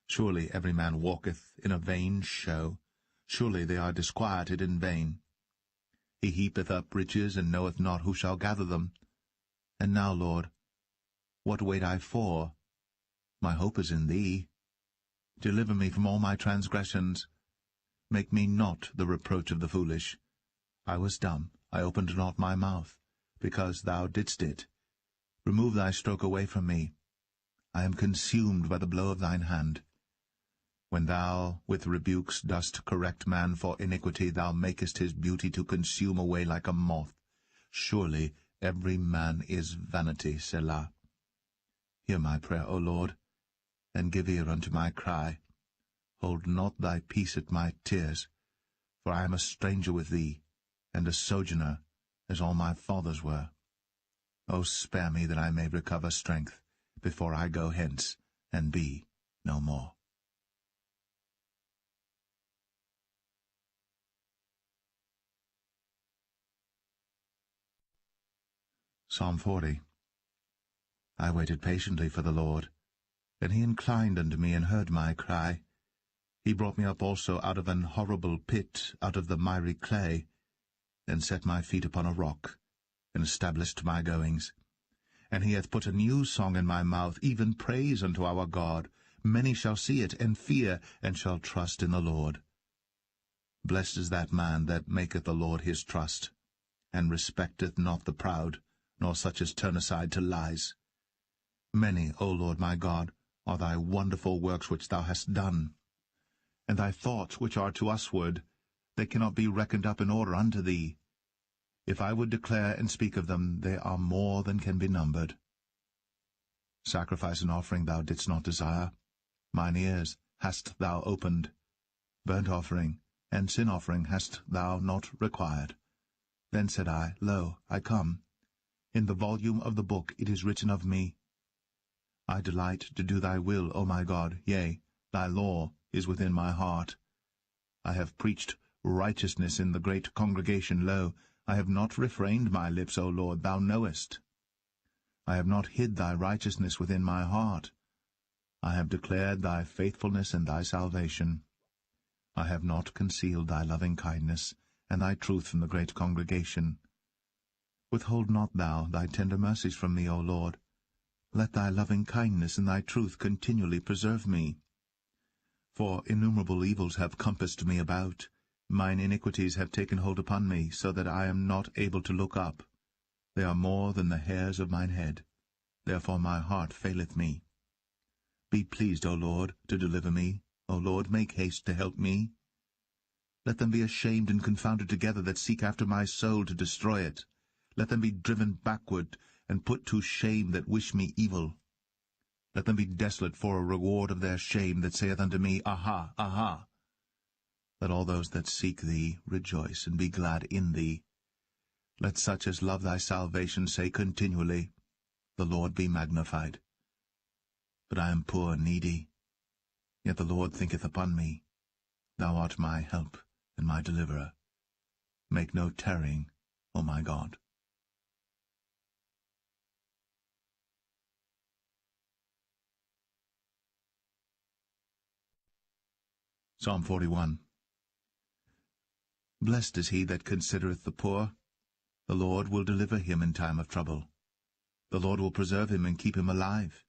Surely every man walketh in a vain show. Surely they are disquieted in vain. He heapeth up riches, and knoweth not who shall gather them. And now, Lord, what wait I for? My hope is in thee. Deliver me from all my transgressions. Make me not the reproach of the foolish. I was dumb, I opened not my mouth, because thou didst it. Remove thy stroke away from me. I am consumed by the blow of thine hand. When thou with rebukes dost correct man for iniquity, thou makest his beauty to consume away like a moth. Surely every man is vanity, Selah. Hear my prayer, O Lord, and give ear unto my cry. Hold not thy peace at my tears, for I am a stranger with thee, and a sojourner, as all my fathers were. O spare me that I may recover strength, before I go hence, and be no more. Psalm 40. I waited patiently for the Lord, and he inclined unto me and heard my cry. He brought me up also out of an horrible pit, out of the miry clay, and set my feet upon a rock, and established my goings. And he hath put a new song in my mouth, even praise unto our God. Many shall see it, and fear, and shall trust in the Lord. Blessed is that man that maketh the Lord his trust, and respecteth not the proud, nor such as turn aside to lies. Many, O Lord my God, are thy wonderful works which thou hast done, and thy thoughts which are to usward, they cannot be reckoned up in order unto thee. If I would declare and speak of them, they are more than can be numbered. Sacrifice and offering thou didst not desire. Mine ears hast thou opened. Burnt offering and sin offering hast thou not required. Then said I, Lo, I come. In the volume of the book it is written of me, I delight to do thy will, O my God, yea, thy law is within my heart. I have preached righteousness in the great congregation. Lo, I have not refrained my lips, O Lord, thou knowest. I have not hid thy righteousness within my heart. I have declared thy faithfulness and thy salvation. I have not concealed thy loving kindness and thy truth from the great congregation. Withhold not thou thy tender mercies from me, O Lord. Let thy loving kindness and thy truth continually preserve me. For innumerable evils have compassed me about. Mine iniquities have taken hold upon me, so that I am not able to look up. They are more than the hairs of mine head. Therefore my heart faileth me. Be pleased, O Lord, to deliver me. O Lord, make haste to help me. Let them be ashamed and confounded together that seek after my soul to destroy it. Let them be driven backward and put to shame that wish me evil. Let them be desolate for a reward of their shame that saith unto me, Aha, aha. Let all those that seek thee rejoice and be glad in thee. Let such as love thy salvation say continually, The Lord be magnified. But I am poor and needy, yet the Lord thinketh upon me. Thou art my help and my deliverer. Make no tarrying, O my God. Psalm 41. Blessed is he that considereth the poor. The Lord will deliver him in time of trouble. The Lord will preserve him and keep him alive,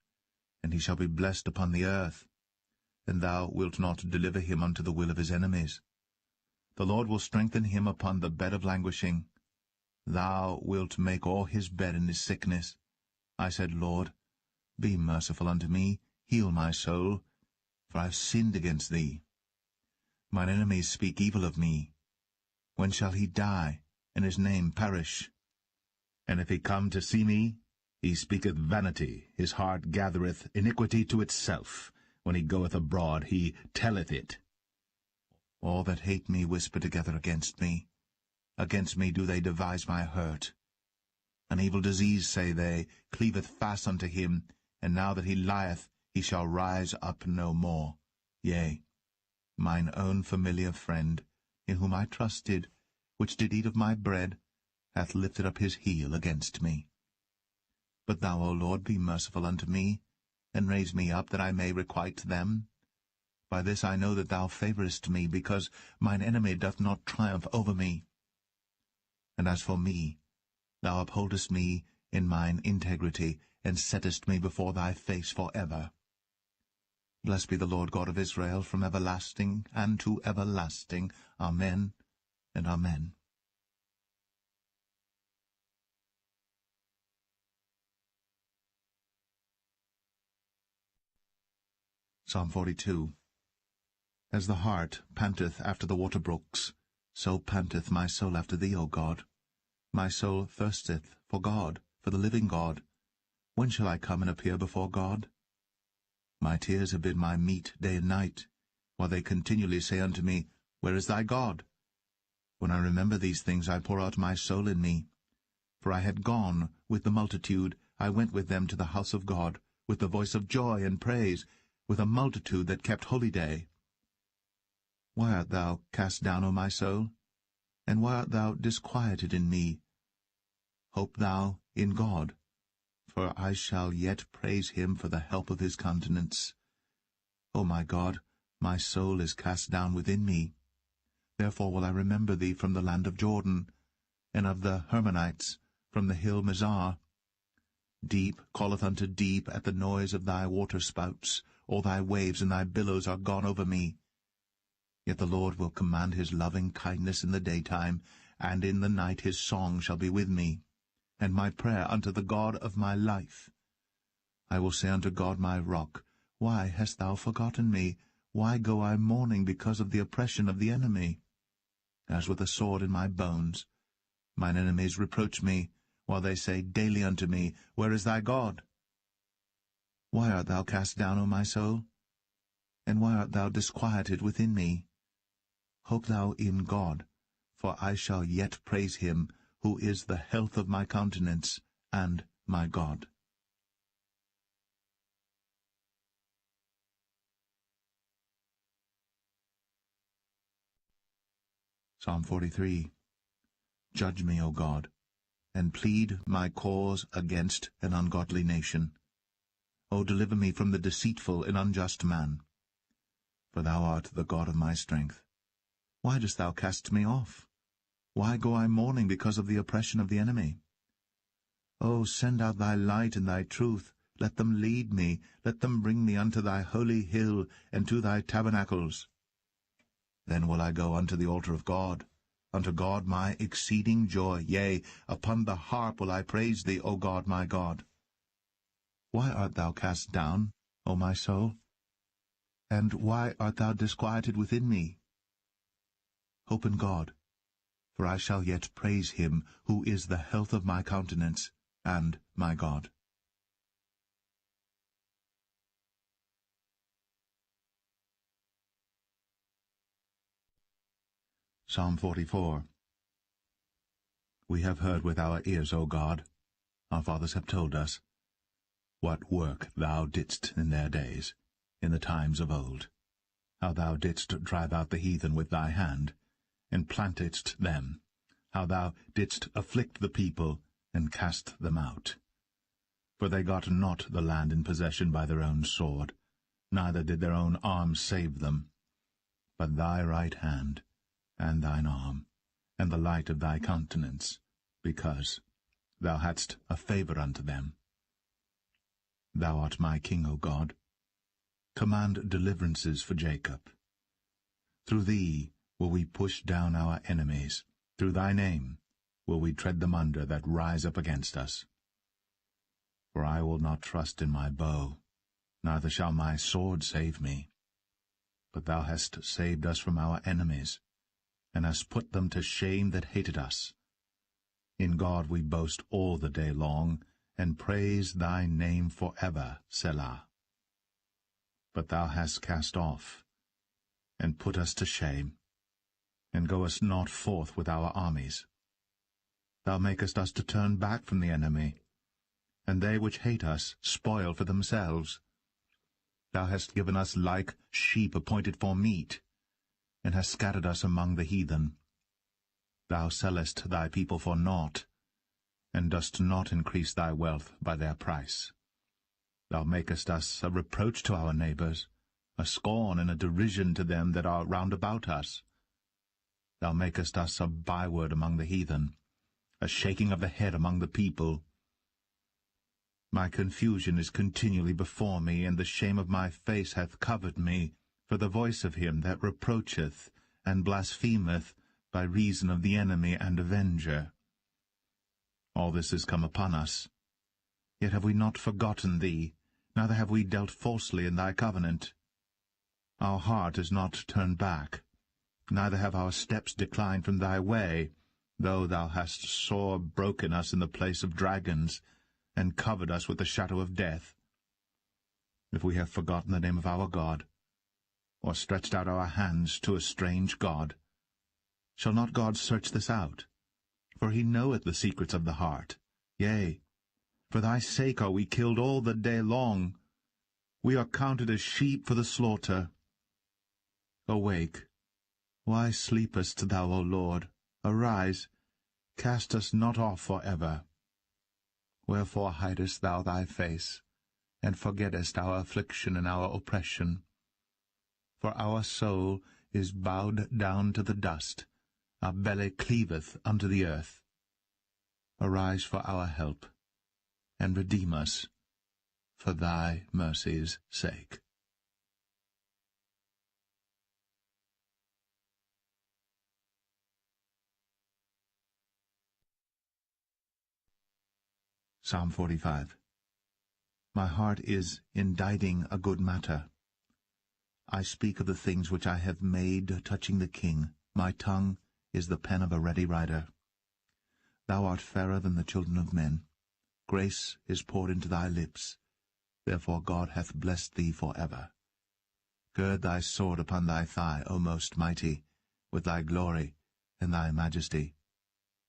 and he shall be blessed upon the earth. And thou wilt not deliver him unto the will of his enemies. The Lord will strengthen him upon the bed of languishing. Thou wilt make all his bed in his sickness. I said, Lord, be merciful unto me, heal my soul, for I have sinned against thee. Mine enemies speak evil of me. When shall he die, and his name perish? And if he come to see me, he speaketh vanity, his heart gathereth iniquity to itself. When he goeth abroad, he telleth it. All that hate me whisper together against me. Against me do they devise my hurt. An evil disease, say they, cleaveth fast unto him, and now that he lieth, he shall rise up no more. Yea, mine own familiar friend, in whom I trusted, which did eat of my bread, hath lifted up his heel against me. But thou, O Lord, be merciful unto me, and raise me up, that I may requite them. By this I know that thou favourest me, because mine enemy doth not triumph over me. And as for me, thou upholdest me in mine integrity, and settest me before thy face for ever. Blessed be the Lord God of Israel, from everlasting and to everlasting. Amen and amen. Psalm 42. As the hart panteth after the water brooks, so panteth my soul after thee, O God. My soul thirsteth for God, for the living God. When shall I come and appear before God? My tears have been my meat day and night, while they continually say unto me, Where is thy God? When I remember these things, I pour out my soul in me. For I had gone with the multitude, I went with them to the house of God, with the voice of joy and praise, with a multitude that kept holy day. Why art thou cast down, O my soul? And why art thou disquieted in me? Hope thou in God, for I shall yet praise him for the help of his countenance. O my God, my soul is cast down within me. Therefore will I remember thee from the land of Jordan, and of the Hermonites, from the hill Mizar. Deep calleth unto deep at the noise of thy waterspouts. All thy waves and thy billows are gone over me. Yet the Lord will command his loving kindness in the daytime, and in the night his song shall be with me, and my prayer unto the God of my life. I will say unto God my rock, Why hast thou forgotten me? Why go I mourning because of the oppression of the enemy? As with a sword in my bones, mine enemies reproach me, while they say daily unto me, Where is thy God? Why art thou cast down, O my soul? And why art thou disquieted within me? Hope thou in God, for I shall yet praise him, who is the health of my countenance, and my God. Psalm 43. Judge me, O God, and plead my cause against an ungodly nation. O deliver me from the deceitful and unjust man. For thou art the God of my strength. Why dost thou cast me off? Why go I mourning because of the oppression of the enemy? O send out thy light and thy truth. Let them lead me. Let them bring me unto thy holy hill, and to thy tabernacles. Then will I go unto the altar of God, unto God my exceeding joy. Yea, upon the harp will I praise thee, O God my God. Why art thou cast down, O my soul? And why art thou disquieted within me? Hope in God, for I shall yet praise him, who is the health of my countenance, and my God. Psalm 44. We have heard with our ears, O God, our fathers have told us, what work thou didst in their days, in the times of old, how thou didst drive out the heathen with thy hand, and plantedst them, how thou didst afflict the people, and cast them out. For they got not the land in possession by their own sword, neither did their own arm save them, but thy right hand, and thine arm, and the light of thy countenance, because thou hadst a favour unto them. Thou art my King, O God. Command deliverances for Jacob. Through thee will we push down our enemies. Through thy name will we tread them under that rise up against us. For I will not trust in my bow, neither shall my sword save me. But thou hast saved us from our enemies, and hast put them to shame that hated us. In God we boast all the day long, and praise thy name for ever, Selah. But thou hast cast off, and put us to shame, and goest not forth with our armies. Thou makest us to turn back from the enemy, and they which hate us spoil for themselves. Thou hast given us like sheep appointed for meat, and hast scattered us among the heathen. Thou sellest thy people for naught, and dost not increase thy wealth by their price. Thou makest us a reproach to our neighbours, a scorn and a derision to them that are round about us. Thou makest us a byword among the heathen, a shaking of the head among the people. My confusion is continually before me, and the shame of my face hath covered me, for the voice of him that reproacheth and blasphemeth by reason of the enemy and avenger. All this is come upon us. Yet have we not forgotten thee, neither have we dealt falsely in thy covenant. Our heart is not turned back, neither have our steps declined from thy way, though thou hast sore broken us in the place of dragons, and covered us with the shadow of death. If we have forgotten the name of our God, or stretched out our hands to a strange god, shall not God search this out? For he knoweth the secrets of the heart. Yea, for thy sake are we killed all the day long. We are counted as sheep for the slaughter. Awake, why sleepest thou, O Lord? Arise, cast us not off for ever. Wherefore hidest thou thy face, and forgettest our affliction and our oppression? For our soul is bowed down to the dust, our belly cleaveth unto the earth. Arise for our help, and redeem us for thy mercy's sake. Psalm 45. My heart is inditing a good matter. I speak of the things which I have made touching the king. My tongue is the pen of a ready writer. Thou art fairer than the children of men. Grace is poured into thy lips. Therefore God hath blessed thee for ever. Gird thy sword upon thy thigh, O most mighty, with thy glory and thy majesty.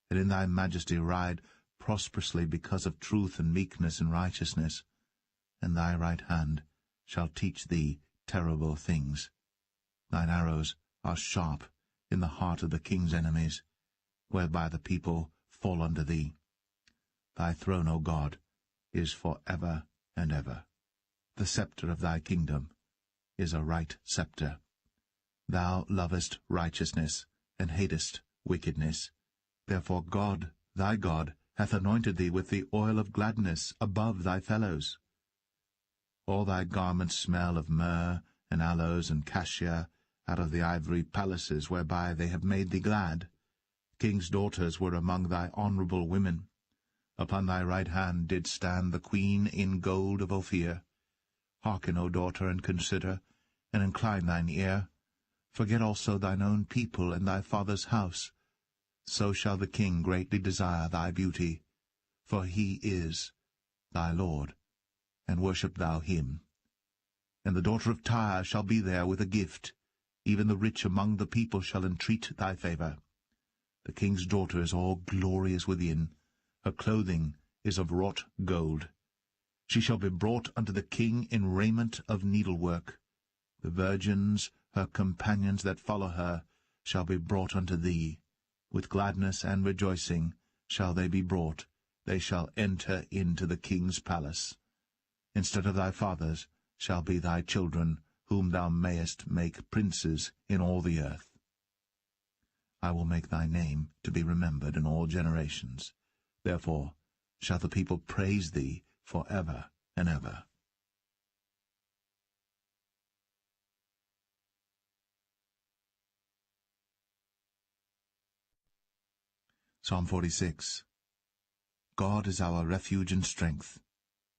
And in thy majesty ride prosperously because of truth and meekness and righteousness. And thy right hand shall teach thee terrible things. Thine arrows are sharp in the heart of the king's enemies, whereby the people fall under thee. Thy throne, O God, is for ever and ever. The sceptre of thy kingdom is a right sceptre. Thou lovest righteousness, and hatest wickedness. Therefore God, thy God, hath anointed thee with the oil of gladness above thy fellows. All thy garments smell of myrrh, and aloes, and cassia, out of the ivory palaces whereby they have made thee glad. King's daughters were among thy honourable women. Upon thy right hand did stand the queen in gold of Ophir. Hearken, O daughter, and consider, and incline thine ear. Forget also thine own people and thy father's house. So shall the king greatly desire thy beauty, for he is thy Lord, and worship thou him. And the daughter of Tyre shall be there with a gift, even the rich among the people shall entreat thy favour. The king's daughter is all glorious within, her clothing is of wrought gold. She shall be brought unto the king in raiment of needlework. The virgins, her companions that follow her, shall be brought unto thee. With gladness and rejoicing shall they be brought. They shall enter into the king's palace. Instead of thy fathers shall be thy children, whom thou mayest make princes in all the earth. I will make thy name to be remembered in all generations. Therefore shall the people praise thee for ever and ever. Psalm 46. God is our refuge and strength,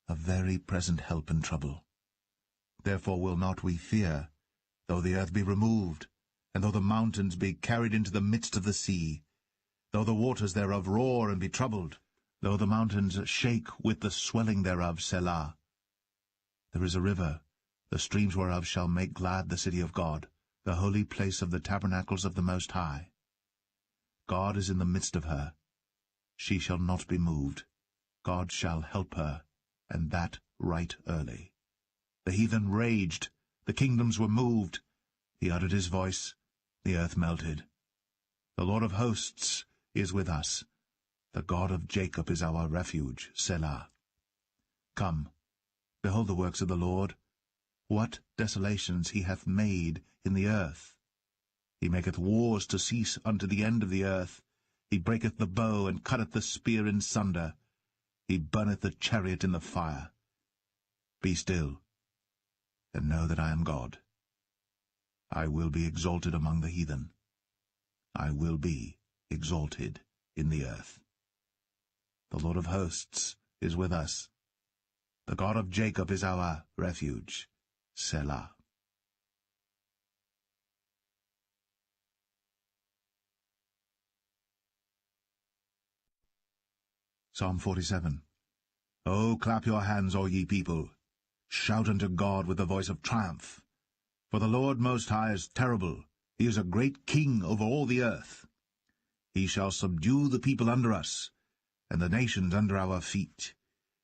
a very present help in trouble. Therefore will not we fear, though the earth be removed, and though the mountains be carried into the midst of the sea, though the waters thereof roar and be troubled, though the mountains shake with the swelling thereof, Selah. There is a river, the streams whereof shall make glad the city of God, the holy place of the tabernacles of the Most High. God is in the midst of her. She shall not be moved. God shall help her, and that right early. The heathen raged, the kingdoms were moved. He uttered his voice, the earth melted. The Lord of hosts is with us. The God of Jacob is our refuge, Selah. Come, behold the works of the Lord. What desolations he hath made in the earth! He maketh wars to cease unto the end of the earth. He breaketh the bow, and cutteth the spear in sunder. He burneth the chariot in the fire. Be still, and know that I am God. I will be exalted among the heathen. I will be exalted in the earth. The Lord of hosts is with us. The God of Jacob is our refuge, Selah. Psalm 47. O clap your hands, all ye people. Shout unto God with the voice of triumph. For the Lord Most High is terrible. He is a great king over all the earth. He shall subdue the people under us, and the nations under our feet.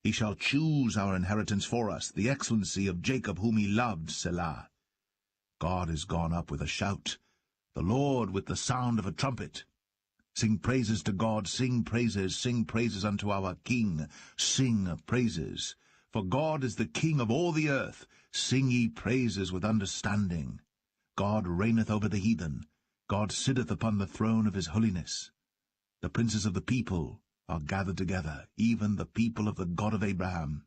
He shall choose our inheritance for us, the excellency of Jacob whom he loved, Selah. God is gone up with a shout, the Lord with the sound of a trumpet. Sing praises to God, sing praises unto our King, sing praises. For God is the King of all the earth, sing ye praises with understanding. God reigneth over the heathen, God sitteth upon the throne of his holiness. The princes of the people are gathered together, even the people of the God of Abraham.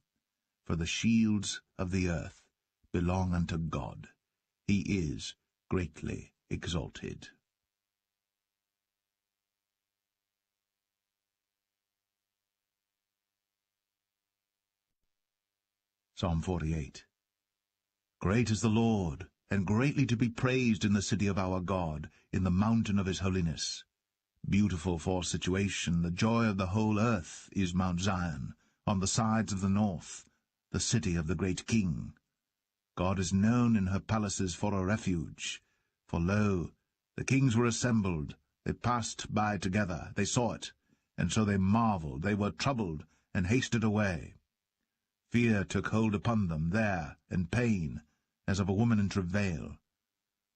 For the shields of the earth belong unto God. He is greatly exalted. Psalm 48. Great is the Lord, and greatly to be praised in the city of our God, in the mountain of his holiness. Beautiful for situation, the joy of the whole earth is Mount Zion, on the sides of the north, the city of the great King. God is known in her palaces for a refuge. For lo, The kings were assembled, they passed by together, they saw it, and so they marveled, they were troubled, and hasted away. Fear took hold upon them there, and pain, as of a woman in travail.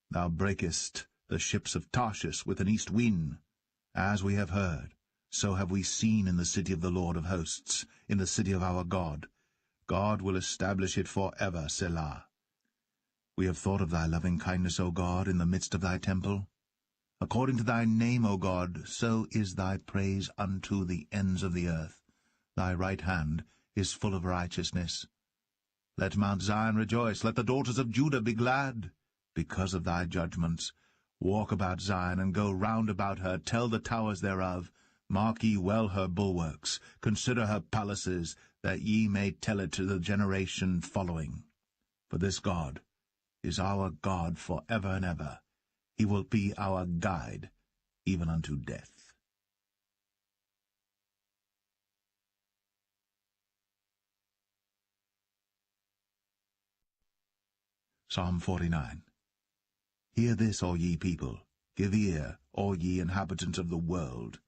Thou breakest the ships of Tarshish with an east wind. As we have heard, so have we seen in the city of the Lord of hosts, in the city of our God. God will establish it for ever, Selah. We have thought of thy loving kindness, O God, in the midst of thy temple. According to thy name, O God, so is thy praise unto the ends of the earth. Thy right hand is full of righteousness. Let Mount Zion rejoice, let the daughters of Judah be glad, because of thy judgments. Walk about Zion, and go round about her, tell the towers thereof. Mark ye well her bulwarks, consider her palaces, that ye may tell it to the generation following. For this God is our God for ever and ever. He will be our guide, even unto death. Psalm 49. Hear this, all ye people, give ear, all ye inhabitants of the world,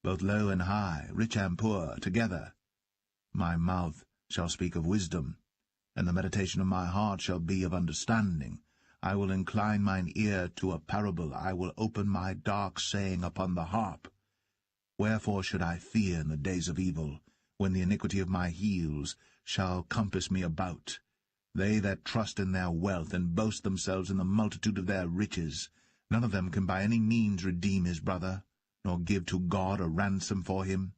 both low and high, rich and poor, together. My mouth shall speak of wisdom, and the meditation of my heart shall be of understanding. I will incline mine ear to a parable, I will open my dark saying upon the harp. Wherefore should I fear in the days of evil, when the iniquity of my heels shall compass me about? They that trust in their wealth, and boast themselves in the multitude of their riches, none of them can by any means redeem his brother, nor give to God a ransom for him.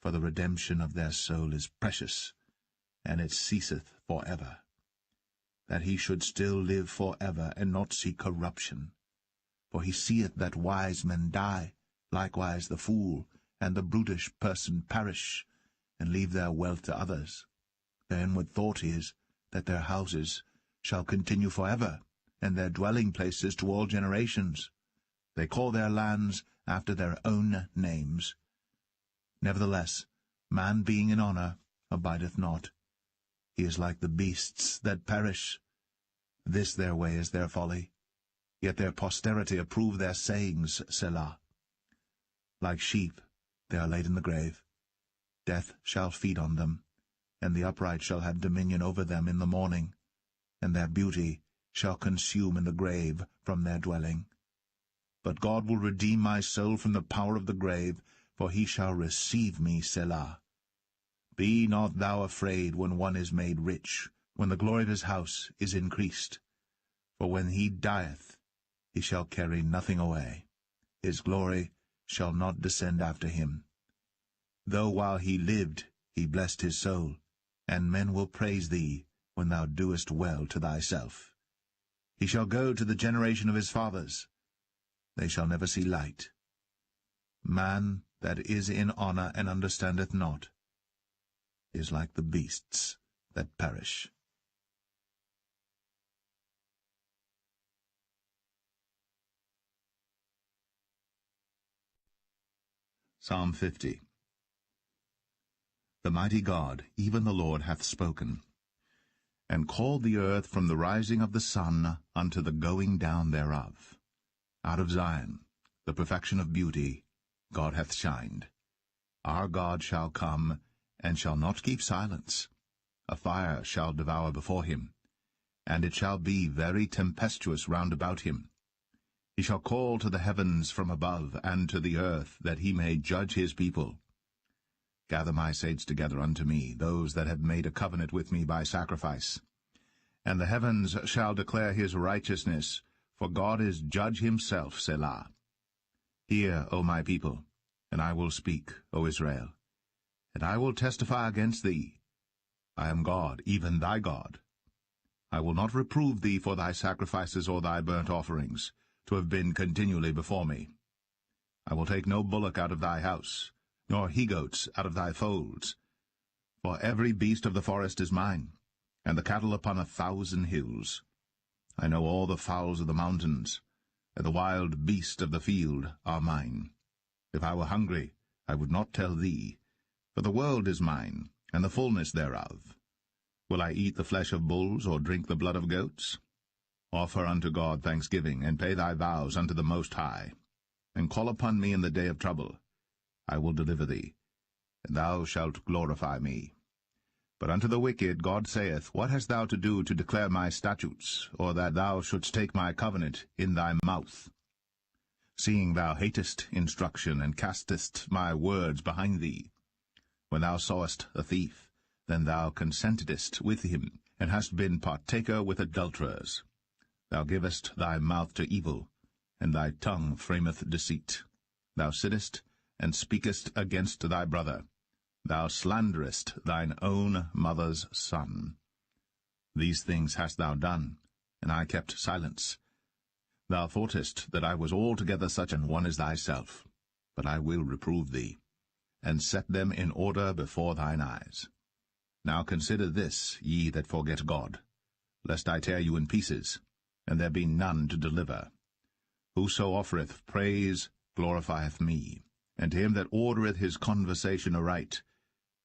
For the redemption of their soul is precious, and it ceaseth for ever. That he should still live for ever, and not see corruption. For he seeth that wise men die, likewise the fool, and the brutish person perish, and leave their wealth to others. Their inward thought is, that their houses shall continue for ever, and their dwelling places to all generations. They call their lands after their own names. Nevertheless, man being in honour abideth not. He is like the beasts that perish. This their way is their folly. Yet their posterity approve their sayings, Selah. Like sheep they are laid in the grave. Death shall feed on them, and the upright shall have dominion over them in the morning, and their beauty shall consume in the grave from their dwelling. But God will redeem my soul from the power of the grave, for he shall receive me, Selah. Be not thou afraid when one is made rich, when the glory of his house is increased. For when he dieth, he shall carry nothing away. His glory shall not descend after him. Though while he lived he blessed his soul, and men will praise thee when thou doest well to thyself. He shall go to the generation of his fathers. They shall never see light. Man that is in honour and understandeth not is like the beasts that perish. Psalm 50. The mighty God, even the Lord, hath spoken, and called the earth from the rising of the sun unto the going down thereof. Out of Zion, the perfection of beauty, God hath shined. Our God shall come, and shall not keep silence. A fire shall devour before him, and it shall be very tempestuous round about him. He shall call to the heavens from above, and to the earth, that he may judge his people. Gather my saints together unto me, those that have made a covenant with me by sacrifice. And the heavens shall declare his righteousness, for God is judge himself, Selah. Hear, O my people, and I will speak, O Israel, and I will testify against thee. I am God, even thy God. I will not reprove thee for thy sacrifices or thy burnt offerings, to have been continually before me. I will take no bullock out of thy house, nor he-goats out of thy folds. For every beast of the forest is mine, and the cattle upon 1,000 hills. I know all the fowls of the mountains, and the wild beasts of the field are mine. If I were hungry, I would not tell thee, for the world is mine, and the fullness thereof. Will I eat the flesh of bulls, or drink the blood of goats? Offer unto God thanksgiving, and pay thy vows unto the Most High, and call upon me in the day of trouble. I will deliver thee, and thou shalt glorify me. But unto the wicked God saith, What hast thou to do to declare my statutes, or that thou shouldst take my covenant in thy mouth? Seeing thou hatest instruction, and castest my words behind thee. When thou sawest a thief, then thou consentedst with him, and hast been partaker with adulterers. Thou givest thy mouth to evil, and thy tongue frameth deceit. Thou sittest and speakest against thy brother. Thou slanderest thine own mother's son. These things hast thou done, and I kept silence. Thou thoughtest that I was altogether such an one as thyself, but I will reprove thee, and set them in order before thine eyes. Now consider this, ye that forget God, lest I tear you in pieces, and there be none to deliver. Whoso offereth praise glorifieth me, and to him that ordereth his conversation aright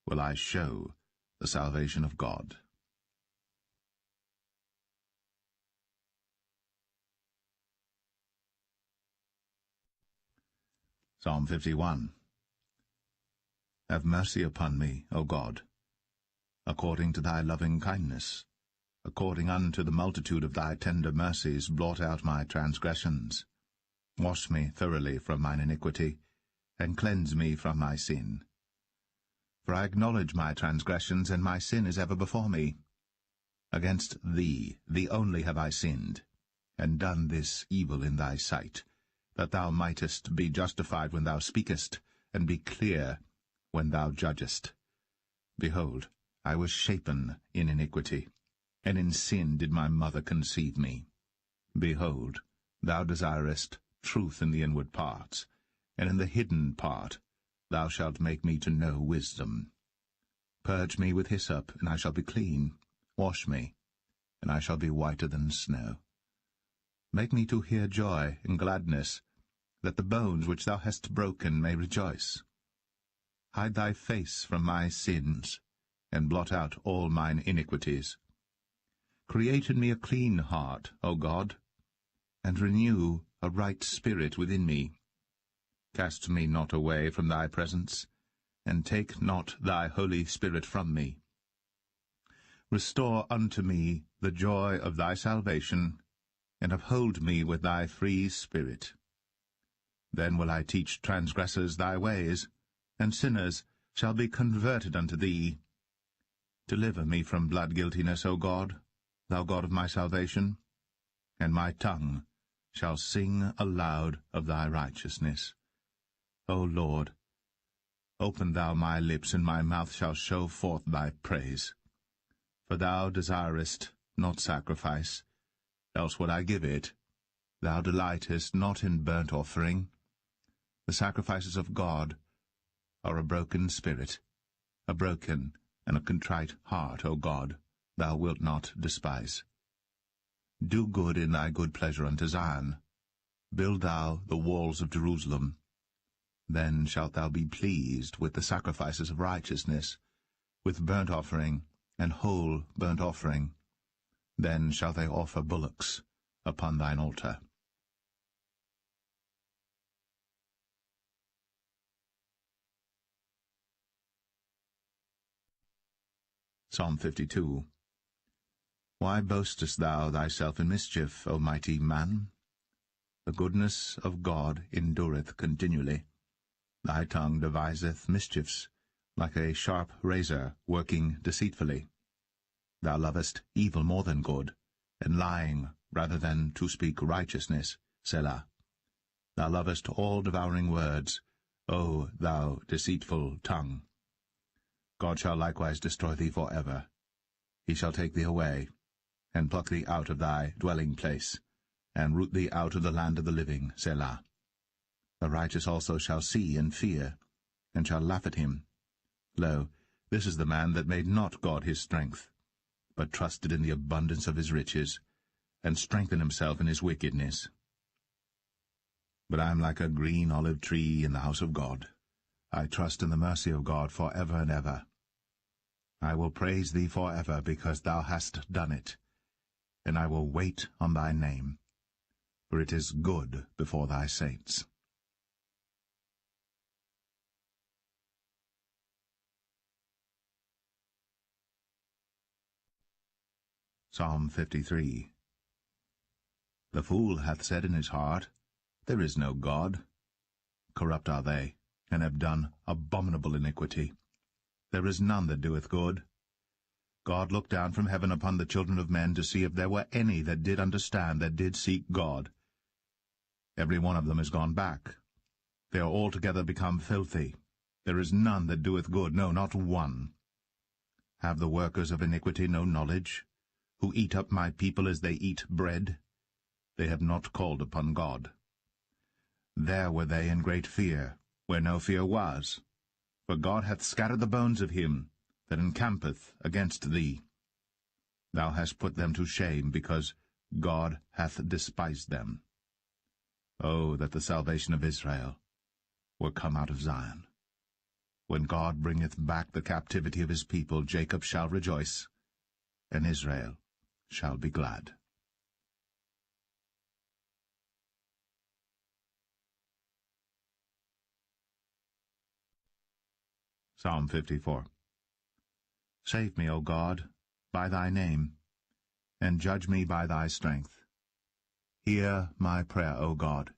will I show the salvation of God. Psalm 51. Have mercy upon me, O God, according to thy loving kindness. According unto the multitude of thy tender mercies, blot out my transgressions. Wash me thoroughly from mine iniquity, and cleanse me from my sin. For I acknowledge my transgressions, and my sin is ever before me. Against thee only have I sinned, and done this evil in thy sight, that thou mightest be justified when thou speakest, and be clear when thou judgest. Behold, I was shapen in iniquity, and in sin did my mother conceive me. Behold, thou desirest truth in the inward parts, and in the hidden part thou shalt make me to know wisdom. Purge me with hyssop, and I shall be clean. Wash me, and I shall be whiter than snow. Make me to hear joy and gladness, that the bones which thou hast broken may rejoice. Hide thy face from my sins, and blot out all mine iniquities. Create in me a clean heart, O God, and renew a right spirit within me. Cast me not away from thy presence, and take not thy Holy Spirit from me. Restore unto me the joy of thy salvation, and uphold me with thy free spirit. Then will I teach transgressors thy ways, and sinners shall be converted unto thee. Deliver me from blood guiltiness, O God, thou God of my salvation, and my tongue shall sing aloud of thy righteousness. O Lord, open thou my lips, and my mouth shall show forth thy praise. For thou desirest not sacrifice, else would I give it. Thou delightest not in burnt offering. The sacrifices of God are a broken spirit, a broken and a contrite heart, O God, thou wilt not despise. Do good in thy good pleasure unto Zion. Build thou the walls of Jerusalem. Then shalt thou be pleased with the sacrifices of righteousness, with burnt offering and whole burnt offering. Then shall they offer bullocks upon thine altar. Psalm 52. Why boastest thou thyself in mischief, O mighty man? The goodness of God endureth continually. Thy tongue deviseth mischiefs, like a sharp razor working deceitfully. Thou lovest evil more than good, and lying rather than to speak righteousness. Selah. Thou lovest all devouring words, O thou deceitful tongue. God shall likewise destroy thee for ever. He shall take thee away, and pluck thee out of thy dwelling place, and root thee out of the land of the living. Selah. The righteous also shall see and fear, and shall laugh at him. Lo, this is the man that made not God his strength, but trusted in the abundance of his riches, and strengthened himself in his wickedness. But I am like a green olive tree in the house of God. I trust in the mercy of God for ever and ever. I will praise thee for ever, because thou hast done it. and I will wait on thy name, for it is good before thy saints. Psalm 53. The fool hath said in his heart, There is no God. Corrupt are they, and have done abominable iniquity. There is none that doeth good. God looked down from heaven upon the children of men to see if there were any that did understand, that did seek God. Every one of them is gone back. They are altogether become filthy. There is none that doeth good, no, not one. Have the workers of iniquity no knowledge, who eat up my people as they eat bread? They have not called upon God. There were they in great fear, where no fear was. For God hath scattered the bones of him that encampeth against thee. Thou hast put them to shame, because God hath despised them. Oh, that the salvation of Israel were come out of Zion. When God bringeth back the captivity of his people, Jacob shall rejoice, and Israel shall be glad. Psalm 54. Save me, O God, by thy name, and judge me by thy strength. Hear my prayer, O God.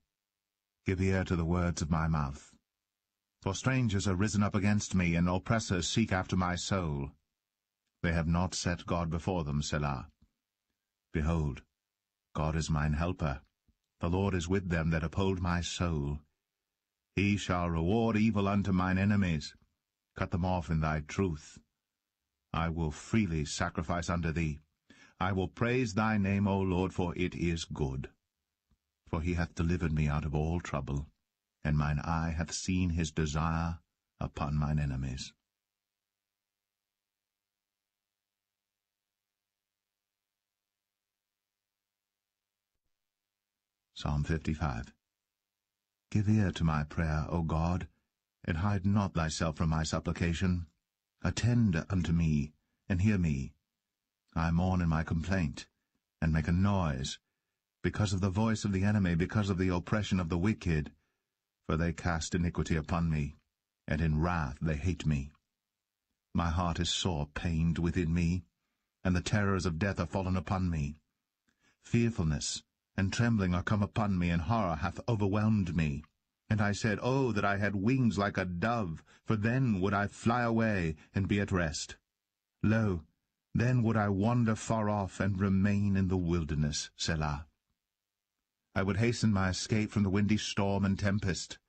Give ear to the words of my mouth. For strangers are risen up against me, and oppressors seek after my soul. They have not set God before them, Selah. Behold, God is mine helper. The Lord is with them that uphold my soul. He shall reward evil unto mine enemies. Cut them off in thy truth. I will freely sacrifice unto thee. I will praise thy name, O Lord, for it is good. For he hath delivered me out of all trouble, and mine eye hath seen his desire upon mine enemies. Psalm 55. Give ear to my prayer, O God, and hide not thyself from my supplication. Attend unto me, and hear me. I mourn in my complaint, and make a noise, because of the voice of the enemy, because of the oppression of the wicked. For they cast iniquity upon me, and in wrath they hate me. My heart is sore pained within me, and the terrors of death are fallen upon me. Fearfulness and trembling are come upon me, and horror hath overwhelmed me. And I said, Oh, that I had wings like a dove, for then would I fly away and be at rest. Lo, then would I wander far off and remain in the wilderness, Selah. I would hasten my escape from the windy storm and tempest.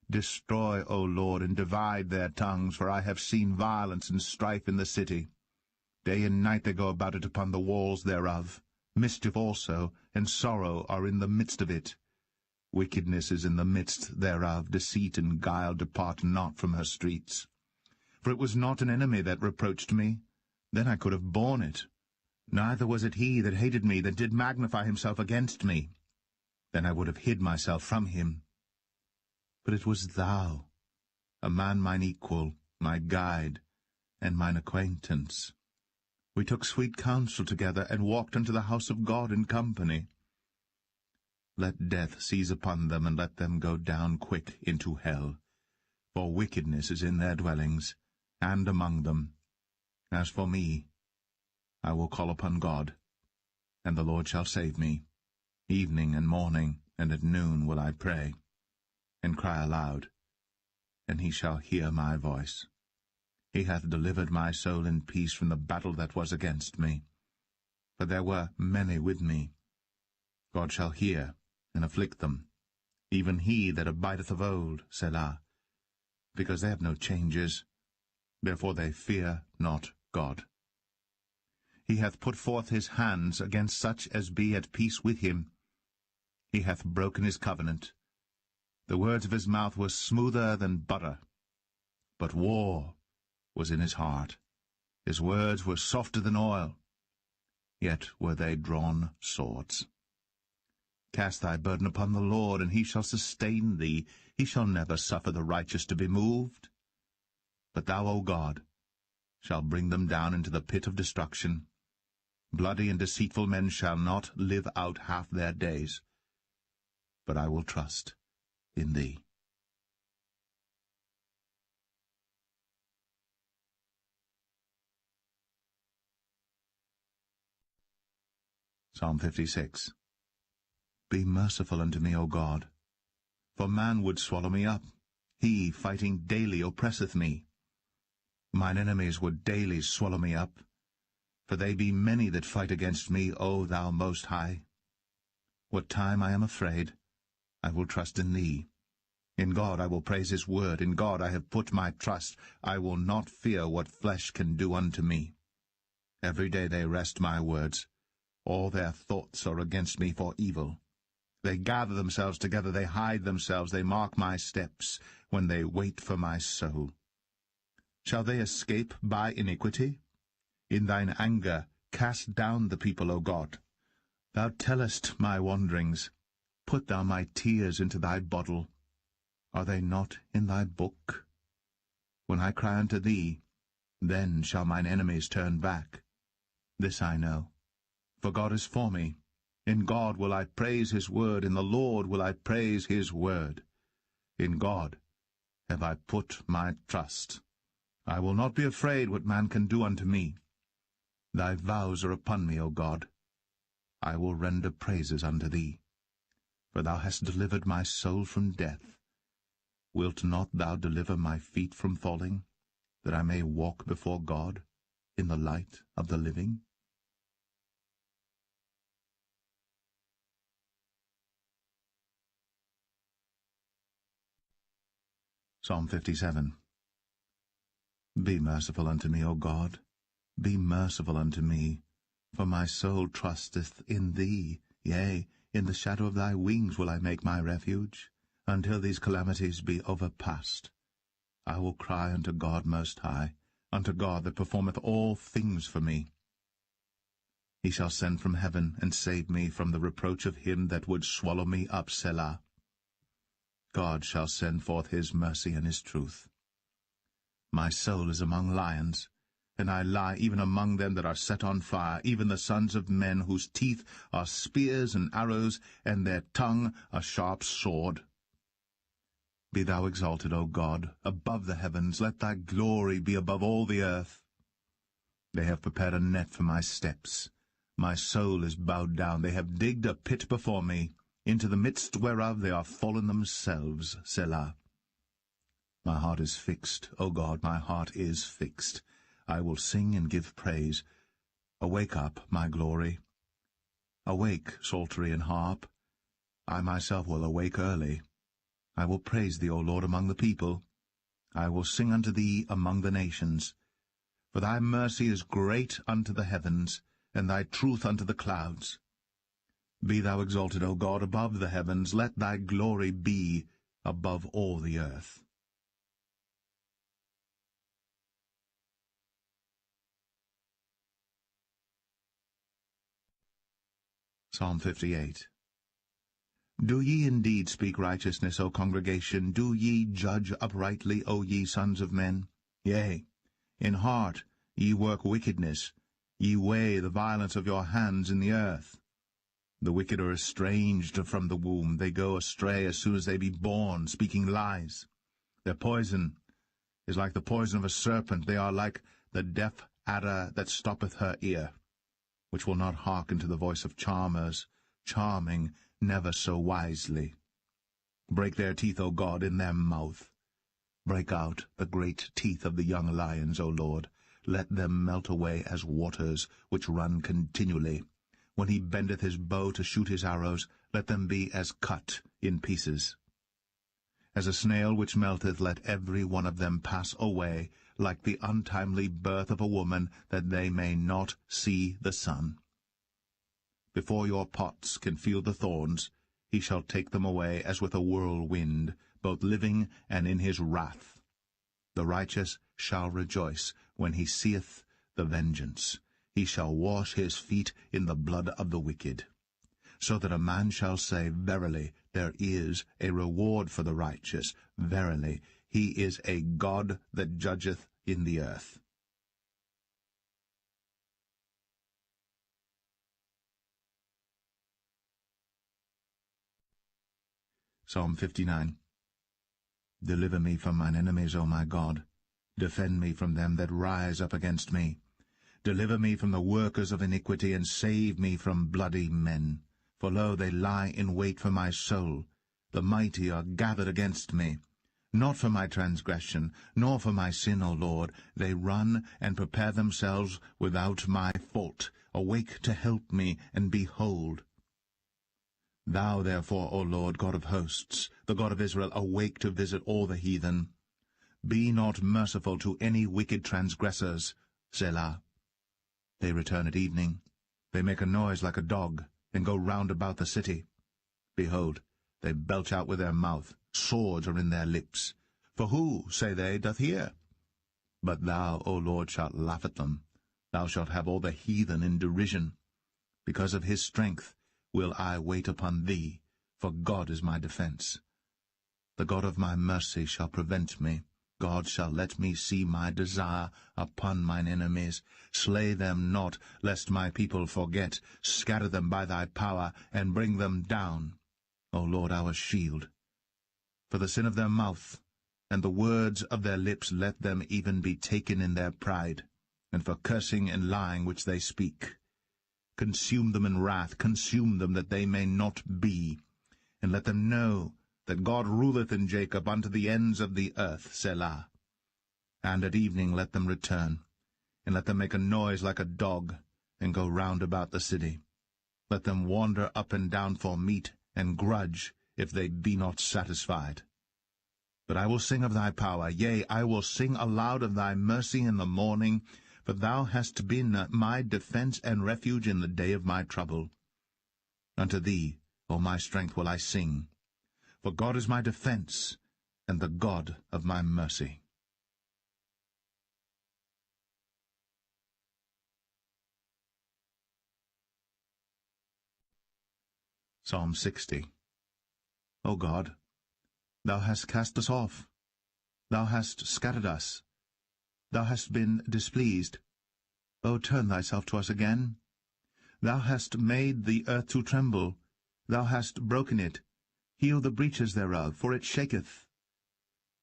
Destroy, O Lord, and divide their tongues, for I have seen violence and strife in the city. Day and night they go about it upon the walls thereof. Mischief also and sorrow are in the midst of it. Wickedness is in the midst thereof. Deceit and guile depart not from her streets. For it was not an enemy that reproached me. Then I could have borne it. Neither was it he that hated me, that did magnify himself against me. Then I would have hid myself from him. But it was thou, a man mine equal, my guide, and mine acquaintance. We took sweet counsel together, and walked unto the house of God in company. Let death seize upon them, and let them go down quick into hell. For wickedness is in their dwellings, and among them. As for me, I will call upon God, and the Lord shall save me. Evening and morning, and at noon will I pray, and cry aloud, and he shall hear my voice. He hath delivered my soul in peace from the battle that was against me. For there were many with me. God shall hear, and afflict them, even he that abideth of old, Selah. Because they have no changes, therefore they fear not God. He hath put forth his hands against such as be at peace with him. He hath broken his covenant. The words of his mouth were smoother than butter, but war was in his heart. His words were softer than oil, yet were they drawn swords. Cast thy burden upon the Lord, and he shall sustain thee. He shall never suffer the righteous to be moved. But thou, O God, shalt bring them down into the pit of destruction. Bloody and deceitful men shall not live out half their days. But I will trust in thee. Psalm 56. Be merciful unto me, O God, for man would swallow me up. He, fighting daily, oppresseth me. Mine enemies would daily swallow me up, for they be many that fight against me, O thou Most High. What time I am afraid, I will trust in thee. In God I will praise his word. In God I have put my trust. I will not fear what flesh can do unto me. Every day they wrest my words. All their thoughts are against me for evil. They gather themselves together, they hide themselves, they mark my steps, when they wait for my soul. Shall they escape by iniquity? In thine anger cast down the people, O God. Thou tellest my wanderings. Put thou my tears into thy bottle. Are they not in thy book? When I cry unto thee, then shall mine enemies turn back. This I know, for God is for me. In God will I praise his word, in the Lord will I praise his word. In God have I put my trust. I will not be afraid what man can do unto me. Thy vows are upon me, O God. I will render praises unto thee. For thou hast delivered my soul from death. Wilt not thou deliver my feet from falling, that I may walk before God in the light of the living? Psalm 57. Be merciful unto me, O God, be merciful unto me, for my soul trusteth in thee. Yea, in the shadow of thy wings will I make my refuge, until these calamities be overpast. I will cry unto God Most High, unto God that performeth all things for me. He shall send from heaven, and save me from the reproach of him that would swallow me up, Selah. God shall send forth his mercy and his truth. My soul is among lions, and I lie even among them that are set on fire, even the sons of men, whose teeth are spears and arrows, and their tongue a sharp sword. Be thou exalted, O God, above the heavens. Let thy glory be above all the earth. They have prepared a net for my steps. My soul is bowed down. They have digged a pit before me, into the midst whereof they are fallen themselves, Selah. My heart is fixed, O God, my heart is fixed. I will sing and give praise. Awake up, my glory. Awake, psaltery and harp. I myself will awake early. I will praise thee, O Lord, among the people. I will sing unto thee among the nations. For thy mercy is great unto the heavens, and thy truth unto the clouds. Be thou exalted, O God, above the heavens. Let thy glory be above all the earth. Psalm 58. Do ye indeed speak righteousness, O congregation? Do ye judge uprightly, O ye sons of men? Yea, in heart ye work wickedness. Ye weigh the violence of your hands in the earth. The wicked are estranged from the womb. They go astray as soon as they be born, speaking lies. Their poison is like the poison of a serpent. They are like the deaf adder that stoppeth her ear, which will not hearken to the voice of charmers, charming never so wisely. Break their teeth, O God, in their mouth. Break out the great teeth of the young lions, O Lord. Let them melt away as waters, which run continually. When he bendeth his bow to shoot his arrows, let them be as cut in pieces. As a snail which melteth, let every one of them pass away, like the untimely birth of a woman, that they may not see the sun. Before your pots can feel the thorns, he shall take them away as with a whirlwind, both living and in his wrath. The righteous shall rejoice when he seeth the vengeance. He shall wash his feet in the blood of the wicked. So that a man shall say, Verily, there is a reward for the righteous. Verily, he is a God that judgeth in the earth. Psalm 59. Deliver me from mine enemies, O my God. Defend me from them that rise up against me. Deliver me from the workers of iniquity, and save me from bloody men. For lo, they lie in wait for my soul. The mighty are gathered against me. Not for my transgression, nor for my sin, O Lord. They run and prepare themselves without my fault. Awake to help me, and behold. Thou therefore, O Lord, God of hosts, the God of Israel, awake to visit all the heathen. Be not merciful to any wicked transgressors. Selah. They return at evening. They make a noise like a dog, and go round about the city. Behold, they belch out with their mouth. Swords are in their lips. For who, say they, doth hear? But thou, O Lord, shalt laugh at them. Thou shalt have all the heathen in derision. Because of his strength will I wait upon thee, for God is my defense. The God of my mercy shall prevent me. God shall let me see my desire upon mine enemies. Slay them not, lest my people forget. Scatter them by thy power, and bring them down, O Lord, our shield. For the sin of their mouth, and the words of their lips, let them even be taken in their pride, and for cursing and lying which they speak. Consume them in wrath, consume them, that they may not be. And let them know that God ruleth in Jacob unto the ends of the earth. Selah. And at evening let them return, and let them make a noise like a dog, and go round about the city. Let them wander up and down for meat, and grudge, if they be not satisfied. But I will sing of thy power, yea, I will sing aloud of thy mercy in the morning, for thou hast been my defense and refuge in the day of my trouble. Unto thee, O my strength, will I sing, for God is my defense, and the God of my mercy. Psalm 60. O God, thou hast cast us off. Thou hast scattered us. Thou hast been displeased. O turn thyself to us again. Thou hast made the earth to tremble. Thou hast broken it. Heal the breaches thereof, for it shaketh.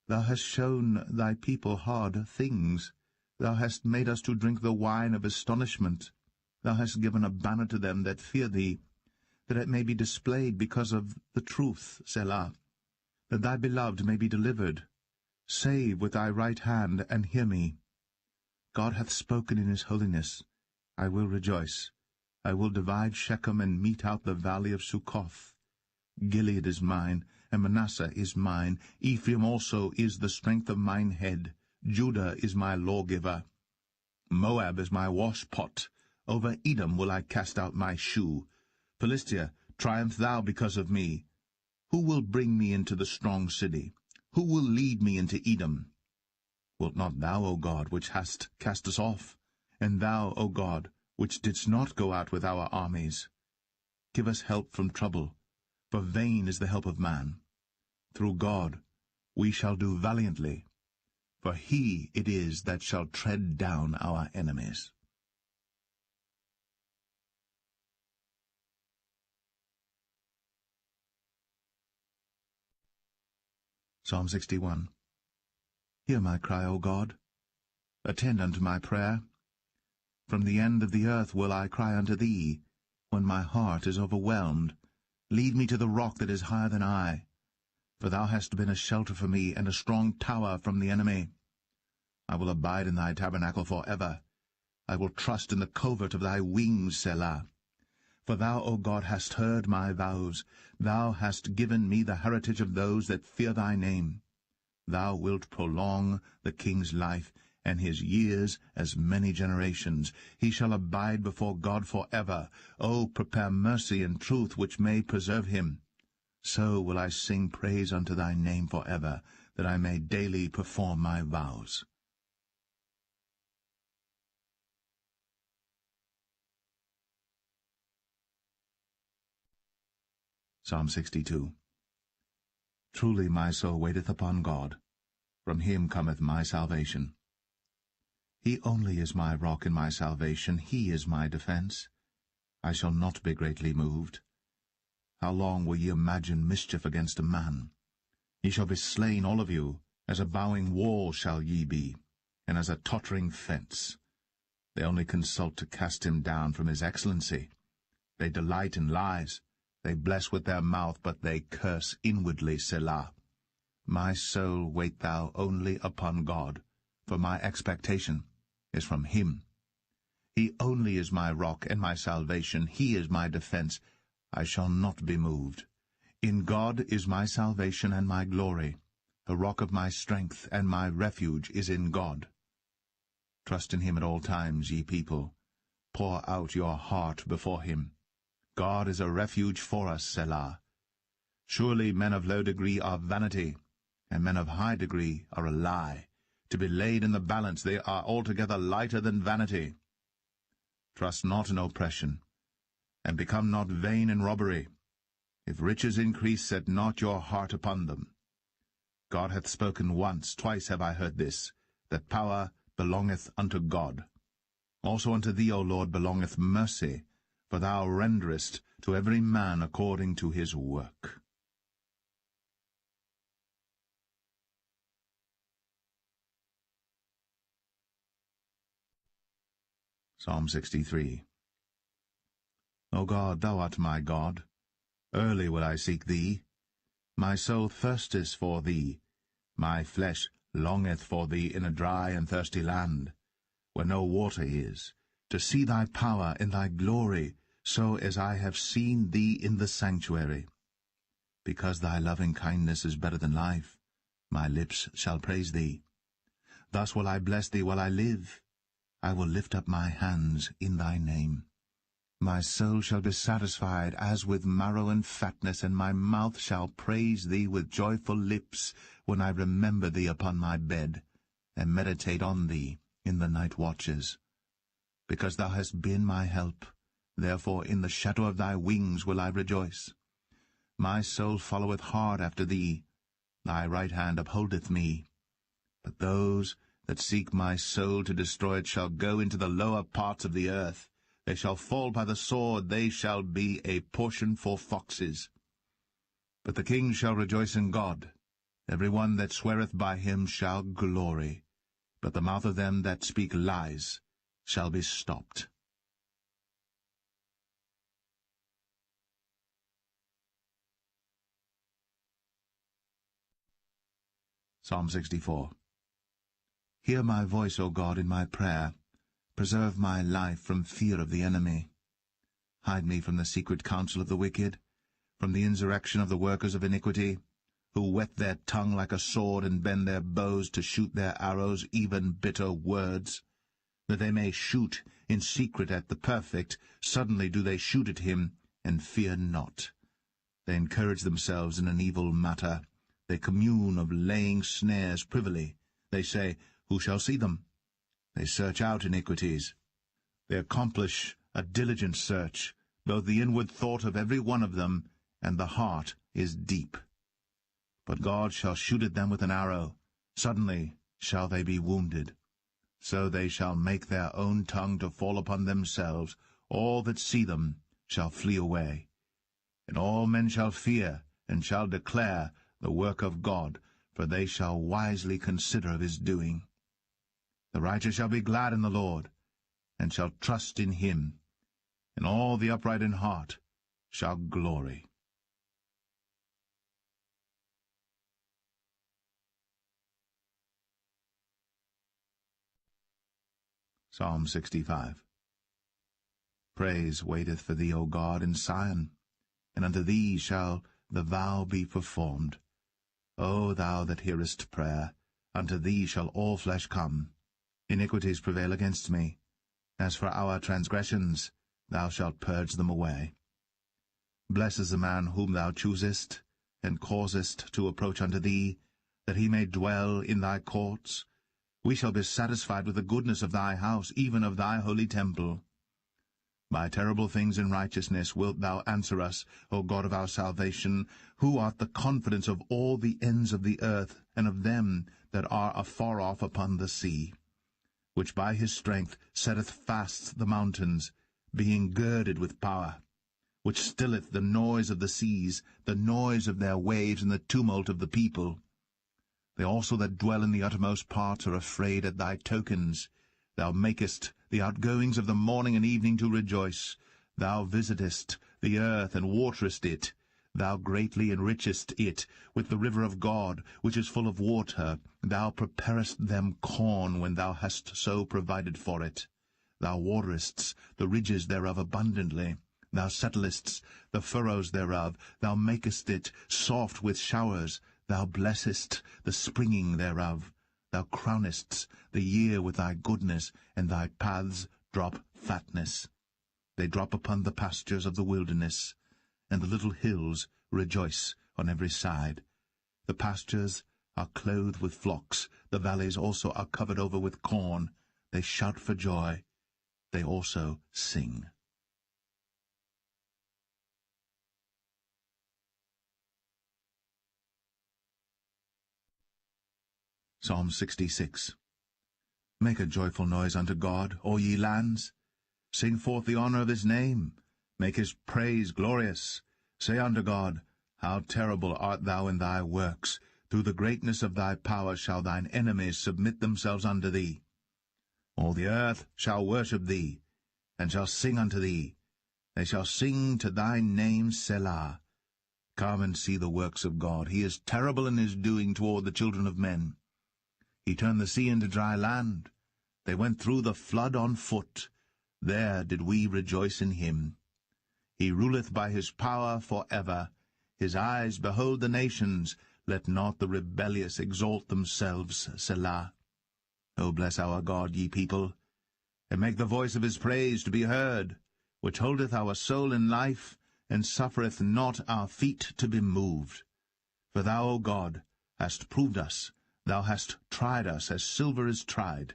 Thou hast shown thy people hard things. Thou hast made us to drink the wine of astonishment. Thou hast given a banner to them that fear thee, that it may be displayed because of the truth, Selah, that thy beloved may be delivered. Save with thy right hand, and hear me. God hath spoken in his holiness. I will rejoice. I will divide Shechem, and mete out the valley of Succoth. Gilead is mine, and Manasseh is mine. Ephraim also is the strength of mine head. Judah is my lawgiver. Moab is my washpot. Over Edom will I cast out my shoe. Philistia, triumph thou because of me. Who will bring me into the strong city? Who will lead me into Edom? Wilt not thou, O God, which hast cast us off? And thou, O God, which didst not go out with our armies? Give us help from trouble, for vain is the help of man. Through God we shall do valiantly, for he it is that shall tread down our enemies. Psalm 61. Hear my cry, O God. Attend unto my prayer. From the end of the earth will I cry unto thee, when my heart is overwhelmed. Lead me to the rock that is higher than I. For thou hast been a shelter for me, and a strong tower from the enemy. I will abide in thy tabernacle for ever. I will trust in the covert of thy wings, Selah. For thou, O God, hast heard my vows. Thou hast given me the heritage of those that fear thy name. Thou wilt prolong the king's life, and his years as many generations. He shall abide before God for ever. O prepare mercy and truth, which may preserve him. So will I sing praise unto thy name for ever, that I may daily perform my vows. Psalm 62. Truly my soul waiteth upon God. From him cometh my salvation. He only is my rock and my salvation. He is my defense. I shall not be greatly moved. How long will ye imagine mischief against a man? Ye shall be slain all of you, as a bowing wall shall ye be, and as a tottering fence. They only consult to cast him down from his excellency. They delight in lies. They bless with their mouth, but they curse inwardly, Selah. My soul, wait thou only upon God, for my expectation is from him. He only is my rock and my salvation. He is my defense. I shall not be moved. In God is my salvation and my glory. The rock of my strength and my refuge is in God. Trust in him at all times, ye people. Pour out your heart before him. God is a refuge for us, Selah. Surely men of low degree are vanity, and men of high degree are a lie. To be laid in the balance, they are altogether lighter than vanity. Trust not in oppression, and become not vain in robbery. If riches increase, set not your heart upon them. God hath spoken once, twice have I heard this, that power belongeth unto God. Also unto thee, O Lord, belongeth mercy, for thou renderest to every man according to his work. Psalm 63. O God, thou art my God. Early will I seek thee. My soul thirsteth for thee. My flesh longeth for thee in a dry and thirsty land, where no water is, to see thy power and thy glory, so as I have seen thee in the sanctuary. Because thy loving kindness is better than life, my lips shall praise thee. Thus will I bless thee while I live. I will lift up my hands in thy name. My soul shall be satisfied as with marrow and fatness, and my mouth shall praise thee with joyful lips, when I remember thee upon my bed, and meditate on thee in the night watches. Because thou hast been my help, therefore in the shadow of thy wings will I rejoice. My soul followeth hard after thee, thy right hand upholdeth me. But those that seek my soul to destroy it shall go into the lower parts of the earth. They shall fall by the sword, they shall be a portion for foxes. But the king shall rejoice in God. Every one that sweareth by him shall glory. But the mouth of them that speak lies shall be stopped. Psalm 64. Hear my voice, O God, in my prayer. Preserve my life from fear of the enemy. Hide me from the secret counsel of the wicked, from the insurrection of the workers of iniquity, who whet their tongue like a sword and bend their bows to shoot their arrows, even bitter words. That they may shoot in secret at the perfect, suddenly do they shoot at him, and fear not. They encourage themselves in an evil matter. They commune of laying snares privily. They say, Who shall see them? They search out iniquities. They accomplish a diligent search, both the inward thought of every one of them, and the heart is deep. But God shall shoot at them with an arrow. Suddenly shall they be wounded. So they shall make their own tongue to fall upon themselves. All that see them shall flee away. And all men shall fear, and shall declare the work of God, for they shall wisely consider of his doing. The righteous shall be glad in the Lord, and shall trust in him, and all the upright in heart shall glory. Psalm 65. Praise waiteth for thee, O God, in Zion, and unto thee shall the vow be performed. O thou that hearest prayer, unto thee shall all flesh come. Iniquities prevail against me. As for our transgressions, thou shalt purge them away. Blessed is the man whom thou choosest, and causest to approach unto thee, that he may dwell in thy courts. We shall be satisfied with the goodness of thy house, even of thy holy temple. By terrible things in righteousness wilt thou answer us, O God of our salvation, who art the confidence of all the ends of the earth, and of them that are afar off upon the sea, which by his strength setteth fast the mountains, being girded with power. which stilleth the noise of the seas, the noise of their waves, and the tumult of the people. They also that dwell in the uttermost parts are afraid at thy tokens. Thou makest the outgoings of the morning and evening to rejoice. Thou visitest the earth and waterest it. Thou greatly enrichest it with the river of God, which is full of water. Thou preparest them corn when thou hast so provided for it. Thou waterest the ridges thereof abundantly. Thou settlest the furrows thereof. Thou makest it soft with showers. Thou blessest the springing thereof. Thou crownest the year with thy goodness, and thy paths drop fatness. They drop upon the pastures of the wilderness, and the little hills rejoice on every side. The pastures are clothed with flocks, the valleys also are covered over with corn. They shout for joy, they also sing. Psalm 66. Make a joyful noise unto God, all ye lands. Sing forth the honour of his name. Make his praise glorious. Say unto God, How terrible art thou in thy works! Through the greatness of thy power shall thine enemies submit themselves unto thee. All the earth shall worship thee, and shall sing unto thee. They shall sing to thy name, Selah. Come and see the works of God. He is terrible in his doing toward the children of men. He turned the sea into dry land. They went through the flood on foot. There did we rejoice in him. He ruleth by his power for ever. His eyes behold the nations. Let not the rebellious exalt themselves, Selah. O bless our God, ye people, and make the voice of his praise to be heard, which holdeth our soul in life, and suffereth not our feet to be moved. For thou, O God, hast proved us. Thou hast tried us as silver is tried.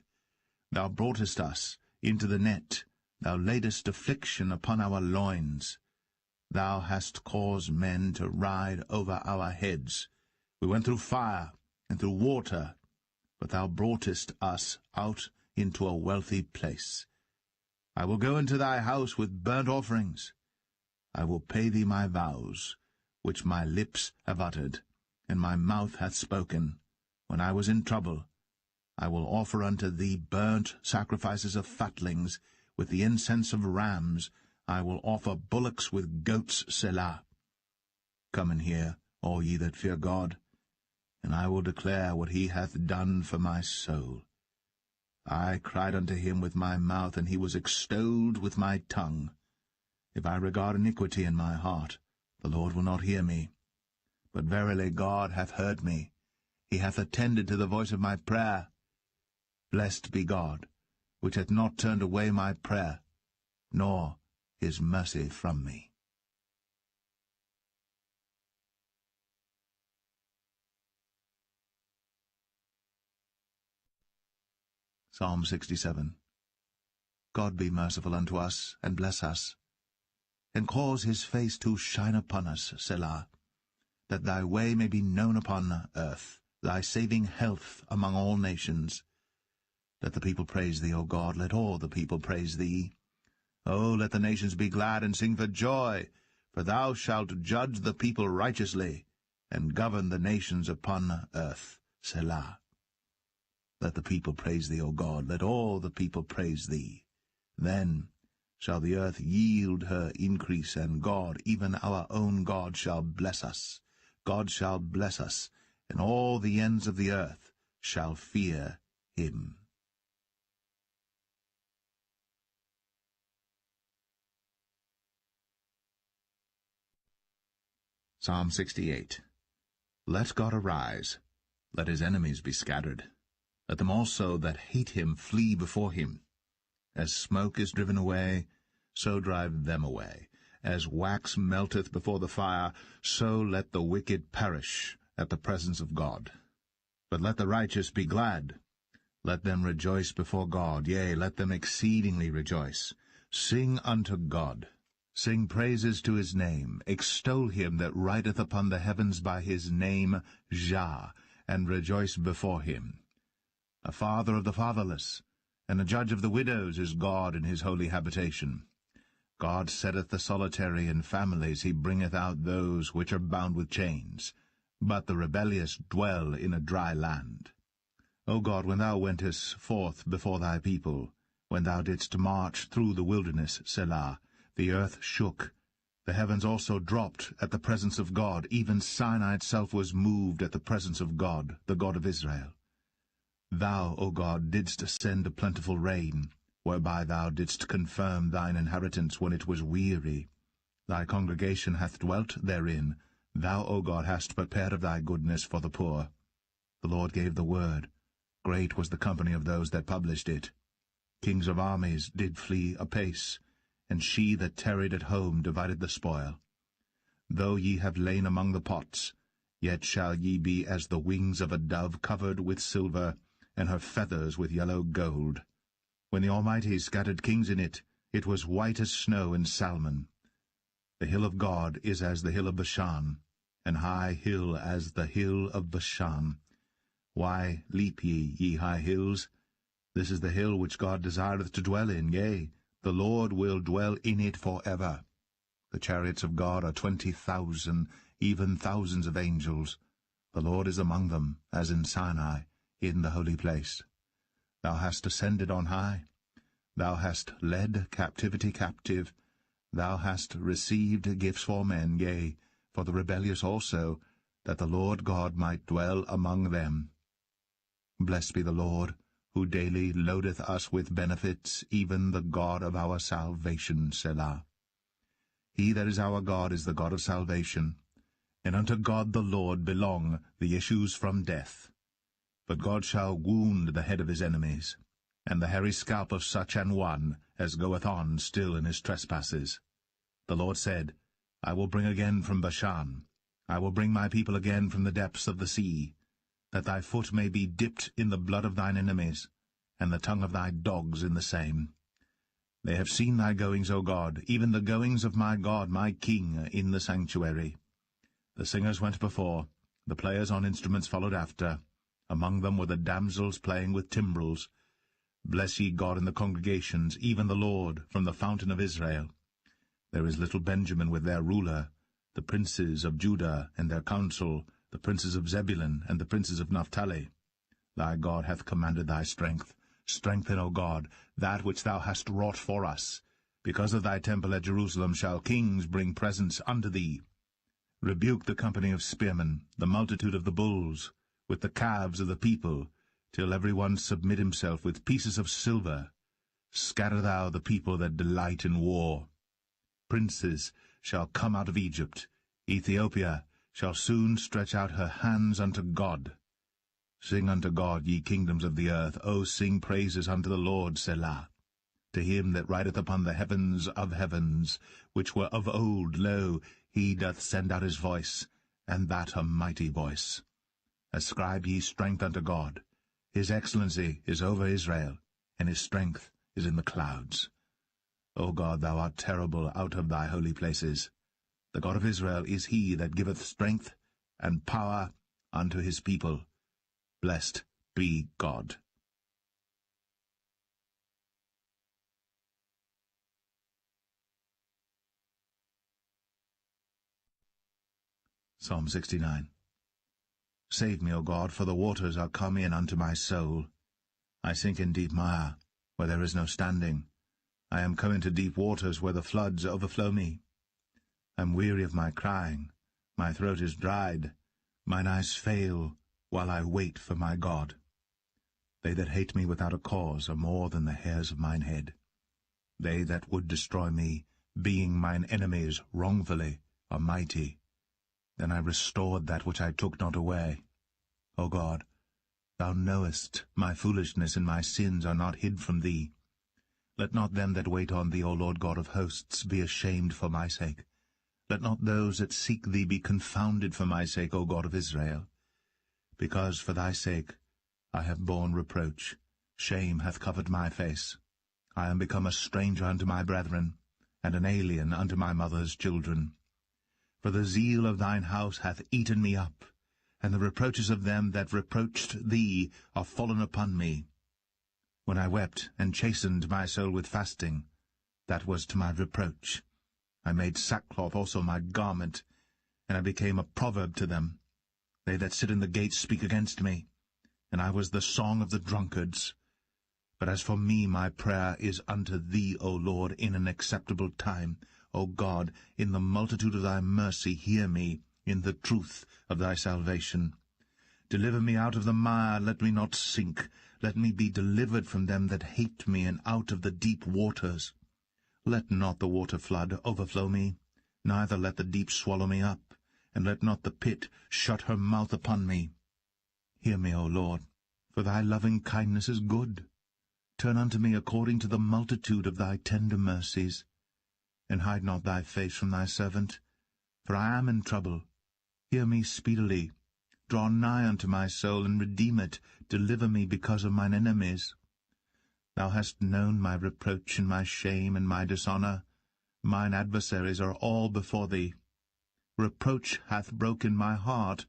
Thou broughtest us into the net. Thou laidest affliction upon our loins. Thou hast caused men to ride over our heads. We went through fire and through water, but thou broughtest us out into a wealthy place. I will go into thy house with burnt offerings. I will pay thee my vows, which my lips have uttered, and my mouth hath spoken. When I was in trouble, I will offer unto thee burnt sacrifices of fatlings, with the incense of rams. I will offer bullocks with goats, Selah. Come and hear, all ye that fear God, and I will declare what he hath done for my soul. I cried unto him with my mouth, and he was extolled with my tongue. If I regard iniquity in my heart, the Lord will not hear me. But verily God hath heard me. He hath attended to the voice of my prayer. Blessed be God, which hath not turned away my prayer, nor his mercy from me. Psalm 67. God be merciful unto us, and bless us, and cause his face to shine upon us, Selah, that thy way may be known upon earth, thy saving health among all nations. Let the people praise thee, O God, let all the people praise thee. O let the nations be glad and sing for joy, for thou shalt judge the people righteously, and govern the nations upon earth, Selah. Let the people praise thee, O God, let all the people praise thee. Then shall the earth yield her increase, and God, even our own God, shall bless us. God shall bless us, and all the ends of the earth shall fear him. Psalm 68. Let God arise, let his enemies be scattered. Let them also that hate him flee before him. As smoke is driven away, so drive them away. As wax melteth before the fire, so let the wicked perish at the presence of God. But let the righteous be glad. Let them rejoice before God, yea, let them exceedingly rejoice. Sing unto God. Sing praises to his name. Extol him that rideth upon the heavens by his name, Jah, and rejoice before him. A father of the fatherless, and a judge of the widows is God in his holy habitation. God setteth the solitary in families, he bringeth out those which are bound with chains. But the rebellious dwell in a dry land. O God, when thou wentest forth before thy people, when thou didst march through the wilderness, Selah, the earth shook. The heavens also dropped at the presence of God. Even Sinai itself was moved at the presence of God, the God of Israel. Thou, O God, didst send a plentiful rain, whereby thou didst confirm thine inheritance when it was weary. Thy congregation hath dwelt therein. Thou, O God, hast prepared of thy goodness for the poor. The Lord gave the word. Great was the company of those that published it. Kings of armies did flee apace, and she that tarried at home divided the spoil. Though ye have lain among the pots, yet shall ye be as the wings of a dove covered with silver, and her feathers with yellow gold. When the Almighty scattered kings in it, it was white as snow in Salmon. The hill of God is as the hill of Bashan, an high hill as the hill of Bashan. Why leap ye, ye high hills? This is the hill which God desireth to dwell in, yea, the Lord will dwell in it for ever. The chariots of God are 20,000, even thousands of angels. The Lord is among them, as in Sinai, in the holy place. Thou hast ascended on high. Thou hast led captivity captive. Thou hast received gifts for men, yea, for the rebellious also, that the Lord God might dwell among them. Blessed be the Lord, who daily loadeth us with benefits, even the God of our salvation, Selah. He that is our God is the God of salvation, and unto God the Lord belong the issues from death. But God shall wound the head of his enemies, and the hairy scalp of such an one as goeth on still in his trespasses. The Lord said, I will bring again from Bashan, I will bring my people again from the depths of the sea, that thy foot may be dipped in the blood of thine enemies, and the tongue of thy dogs in the same. They have seen thy goings, O God, even the goings of my God, my King, in the sanctuary. The singers went before, the players on instruments followed after. Among them were the damsels playing with timbrels. Bless ye God in the congregations, even the Lord, from the fountain of Israel. There is little Benjamin with their ruler, the princes of Judah and their council, the princes of Zebulun and the princes of Naphtali. Thy God hath commanded thy strength. Strengthen, O God, that which thou hast wrought for us. Because of thy temple at Jerusalem shall kings bring presents unto thee. Rebuke the company of spearmen, the multitude of the bulls, with the calves of the people, till every one submit himself with pieces of silver. Scatter thou the people that delight in war. Princes shall come out of Egypt. Ethiopia shall soon stretch out her hands unto God. Sing unto God, ye kingdoms of the earth. O sing praises unto the Lord, Selah. To him that rideth upon the heavens of heavens, which were of old, lo, he doth send out his voice, and that a mighty voice. Ascribe ye strength unto God. His excellency is over Israel, and his strength is in the clouds. O God, thou art terrible out of thy holy places. The God of Israel is he that giveth strength and power unto his people. Blessed be God. Psalm 69. Save me, O God, for the waters are come in unto my soul. I sink in deep mire, where there is no standing. I am come into deep waters, where the floods overflow me. I am weary of my crying. My throat is dried. Mine eyes fail, while I wait for my God. They that hate me without a cause are more than the hairs of mine head. They that would destroy me, being mine enemies wrongfully, are mighty. Then I restored that which I took not away. O God, thou knowest my foolishness, and my sins are not hid from thee. Let not them that wait on thee, O Lord God of hosts, be ashamed for my sake. Let not those that seek thee be confounded for my sake, O God of Israel. Because for thy sake I have borne reproach, shame hath covered my face. I am become a stranger unto my brethren, and an alien unto my mother's children. For the zeal of thine house hath eaten me up, and the reproaches of them that reproached thee are fallen upon me. When I wept and chastened my soul with fasting, That was to my reproach. I made sackcloth also my garment, and I became a proverb to them. They that sit in the gates speak against me, and I was the song of the drunkards. But as for me, my prayer is unto thee, O Lord, in an acceptable time. O God, in the multitude of thy mercy hear me, in the truth of thy salvation. Deliver me out of the mire, let me not sink. Let me be delivered from them that hate me, and out of the deep waters. Let not the water flood overflow me, neither let the deep swallow me up, and let not the pit shut her mouth upon me. Hear me, O Lord, for thy loving kindness is good. Turn unto me according to the multitude of thy tender mercies, and hide not thy face from thy servant, for I am in trouble. Hear me speedily. Draw nigh unto my soul, and redeem it. Deliver me because of mine enemies. Thou hast known my reproach and my shame and my dishonour. Mine adversaries are all before thee. Reproach hath broken my heart,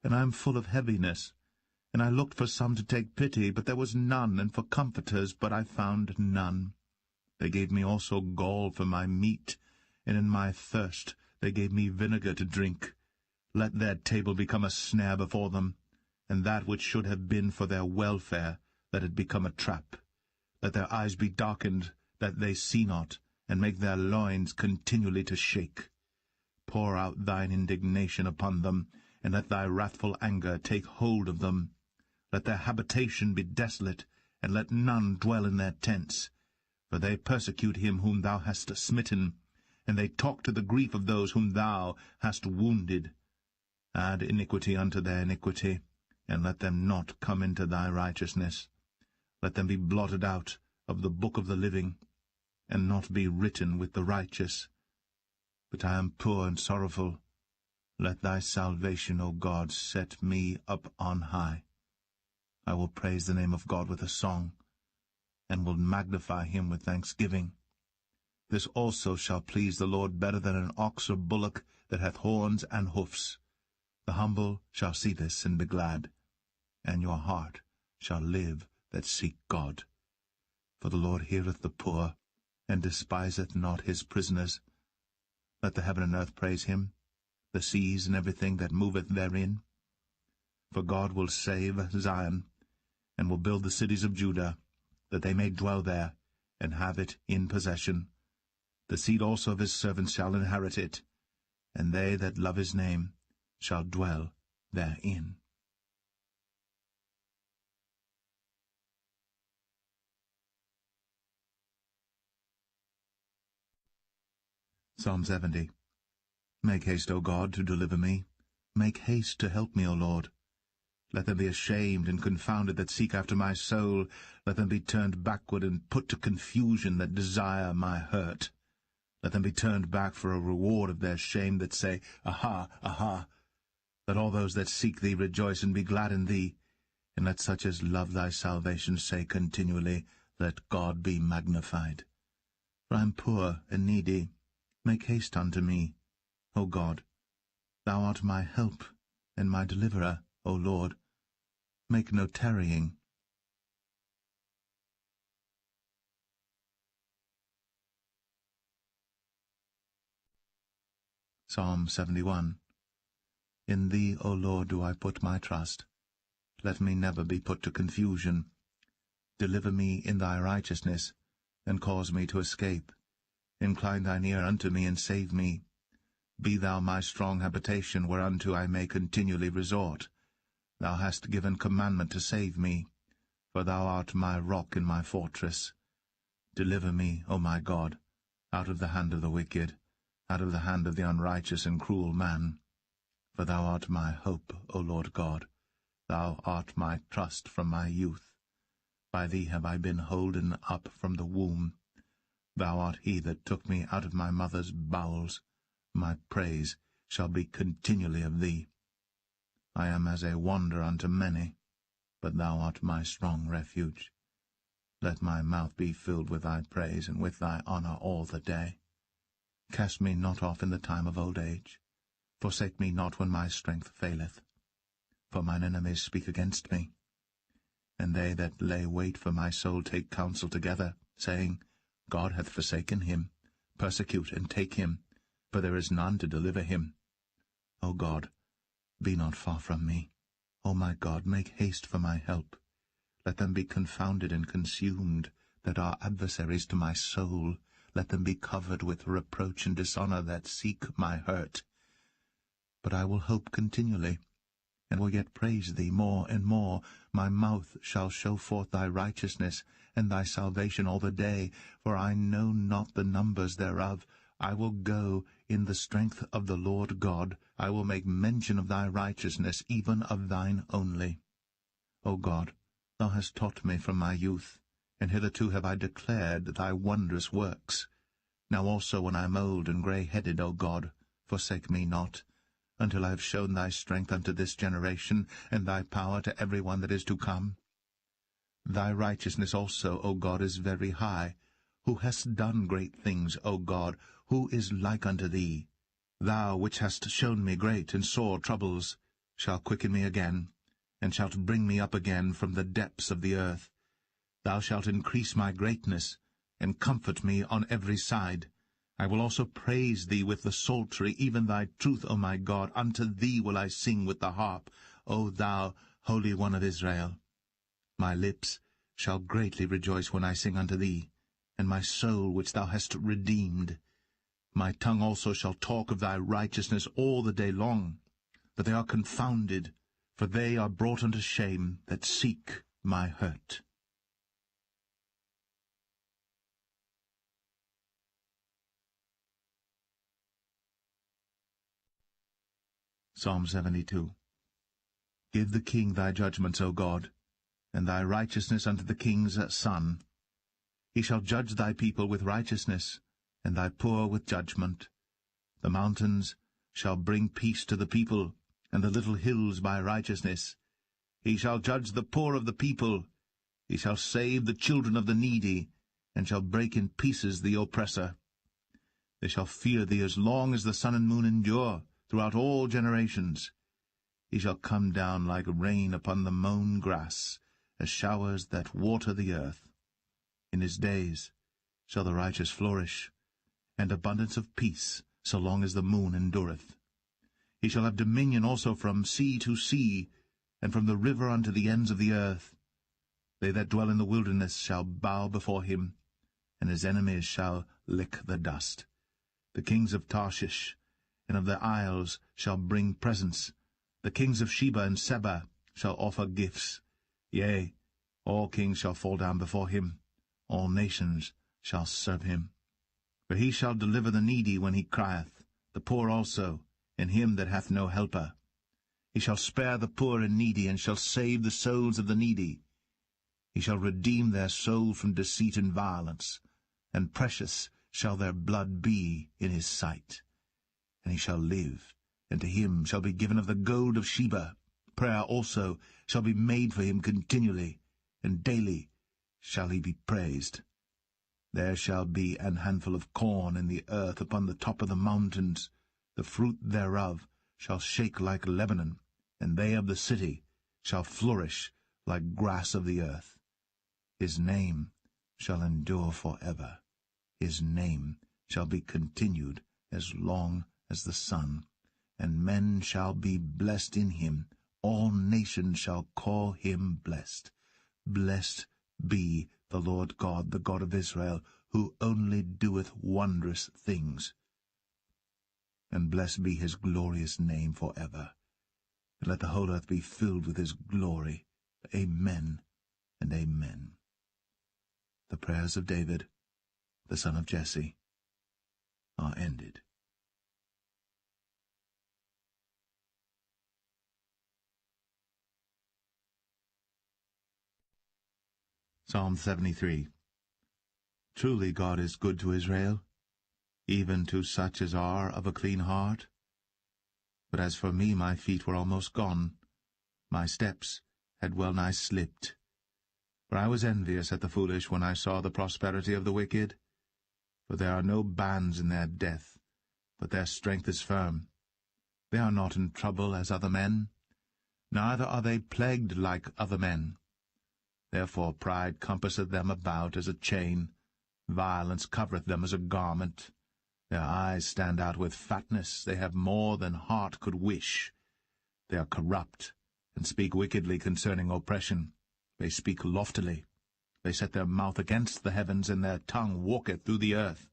and I am full of heaviness. And I looked for some to take pity, but there was none, and for comforters, but I found none. They gave me also gall for my meat, and in my thirst they gave me vinegar to drink. Let their table become a snare before them, and that which should have been for their welfare, let it become a trap. Let their eyes be darkened, that they see not, and make their loins continually to shake. Pour out thine indignation upon them, and let thy wrathful anger take hold of them. Let their habitation be desolate, and let none dwell in their tents. For they persecute him whom thou hast smitten, and they talk to the grief of those whom thou hast wounded. Add iniquity unto their iniquity, and let them not come into thy righteousness. Let them be blotted out of the book of the living, and not be written with the righteous. But I am poor and sorrowful. Let thy salvation, O God, set me up on high. I will praise the name of God with a song, and will magnify him with thanksgiving. This also shall please the Lord better than an ox or bullock that hath horns and hoofs. The humble shall see this and be glad, and your heart shall live that seek God. For the Lord heareth the poor, and despiseth not his prisoners. Let the heaven and earth praise him, the seas and everything that moveth therein. For God will save Zion, and will build the cities of Judah, that they may dwell there, and have it in possession. The seed also of his servants shall inherit it, and they that love his name shall dwell therein. Psalm 70. Make haste, O God, to deliver me. Make haste to help me, O Lord. Let them be ashamed and confounded that seek after my soul. Let them be turned backward and put to confusion that desire my hurt. Let them be turned back for a reward of their shame that say, Aha, aha. Let all those that seek thee rejoice and be glad in thee. And let such as love thy salvation say continually, Let God be magnified. For I am poor and needy. Make haste unto me, O God. Thou art my help and my deliverer, O Lord. Make no tarrying. Psalm 71. In thee, O Lord, do I put my trust. Let me never be put to confusion. Deliver me in thy righteousness, and cause me to escape. Incline thine ear unto me, and save me. Be thou my strong habitation, whereunto I may continually resort. Thou hast given commandment to save me, for thou art my rock and my fortress. Deliver me, O my God, out of the hand of the wicked, out of the hand of the unrighteous and cruel man. For thou art my hope, O Lord God. Thou art my trust from my youth. By thee have I been holden up from the womb. Thou art he that took me out of my mother's bowels. My praise shall be continually of thee. I am as a wanderer unto many, but thou art my strong refuge. Let my mouth be filled with thy praise, and with thy honour all the day. Cast me not off in the time of old age. Forsake me not when my strength faileth. For mine enemies speak against me, and they that lay wait for my soul take counsel together, saying, God hath forsaken him. Persecute and take him, for there is none to deliver him. O God, be not far from me. O my God, make haste for my help. Let them be confounded and consumed that are adversaries to my soul. Let them be covered with reproach and dishonor that seek my hurt. But I will hope continually, and will yet praise thee more and more. My mouth shall show forth thy righteousness, and thy salvation all the day, for I know not the numbers thereof. I will go in the strength of the Lord God. I will make mention of thy righteousness, even of thine only. O God, thou hast taught me from my youth, and hitherto have I declared thy wondrous works. Now also when I am old and grey-headed, O God, forsake me not, until I have shown thy strength unto this generation, and thy power to every one that is to come. Thy righteousness also, O God, is very high. Who hast done great things, O God, who is like unto thee? Thou which hast shown me great and sore troubles, shalt quicken me again, and shalt bring me up again from the depths of the earth. Thou shalt increase my greatness, and comfort me on every side. I will also praise thee with the psaltery, even thy truth, O my God. Unto thee will I sing with the harp, O thou Holy One of Israel. My lips shall greatly rejoice when I sing unto thee, and my soul which thou hast redeemed. My tongue also shall talk of thy righteousness all the day long. But they are confounded, for they are brought unto shame that seek my hurt. Psalm 72. Give the king thy judgments, O God, and thy righteousness unto the king's son. He shall judge thy people with righteousness, and thy poor with judgment. The mountains shall bring peace to the people, and the little hills by righteousness. He shall judge the poor of the people. He shall save the children of the needy, and shall break in pieces the oppressor. They shall fear thee as long as the sun and moon endure, throughout all generations. He shall come down like rain upon the mown grass, as showers that water the earth. In his days shall the righteous flourish, and abundance of peace, so long as the moon endureth. He shall have dominion also from sea to sea, and from the river unto the ends of the earth. They that dwell in the wilderness shall bow before him, and his enemies shall lick the dust. The kings of Tarshish and of the isles shall bring presents. The kings of Sheba and Seba shall offer gifts. Yea, all kings shall fall down before him. All nations shall serve him. For he shall deliver the needy when he crieth, the poor also, and him that hath no helper. He shall spare the poor and needy, and shall save the souls of the needy. He shall redeem their soul from deceit and violence, and precious shall their blood be in his sight. And he shall live, and to him shall be given of the gold of Sheba. Prayer also shall be made for him continually, and daily shall he be praised. There shall be an handful of corn in the earth upon the top of the mountains. The fruit thereof shall shake like Lebanon, and they of the city shall flourish like grass of the earth. His name shall endure for ever. His name shall be continued as long as the sun, and men shall be blessed in him. All nations shall call him blessed. Blessed be the Lord God, the God of Israel, who only doeth wondrous things. And blessed be his glorious name for ever. And let the whole earth be filled with his glory. Amen and amen. The prayers of David, the son of Jesse, are ended. Psalm 73. Truly God is good to Israel, even to such as are of a clean heart. But as for me, my feet were almost gone. My steps had well nigh slipped. For I was envious at the foolish when I saw the prosperity of the wicked. For there are no bands in their death, but their strength is firm. They are not in trouble as other men, neither are they plagued like other men. Therefore pride compasseth them about as a chain, Violence covereth them as a garment. Their eyes stand out with fatness. They have more than heart could wish. They are corrupt, and speak wickedly concerning oppression. They speak loftily. They set their mouth against the heavens, and their tongue walketh through the earth.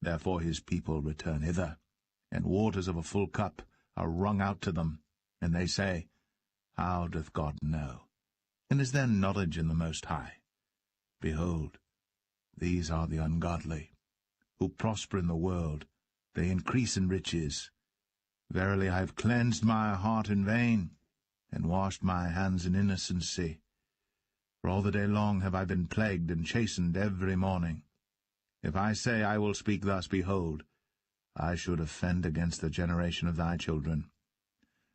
Therefore his people return hither, and waters of a full cup are wrung out to them. And they say, How doth God know? And is there knowledge in the Most High? Behold, these are the ungodly, who prosper in the world. They increase in riches. Verily I have cleansed my heart in vain, and washed my hands in innocency. For all the day long have I been plagued and chastened every morning. If I say I will speak thus, behold, I should offend against the generation of thy children.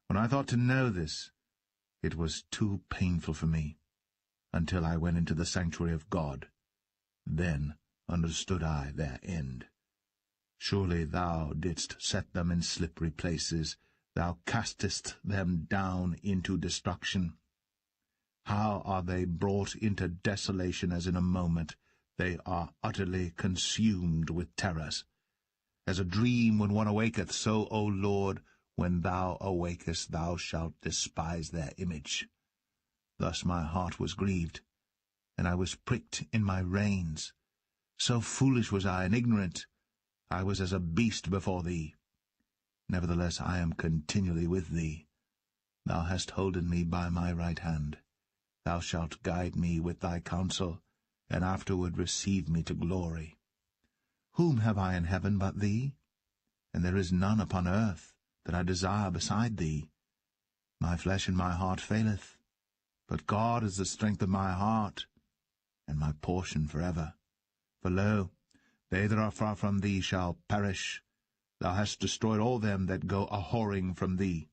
When I thought to know this, it was too painful for me, until I went into the sanctuary of God. Then understood I their end. Surely thou didst set them in slippery places. Thou castest them down into destruction. How are they brought into desolation as in a moment? They are utterly consumed with terrors. As a dream when one awaketh, so, O Lord, when thou awakest, thou shalt despise their image. Thus my heart was grieved, and I was pricked in my reins. So foolish was I and ignorant. I was as a beast before thee. Nevertheless I am continually with thee. Thou hast holden me by my right hand. Thou shalt guide me with thy counsel, and afterward receive me to glory. Whom have I in heaven but thee? And there is none upon earth that I desire beside thee. My flesh and my heart faileth, but God is the strength of my heart, and my portion forever. For lo, they that are far from thee shall perish. Thou hast destroyed all them that go a-whoring from thee.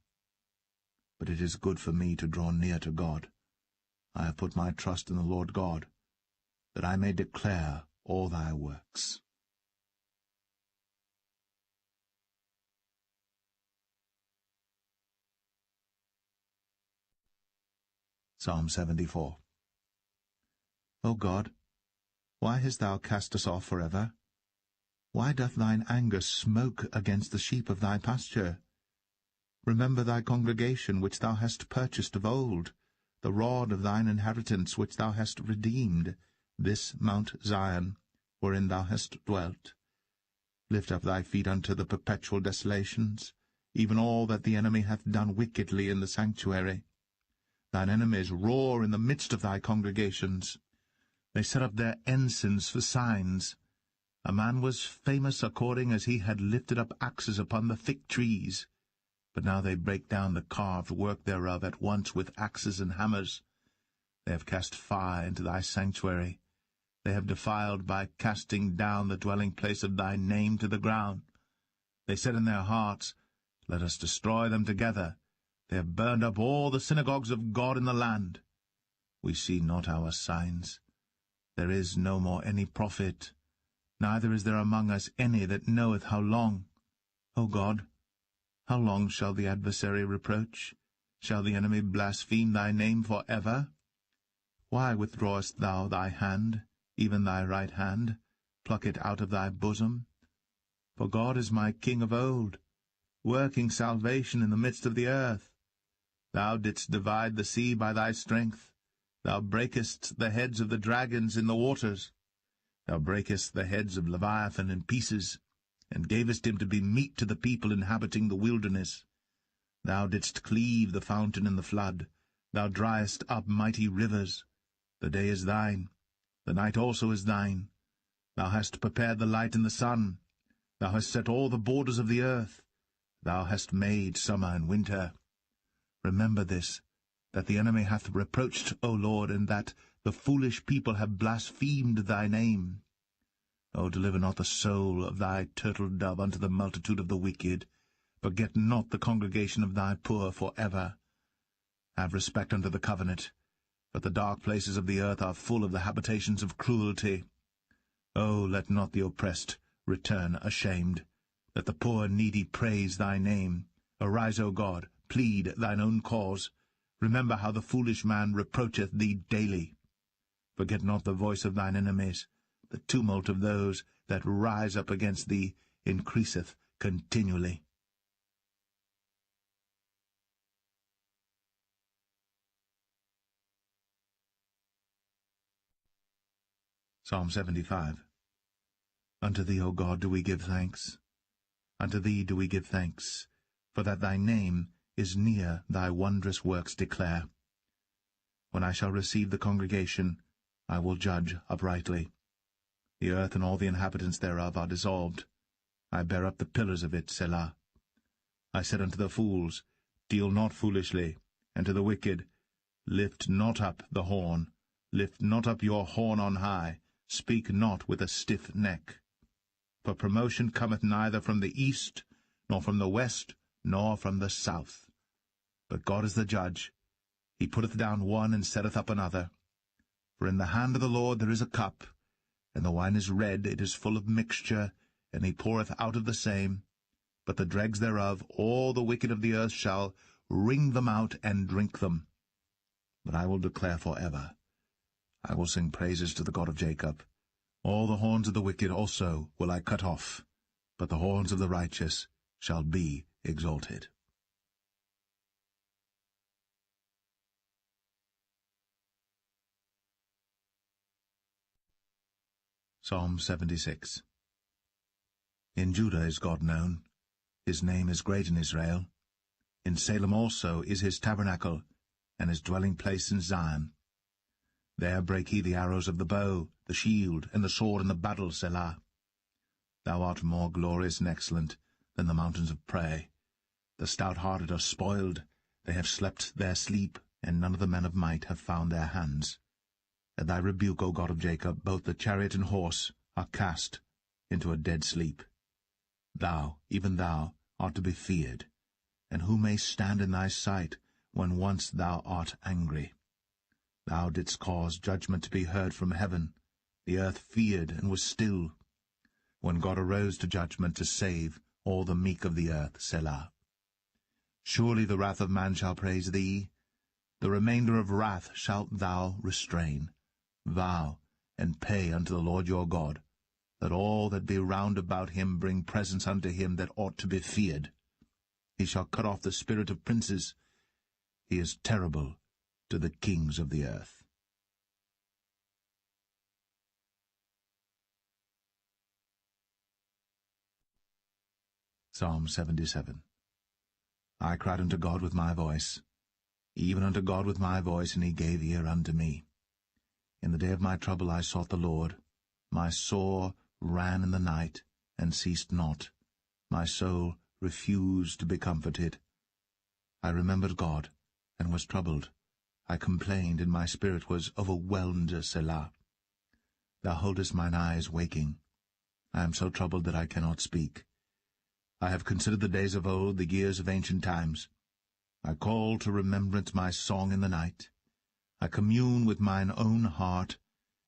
But it is good for me to draw near to God. I have put my trust in the Lord God, that I may declare all thy works. Psalm 74. O God, why hast thou cast us off forever? Why doth thine anger smoke against the sheep of thy pasture? Remember thy congregation which thou hast purchased of old, the rod of thine inheritance which thou hast redeemed, this Mount Zion, wherein thou hast dwelt. Lift up thy feet unto the perpetual desolations, even all that the enemy hath done wickedly in the sanctuary. Thine enemies roar in the midst of thy congregations. They set up their ensigns for signs. A man was famous according as he had lifted up axes upon the thick trees. But now they break down the carved work thereof at once with axes and hammers. They have cast fire into thy sanctuary. They have defiled by casting down the dwelling place of thy name to the ground. They said in their hearts, Let us destroy them together. They have burned up all the synagogues of God in the land. We see not our signs. There is no more any prophet, neither is there among us any that knoweth how long. O God, how long shall the adversary reproach? Shall the enemy blaspheme thy name for ever? Why withdrawest thou thy hand, even thy right hand? Pluck it out of thy bosom. For God is my King of old, working salvation in the midst of the earth. Thou didst divide the sea by thy strength. Thou breakest the heads of the dragons in the waters. Thou breakest the heads of Leviathan in pieces, and gavest him to be meat to the people inhabiting the wilderness. Thou didst cleave the fountain in the flood. Thou driest up mighty rivers. The day is thine, the night also is thine. Thou hast prepared the light and the sun. Thou hast set all the borders of the earth. Thou hast made summer and winter. Remember this, that the enemy hath reproached, O Lord, and that the foolish people have blasphemed thy name. O deliver not the soul of thy turtle-dove unto the multitude of the wicked. Forget not the congregation of thy poor for ever. Have respect unto the covenant, but the dark places of the earth are full of the habitations of cruelty. O let not the oppressed return ashamed. Let the poor and needy praise thy name. Arise, O God, plead thine own cause. Remember how the foolish man reproacheth thee daily. Forget not the voice of thine enemies, The tumult of those that rise up against thee increaseth continually. Psalm 75. Unto thee, O God, do we give thanks. Unto thee do we give thanks, for that thy name is near, thy wondrous works declare. When I shall receive the congregation, I will judge uprightly. The earth and all the inhabitants thereof are dissolved. I bear up the pillars of it, Selah. I said unto the fools, Deal not foolishly, and to the wicked, Lift not up the horn, lift not up your horn on high, speak not with a stiff neck. For promotion cometh neither from the east, nor from the west, nor from the south. But God is the judge. He putteth down one, and setteth up another. For in the hand of the Lord there is a cup, and the wine is red, it is full of mixture, and he poureth out of the same. But the dregs thereof, all the wicked of the earth shall wring them out and drink them. But I will declare for ever. I will sing praises to the God of Jacob. All the horns of the wicked also will I cut off, but the horns of the righteous shall be exalted. Psalm 76. In Judah is God known. His name is great in Israel. In Salem also is his tabernacle, and his dwelling place in Zion. There brake he the arrows of the bow, the shield, and the sword, and the battle, Selah. Thou art more glorious and excellent than the mountains of prey. The stout-hearted are spoiled, they have slept their sleep, and none of the men of might have found their hands. At thy rebuke, O God of Jacob, both the chariot and horse are cast into a dead sleep. Thou, even thou, art to be feared, and who may stand in thy sight when once thou art angry? Thou didst cause judgment to be heard from heaven. The earth feared and was still, when God arose to judgment to save all the meek of the earth, Selah. Surely the wrath of man shall praise thee. The remainder of wrath shalt thou restrain. Vow and pay unto the Lord your God, that all that be round about him bring presents unto him that ought to be feared. He shall cut off the spirit of princes. He is terrible to the kings of the earth. Psalm 77. I cried unto God with my voice, even unto God with my voice, and he gave ear unto me. In the day of my trouble I sought the Lord. My sore ran in the night, and ceased not. My soul refused to be comforted. I remembered God, and was troubled. I complained, and my spirit was overwhelmed, Selah. Thou holdest mine eyes waking. I am so troubled that I cannot speak. I have considered the days of old, the years of ancient times. I call to remembrance my song in the night. I commune with mine own heart,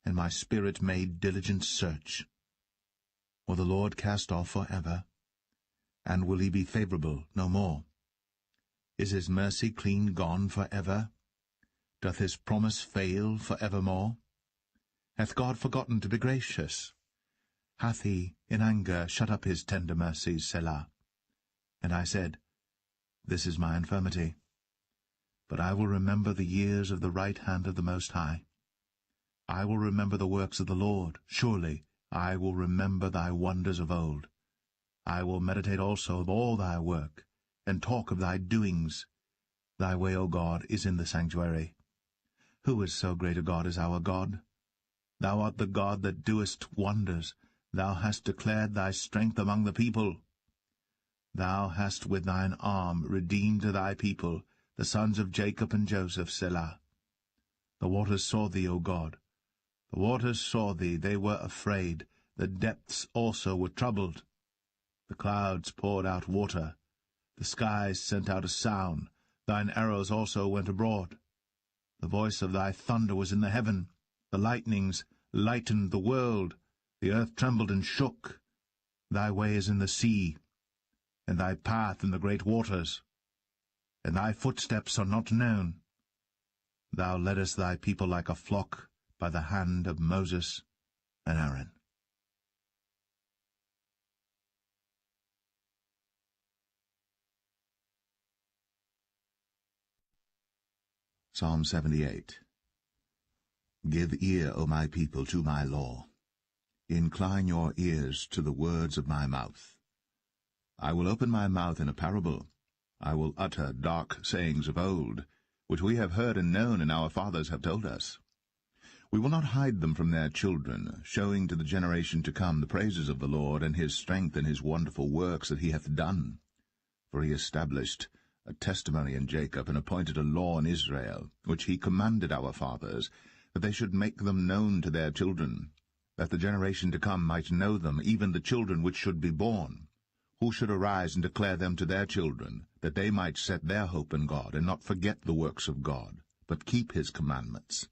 and my spirit made diligent search. Will the Lord cast off for ever? And will he be favorable no more? Is his mercy clean gone for ever? Doth his promise fail for evermore? Hath God forgotten to be gracious? Hath he in anger shut up his tender mercies, Selah? And I said, This is my infirmity. But I will remember the years of the right hand of the Most High. I will remember the works of the Lord. Surely I will remember thy wonders of old. I will meditate also of all thy work, and talk of thy doings. Thy way, O God, is in the sanctuary. Who is so great a God as our God? Thou art the God that doest wonders. Thou hast declared thy strength among the people. Thou hast with thine arm redeemed thy people, the sons of Jacob and Joseph, Selah. The waters saw thee, O God. The waters saw thee, they were afraid. The depths also were troubled. The clouds poured out water. The skies sent out a sound. Thine arrows also went abroad. The voice of thy thunder was in the heaven. The lightnings lightened the world. The earth trembled and shook. Thy way is in the sea, and thy path in the great waters, and thy footsteps are not known. Thou leddest thy people like a flock by the hand of Moses and Aaron. Psalm 78. Give ear, O my people, to my law. Incline your ears to the words of my mouth. I will open my mouth in a parable. I will utter dark sayings of old, which we have heard and known, and our fathers have told us. We will not hide them from their children, showing to the generation to come the praises of the Lord, and his strength and his wonderful works that he hath done. For he established a testimony in Jacob, and appointed a law in Israel, which he commanded our fathers, that they should make them known to their children, that the generation to come might know them, even the children which should be born, who should arise and declare them to their children, that they might set their hope in God, and not forget the works of God, but keep his commandments,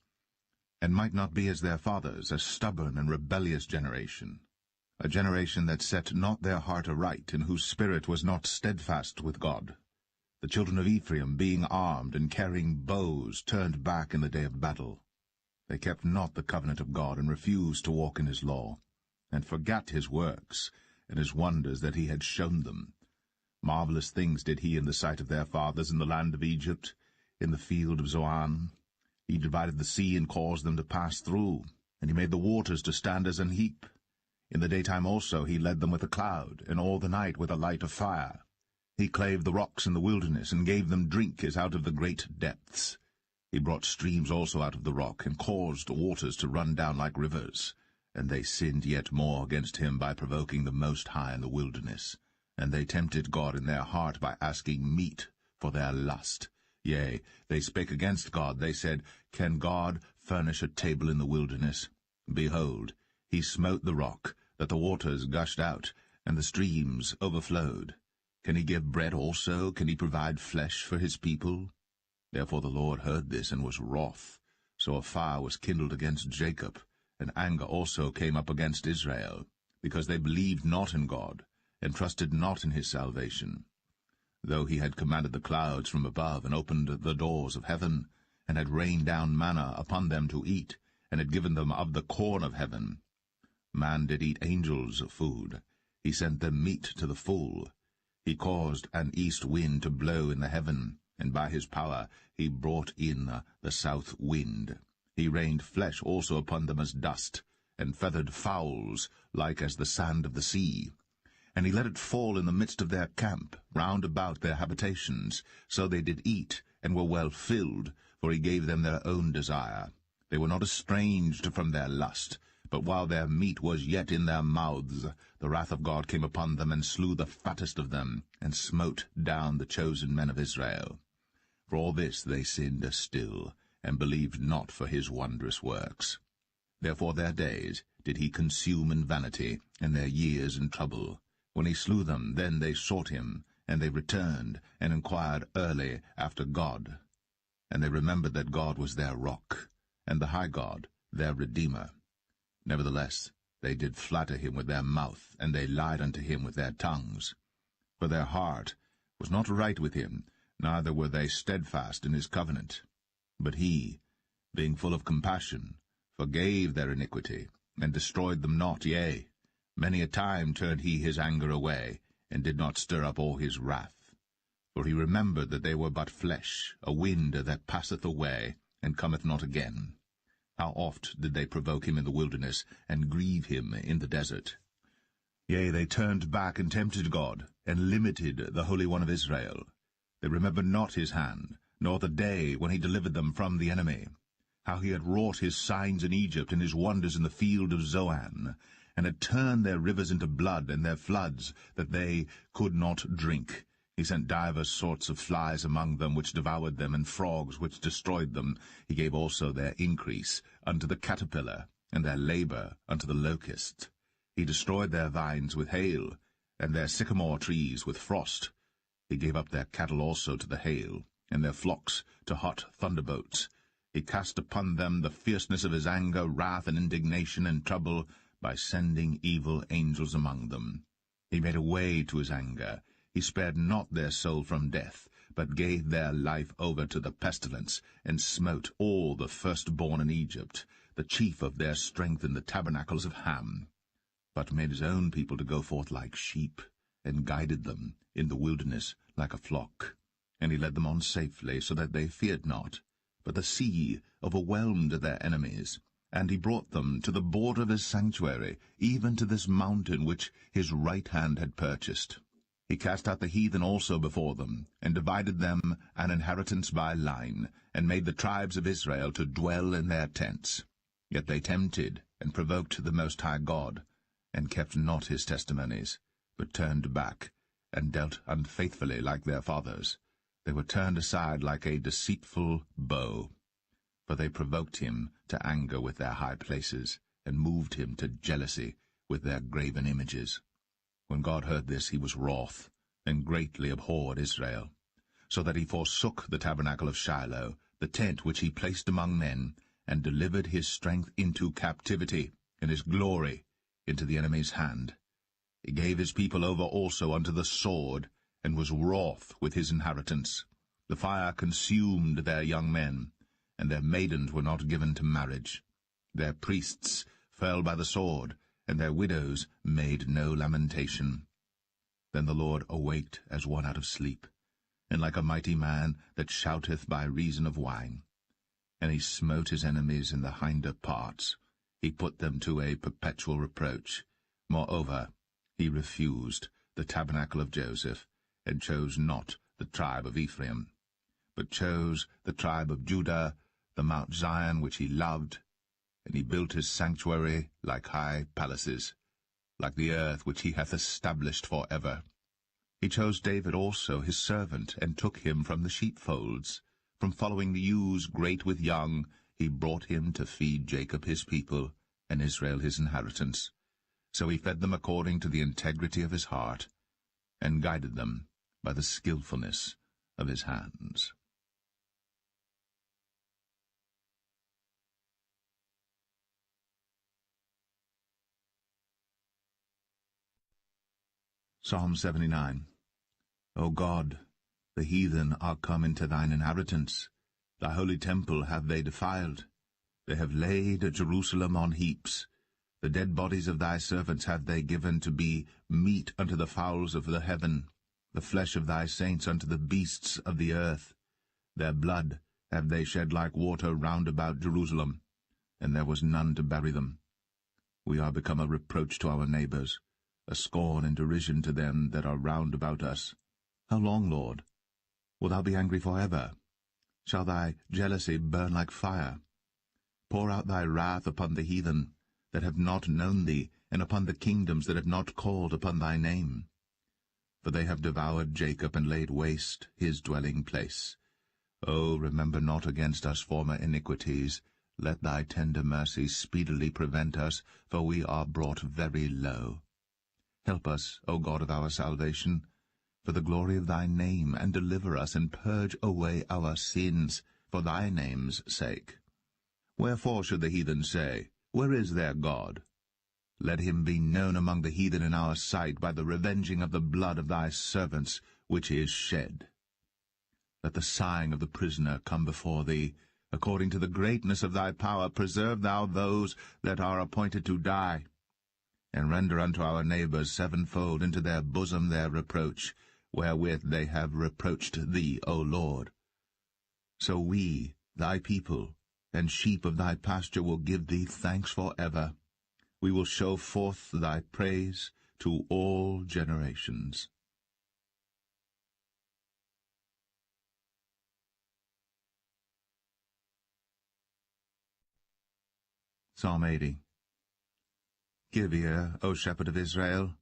and might not be as their fathers, a stubborn and rebellious generation, a generation that set not their heart aright, and whose spirit was not steadfast with God. The children of Ephraim, being armed and carrying bows, turned back in the day of battle. They kept not the covenant of God, and refused to walk in his law, and forgat his works, and his wonders that he had shown them. Marvelous things did he in the sight of their fathers in the land of Egypt, in the field of Zoan. He divided the sea and caused them to pass through, and he made the waters to stand as an heap. In the daytime also he led them with a cloud, and all the night with a light of fire. He clave the rocks in the wilderness, and gave them drink as out of the great depths. He brought streams also out of the rock, and caused waters to run down like rivers. And they sinned yet more against him by provoking the Most High in the wilderness. And they tempted God in their heart by asking meat for their lust. Yea, they spake against God. They said, Can God furnish a table in the wilderness? Behold, he smote the rock, that the waters gushed out, and the streams overflowed. Can he give bread also? Can he provide flesh for his people? Therefore the Lord heard this, and was wroth. So a fire was kindled against Jacob, and anger also came up against Israel, because they believed not in God, and trusted not in his salvation. Though he had commanded the clouds from above, and opened the doors of heaven, and had rained down manna upon them to eat, and had given them of the corn of heaven. Man did eat angels' food. He sent them meat to the full. He caused an east wind to blow in the heaven, and by his power he brought in the south wind. He rained flesh also upon them as dust, and feathered fowls like as the sand of the sea. And he let it fall in the midst of their camp, round about their habitations. So they did eat, and were well filled, for he gave them their own desire. They were not estranged from their lust, but while their meat was yet in their mouths, the wrath of God came upon them, and slew the fattest of them, and smote down the chosen men of Israel. For all this they sinned still, and believed not for his wondrous works. Therefore their days did he consume in vanity, and their years in trouble. When he slew them, then they sought him, and they returned, and inquired early after God. And they remembered that God was their rock, and the high God their Redeemer. Nevertheless they did flatter him with their mouth, and they lied unto him with their tongues. For their heart was not right with him, neither were they steadfast in his covenant. But he, being full of compassion, forgave their iniquity, and destroyed them not. Yea, many a time turned he his anger away, and did not stir up all his wrath. For he remembered that they were but flesh, a wind that passeth away, and cometh not again. How oft did they provoke him in the wilderness, and grieve him in the desert? Yea, they turned back and tempted God, and limited the Holy One of Israel. They remembered not his hand, nor the day when he delivered them from the enemy, how he had wrought his signs in Egypt, and his wonders in the field of Zoan, and had turned their rivers into blood, and their floods, that they could not drink. He sent divers sorts of flies among them, which devoured them, and frogs, which destroyed them. He gave also their increase unto the caterpillar, and their labor unto the locust. He destroyed their vines with hail, and their sycamore trees with frost. He gave up their cattle also to the hail, and their flocks to hot thunderbolts. He cast upon them the fierceness of his anger, wrath, and indignation, and trouble, by sending evil angels among them. He made a way to his anger. He spared not their soul from death, but gave their life over to the pestilence, and smote all the firstborn in Egypt, the chief of their strength in the tabernacles of Ham, but made his own people to go forth like sheep, and guided them in the wilderness like a flock. And he led them on safely, so that they feared not. but the sea overwhelmed their enemies, and he brought them to the border of his sanctuary, even to this mountain which his right hand had purchased. He cast out the heathen also before them, and divided them an inheritance by line, and made the tribes of Israel to dwell in their tents. Yet they tempted and provoked the Most High God, and kept not his testimonies, but turned back, and dealt unfaithfully like their fathers. They were turned aside like a deceitful bow. For they provoked him to anger with their high places, and moved him to jealousy with their graven images. When God heard this, he was wroth, and greatly abhorred Israel, so that he forsook the tabernacle of Shiloh, the tent which he placed among men, and delivered his strength into captivity, and his glory into the enemy's hand. He gave his people over also unto the sword, and was wroth with his inheritance. The fire consumed their young men, and their maidens were not given to marriage. Their priests fell by the sword, and their widows made no lamentation. Then the Lord awaked as one out of sleep, and like a mighty man that shouteth by reason of wine. And he smote his enemies in the hinder parts. He put them to a perpetual reproach. Moreover, he refused the tabernacle of Joseph, and chose not the tribe of Ephraim, but chose the tribe of Judah, the Mount Zion which he loved, and he built his sanctuary like high palaces, like the earth which he hath established for ever. He chose David also his servant, and took him from the sheepfolds. From following the ewes great with young, he brought him to feed Jacob his people, and Israel his inheritance. So he fed them according to the integrity of his heart, and guided them by the skillfulness of his hands. Psalm 79. O God, the heathen are come into thine inheritance. Thy holy temple have they defiled. They have laid Jerusalem on heaps. The dead bodies of thy servants have they given to be meat unto the fowls of the heaven, the flesh of thy saints unto the beasts of the earth. Their blood have they shed like water round about Jerusalem, and there was none to bury them. We are become a reproach to our neighbours, a scorn and derision to them that are round about us. How long, Lord? Wilt thou be angry for ever? Shall thy jealousy burn like fire? Pour out thy wrath upon the heathen that have not known thee, and upon the kingdoms that have not called upon thy name. For they have devoured Jacob, and laid waste his dwelling place. O remember not against us former iniquities. Let thy tender mercies speedily prevent us, for we are brought very low. Help us, O God of our salvation, for the glory of thy name, and deliver us, and purge away our sins, for thy name's sake. Wherefore should the heathen say, Where is their God? Let him be known among the heathen in our sight by the revenging of the blood of thy servants, which is shed. Let the sighing of the prisoner come before thee. According to the greatness of thy power, preserve thou those that are appointed to die. And render unto our neighbours sevenfold into their bosom their reproach, wherewith they have reproached thee, O Lord. So we, thy people, and sheep of thy pasture, will give thee thanks for ever. We will show forth thy praise to all generations. Psalm 80. Give ear, O shepherd of Israel,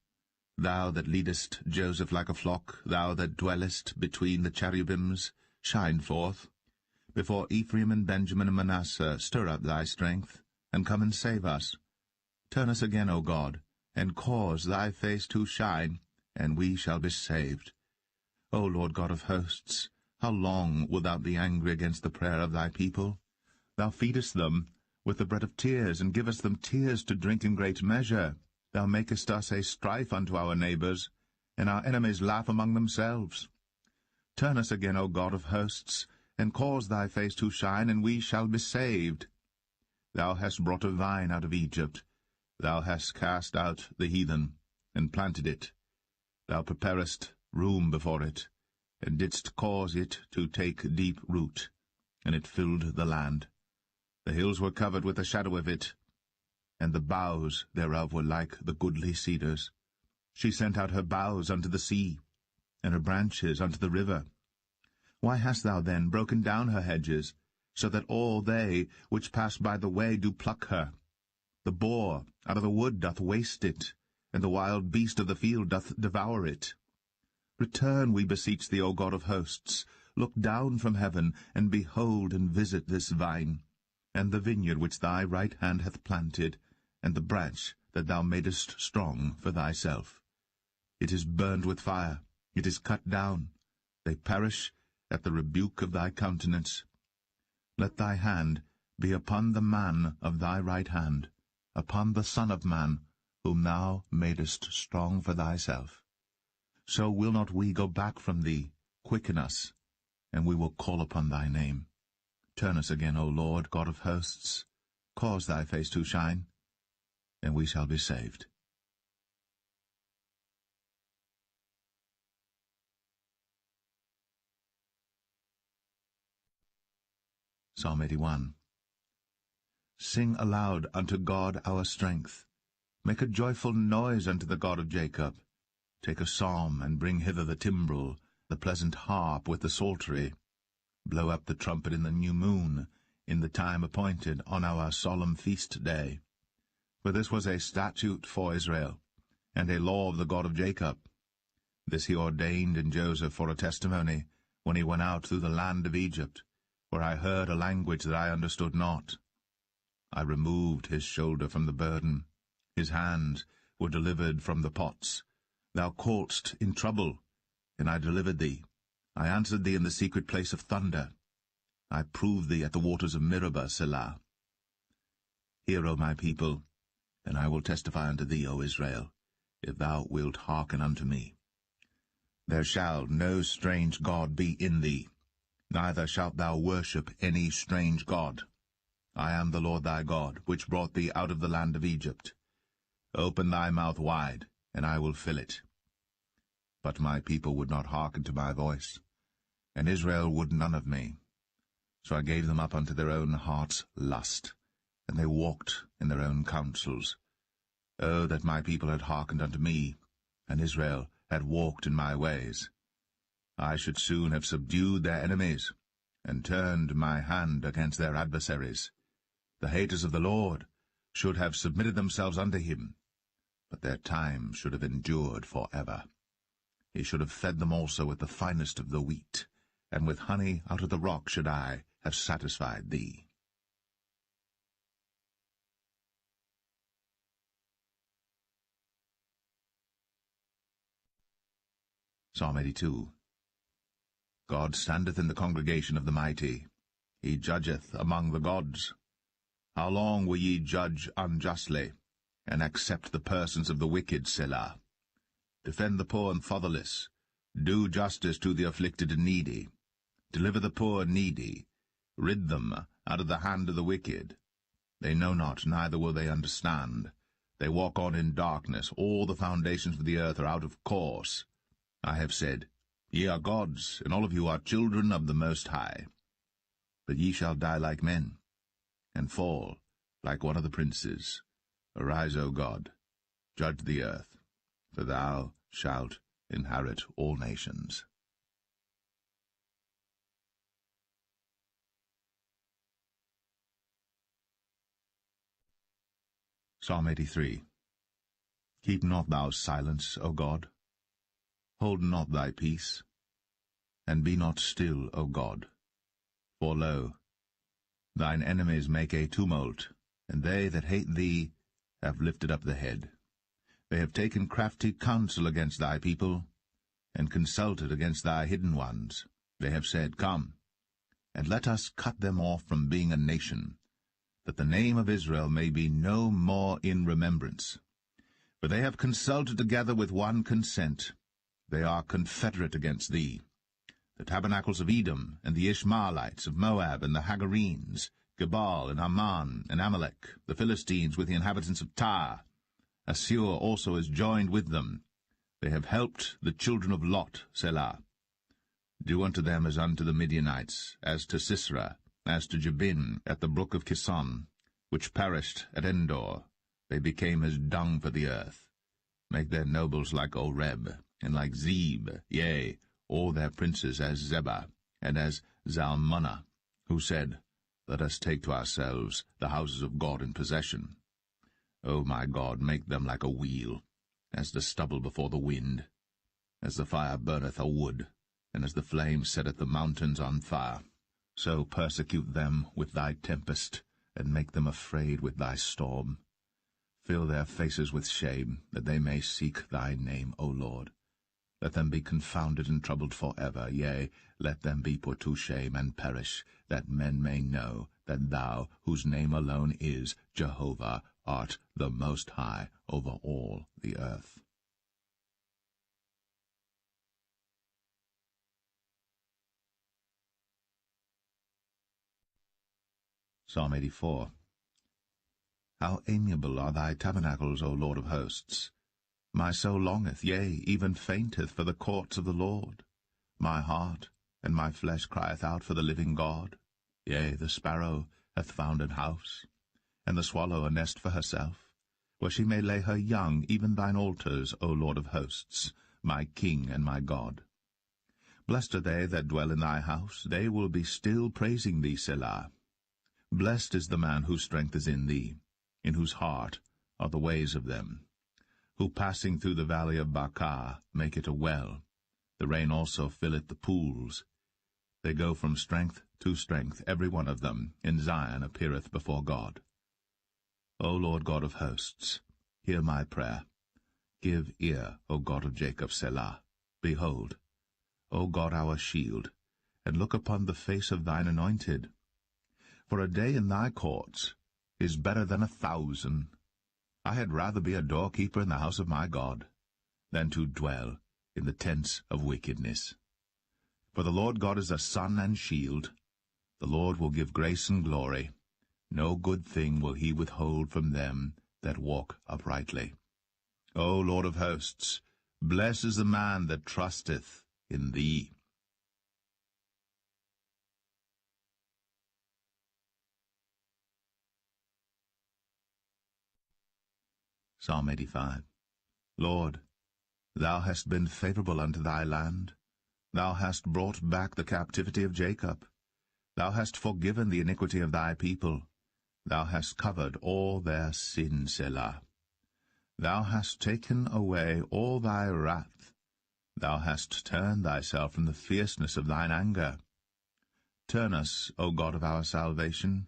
thou that leadest Joseph like a flock, thou that dwellest between the cherubims, shine forth. Before Ephraim and Benjamin and Manasseh, stir up thy strength, and come and save us. Turn us again, O God, and cause thy face to shine, and we shall be saved. O Lord God of hosts, how long wilt thou be angry against the prayer of thy people? Thou feedest them with the bread of tears, and givest them tears to drink in great measure. Thou makest us a strife unto our neighbours, and our enemies laugh among themselves. Turn us again, O God of hosts, and cause thy face to shine, and we shall be saved. Thou hast brought a vine out of Egypt. Thou hast cast out the heathen, and planted it. Thou preparest room before it, and didst cause it to take deep root. and it filled the land. The hills were covered with the shadow of it, and the boughs thereof were like the goodly cedars. She sent out her boughs unto the sea, and her branches unto the river. Why hast thou then broken down her hedges, so that all they which pass by the way do pluck her? The boar out of the wood doth waste it, and the wild beast of the field doth devour it. Return, we beseech thee, O God of hosts. Look down from heaven, and behold and visit this vine, and the vineyard which thy right hand hath planted, and the branch that thou madest strong for thyself. It is burned with fire, it is cut down. They perish at the rebuke of thy countenance. Let thy hand be upon the man of thy right hand, upon the Son of Man, whom thou madest strong for thyself. So will not we go back from thee. Quicken us, and we will call upon thy name. Turn us again, O Lord, God of hosts. Cause thy face to shine, and we shall be saved. Psalm 81. Sing aloud unto God our strength. Make a joyful noise unto the God of Jacob. Take a psalm, and bring hither the timbrel, the pleasant harp with the psaltery. Blow up the trumpet in the new moon, in the time appointed, on our solemn feast day. For this was a statute for Israel, and a law of the God of Jacob. This he ordained in Joseph for a testimony, when he went out through the land of Egypt, where I heard a language that I understood not. I removed his shoulder from the burden. His hands were delivered from the pots. Thou calledst in trouble, and I delivered thee. I answered thee in the secret place of thunder. I proved thee at the waters of Meribah, Selah. Hear, O my people, and I will testify unto thee, O Israel, if thou wilt hearken unto me. There shall no strange god be in thee, neither shalt thou worship any strange god. I am the Lord thy God, which brought thee out of the land of Egypt. Open thy mouth wide, and I will fill it. But my people would not hearken to my voice, and Israel would none of me. So I gave them up unto their own heart's lust, and they walked in their own counsels. Oh, that my people had hearkened unto me, and Israel had walked in my ways. I should soon have subdued their enemies, and turned my hand against their adversaries. The haters of the Lord should have submitted themselves unto him, but their time should have endured for ever. He should have fed them also with the finest of the wheat, and with honey out of the rock should I have satisfied thee. Psalm 82. God standeth in the congregation of the mighty. He judgeth among the gods. How long will ye judge unjustly, and accept the persons of the wicked, Selah? Defend the poor and fatherless. Do justice to the afflicted and needy. Deliver the poor and needy. Rid them out of the hand of the wicked. They know not, neither will they understand. They walk on in darkness. All the foundations of the earth are out of course. I have said, Ye are gods, and all of you are children of the Most High. But ye shall die like men, and fall like one of the princes. Arise, O God, judge the earth, for thou shalt inherit all nations. Psalm 83. Keep not thou silence, O God. Hold not thy peace, and be not still, O God. For lo, thine enemies make a tumult, and they that hate thee have lifted up the head. They have taken crafty counsel against thy people, and consulted against thy hidden ones. They have said, Come, and let us cut them off from being a nation, that the name of Israel may be no more in remembrance. For they have consulted together with one consent. They are confederate against thee. The tabernacles of Edom, and the Ishmaelites of Moab, and the Hagarenes, Gebal, and Ammon, and Amalek, the Philistines with the inhabitants of Tyre. Assur also is joined with them. They have helped the children of Lot, Selah. Do unto them as unto the Midianites, as to Sisera, As to Jabin at the brook of Kison, which perished at Endor, they became as dung for the earth. Make their nobles like Oreb, and like Zeb, yea, all their princes as Zebah, and as Zalmunna, who said, Let us take to ourselves the houses of God in possession. O my God, make them like a wheel, as the stubble before the wind, as the fire burneth a wood, and as the flame setteth the mountains on fire. So persecute them with thy tempest, and make them afraid with thy storm. Fill their faces with shame, that they may seek thy name, O Lord. Let them be confounded and troubled forever, yea, let them be put to shame and perish, that men may know that thou, whose name alone is Jehovah, art the Most High over all the earth. Psalm 84. How amiable are thy tabernacles, O Lord of hosts! My soul longeth, yea, even fainteth for the courts of the Lord. My heart and my flesh crieth out for the living God. Yea, the sparrow hath found an house, and the swallow a nest for herself, where she may lay her young, even thine altars, O Lord of hosts, my King and my God. Blessed are they that dwell in thy house, they will be still praising thee, Selah. Blessed is the man whose strength is in thee, in whose heart are the ways of them, who passing through the valley of Baca make it a well. The rain also filleth the pools. They go from strength to strength, every one of them. In Zion appeareth before God. O Lord God of hosts, hear my prayer. Give ear, O God of Jacob, Selah. Behold, O God our shield, and look upon the face of thine anointed. For a day in thy courts is better than 1,000. I had rather be a doorkeeper in the house of my God, than to dwell in the tents of wickedness. For the Lord God is a sun and shield. The Lord will give grace and glory. No good thing will he withhold from them that walk uprightly. O Lord of hosts, blessed is the man that trusteth in thee. Psalm 85. Lord, thou hast been favorable unto thy land. Thou hast brought back the captivity of Jacob. Thou hast forgiven the iniquity of thy people. Thou hast covered all their sin, Selah. Thou hast taken away all thy wrath. Thou hast turned thyself from the fierceness of thine anger. Turn us, O God of our salvation,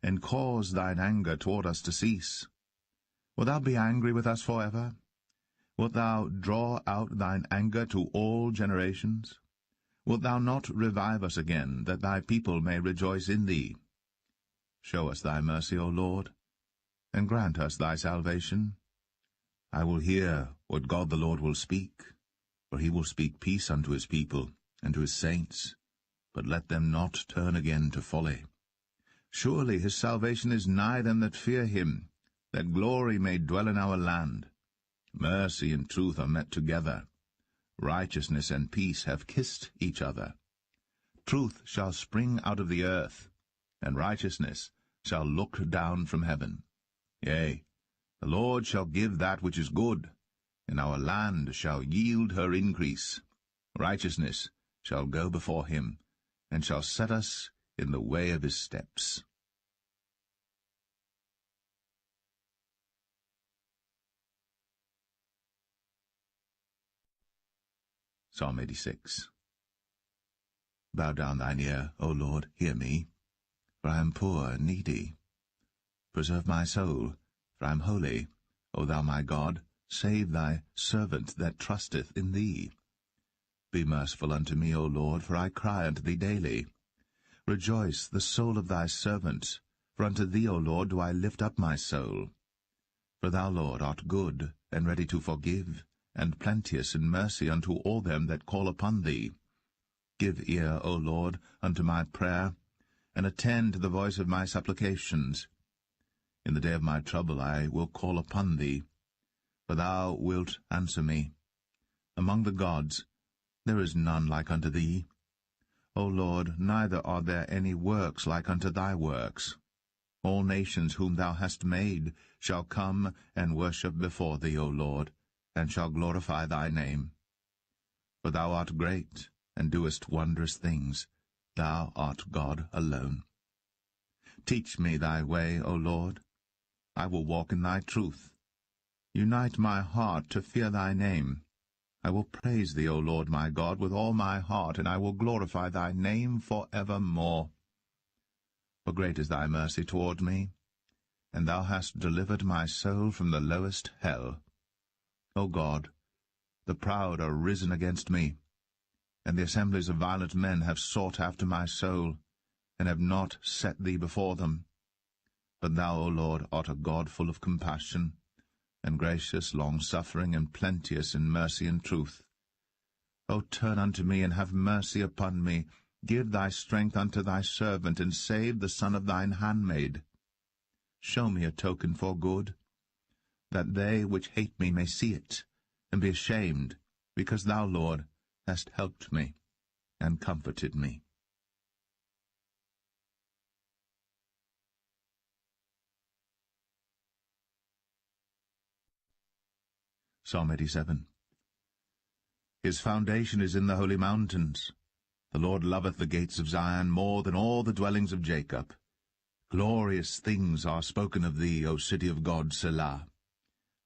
and cause thine anger toward us to cease. Wilt thou be angry with us forever? Wilt thou draw out thine anger to all generations? Wilt thou not revive us again, that thy people may rejoice in thee? Show us thy mercy, O Lord, and grant us thy salvation. I will hear what God the Lord will speak, for he will speak peace unto his people and to his saints, but let them not turn again to folly. Surely his salvation is nigh them that fear him, that glory may dwell in our land. Mercy and truth are met together. Righteousness and peace have kissed each other. Truth shall spring out of the earth, and righteousness shall look down from heaven. Yea, the Lord shall give that which is good, and our land shall yield her increase. Righteousness shall go before him, and shall set us in the way of his steps. Psalm 86. Bow down thine ear, O Lord, hear me, for I am poor and needy. Preserve my soul, for I am holy. O thou my God, save thy servant that trusteth in thee. Be merciful unto me, O Lord, for I cry unto thee daily. Rejoice the soul of thy servant, for unto thee, O Lord, do I lift up my soul. For thou, Lord, art good, and ready to forgive, and plenteous in mercy unto all them that call upon thee. Give ear, O Lord, unto my prayer, and attend to the voice of my supplications. In the day of my trouble I will call upon thee, for thou wilt answer me. Among the gods there is none like unto thee. O Lord, neither are there any works like unto thy works. All nations whom thou hast made shall come and worship before thee, O Lord, and shall glorify thy name. For thou art great, and doest wondrous things. Thou art God alone. Teach me thy way, O Lord. I will walk in thy truth. Unite my heart to fear thy name. I will praise thee, O Lord my God, with all my heart, and I will glorify thy name for evermore. For great is thy mercy toward me, and thou hast delivered my soul from the lowest hell. O God, the proud are risen against me, and the assemblies of violent men have sought after my soul, and have not set thee before them. But thou, O Lord, art a God full of compassion, and gracious, long-suffering, and plenteous in mercy and truth. O turn unto me, and have mercy upon me. Give thy strength unto thy servant, and save the son of thine handmaid. Show me a token for good, that they which hate me may see it, and be ashamed, because thou, Lord, hast helped me, and comforted me. Psalm 87. His foundation is in the holy mountains. The Lord loveth the gates of Zion more than all the dwellings of Jacob. Glorious things are spoken of thee, O city of God, Selah.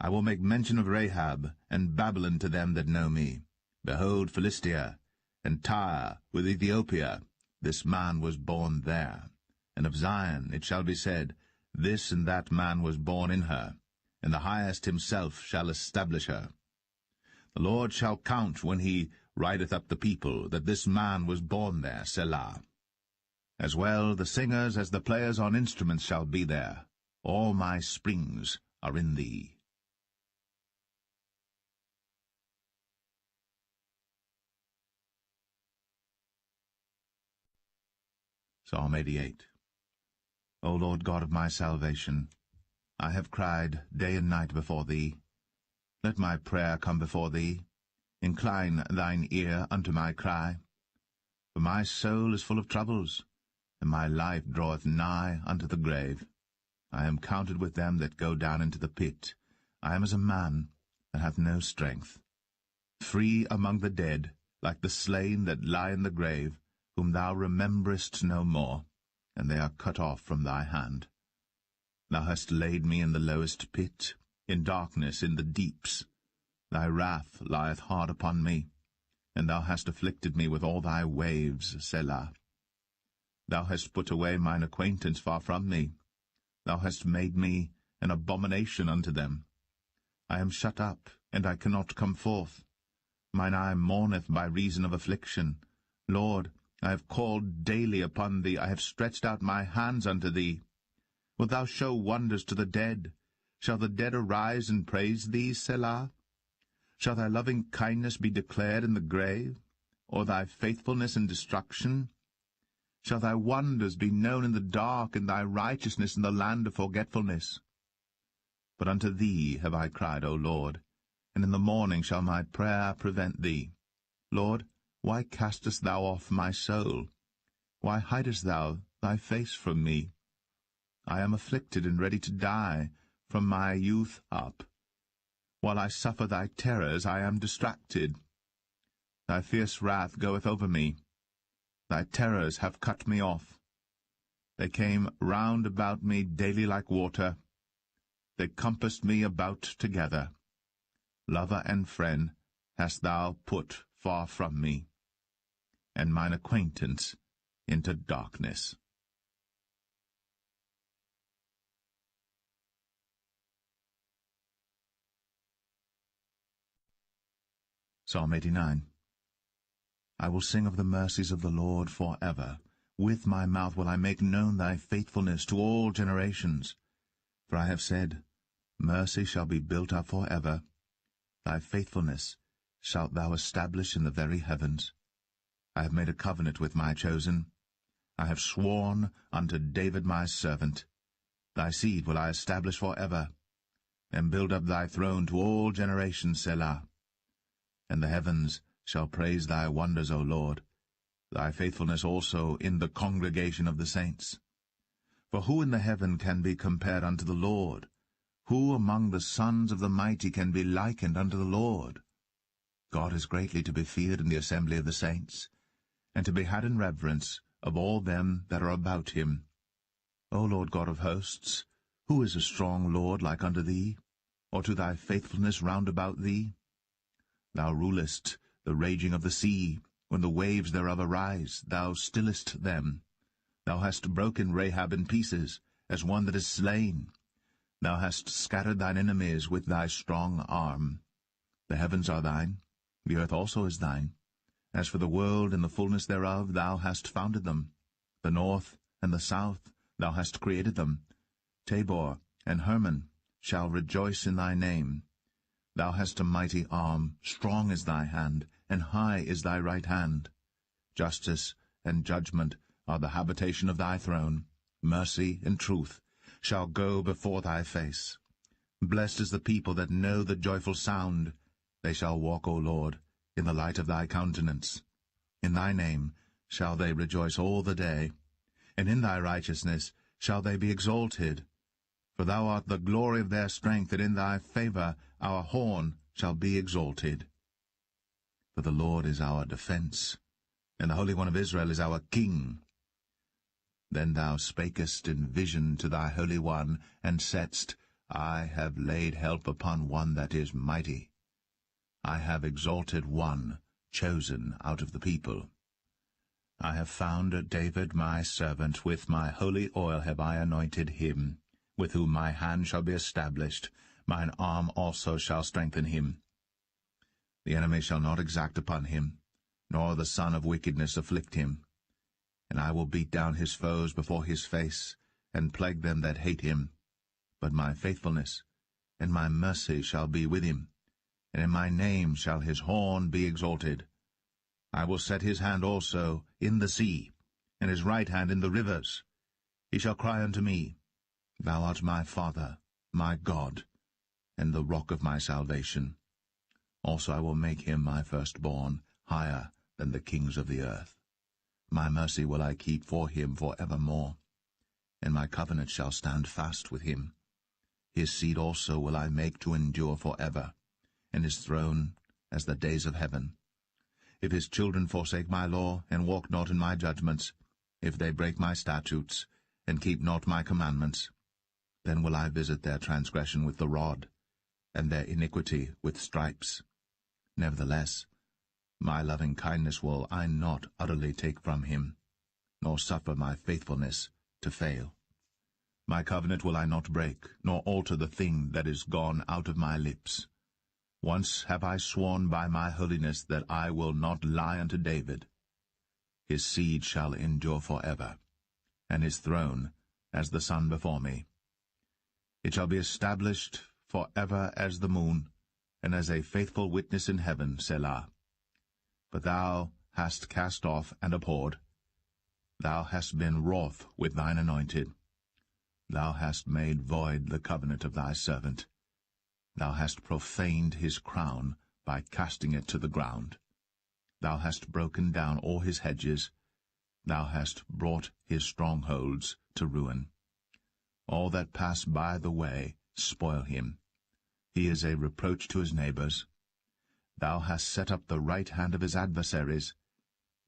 I will make mention of Rahab and Babylon to them that know me. Behold, Philistia, and Tyre with Ethiopia, this man was born there. And of Zion it shall be said, This and that man was born in her, and the highest himself shall establish her. The Lord shall count when he rideth up the people, that this man was born there, Selah. As well the singers as the players on instruments shall be there. All my springs are in thee. Psalm 88. O Lord God of my salvation, I have cried day and night before thee. Let my prayer come before thee. Incline thine ear unto my cry. For my soul is full of troubles, and my life draweth nigh unto the grave. I am counted with them that go down into the pit. I am as a man that hath no strength. Free among the dead, like the slain that lie in the grave, whom thou rememberest no more, and they are cut off from thy hand. Thou hast laid me in the lowest pit, in darkness in the deeps. Thy wrath lieth hard upon me, and thou hast afflicted me with all thy waves, Selah. Thou hast put away mine acquaintance far from me. Thou hast made me an abomination unto them. I am shut up, and I cannot come forth. Mine eye mourneth by reason of affliction. Lord, I have called daily upon thee. I have stretched out my hands unto thee. Wilt thou show wonders to the dead? Shall the dead arise and praise thee, Selah? Shall thy loving kindness be declared in the grave, or thy faithfulness in destruction? Shall thy wonders be known in the dark, and thy righteousness in the land of forgetfulness? But unto thee have I cried, O Lord, and in the morning shall my prayer prevent thee. Lord, why castest thou off my soul? Why hidest thou thy face from me? I am afflicted and ready to die from my youth up. While I suffer thy terrors, I am distracted. Thy fierce wrath goeth over me. Thy terrors have cut me off. They came round about me daily like water. They compassed me about together. Lover and friend hast thou put far from me, and mine acquaintance into darkness. Psalm 89. I will sing of the mercies of the Lord forever. With my mouth will I make known thy faithfulness to all generations. For I have said, Mercy shall be built up forever. Thy faithfulness shalt thou establish in the very heavens. I have made a covenant with my chosen. I have sworn unto David my servant. Thy seed will I establish forever, and build up thy throne to all generations, Selah. And the heavens shall praise thy wonders, O Lord, thy faithfulness also in the congregation of the saints. For who in the heaven can be compared unto the Lord? Who among the sons of the mighty can be likened unto the Lord? God is greatly to be feared in the assembly of the saints, and to be had in reverence of all them that are about him. O Lord God of hosts, who is a strong Lord like unto thee, or to thy faithfulness round about thee? Thou rulest the raging of the sea, when the waves thereof arise, thou stillest them. Thou hast broken Rahab in pieces, as one that is slain. Thou hast scattered thine enemies with thy strong arm. The heavens are thine, the earth also is thine. As for the world and the fullness thereof, thou hast founded them. The north and the south, thou hast created them. Tabor and Hermon shall rejoice in thy name. Thou hast a mighty arm, strong is thy hand, and high is thy right hand. Justice and judgment are the habitation of thy throne. Mercy and truth shall go before thy face. Blessed is the people that know the joyful sound. They shall walk, O Lord, in the light of thy countenance. In thy name shall they rejoice all the day, and in thy righteousness shall they be exalted. For thou art the glory of their strength, and in thy favour our horn shall be exalted. For the Lord is our defence, and the Holy One of Israel is our King. Then thou spakest in vision to thy Holy One, and saidst, I have laid help upon one that is mighty. I have exalted one, chosen out of the people. I have found David my servant, with my holy oil have I anointed him, with whom my hand shall be established, mine arm also shall strengthen him. The enemy shall not exact upon him, nor the son of wickedness afflict him. And I will beat down his foes before his face, and plague them that hate him. But my faithfulness and my mercy shall be with him, and in my name shall his horn be exalted. I will set his hand also in the sea, and his right hand in the rivers. He shall cry unto me, Thou art my Father, my God, and the rock of my salvation. Also I will make him my firstborn, higher than the kings of the earth. My mercy will I keep for him for evermore, and my covenant shall stand fast with him. His seed also will I make to endure for ever, and his throne as the days of heaven. If his children forsake my law, and walk not in my judgments, if they break my statutes, and keep not my commandments, then will I visit their transgression with the rod, and their iniquity with stripes. Nevertheless, my loving kindness will I not utterly take from him, nor suffer my faithfulness to fail. My covenant will I not break, nor alter the thing that is gone out of my lips. Once have I sworn by my holiness that I will not lie unto David. His seed shall endure for ever, and his throne as the sun before me. It shall be established for ever as the moon, and as a faithful witness in heaven, Selah. But thou hast cast off and abhorred. Thou hast been wroth with thine anointed. Thou hast made void the covenant of thy servant. Thou hast profaned his crown by casting it to the ground. Thou hast broken down all his hedges. Thou hast brought his strongholds to ruin. All that pass by the way spoil him. He is a reproach to his neighbors. Thou hast set up the right hand of his adversaries.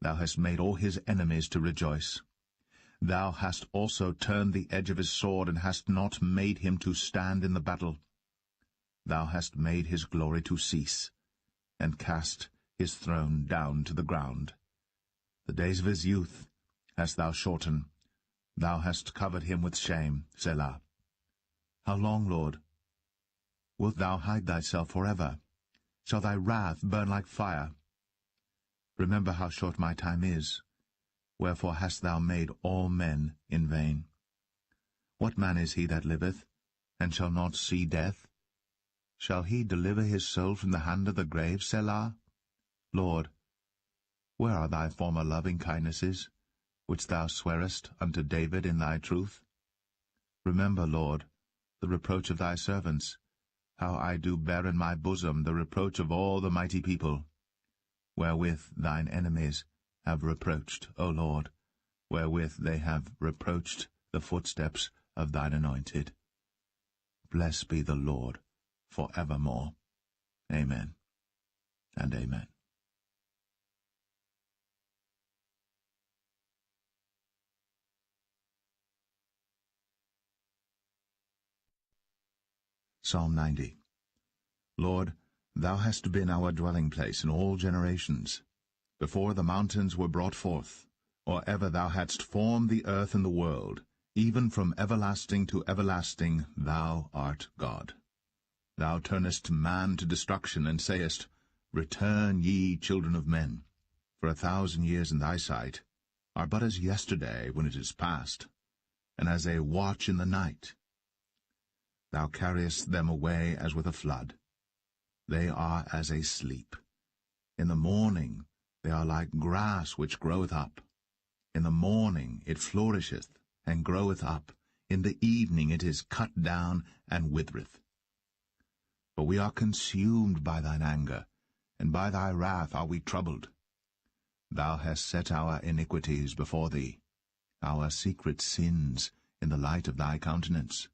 Thou hast made all his enemies to rejoice. Thou hast also turned the edge of his sword, and hast not made him to stand in the battle. Thou hast made his glory to cease, and cast his throne down to the ground. The days of his youth hast thou shortened. Thou hast covered him with shame, Selah. How long, Lord? Wilt thou hide thyself forever? Shall thy wrath burn like fire? Remember how short my time is. Wherefore hast thou made all men in vain? What man is he that liveth, and shall not see death? Shall he deliver his soul from the hand of the grave, Selah? Lord, where are thy former loving kindnesses, which thou swearest unto David in thy truth? Remember, Lord, the reproach of thy servants, how I do bear in my bosom the reproach of all the mighty people, wherewith thine enemies have reproached, O Lord, wherewith they have reproached the footsteps of thine anointed. Blessed be the Lord for evermore. Amen and amen. Psalm 90. Lord, thou hast been our dwelling place in all generations, before the mountains were brought forth, or ever thou hadst formed the earth and the world, even from everlasting to everlasting thou art God. Thou turnest man to destruction, and sayest, Return, ye children of men. For 1,000 years in thy sight are but as yesterday when it is past, and as a watch in the night. Thou carriest them away as with a flood. They are as a sleep. In the morning they are like grass which groweth up. In the morning it flourisheth, and groweth up. In the evening it is cut down, and withereth. For we are consumed by thine anger, and by thy wrath are we troubled. Thou hast set our iniquities before thee, our secret sins in the light of thy countenance.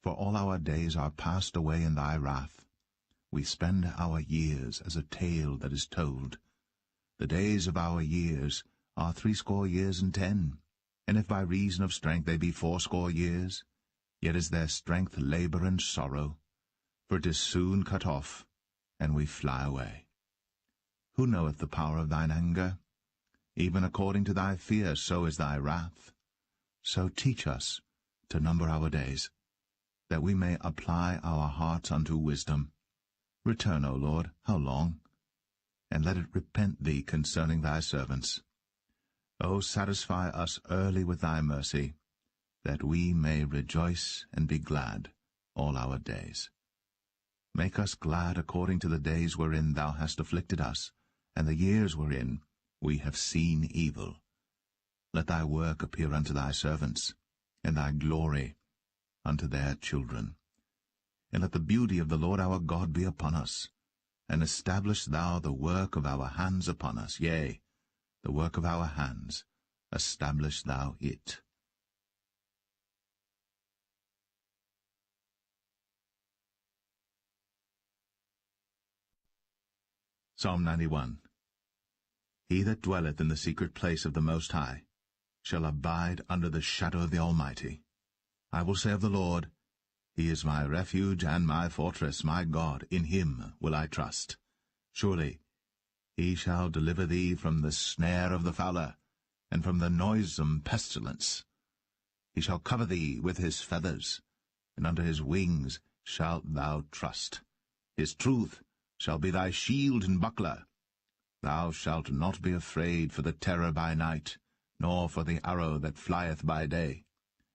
For all our days are passed away in thy wrath. We spend our years as a tale that is told. The days of our years are 80 years and 10, and if by reason of strength they be 80 years, yet is their strength labour and sorrow, for it is soon cut off, and we fly away. Who knoweth the power of thine anger? Even according to thy fear, so is thy wrath. So teach us to number our days, that we may apply our hearts unto wisdom. Return, O Lord, how long? And let it repent thee concerning thy servants. O satisfy us early with thy mercy, that we may rejoice and be glad all our days. Make us glad according to the days wherein thou hast afflicted us, and the years wherein we have seen evil. Let thy work appear unto thy servants, and thy glory unto their children. And let the beauty of the Lord our God be upon us, and establish thou the work of our hands upon us, yea, the work of our hands, establish thou it. Psalm 91. He that dwelleth in the secret place of the Most High shall abide under the shadow of the Almighty. I will say of the Lord, He is my refuge and my fortress, my God, in him will I trust. Surely he shall deliver thee from the snare of the fowler, and from the noisome pestilence. He shall cover thee with his feathers, and under his wings shalt thou trust. His truth shall be thy shield and buckler. Thou shalt not be afraid for the terror by night, nor for the arrow that flieth by day,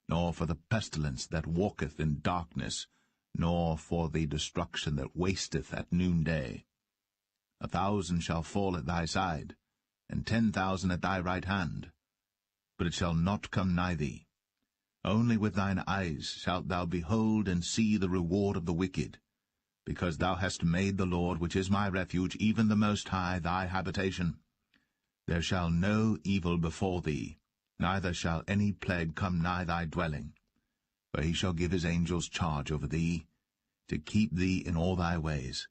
nor for the pestilence that walketh in darkness, nor for the destruction that wasteth at noonday. 1,000 shall fall at thy side, and 10,000 at thy right hand, but it shall not come nigh thee. Only with thine eyes shalt thou behold and see the reward of the wicked, because thou hast made the Lord, which is my refuge, even the Most High, thy habitation. There shall no evil befall thee, neither shall any plague come nigh thy dwelling. For he shall give his angels charge over thee, to keep thee in all thy ways.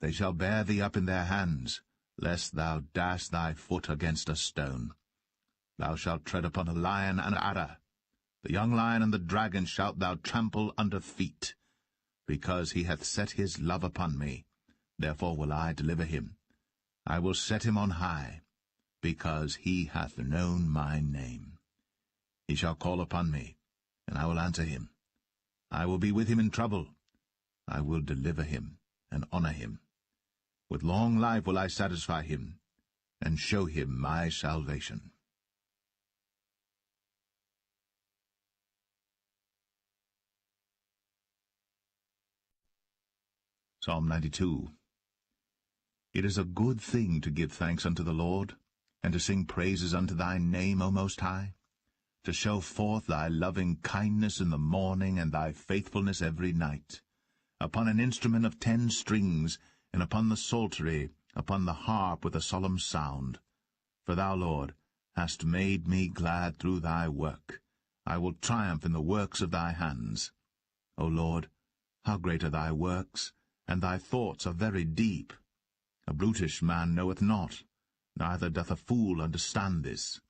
They shall bear thee up in their hands, lest thou dash thy foot against a stone. Thou shalt tread upon a lion and adder. The young lion and the dragon shalt thou trample under feet. Because he hath set his love upon me, therefore will I deliver him. I will set him on high, because he hath known my name. He shall call upon me, and I will answer him. I will be with him in trouble. I will deliver him and honor him. With long life will I satisfy him, and show him my salvation. Psalm 92. It is a good thing to give thanks unto the Lord, and to sing praises unto thy name, O Most High, to show forth thy loving kindness in the morning, and thy faithfulness every night, upon an instrument of 10 strings, and upon the psaltery, upon the harp with a solemn sound. For thou, Lord, hast made me glad through thy work. I will triumph in the works of thy hands. O Lord, how great are thy works, and thy thoughts are very deep. A brutish man knoweth not, neither doth a fool understand this.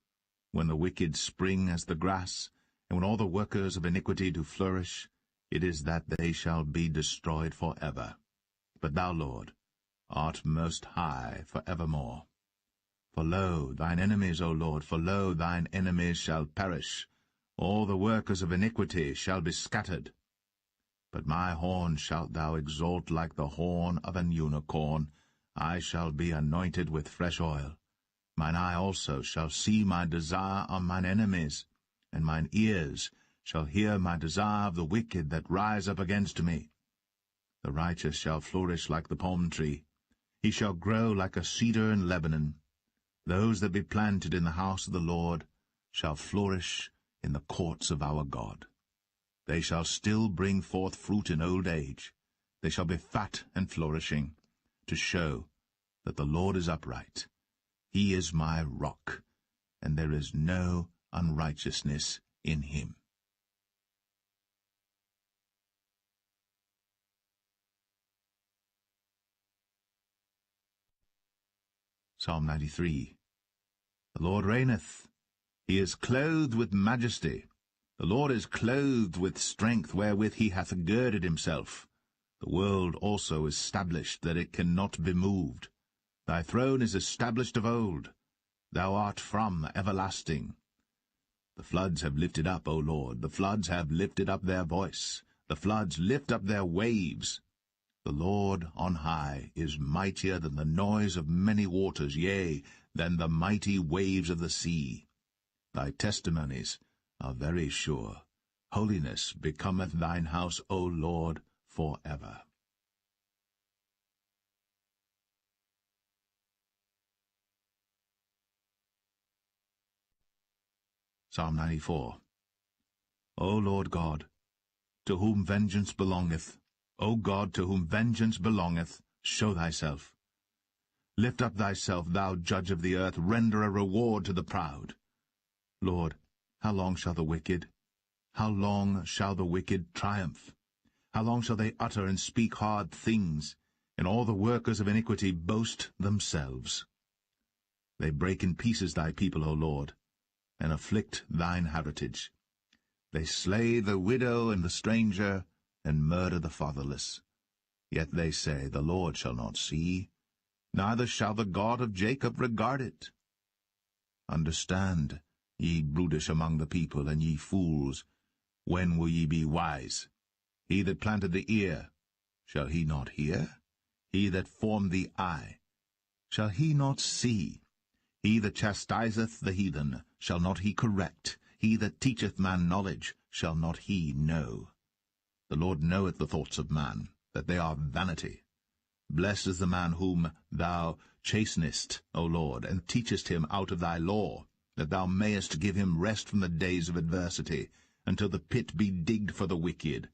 When the wicked spring as the grass, and when all the workers of iniquity do flourish, it is that they shall be destroyed for ever. But thou, Lord, art most high for evermore. For lo, thine enemies, O Lord, for lo, thine enemies shall perish. All the workers of iniquity shall be scattered. But my horn shalt thou exalt like the horn of an unicorn. I shall be anointed with fresh oil. Mine eye also shall see my desire on mine enemies, and mine ears shall hear my desire of the wicked that rise up against me. The righteous shall flourish like the palm tree. He shall grow like a cedar in Lebanon. Those that be planted in the house of the Lord shall flourish in the courts of our God. They shall still bring forth fruit in old age. They shall be fat and flourishing, to show that the Lord is upright. He is my rock, and there is no unrighteousness in him. Psalm 93. The Lord reigneth. He is clothed with majesty. The Lord is clothed with strength, wherewith he hath girded himself. The world also is established, that it cannot be moved. Thy throne is established of old. Thou art from everlasting. The floods have lifted up, O Lord, the floods have lifted up their voice. The floods lift up their waves. The Lord on high is mightier than the noise of many waters, yea, than the mighty waves of the sea. Thy testimonies are very sure. Holiness becometh thine house, O Lord, for ever. Psalm 94. O Lord God, to whom vengeance belongeth, O God, to whom vengeance belongeth, show thyself. Lift up thyself, thou judge of the earth, render a reward to the proud. Lord, how long shall the wicked triumph? How long shall they utter and speak hard things, and all the workers of iniquity boast themselves? They break in pieces thy people, O Lord, and afflict thine heritage. They slay the widow and the stranger, and murder the fatherless. Yet they say, the Lord shall not see, neither shall the God of Jacob regard it. Understand, ye brutish among the people, and ye fools, when will ye be wise? He that planted the ear, shall he not hear? He that formed the eye, shall he not see? He that chastiseth the heathen, shall not he correct? He that teacheth man knowledge, shall not he know? The Lord knoweth the thoughts of man, that they are vanity. Blessed is the man whom thou chastenest, O Lord, and teachest him out of thy law, that thou mayest give him rest from the days of adversity, until the pit be digged for the wicked.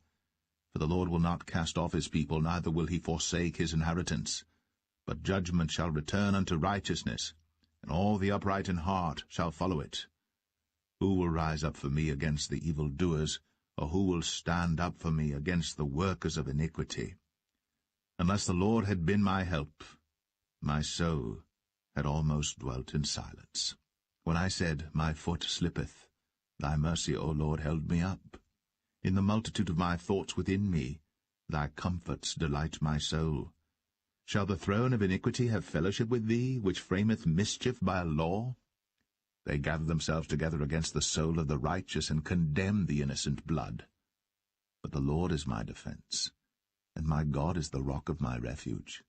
For the Lord will not cast off his people, neither will he forsake his inheritance. But judgment shall return unto righteousness, and all the upright in heart shall follow it. Who will rise up for me against the evildoers, or who will stand up for me against the workers of iniquity? Unless the Lord had been my help, my soul had almost dwelt in silence. When I said, my foot slippeth, thy mercy, O Lord, held me up. In the multitude of my thoughts within me, thy comforts delight my soul. Shall the throne of iniquity have fellowship with thee, which frameth mischief by a law? They gather themselves together against the soul of the righteous, and condemn the innocent blood. But the Lord is my defense, and my God is the rock of my refuge.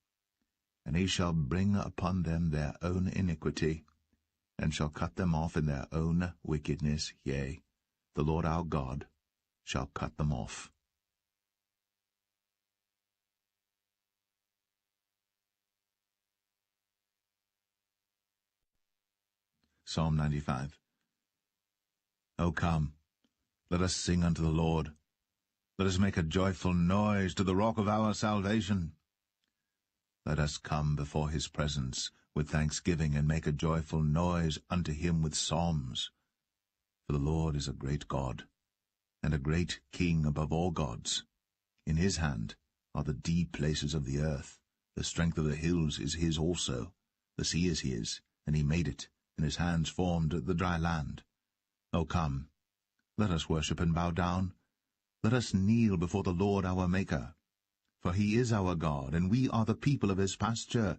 And he shall bring upon them their own iniquity, and shall cut them off in their own wickedness, yea, the Lord our God shall cut them off. Psalm 95. O come, let us sing unto the Lord. Let us make a joyful noise to the rock of our salvation. Let us come before his presence with thanksgiving, and make a joyful noise unto him with psalms. For the Lord is a great God, and a great King above all gods. In his hand are the deep places of the earth. The strength of the hills is his also. The sea is his, and he made it, and his hands formed the dry land. O come, let us worship and bow down. Let us kneel before the Lord our Maker. For he is our God, and we are the people of his pasture,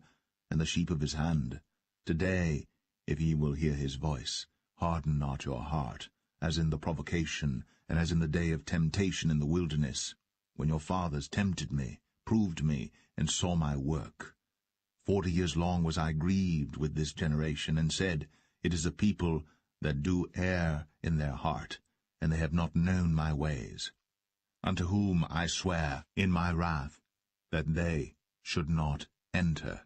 and the sheep of his hand. Today, if ye will hear his voice, harden not your heart, as in the provocation, and as in the day of temptation in the wilderness, when your fathers tempted me, proved me, and saw my work. 40 years long was I grieved with this generation, and said, It is a people that do err in their heart, and they have not known my ways. Unto whom I swear in my wrath, that they should not enter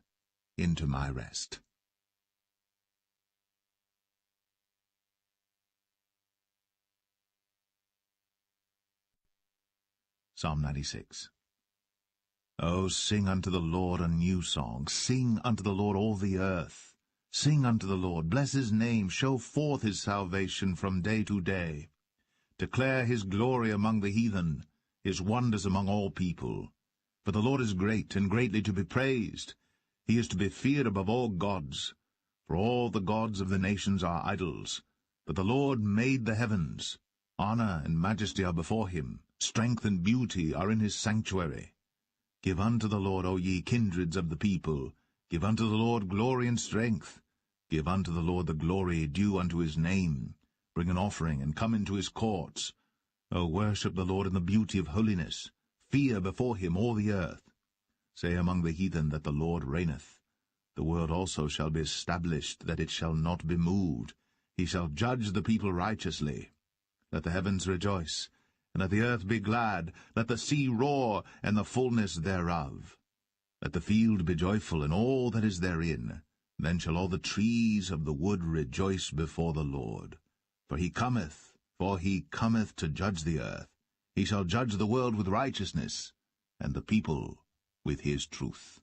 into my rest. Psalm 96. O sing unto the Lord a new song, sing unto the Lord all the earth. Sing unto the Lord, bless his name, show forth his salvation from day to day. Declare his glory among the heathen, his wonders among all people. For the Lord is great, and greatly to be praised. He is to be feared above all gods. For all the gods of the nations are idols. But the Lord made the heavens. Honor and majesty are before him. Strength and beauty are in his sanctuary. Give unto the Lord, O ye kindreds of the people. Give unto the Lord glory and strength. Give unto the Lord the glory due unto his name. Bring an offering, and come into his courts. O worship the Lord in the beauty of holiness. Fear before him all the earth. Say among the heathen that the Lord reigneth. The world also shall be established, that it shall not be moved. He shall judge the people righteously. Let the heavens rejoice, and let the earth be glad. Let the sea roar, and the fullness thereof. Let the field be joyful, and all that is therein. Then shall all the trees of the wood rejoice before the Lord. For he cometh to judge the earth. He shall judge the world with righteousness, and the people with his truth.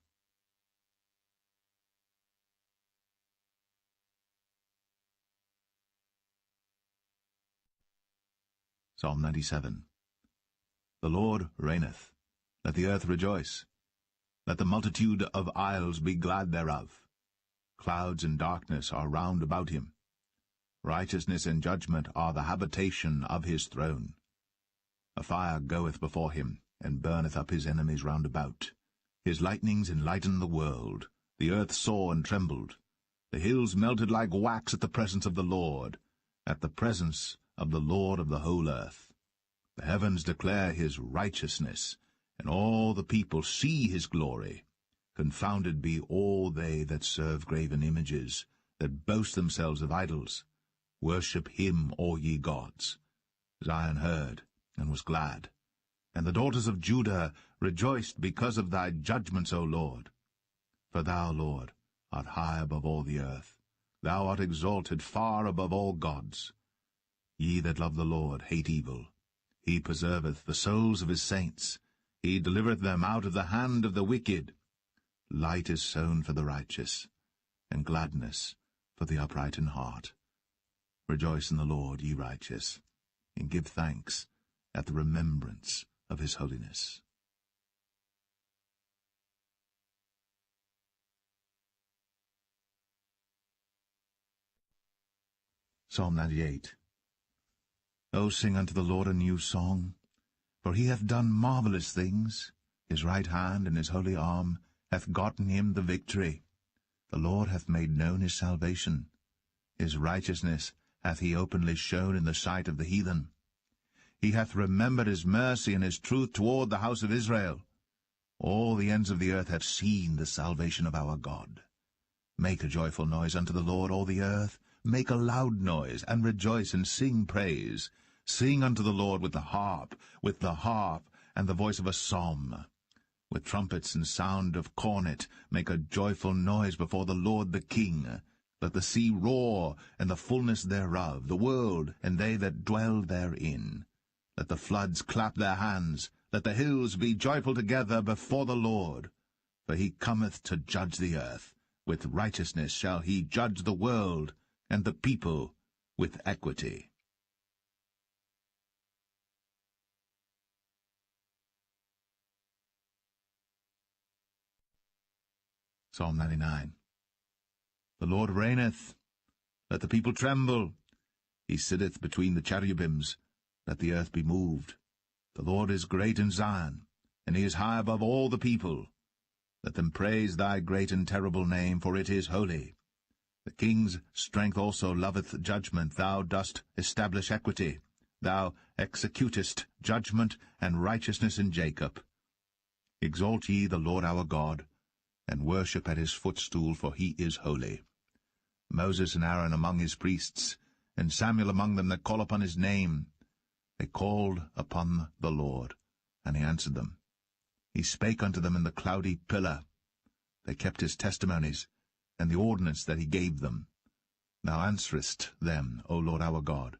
Psalm 97. The Lord reigneth. Let the earth rejoice. Let the multitude of isles be glad thereof. Clouds and darkness are round about him. Righteousness and judgment are the habitation of his throne. A fire goeth before him, and burneth up his enemies round about. His lightnings enlighten the world. The earth saw and trembled. The hills melted like wax at the presence of the Lord, at the presence of the Lord of the whole earth. The heavens declare his righteousness, and all the people see his glory. Confounded be all they that serve graven images, that boast themselves of idols. Worship him, all ye gods. Zion heard, and was glad, and the daughters of Judah rejoiced because of thy judgments, O Lord. For thou, Lord, art high above all the earth. Thou art exalted far above all gods. Ye that love the Lord hate evil. He preserveth the souls of his saints. He delivereth them out of the hand of the wicked. Light is sown for the righteous, and gladness for the upright in heart. Rejoice in the Lord, ye righteous, and give thanks at the remembrance of his holiness. Psalm 98. O sing unto the Lord a new song, for he hath done marvelous things. His right hand and his holy arm hath gotten him the victory. The Lord hath made known his salvation. His righteousness hath he openly shown in the sight of the heathen. He hath remembered his mercy and his truth toward the house of Israel. All the ends of the earth have seen the salvation of our God. Make a joyful noise unto the Lord, all the earth. Make a loud noise, and rejoice, and sing praise. Sing unto the Lord with the harp and the voice of a psalm. With trumpets and sound of cornet, make a joyful noise before the Lord the King. Let the sea roar, and the fullness thereof, the world, and they that dwell therein. Let the floods clap their hands. Let the hills be joyful together before the Lord. For he cometh to judge the earth. With righteousness shall he judge the world, and the people with equity. Psalm 99. The Lord reigneth. Let the people tremble. He sitteth between the cherubims. Let the earth be moved. The Lord is great in Zion, and he is high above all the people. Let them praise thy great and terrible name, for it is holy. The king's strength also loveth judgment. Thou dost establish equity. Thou executest judgment and righteousness in Jacob. Exalt ye the Lord our God, and worship at his footstool, for he is holy. Moses and Aaron among his priests, and Samuel among them that call upon his name. They called upon the Lord, and he answered them. He spake unto them in the cloudy pillar. They kept his testimonies, and the ordinance that he gave them. Thou answerest them, O Lord our God.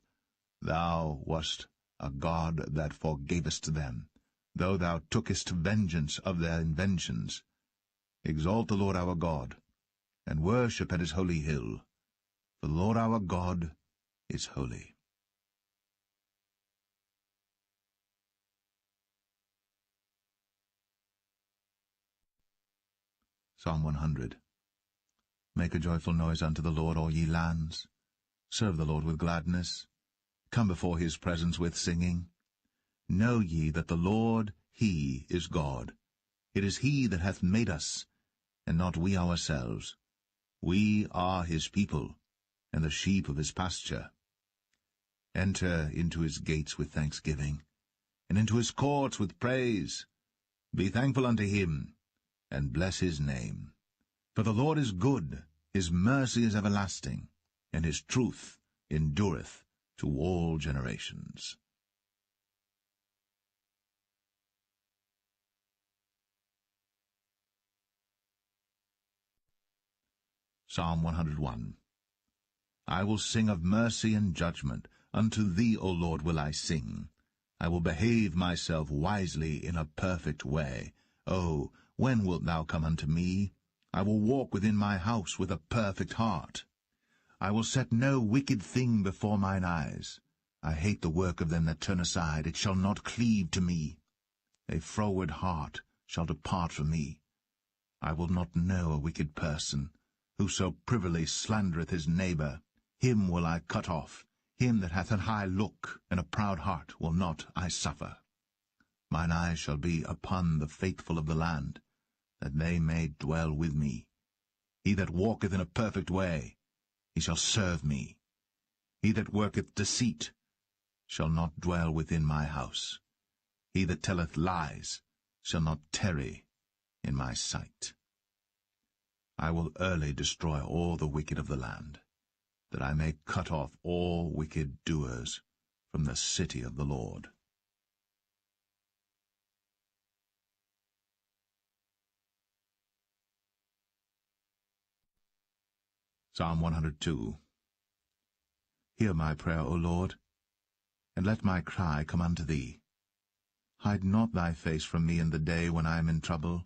Thou wast a God that forgavest them, though thou tookest vengeance of their inventions. Exalt the Lord our God, and worship at his holy hill, for the Lord our God is holy. Psalm 100. Make a joyful noise unto the Lord, all ye lands. Serve the Lord with gladness. Come before his presence with singing. Know ye that the Lord, he is God. It is he that hath made us, and not we ourselves. We are his people, and the sheep of his pasture. Enter into his gates with thanksgiving, and into his courts with praise. Be thankful unto him, and bless his name. For the Lord is good, his mercy is everlasting, and his truth endureth to all generations. Psalm 101. I will sing of mercy and judgment. Unto thee, O Lord, will I sing. I will behave myself wisely in a perfect way. O, when wilt thou come unto me? I will walk within my house with a perfect heart. I will set no wicked thing before mine eyes. I hate the work of them that turn aside. It shall not cleave to me. A froward heart shall depart from me. I will not know a wicked person. Whoso privily slandereth his neighbour, him will I cut off. Him that hath an high look and a proud heart will not I suffer. Mine eyes shall be upon the faithful of the land, that they may dwell with me. He that walketh in a perfect way, he shall serve me. He that worketh deceit shall not dwell within my house. He that telleth lies shall not tarry in my sight. I will early destroy all the wicked of the land, that I may cut off all wicked doers from the city of the Lord. Psalm 102. Hear my prayer, O Lord, and let my cry come unto thee. Hide not thy face from me in the day when I am in trouble.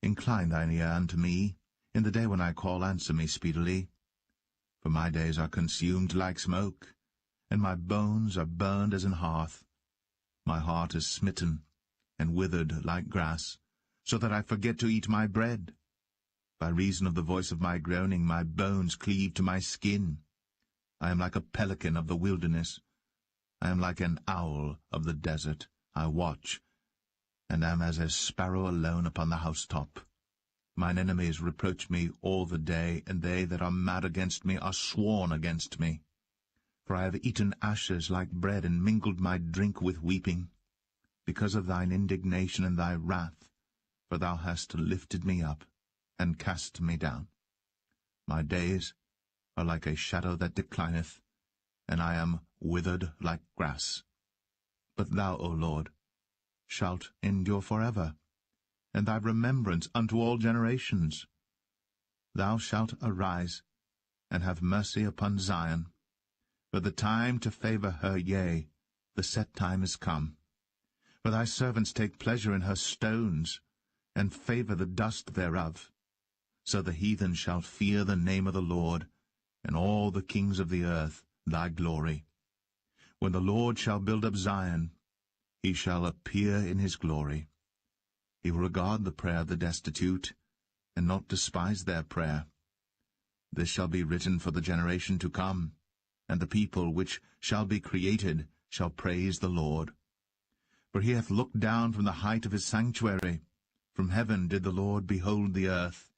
Incline thine ear unto me. In the day when I call, answer me speedily. For my days are consumed like smoke, and my bones are burned as an hearth. My heart is smitten and withered like grass, so that I forget to eat my bread. By reason of the voice of my groaning, my bones cleave to my skin. I am like a pelican of the wilderness. I am like an owl of the desert. I watch, and am as a sparrow alone upon the housetop. Mine enemies reproach me all the day, and they that are mad against me are sworn against me. For I have eaten ashes like bread, and mingled my drink with weeping, because of thine indignation and thy wrath, for thou hast lifted me up, and cast me down. My days are like a shadow that declineth, and I am withered like grass. But thou, O Lord, shalt endure forever, and thy remembrance unto all generations. Thou shalt arise, and have mercy upon Zion. For the time to favour her, yea, the set time is come. For thy servants take pleasure in her stones, and favour the dust thereof. So the heathen shall fear the name of the Lord, and all the kings of the earth thy glory. When the Lord shall build up Zion, he shall appear in his glory. He will regard the prayer of the destitute, and not despise their prayer. This shall be written for the generation to come, and the people which shall be created shall praise the Lord. For he hath looked down from the height of his sanctuary. From heaven did the Lord behold the earth,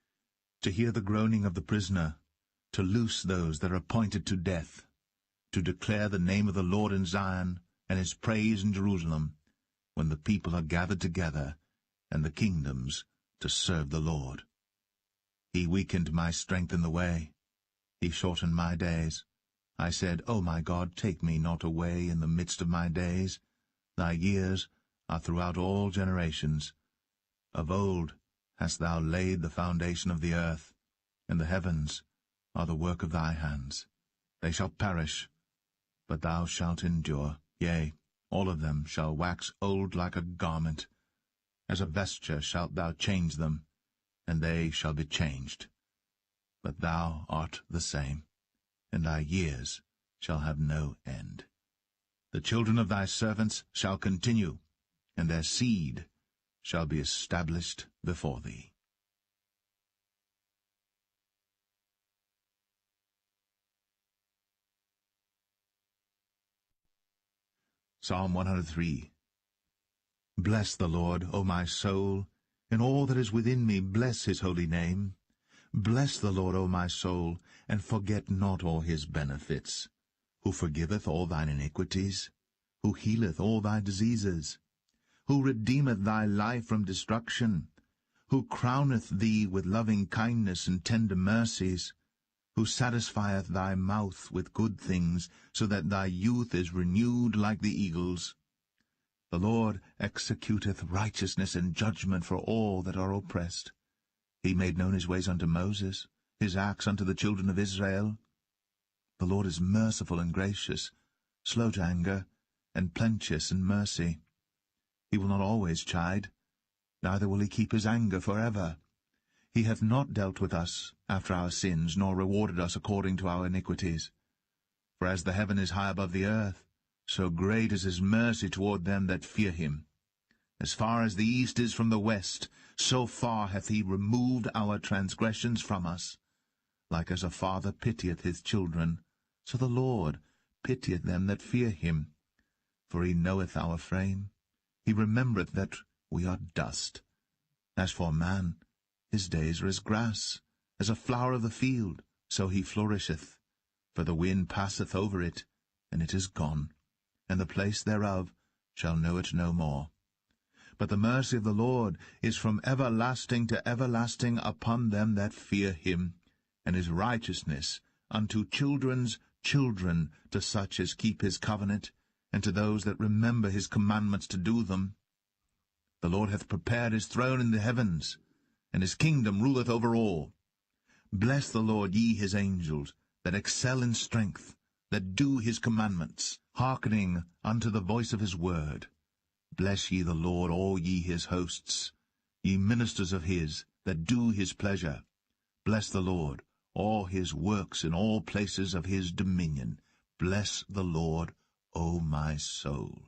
to hear the groaning of the prisoner, to loose those that are appointed to death, to declare the name of the Lord in Zion, and his praise in Jerusalem, when the people are gathered together, and the kingdoms to serve the Lord. He weakened my strength in the way. He shortened my days. I said, O my God, take me not away in the midst of my days. Thy years are throughout all generations. Of old hast thou laid the foundation of the earth, and the heavens are the work of thy hands. They shall perish, but thou shalt endure. Yea, all of them shall wax old like a garment. As a vesture shalt thou change them, and they shall be changed. But thou art the same, and thy years shall have no end. The children of thy servants shall continue, and their seed shall be established before thee. Psalm 103. Bless the Lord, O my soul, and all that is within me, bless his holy name. Bless the Lord, O my soul, and forget not all his benefits, who forgiveth all thine iniquities, who healeth all thy diseases, who redeemeth thy life from destruction, who crowneth thee with loving kindness and tender mercies, who satisfieth thy mouth with good things, so that thy youth is renewed like the eagles. The Lord executeth righteousness and judgment for all that are oppressed. He made known his ways unto Moses, his acts unto the children of Israel. The Lord is merciful and gracious, slow to anger, and plenteous in mercy. He will not always chide, neither will he keep his anger forever. He hath not dealt with us after our sins, nor rewarded us according to our iniquities. For as the heaven is high above the earth, so great is his mercy toward them that fear him. As far as the east is from the west, so far hath he removed our transgressions from us. Like as a father pitieth his children, so the Lord pitieth them that fear him. For he knoweth our frame. He remembereth that we are dust. As for man, his days are as grass, as a flower of the field, so he flourisheth. For the wind passeth over it, and it is gone, and the place thereof shall know it no more. But the mercy of the Lord is from everlasting to everlasting upon them that fear him, and his righteousness unto children's children, to such as keep his covenant, and to those that remember his commandments to do them. The Lord hath prepared his throne in the heavens, and his kingdom ruleth over all. Bless the Lord, ye his angels, that excel in strength, that do his commandments, hearkening unto the voice of his word. Bless ye the Lord, all ye his hosts, ye ministers of his, that do his pleasure. Bless the Lord, all his works in all places of his dominion. Bless the Lord, O my soul.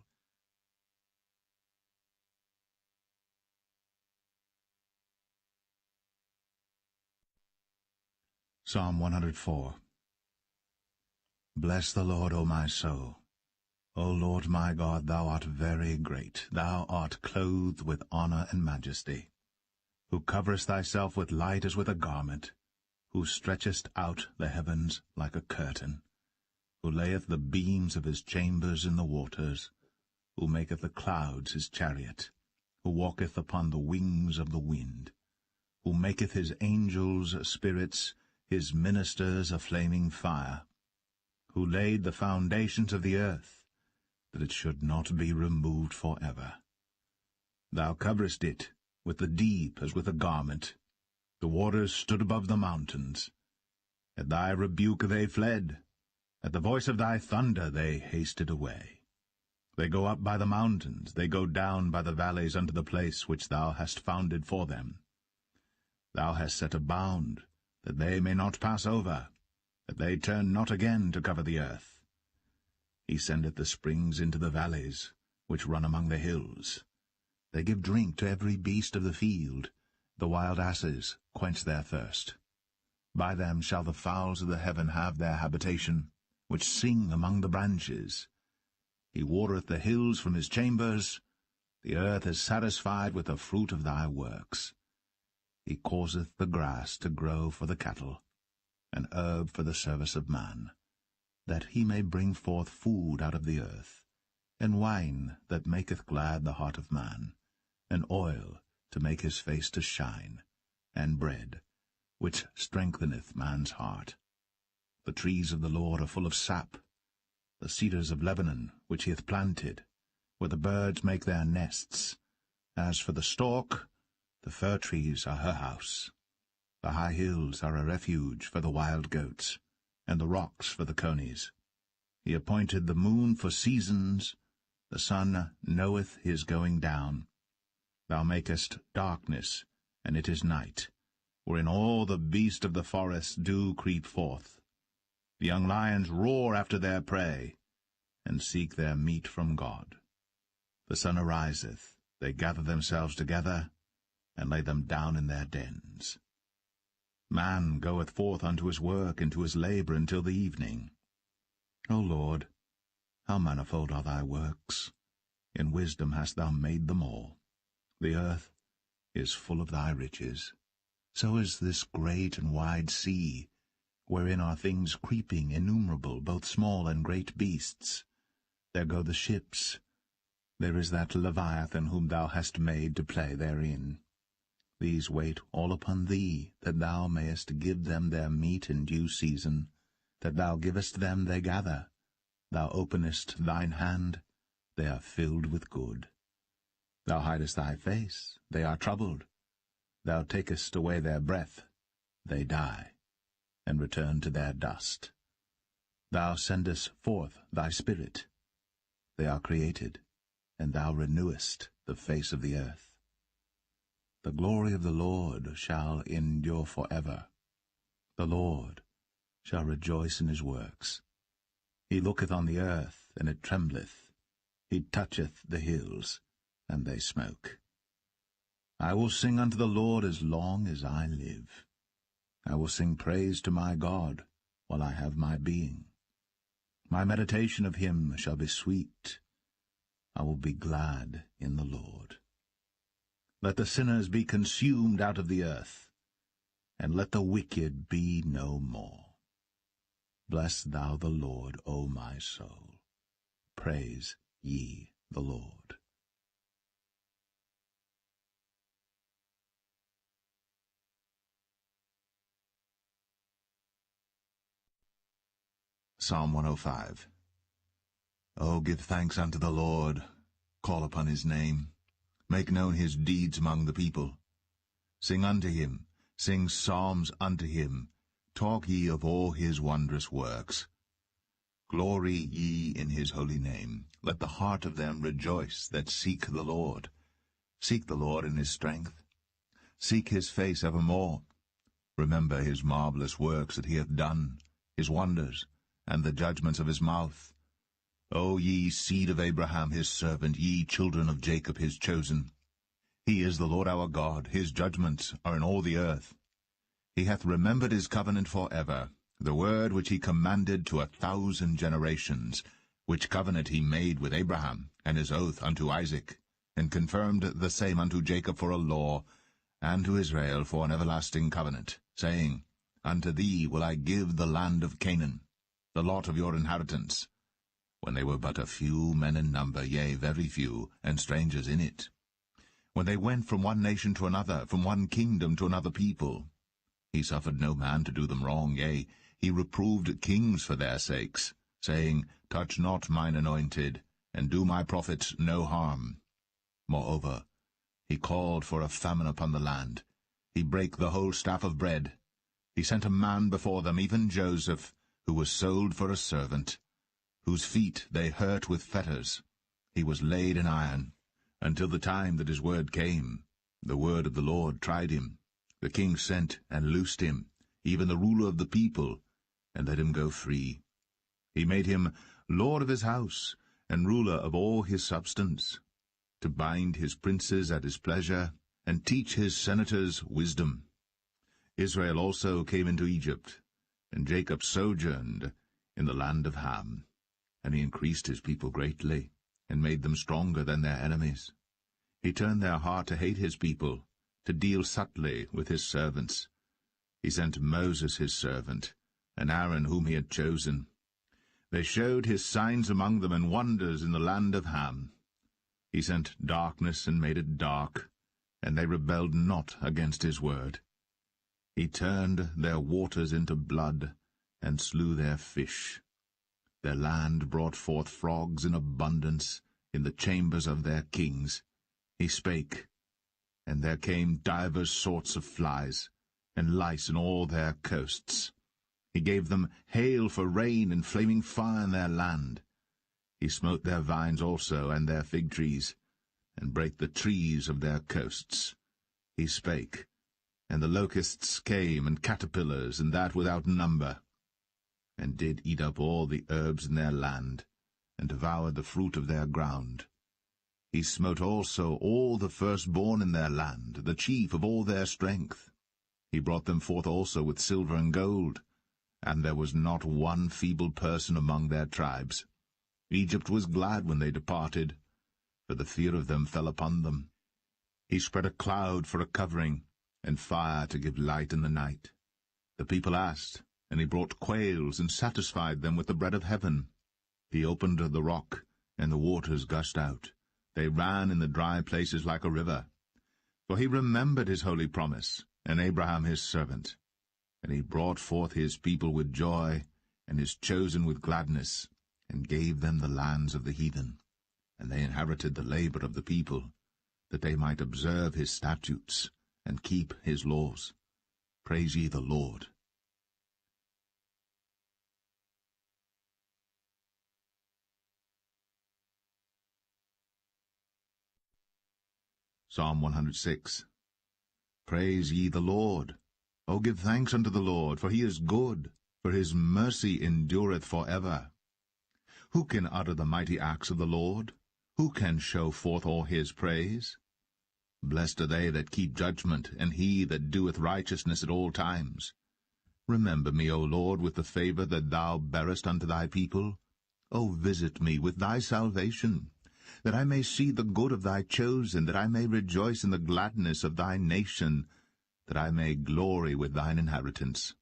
Psalm 104. Bless the Lord, O my soul. O Lord my God, thou art very great. Thou art clothed with honor and majesty, who coverest thyself with light as with a garment, who stretchest out the heavens like a curtain, who layeth the beams of his chambers in the waters, who maketh the clouds his chariot, who walketh upon the wings of the wind, who maketh his angels spirits, his ministers a flaming fire, who laid the foundations of the earth, that it should not be removed for ever. Thou coverest it with the deep as with a garment. The waters stood above the mountains. At thy rebuke they fled. At the voice of thy thunder they hasted away. They go up by the mountains, they go down by the valleys unto the place which thou hast founded for them. Thou hast set a bound, that they may not pass over, that they turn not again to cover the earth. He sendeth the springs into the valleys, which run among the hills. They give drink to every beast of the field. The wild asses quench their thirst. By them shall the fowls of the heaven have their habitation, which sing among the branches. He watereth the hills from his chambers. The earth is satisfied with the fruit of thy works. He causeth the grass to grow for the cattle, and herb for the service of man, that he may bring forth food out of the earth, and wine that maketh glad the heart of man, and oil to make his face to shine, and bread, which strengtheneth man's heart. The trees of the Lord are full of sap, the cedars of Lebanon, which he hath planted, where the birds make their nests. As for the stork, the fir trees are her house. The high hills are a refuge for the wild goats, and the rocks for the conies. He appointed the moon for seasons, the sun knoweth his going down. Thou makest darkness, and it is night, wherein all the beasts of the forest do creep forth. The young lions roar after their prey, and seek their meat from God. The sun ariseth, they gather themselves together, and lay them down in their dens. Man goeth forth unto his work and to his labour until the evening. O Lord, how manifold are thy works! In wisdom hast thou made them all. The earth is full of thy riches. So is this great and wide sea, wherein are things creeping innumerable, both small and great beasts. There go the ships. There is that Leviathan whom thou hast made to play therein. These wait all upon thee, that thou mayest give them their meat in due season, that thou givest them they gather. Thou openest thine hand, they are filled with good. Thou hidest thy face, they are troubled. Thou takest away their breath, they die, and return to their dust. Thou sendest forth thy Spirit, they are created, and thou renewest the face of the earth. The glory of the Lord shall endure forever. The Lord shall rejoice in his works. He looketh on the earth, and it trembleth. He toucheth the hills, and they smoke. I will sing unto the Lord as long as I live. I will sing praise to my God while I have my being. My meditation of him shall be sweet. I will be glad in the Lord. Let the sinners be consumed out of the earth, and let the wicked be no more. Bless thou the Lord, O my soul. Praise ye the Lord. Psalm 105. O give thanks unto the Lord, call upon his name. Make known his deeds among the people. Sing unto him, sing psalms unto him. Talk ye of all his wondrous works. Glory ye in his holy name. Let the heart of them rejoice that seek the Lord. Seek the Lord in his strength. Seek his face evermore. Remember his marvelous works that he hath done, his wonders, and the judgments of his mouth. O ye seed of Abraham his servant, ye children of Jacob his chosen. He is the Lord our God, his judgments are in all the earth. He hath remembered his covenant for ever, the word which he commanded to 1,000 generations, which covenant he made with Abraham, and his oath unto Isaac, and confirmed the same unto Jacob for a law, and to Israel for an everlasting covenant, saying, Unto thee will I give the land of Canaan, the lot of your inheritance, when they were but a few men in number, yea, very few, and strangers in it. When they went from one nation to another, from one kingdom to another people. He suffered no man to do them wrong, yea, he reproved kings for their sakes, saying, Touch not mine anointed, and do my prophets no harm. Moreover, he called for a famine upon the land. He brake the whole staff of bread. He sent a man before them, even Joseph, who was sold for a servant, whose feet they hurt with fetters. He was laid in iron, until the time that his word came. The word of the Lord tried him. The king sent and loosed him, even the ruler of the people, and let him go free. He made him lord of his house, and ruler of all his substance, to bind his princes at his pleasure, and teach his senators wisdom. Israel also came into Egypt, and Jacob sojourned in the land of Ham. And he increased his people greatly, and made them stronger than their enemies. He turned their heart to hate his people, to deal subtly with his servants. He sent Moses his servant, and Aaron whom he had chosen. They showed his signs among them and wonders in the land of Ham. He sent darkness and made it dark, and they rebelled not against his word. He turned their waters into blood, and slew their fish. Their land brought forth frogs in abundance in the chambers of their kings. He spake, and there came divers sorts of flies, and lice in all their coasts. He gave them hail for rain, and flaming fire in their land. He smote their vines also, and their fig trees, and brake the trees of their coasts. He spake, and the locusts came, and caterpillars, and that without number, and did eat up all the herbs in their land, and devoured the fruit of their ground. He smote also all the firstborn in their land, the chief of all their strength. He brought them forth also with silver and gold, and there was not one feeble person among their tribes. Egypt was glad when they departed, for the fear of them fell upon them. He spread a cloud for a covering, and fire to give light in the night. The people asked, and he brought quails, and satisfied them with the bread of heaven. He opened the rock, and the waters gushed out. They ran in the dry places like a river. For he remembered his holy promise, and Abraham his servant. And he brought forth his people with joy, and his chosen with gladness, and gave them the lands of the heathen. And they inherited the labor of the people, that they might observe his statutes, and keep his laws. Praise ye the Lord. Psalm 106. Praise ye the Lord. O give thanks unto the Lord, for he is good, for his mercy endureth for ever. Who can utter the mighty acts of the Lord? Who can show forth all his praise? Blessed are they that keep judgment, and he that doeth righteousness at all times. Remember me, O Lord, with the favor that thou bearest unto thy people. O visit me with thy salvation, that I may see the good of thy chosen, that I may rejoice in the gladness of thy nation, that I may glory with thine inheritance.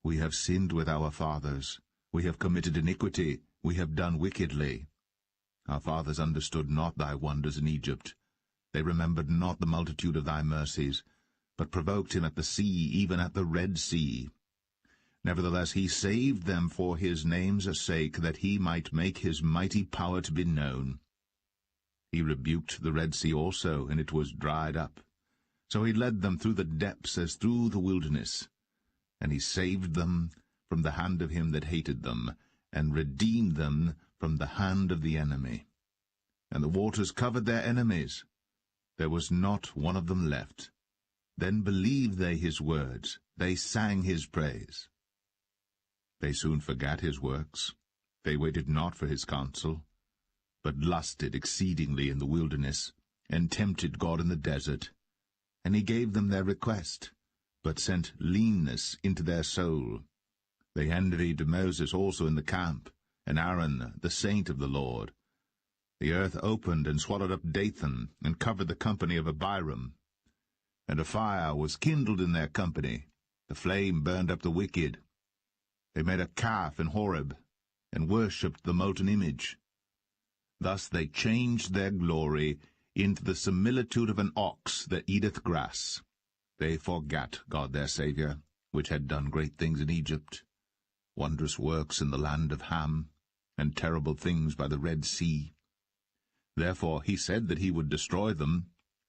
We have sinned with our fathers, we have committed iniquity, we have done wickedly. Our fathers understood not thy wonders in Egypt. They remembered not the multitude of thy mercies, but provoked him at the sea, even at the Red Sea. Nevertheless he saved them for his name's sake, that he might make his mighty power to be known. He rebuked the Red Sea also, and it was dried up. So he led them through the depths as through the wilderness. And he saved them from the hand of him that hated them, and redeemed them from the hand of the enemy. And the waters covered their enemies. There was not one of them left. Then believed they his words, they sang his praise. They soon forgat his works. They waited not for his counsel, but lusted exceedingly in the wilderness, and tempted God in the desert. And he gave them their request, but sent leanness into their soul. They envied Moses also in the camp, and Aaron, the saint of the Lord. The earth opened and swallowed up Dathan, and covered the company of Abiram. And a fire was kindled in their company. The flame burned up the wicked. They made a calf in Horeb, and worshipped the molten image. Thus they changed their glory into the similitude of an ox that eateth grass. They forgat God their Saviour, which had done great things in Egypt, wondrous works in the land of Ham, and terrible things by the Red Sea. Therefore he said that he would destroy them,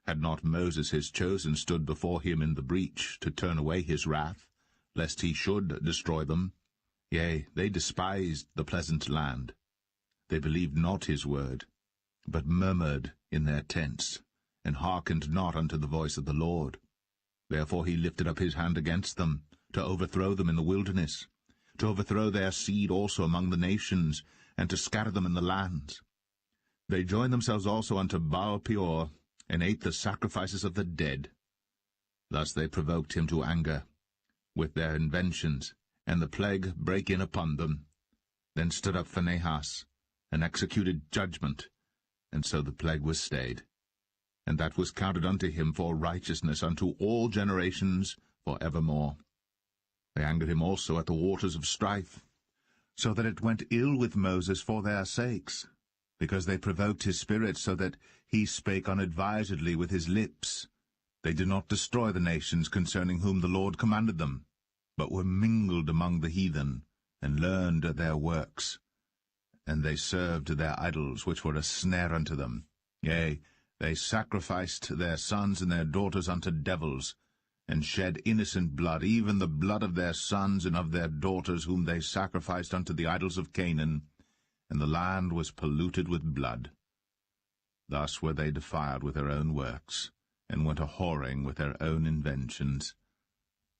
had not Moses his chosen stood before him in the breach, to turn away his wrath, lest he should destroy them. Yea, they despised the pleasant land. They believed not his word, but murmured in their tents, and hearkened not unto the voice of the Lord. Therefore he lifted up his hand against them, to overthrow them in the wilderness, to overthrow their seed also among the nations, and to scatter them in the lands. They joined themselves also unto Baal-peor, and ate the sacrifices of the dead. Thus they provoked him to anger with their inventions, and the plague brake in upon them. Then stood up Phinehas, and executed judgment, and so the plague was stayed. And that was counted unto him for righteousness unto all generations for evermore. They angered him also at the waters of strife, so that it went ill with Moses for their sakes, because they provoked his spirit, so that he spake unadvisedly with his lips. They did not destroy the nations concerning whom the Lord commanded them, but were mingled among the heathen, and learned their works. And they served their idols, which were a snare unto them. Yea, they sacrificed their sons and their daughters unto devils, and shed innocent blood, even the blood of their sons and of their daughters, whom they sacrificed unto the idols of Canaan, and the land was polluted with blood. Thus were they defiled with their own works, and went a-whoring with their own inventions.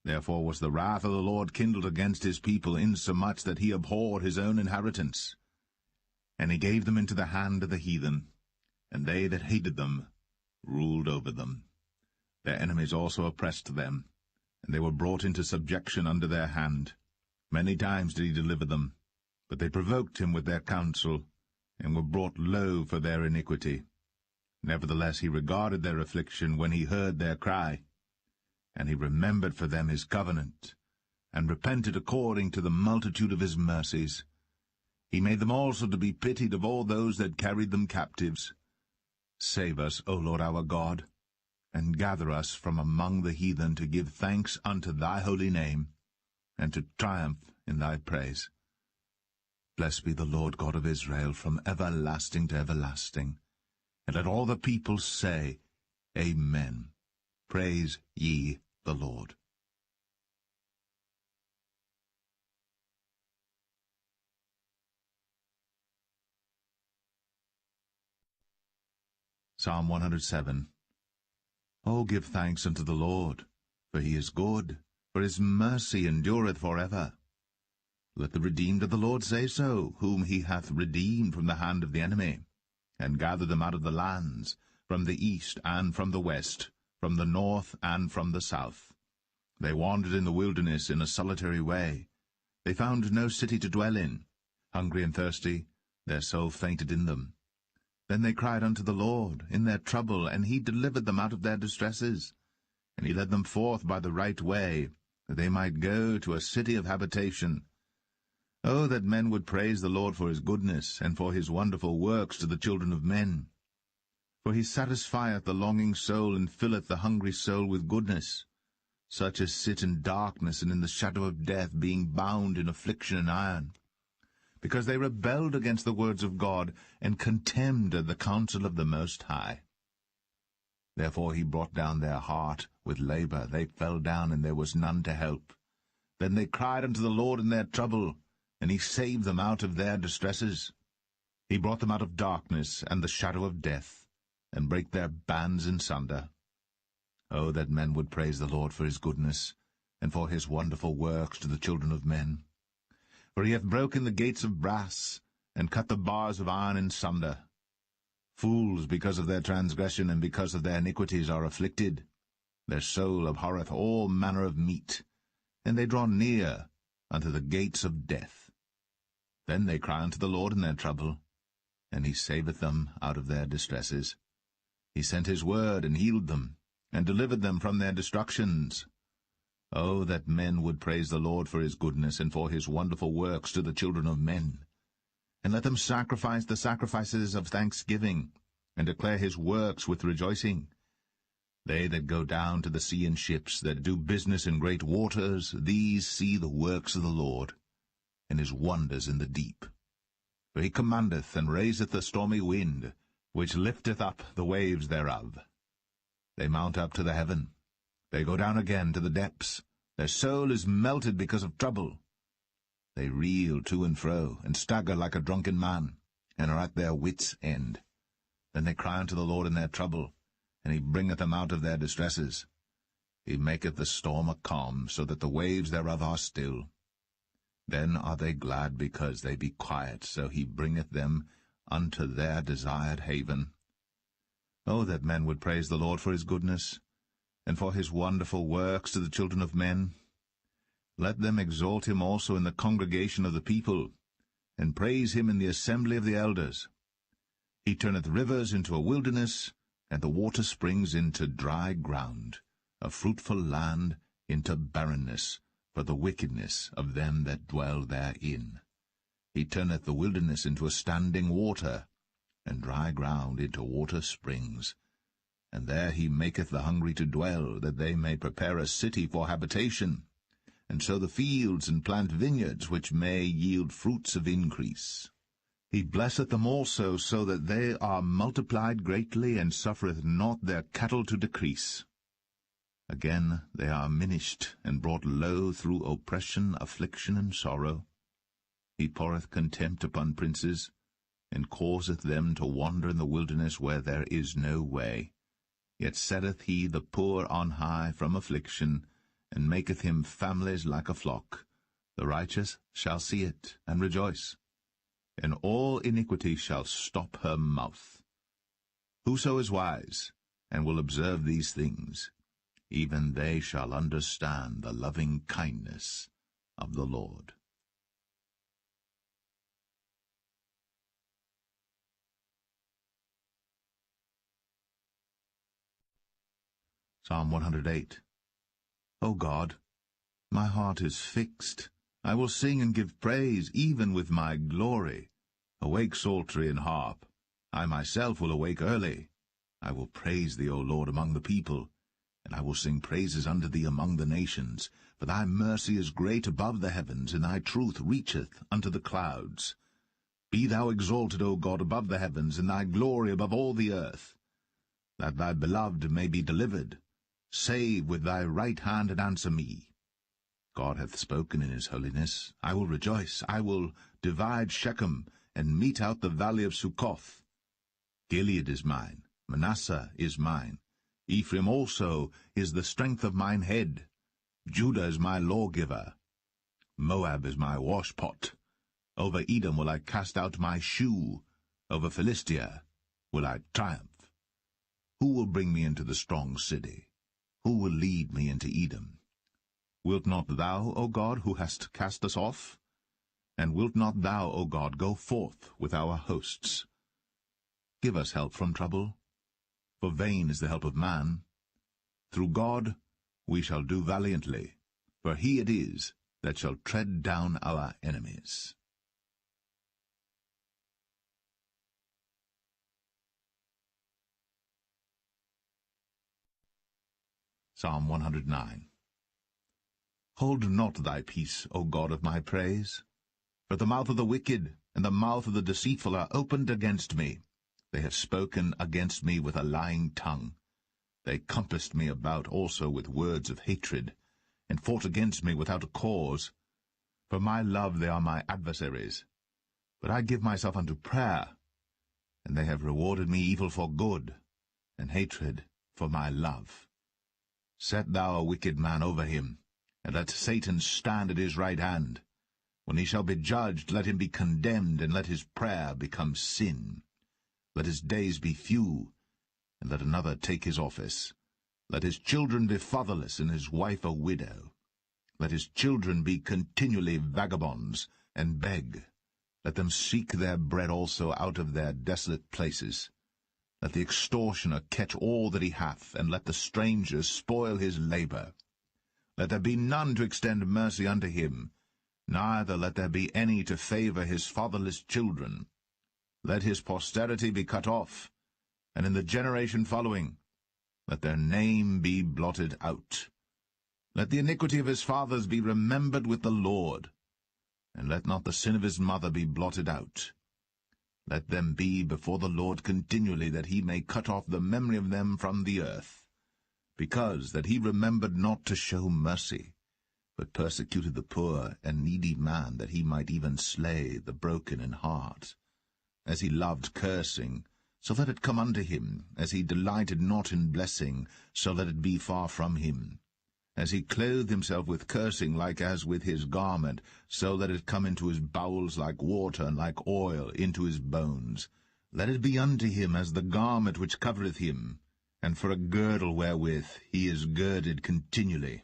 Therefore was the wrath of the Lord kindled against his people, insomuch that he abhorred his own inheritance. And he gave them into the hand of the heathen, and they that hated them ruled over them. Their enemies also oppressed them, and they were brought into subjection under their hand. Many times did he deliver them, but they provoked him with their counsel, and were brought low for their iniquity. Nevertheless he regarded their affliction when he heard their cry, and he remembered for them his covenant, and repented according to the multitude of his mercies. He made them also to be pitied of all those that carried them captives. Save us, O Lord our God, and gather us from among the heathen, to give thanks unto thy holy name, and to triumph in thy praise. Blessed be the Lord God of Israel from everlasting to everlasting. And let all the people say, Amen. Praise ye the Lord. Psalm 107. O give thanks unto the Lord, for he is good, for his mercy endureth for ever. Let the redeemed of the Lord say so, whom he hath redeemed from the hand of the enemy, and gathered them out of the lands, from the east and from the west, from the north and from the south. They wandered in the wilderness in a solitary way. They found no city to dwell in. Hungry and thirsty, their soul fainted in them. Then they cried unto the Lord in their trouble, and he delivered them out of their distresses. And he led them forth by the right way, that they might go to a city of habitation. Oh, that men would praise the Lord for his goodness, and for his wonderful works to the children of men. For he satisfieth the longing soul, and filleth the hungry soul with goodness. Such as sit in darkness and in the shadow of death, being bound in affliction and iron. Because they rebelled against the words of God, and contemned the counsel of the Most High. Therefore he brought down their heart with labor. They fell down, and there was none to help. Then they cried unto the Lord in their trouble, and he saved them out of their distresses. He brought them out of darkness and the shadow of death, and brake their bands in sunder. Oh, that men would praise the Lord for his goodness, and for his wonderful works to the children of men. For he hath broken the gates of brass, and cut the bars of iron in sunder. Fools, because of their transgression and because of their iniquities, are afflicted. Their soul abhorreth all manner of meat, and they draw near unto the gates of death. Then they cry unto the Lord in their trouble, and he saveth them out of their distresses. He sent his word, and healed them, and delivered them from their destructions. Oh, that men would praise the Lord for his goodness, and for his wonderful works to the children of men. And let them sacrifice the sacrifices of thanksgiving, and declare his works with rejoicing. They that go down to the sea in ships, that do business in great waters, these see the works of the Lord, and his wonders in the deep. For he commandeth and raiseth the stormy wind, which lifteth up the waves thereof. They mount up to the heaven. They go down again to the depths. Their soul is melted because of trouble. They reel to and fro, and stagger like a drunken man, and are at their wits' end. Then they cry unto the Lord in their trouble, and he bringeth them out of their distresses. He maketh the storm a calm, so that the waves thereof are still. Then are they glad because they be quiet, so he bringeth them unto their desired haven. Oh, that men would praise the Lord for his goodness, and for his wonderful works to the children of men. Let them exalt him also in the congregation of the people, and praise him in the assembly of the elders. He turneth rivers into a wilderness, and the water springs into dry ground, a fruitful land into barrenness, for the wickedness of them that dwell therein. He turneth the wilderness into a standing water, and dry ground into water springs. And there he maketh the hungry to dwell, that they may prepare a city for habitation, and sow the fields and plant vineyards, which may yield fruits of increase. He blesseth them also, so that they are multiplied greatly, and suffereth not their cattle to decrease. Again they are minished, and brought low through oppression, affliction, and sorrow. He poureth contempt upon princes, and causeth them to wander in the wilderness where there is no way. Yet setteth he the poor on high from affliction, and maketh him families like a flock. The righteous shall see it, and rejoice, and all iniquity shall stop her mouth. Whoso is wise, and will observe these things, even they shall understand the loving kindness of the Lord. Psalm 108. O God, my heart is fixed. I will sing and give praise, even with my glory. Awake, psaltery and harp. I myself will awake early. I will praise thee, O Lord, among the people, and I will sing praises unto thee among the nations. For thy mercy is great above the heavens, and thy truth reacheth unto the clouds. Be thou exalted, O God, above the heavens, and thy glory above all the earth. That thy beloved may be delivered. Save with thy right hand, and answer me. God hath spoken in his holiness. I will rejoice. I will divide Shechem, and mete out the valley of Succoth. Gilead is mine, Manasseh is mine. Ephraim also is the strength of mine head. Judah is my lawgiver. Moab is my washpot. Over Edom will I cast out my shoe. Over Philistia will I triumph. Who will bring me into the strong city? Who will lead me into Edom? Wilt not thou, O God, who hast cast us off? And wilt not thou, O God, go forth with our hosts? Give us help from trouble, for vain is the help of man. Through God we shall do valiantly, for he it is that shall tread down our enemies. Psalm 109. Hold not thy peace, O God of my praise. For the mouth of the wicked and the mouth of the deceitful are opened against me. They have spoken against me with a lying tongue. They compassed me about also with words of hatred, and fought against me without a cause. For my love they are my adversaries. But I give myself unto prayer, and they have rewarded me evil for good, and hatred for my love. Set thou a wicked man over him, and let Satan stand at his right hand. When he shall be judged, let him be condemned, and let his prayer become sin. Let his days be few, and let another take his office. Let his children be fatherless, and his wife a widow. Let his children be continually vagabonds, and beg. Let them seek their bread also out of their desolate places. Let the extortioner catch all that he hath, and let the stranger spoil his labor. Let there be none to extend mercy unto him, neither let there be any to favor his fatherless children. Let his posterity be cut off, and in the generation following let their name be blotted out. Let the iniquity of his fathers be remembered with the Lord, and let not the sin of his mother be blotted out. Let them be before the Lord continually, that he may cut off the memory of them from the earth, because that he remembered not to show mercy, but persecuted the poor and needy man, that he might even slay the broken in heart. As he loved cursing, so let it come unto him. As he delighted not in blessing, so let it be far from him. as he clothed himself with cursing like as with his garment, so that it come into his bowels like water, and like oil into his bones. Let it be unto him as the garment which covereth him, and for a girdle wherewith he is girded continually.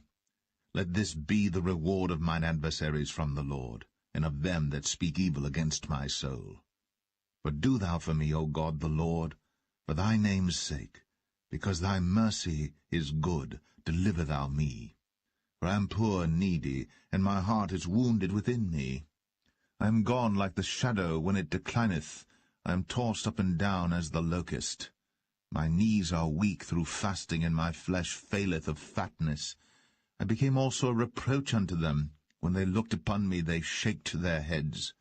Let this be the reward of mine adversaries from the Lord, and of them that speak evil against my soul. But do thou for me, O God the Lord, for thy name's sake, because thy mercy is good, deliver thou me. For I am poor and needy, and my heart is wounded within me. I am gone like the shadow when it declineth. I am tossed up and down as the locust. My knees are weak through fasting, and my flesh faileth of fatness. I became also a reproach unto them. When they looked upon me, they shaked their heads.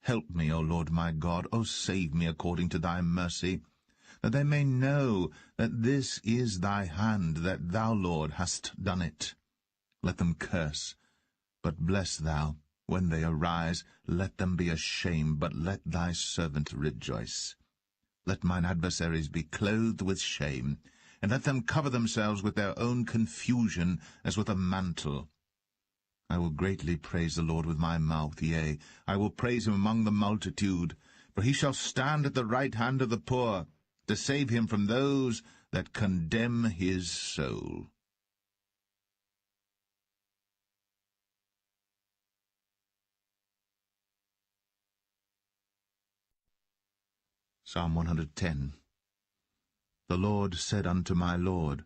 Help me, O Lord my God, O save me according to thy mercy, that they may know that this is thy hand, that thou, Lord, hast done it. Let them curse, but bless thou. When they arise, let them be ashamed, but let thy servant rejoice. Let mine adversaries be clothed with shame, and let them cover themselves with their own confusion as with a mantle. I will greatly praise the Lord with my mouth, yea, I will praise him among the multitude, for he shall stand at the right hand of the poor, to save him from those that condemn his soul. Psalm 110. The Lord said unto my Lord,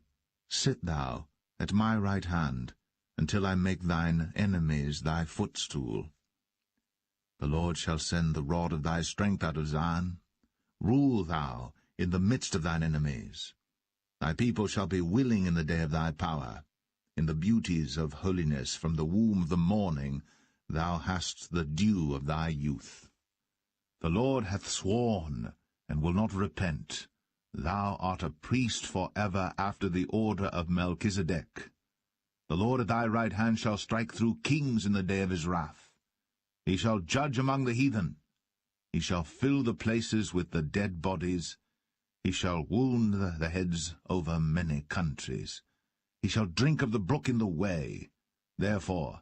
Sit thou at my right hand, until I make thine enemies thy footstool. The Lord shall send the rod of thy strength out of Zion. Rule thou in the midst of thine enemies. Thy people shall be willing in the day of thy power. In the beauties of holiness from the womb of the morning thou hast the dew of thy youth. The Lord hath sworn, and will not repent. Thou art a priest for ever after the order of Melchizedek. The Lord at thy right hand shall strike through kings in the day of his wrath. He shall judge among the heathen. He shall fill the places with the dead bodies. He shall wound the heads over many countries. He shall drink of the brook in the way. Therefore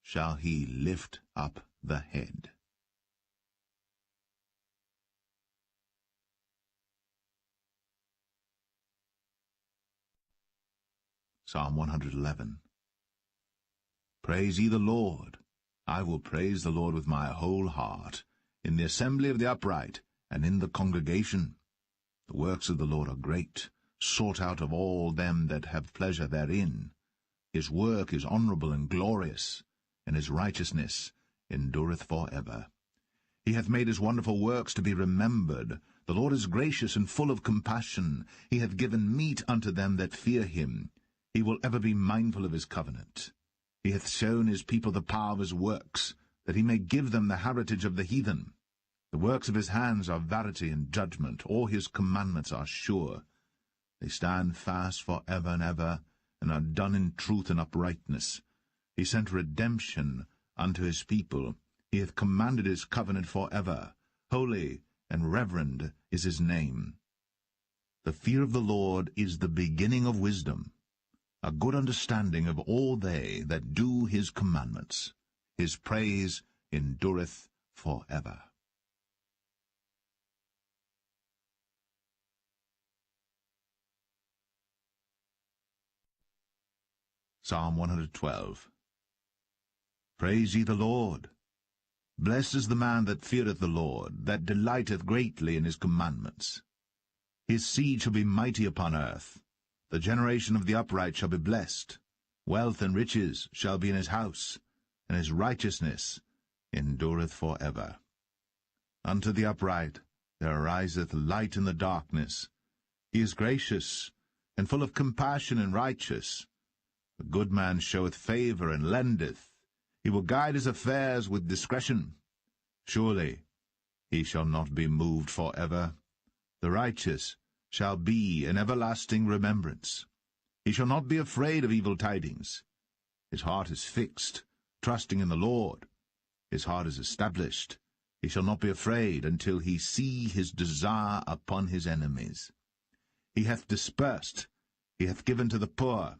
shall he lift up the head. Psalm 111. Praise ye the Lord. I will praise the Lord with my whole heart, in the assembly of the upright, and in the congregation. The works of the Lord are great, sought out of all them that have pleasure therein. His work is honourable and glorious, and his righteousness endureth for ever. He hath made his wonderful works to be remembered. The Lord is gracious and full of compassion. He hath given meat unto them that fear him. He will ever be mindful of his covenant. He hath shown his people the power of his works, that he may give them the heritage of the heathen. The works of his hands are verity and judgment. All his commandments are sure. They stand fast for ever and ever, and are done in truth and uprightness. He sent redemption unto his people. He hath commanded his covenant for ever. Holy and reverend is his name. The fear of the Lord is the beginning of wisdom, a good understanding of all they that do his commandments. His praise endureth for ever. Psalm 112. Praise ye the Lord. Blessed is the man that feareth the Lord, that delighteth greatly in his commandments. His seed shall be mighty upon earth. The generation of the upright shall be blessed. Wealth and riches shall be in his house, and his righteousness endureth for ever. Unto the upright there ariseth light in the darkness. He is gracious, and full of compassion and righteous. A good man showeth favour and lendeth. He will guide his affairs with discretion. Surely he shall not be moved for ever. The righteous shall be an everlasting remembrance. He shall not be afraid of evil tidings. His heart is fixed, trusting in the Lord. His heart is established. He shall not be afraid until he see his desire upon his enemies. He hath dispersed, he hath given to the poor.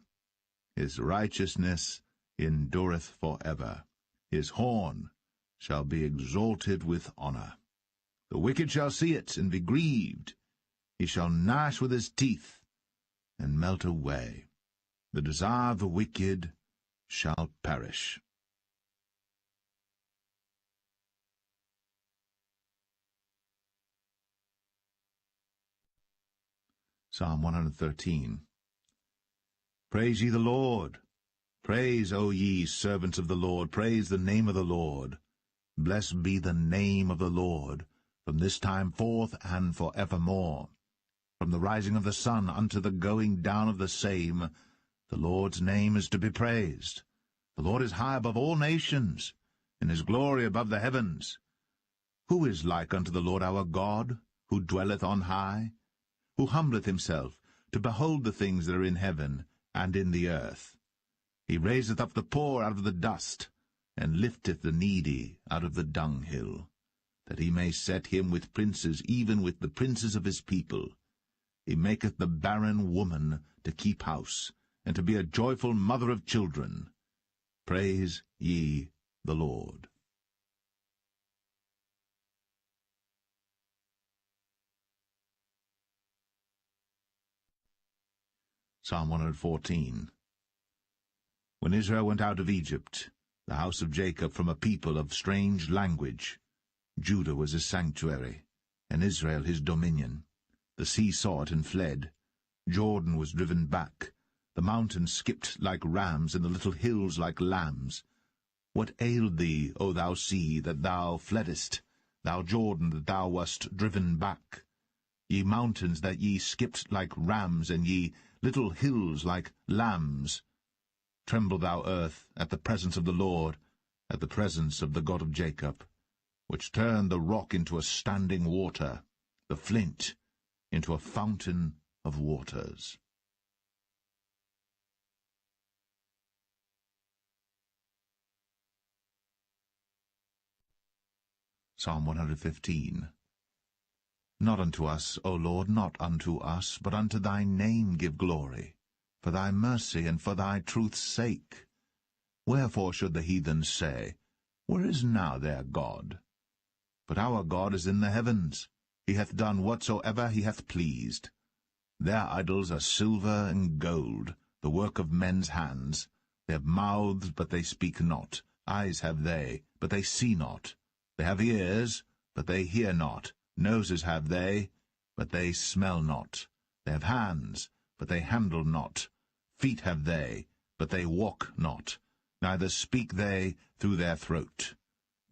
His righteousness endureth for ever. His horn shall be exalted with honour. The wicked shall see it, and be grieved. He shall gnash with his teeth, and melt away. The desire of the wicked shall perish. Psalm 113. Praise ye the Lord. Praise, O ye servants of the Lord. Praise the name of the Lord. Blessed be the name of the Lord, from this time forth and for evermore. From the rising of the sun unto the going down of the same, the Lord's name is to be praised. The Lord is high above all nations, and his glory above the heavens. Who is like unto the Lord our God, who dwelleth on high, who humbleth himself to behold the things that are in heaven and in the earth? He raiseth up the poor out of the dust, and lifteth the needy out of the dunghill, that he may set him with princes, even with the princes of his people. He maketh the barren woman to keep house, and to be a joyful mother of children. Praise ye the Lord. Psalm 114. When Israel went out of Egypt, the house of Jacob from a people of strange language, Judah was his sanctuary, and Israel his dominion. The sea saw it and fled. Jordan was driven back. The mountains skipped like rams, and the little hills like lambs. What ailed thee, O thou sea, that thou fleddest, thou Jordan, that thou wast driven back? Ye mountains, that ye skipped like rams, and ye little hills like lambs. Tremble, thou earth, at the presence of the Lord, at the presence of the God of Jacob, which turned the rock into a standing water, the flint into a fountain of waters. Psalm 115. Not unto us, O Lord, not unto us, but unto thy name give glory, for thy mercy and for thy truth's sake. Wherefore should the heathen say, Where is now their God? But our God is in the heavens. He hath done whatsoever he hath pleased. Their idols are silver and gold, the work of men's hands. They have mouths, but they speak not. Eyes have they, but they see not. They have ears, but they hear not. Noses have they, but they smell not. They have hands, but they handle not. Feet have they, but they walk not. Neither speak they through their throat.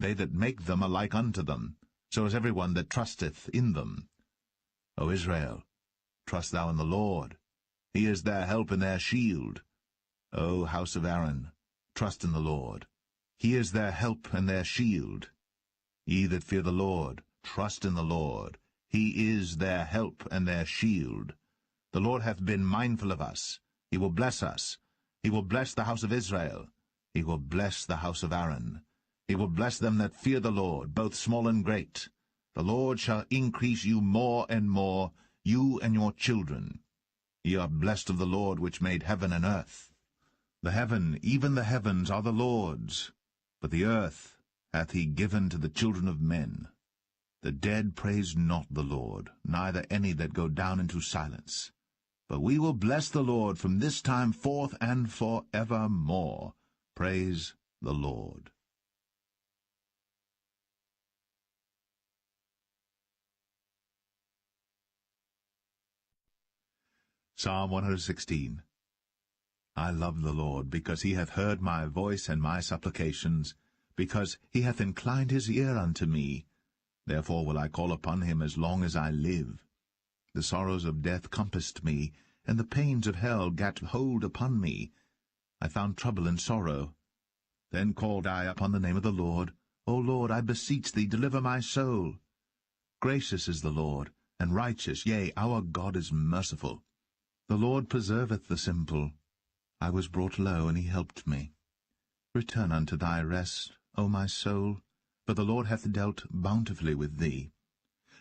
They that make them are like unto them, so is every one that trusteth in them. O Israel, trust thou in the Lord. He is their help and their shield. O house of Aaron, trust in the Lord. He is their help and their shield. Ye that fear the Lord, trust in the Lord. He is their help and their shield. The Lord hath been mindful of us. He will bless us. He will bless the house of Israel. He will bless the house of Aaron. He will bless them that fear the Lord, both small and great. The Lord shall increase you more and more, you and your children. Ye are blessed of the Lord, which made heaven and earth. The heaven, even the heavens, are the Lord's, but the earth hath he given to the children of men. The dead praise not the Lord, neither any that go down into silence. But we will bless the Lord from this time forth and for evermore. Praise the Lord. Psalm 116. I love the Lord, because he hath heard my voice and my supplications, because he hath inclined his ear unto me. Therefore will I call upon him as long as I live. The sorrows of death compassed me, and the pains of hell gat hold upon me. I found trouble and sorrow. Then called I upon the name of the Lord. O Lord, I beseech thee, deliver my soul. Gracious is the Lord, and righteous, yea, our God is merciful. The Lord preserveth the simple. I was brought low, and he helped me. Return unto thy rest, O my soul, for the Lord hath dealt bountifully with thee.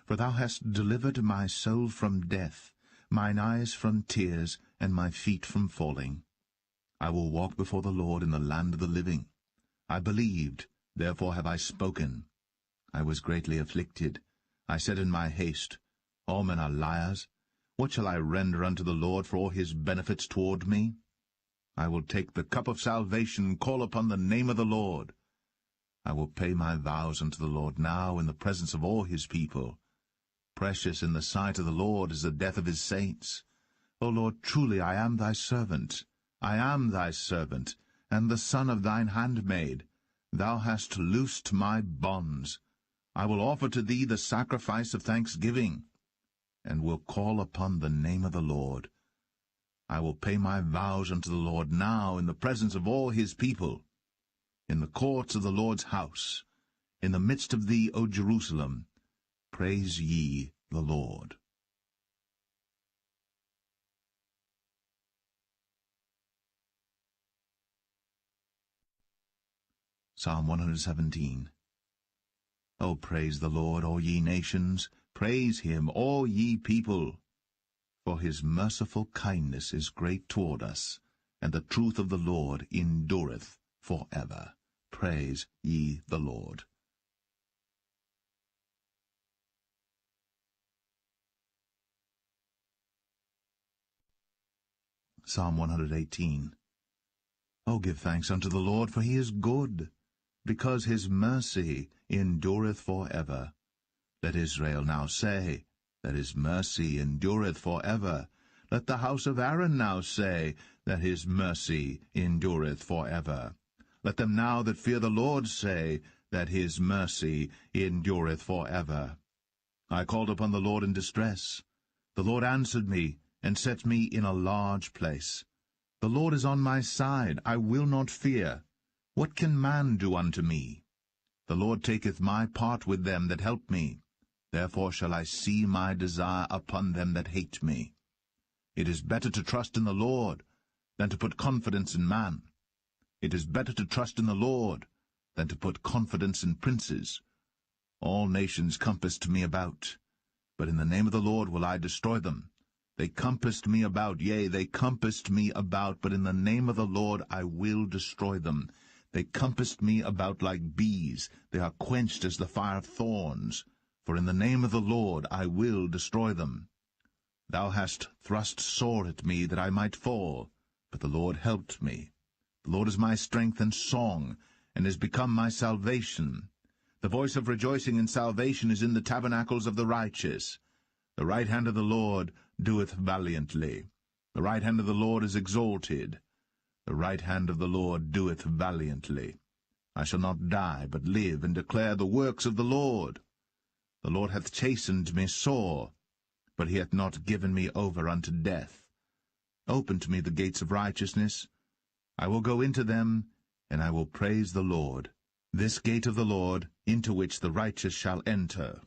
For thou hast delivered my soul from death, mine eyes from tears, and my feet from falling. I will walk before the Lord in the land of the living. I believed, therefore have I spoken. I was greatly afflicted. I said in my haste, All men are liars. What shall I render unto the Lord for all his benefits toward me? I will take the cup of salvation, call upon the name of the Lord. I will pay my vows unto the Lord now in the presence of all his people. Precious in the sight of the Lord is the death of his saints. O Lord, truly I am thy servant. I am thy servant, and the son of thine handmaid. Thou hast loosed my bonds. I will offer to thee the sacrifice of thanksgiving, and will call upon the name of the Lord. I will pay my vows unto the Lord now in the presence of all his people, in the courts of the Lord's house, in the midst of thee, O Jerusalem. Praise ye the Lord. Psalm 117. O praise the Lord, all ye nations, praise him, all ye people. For his merciful kindness is great toward us, and the truth of the Lord endureth for ever. Praise ye the Lord. Psalm 118. O give thanks unto the Lord, for he is good, because his mercy endureth for ever. Let Israel now say, that his mercy endureth for ever. Let the house of Aaron now say, that his mercy endureth for ever. Let them now that fear the Lord say, that his mercy endureth for ever. I called upon the Lord in distress. The Lord answered me, and set me in a large place. The Lord is on my side, I will not fear. What can man do unto me? The Lord taketh my part with them that help me. Therefore shall I see my desire upon them that hate me. It is better to trust in the Lord than to put confidence in man. It is better to trust in the Lord than to put confidence in princes. All nations compassed me about, but in the name of the Lord will I destroy them. They compassed me about, yea, they compassed me about, but in the name of the Lord I will destroy them. They compassed me about like bees, they are quenched as the fire of thorns. For in the name of the Lord I will destroy them. Thou hast thrust sore at me that I might fall, but the Lord helped me. The Lord is my strength and song, and is become my salvation. The voice of rejoicing and salvation is in the tabernacles of the righteous. The right hand of the Lord doeth valiantly. The right hand of the Lord is exalted. The right hand of the Lord doeth valiantly. I shall not die, but live, and declare the works of the Lord. The Lord hath chastened me sore, but he hath not given me over unto death. Open to me the gates of righteousness. I will go into them, and I will praise the Lord. This gate of the Lord, into which the righteous shall enter.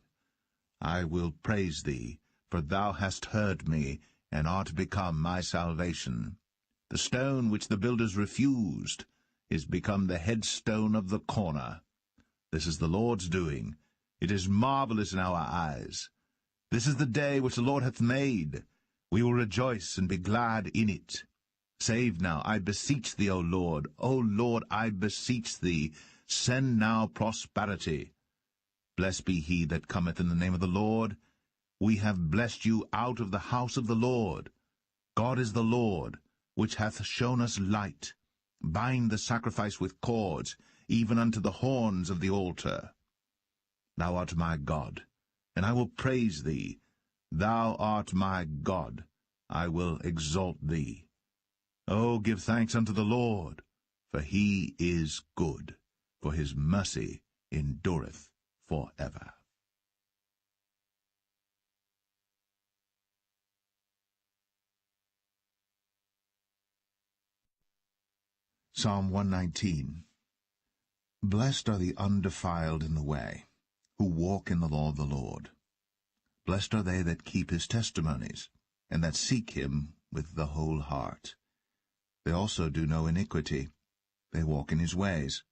I will praise thee, for thou hast heard me, and art become my salvation. The stone which the builders refused is become the headstone of the corner. This is the Lord's doing. It is marvelous in our eyes. This is the day which the Lord hath made. We will rejoice and be glad in it. Save now, I beseech thee, O Lord. O Lord, I beseech thee. Send now prosperity. Blessed be he that cometh in the name of the Lord. We have blessed you out of the house of the Lord. God is the Lord, which hath shown us light. Bind the sacrifice with cords, even unto the horns of the altar. Thou art my God, and I will praise thee. Thou art my God, I will exalt thee. O give thanks unto the Lord, for he is good, for his mercy endureth for ever. Psalm 119. Blessed are the undefiled in the way, who walk in the law of the Lord. Blessed are they that keep his testimonies, and that seek him with the whole heart. They also do no iniquity. They walk in his ways.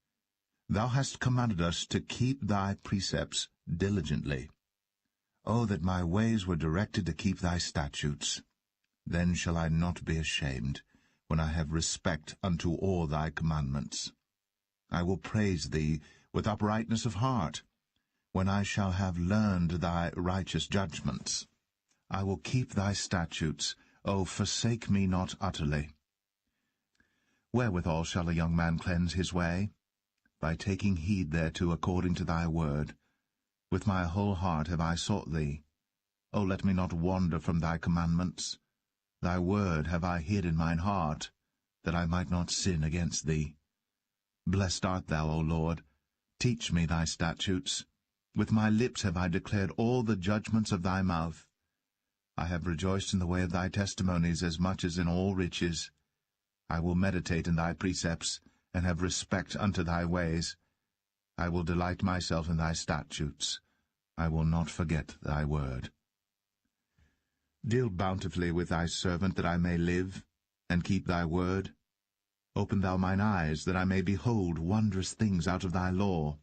Thou hast commanded us to keep thy precepts diligently. O that my ways were directed to keep thy statutes! Then shall I not be ashamed. when I have respect unto all thy commandments. I will praise thee with uprightness of heart, when I shall have learned thy righteous judgments. I will keep thy statutes, O forsake me not utterly. Wherewithal shall a young man cleanse his way? By taking heed thereto according to thy word. With my whole heart have I sought thee. O let me not wander from thy commandments. Thy word have I hid in mine heart, that I might not sin against thee. Blessed art thou, O Lord. Teach me thy statutes. With my lips have I declared all the judgments of thy mouth. I have rejoiced in the way of thy testimonies as much as in all riches. I will meditate in thy precepts, and have respect unto thy ways. I will delight myself in thy statutes. I will not forget thy word. Deal bountifully with thy servant, that I may live, and keep thy word. Open thou mine eyes, that I may behold wondrous things out of thy law.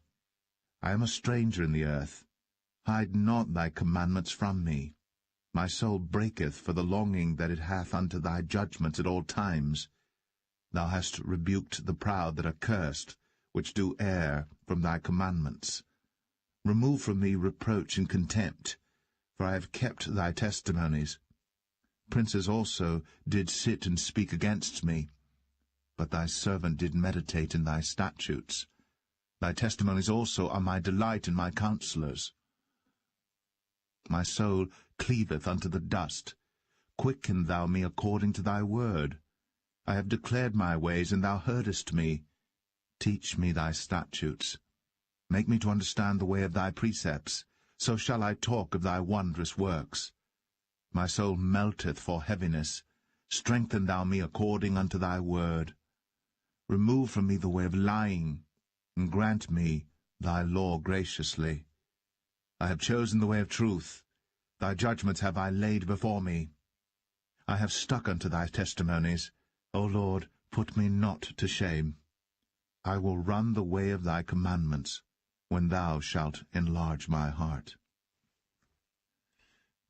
I am a stranger in the earth. Hide not thy commandments from me. My soul breaketh for the longing that it hath unto thy judgments at all times. Thou hast rebuked the proud that are cursed, which do err from thy commandments. Remove from me reproach and contempt, for I have kept thy testimonies. Princes also did sit and speak against me, but thy servant did meditate in thy statutes. Thy testimonies also are my delight and my counsellors. My soul cleaveth unto the dust. Quicken thou me according to thy word. I have declared my ways, and thou heardest me. Teach me thy statutes. Make me to understand the way of thy precepts. So shall I talk of thy wondrous works. My soul melteth for heaviness. Strengthen thou me according unto thy word. Remove from me the way of lying, and grant me thy law graciously. I have chosen the way of truth. Thy judgments have I laid before me. I have stuck unto thy testimonies. O Lord, put me not to shame. I will run the way of thy commandments, when thou shalt enlarge my heart.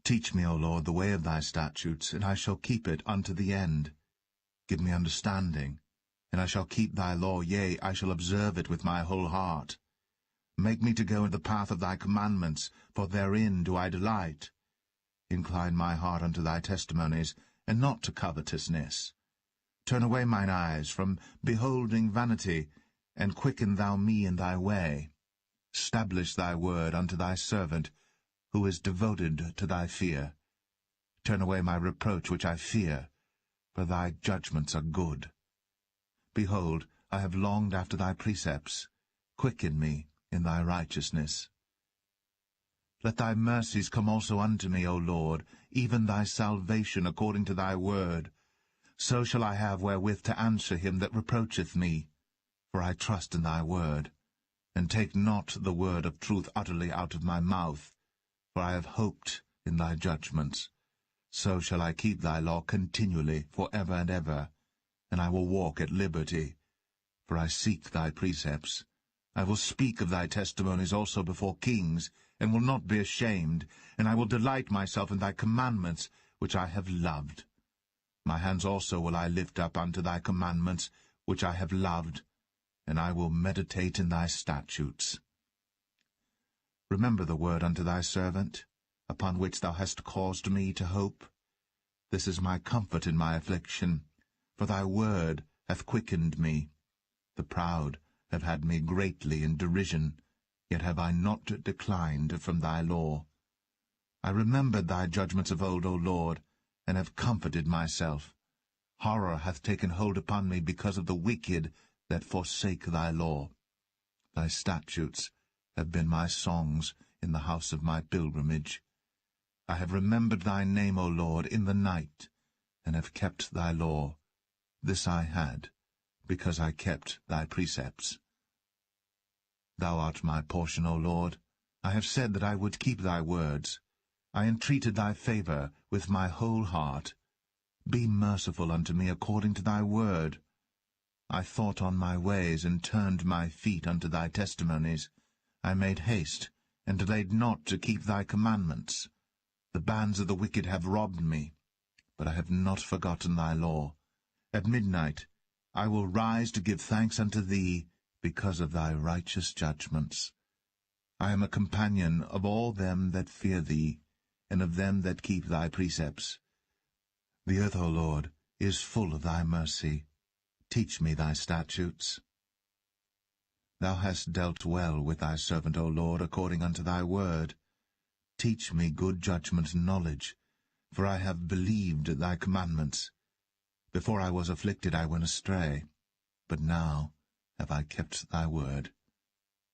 Teach me, O Lord, the way of thy statutes, and I shall keep it unto the end. Give me understanding, and I shall keep thy law, yea, I shall observe it with my whole heart. Make me to go in the path of thy commandments, for therein do I delight. Incline my heart unto thy testimonies, and not to covetousness. Turn away mine eyes from beholding vanity, and quicken thou me in thy way. Stablish thy word unto thy servant, who is devoted to thy fear. Turn away my reproach which I fear, for thy judgments are good. Behold, I have longed after thy precepts. Quicken me in thy righteousness. Let thy mercies come also unto me, O Lord, even thy salvation according to thy word. So shall I have wherewith to answer him that reproacheth me. For I trust in thy word, and take not the word of truth utterly out of my mouth. For I have hoped in thy judgments. So shall I keep thy law continually for ever and ever, and I will walk at liberty. For I seek thy precepts. I will speak of thy testimonies also before kings, and will not be ashamed, and I will delight myself in thy commandments, which I have loved. My hands also will I lift up unto thy commandments, which I have loved, and I will meditate in thy statutes. Remember the word unto thy servant, upon which thou hast caused me to hope. This is my comfort in my affliction, for thy word hath quickened me. The proud have had me greatly in derision, yet have I not declined from thy law. I remembered thy judgments of old, O Lord, and have comforted myself. Horror hath taken hold upon me because of the wicked that forsake thy law. Thy statutes have been my songs in the house of my pilgrimage. I have remembered thy name, O Lord, in the night, and have kept thy law. This I had, because I kept thy precepts. Thou art my portion, O Lord. I have said that I would keep thy words. I entreated thy favour with my whole heart. Be merciful unto me according to thy word. I thought on my ways, and turned my feet unto thy testimonies. I made haste, and delayed not to keep thy commandments. The bands of the wicked have robbed me, but I have not forgotten thy law. At midnight I will rise to give thanks unto thee because of thy righteous judgments. I am a companion of all them that fear thee, and of them that keep thy precepts. The earth, O Lord, is full of thy mercy. Teach me thy statutes. Thou hast dealt well with thy servant, O Lord, according unto thy word. Teach me good judgment and knowledge, for I have believed thy commandments. Before I was afflicted I went astray, but now have I kept thy word.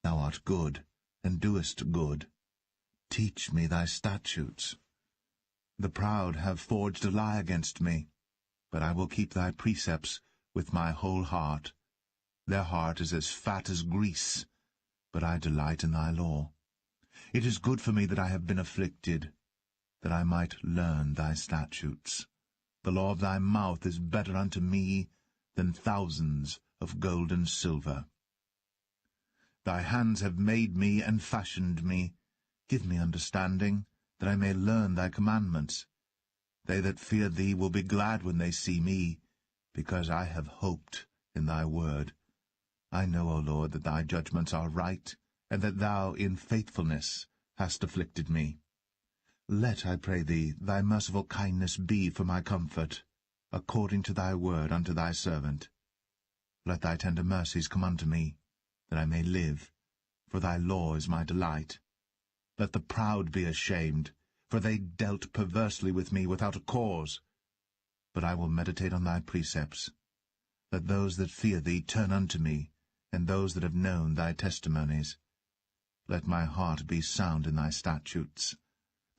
Thou art good, and doest good. Teach me thy statutes. The proud have forged a lie against me, but I will keep thy precepts with my whole heart. Their heart is as fat as grease, but I delight in thy law. It is good for me that I have been afflicted, that I might learn thy statutes. The law of thy mouth is better unto me than thousands of gold and silver. Thy hands have made me and fashioned me. Give me understanding, that I may learn thy commandments. They that fear thee will be glad when they see me, because I have hoped in thy word. I know, O Lord, that thy judgments are right, and that thou in faithfulness hast afflicted me. Let, I pray thee, thy merciful kindness be for my comfort, according to thy word unto thy servant. Let thy tender mercies come unto me, that I may live, for thy law is my delight. Let the proud be ashamed, for they dealt perversely with me without a cause. But I will meditate on thy precepts. Let those that fear thee turn unto me, and those that have known thy testimonies. Let my heart be sound in thy statutes,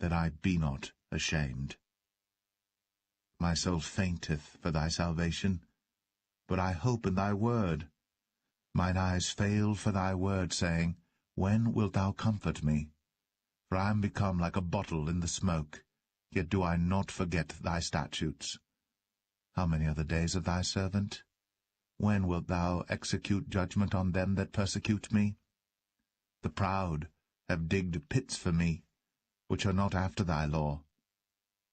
that I be not ashamed. My soul fainteth for thy salvation, but I hope in thy word. Mine eyes fail for thy word, saying, When wilt thou comfort me? For I am become like a bottle in the smoke, yet do I not forget thy statutes. How many are the days of thy servant? When wilt thou execute judgment on them that persecute me? The proud have digged pits for me, which are not after thy law.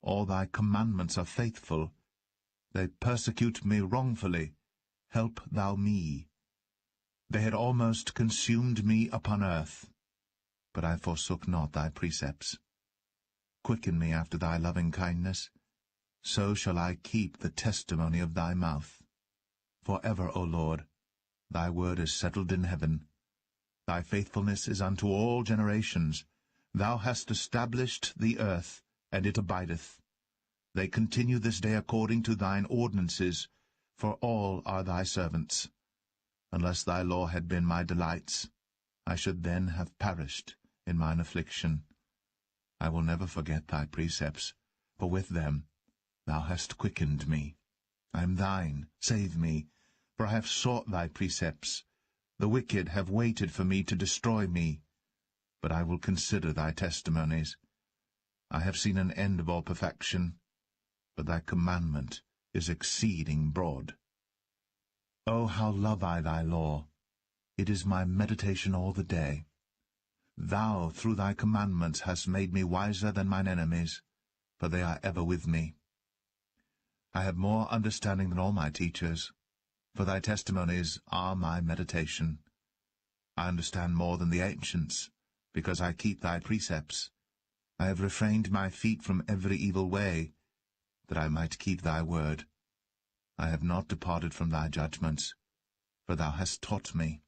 All thy commandments are faithful. They persecute me wrongfully. Help thou me. They had almost consumed me upon earth, but I forsook not thy precepts. Quicken me after thy loving kindness, so shall I keep the testimony of thy mouth. For ever, O Lord, thy word is settled in heaven. Thy faithfulness is unto all generations. Thou hast established the earth, and it abideth. They continue this day according to thine ordinances, for all are thy servants. Unless thy law had been my delights, I should then have perished in mine affliction. I will never forget thy precepts, for with them thou hast quickened me. I am thine, save me, for I have sought thy precepts. The wicked have waited for me to destroy me, but I will consider thy testimonies. I have seen an end of all perfection, but thy commandment is exceeding broad. O how love I thy law! It is my meditation all the day. Thou through thy commandments hast made me wiser than mine enemies, for they are ever with me. I have more understanding than all my teachers, for thy testimonies are my meditation. I understand more than the ancients, because I keep thy precepts. I have refrained my feet from every evil way, that I might keep thy word. I have not departed from thy judgments, for thou hast taught me.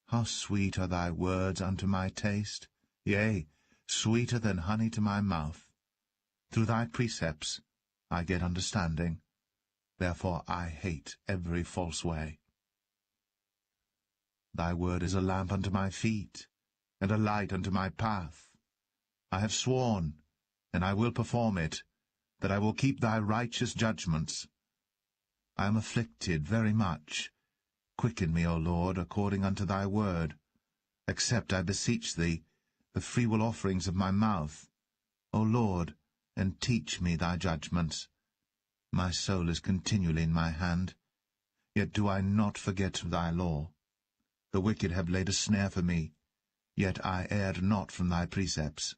How sweet are thy words unto my taste, yea, sweeter than honey to my mouth. Through thy precepts I get understanding, therefore I hate every false way. Thy word is a lamp unto my feet, and a light unto my path. I have sworn, and I will perform it, that I will keep thy righteous judgments. I am afflicted very much. Quicken me, O Lord, according unto thy word. Accept, I beseech thee, the freewill offerings of my mouth. O Lord, and teach me thy judgments. My soul is continually in my hand, yet do I not forget thy law. The wicked have laid a snare for me, yet I erred not from thy precepts.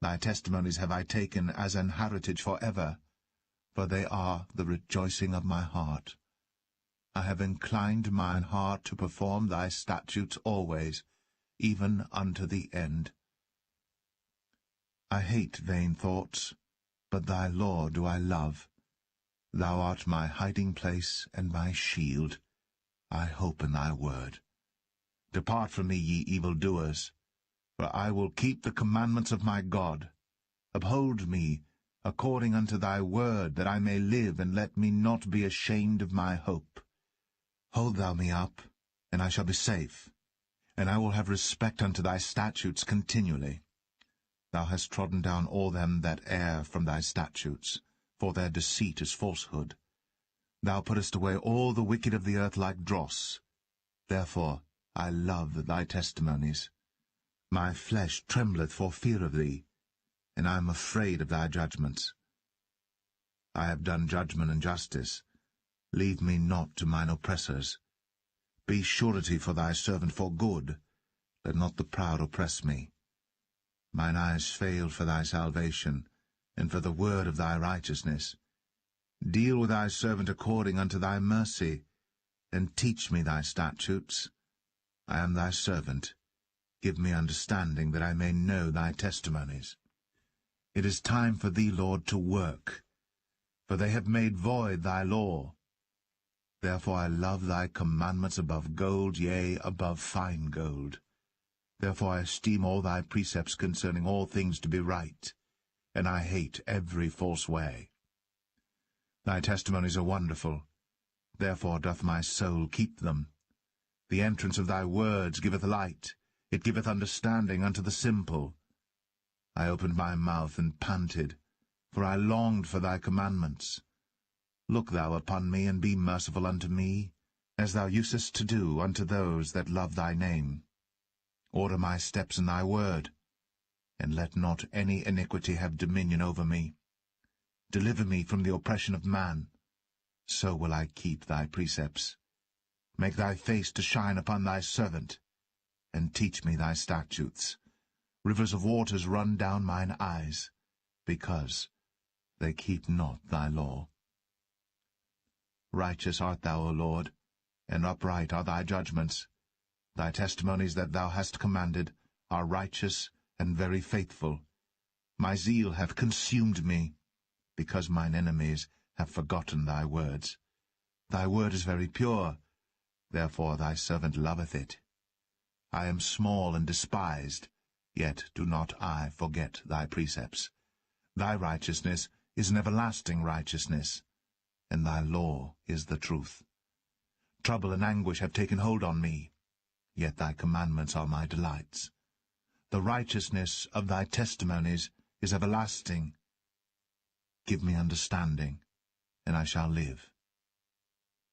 Thy testimonies have I taken as an heritage for ever, for they are the rejoicing of my heart. I have inclined mine heart to perform thy statutes always, even unto the end. I hate vain thoughts, but thy law do I love. Thou art my hiding place and my shield. I hope in thy word. Depart from me, ye evildoers, for I will keep the commandments of my God. Uphold me according unto thy word, that I may live, and let me not be ashamed of my hope. Hold thou me up, and I shall be safe, and I will have respect unto thy statutes continually. Thou hast trodden down all them that err from thy statutes, for their deceit is falsehood. Thou puttest away all the wicked of the earth like dross. Therefore I love thy testimonies. My flesh trembleth for fear of thee, and I am afraid of thy judgments. I have done judgment and justice. Leave me not to mine oppressors. Be surety for thy servant for good. Let not the proud oppress me. Mine eyes fail for thy salvation, and for the word of thy righteousness. Deal with thy servant according unto thy mercy, and teach me thy statutes. I am thy servant. Give me understanding, that I may know thy testimonies. It is time for thee, Lord, to work, for they have made void thy law. Therefore I love thy commandments above gold, yea, above fine gold. Therefore I esteem all thy precepts concerning all things to be right, and I hate every false way. Thy testimonies are wonderful, therefore doth my soul keep them. The entrance of thy words giveth light, it giveth understanding unto the simple. I opened my mouth and panted, for I longed for thy commandments. Look thou upon me, and be merciful unto me, as thou usest to do unto those that love thy name. Order my steps in thy word, and let not any iniquity have dominion over me. Deliver me from the oppression of man, so will I keep thy precepts. Make thy face to shine upon thy servant, and teach me thy statutes. Rivers of waters run down mine eyes, because they keep not thy law. Righteous art thou, O Lord, and upright are thy judgments. Thy testimonies that thou hast commanded are righteous and very faithful. My zeal hath consumed me, because mine enemies have forgotten thy words. Thy word is very pure, therefore thy servant loveth it. I am small and despised, yet do not I forget thy precepts. Thy righteousness is an everlasting righteousness, and thy law is the truth. Trouble and anguish have taken hold on me, yet thy commandments are my delights. The righteousness of thy testimonies is everlasting. Give me understanding, and I shall live.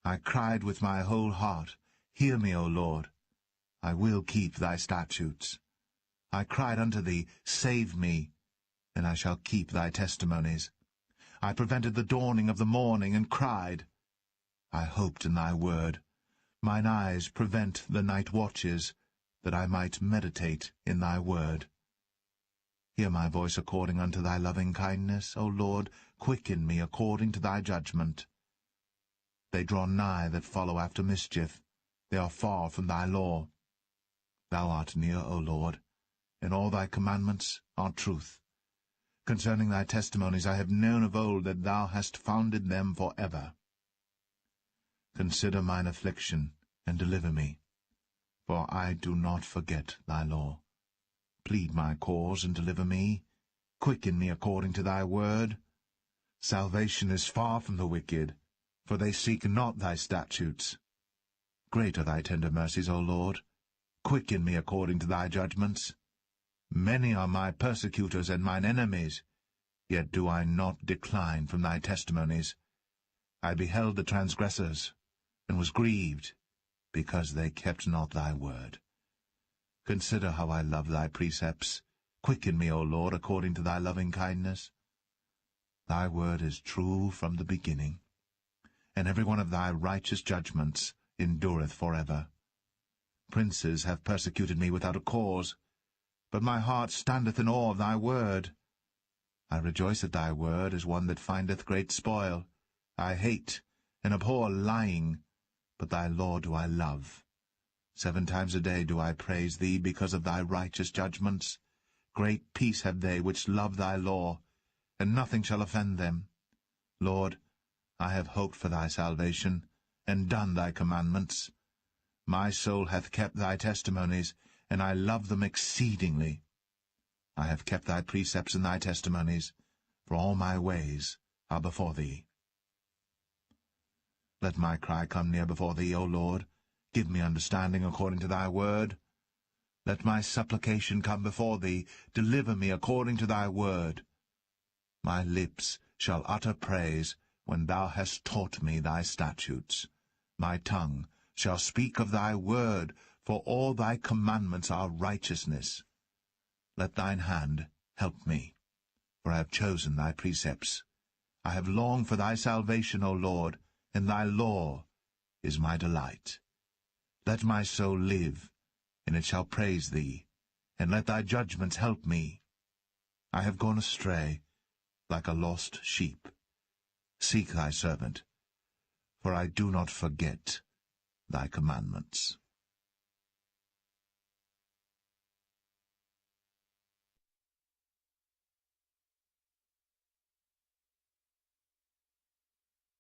I cried with my whole heart, Hear me, O Lord. I will keep thy statutes. I cried unto thee, Save me, and I shall keep thy testimonies. I prevented the dawning of the morning, and cried. I hoped in thy word. Mine eyes prevent the night watches, that I might meditate in thy word. Hear my voice according unto thy loving kindness, O Lord, quicken me according to thy judgment. They draw nigh that follow after mischief, they are far from thy law. Thou art near, O Lord, and all thy commandments are truth. Concerning thy testimonies I have known of old that thou hast founded them for ever. Consider mine affliction, and deliver me, for I do not forget thy law. Plead my cause, and deliver me. Quicken me according to thy word. Salvation is far from the wicked, for they seek not thy statutes. Great are thy tender mercies, O Lord. Quicken me according to thy judgments. Many are my persecutors and mine enemies, yet do I not decline from thy testimonies. I beheld the transgressors, and was grieved, because they kept not thy word. Consider how I love thy precepts. Quicken me, O Lord, according to thy loving kindness. Thy word is true from the beginning, and every one of thy righteous judgments endureth forever. Princes have persecuted me without a cause, but my heart standeth in awe of thy word. I rejoice at thy word as one that findeth great spoil. I hate and abhor lying, but thy law do I love. 7 times a day do I praise thee because of thy righteous judgments. Great peace have they which love thy law, and nothing shall offend them. Lord, I have hoped for thy salvation, and done thy commandments. My soul hath kept thy testimonies, and I love them exceedingly. I have kept thy precepts and thy testimonies, for all my ways are before thee. Let my cry come near before thee, O Lord. Give me understanding according to thy word. Let my supplication come before thee. Deliver me according to thy word. My lips shall utter praise when thou hast taught me thy statutes. My tongue shall speak of thy word, for all thy commandments are righteousness. Let thine hand help me, for I have chosen thy precepts. I have longed for thy salvation, O Lord, and thy law is my delight. Let my soul live, and it shall praise thee, and let thy judgments help me. I have gone astray, like a lost sheep. Seek thy servant, for I do not forget thy commandments.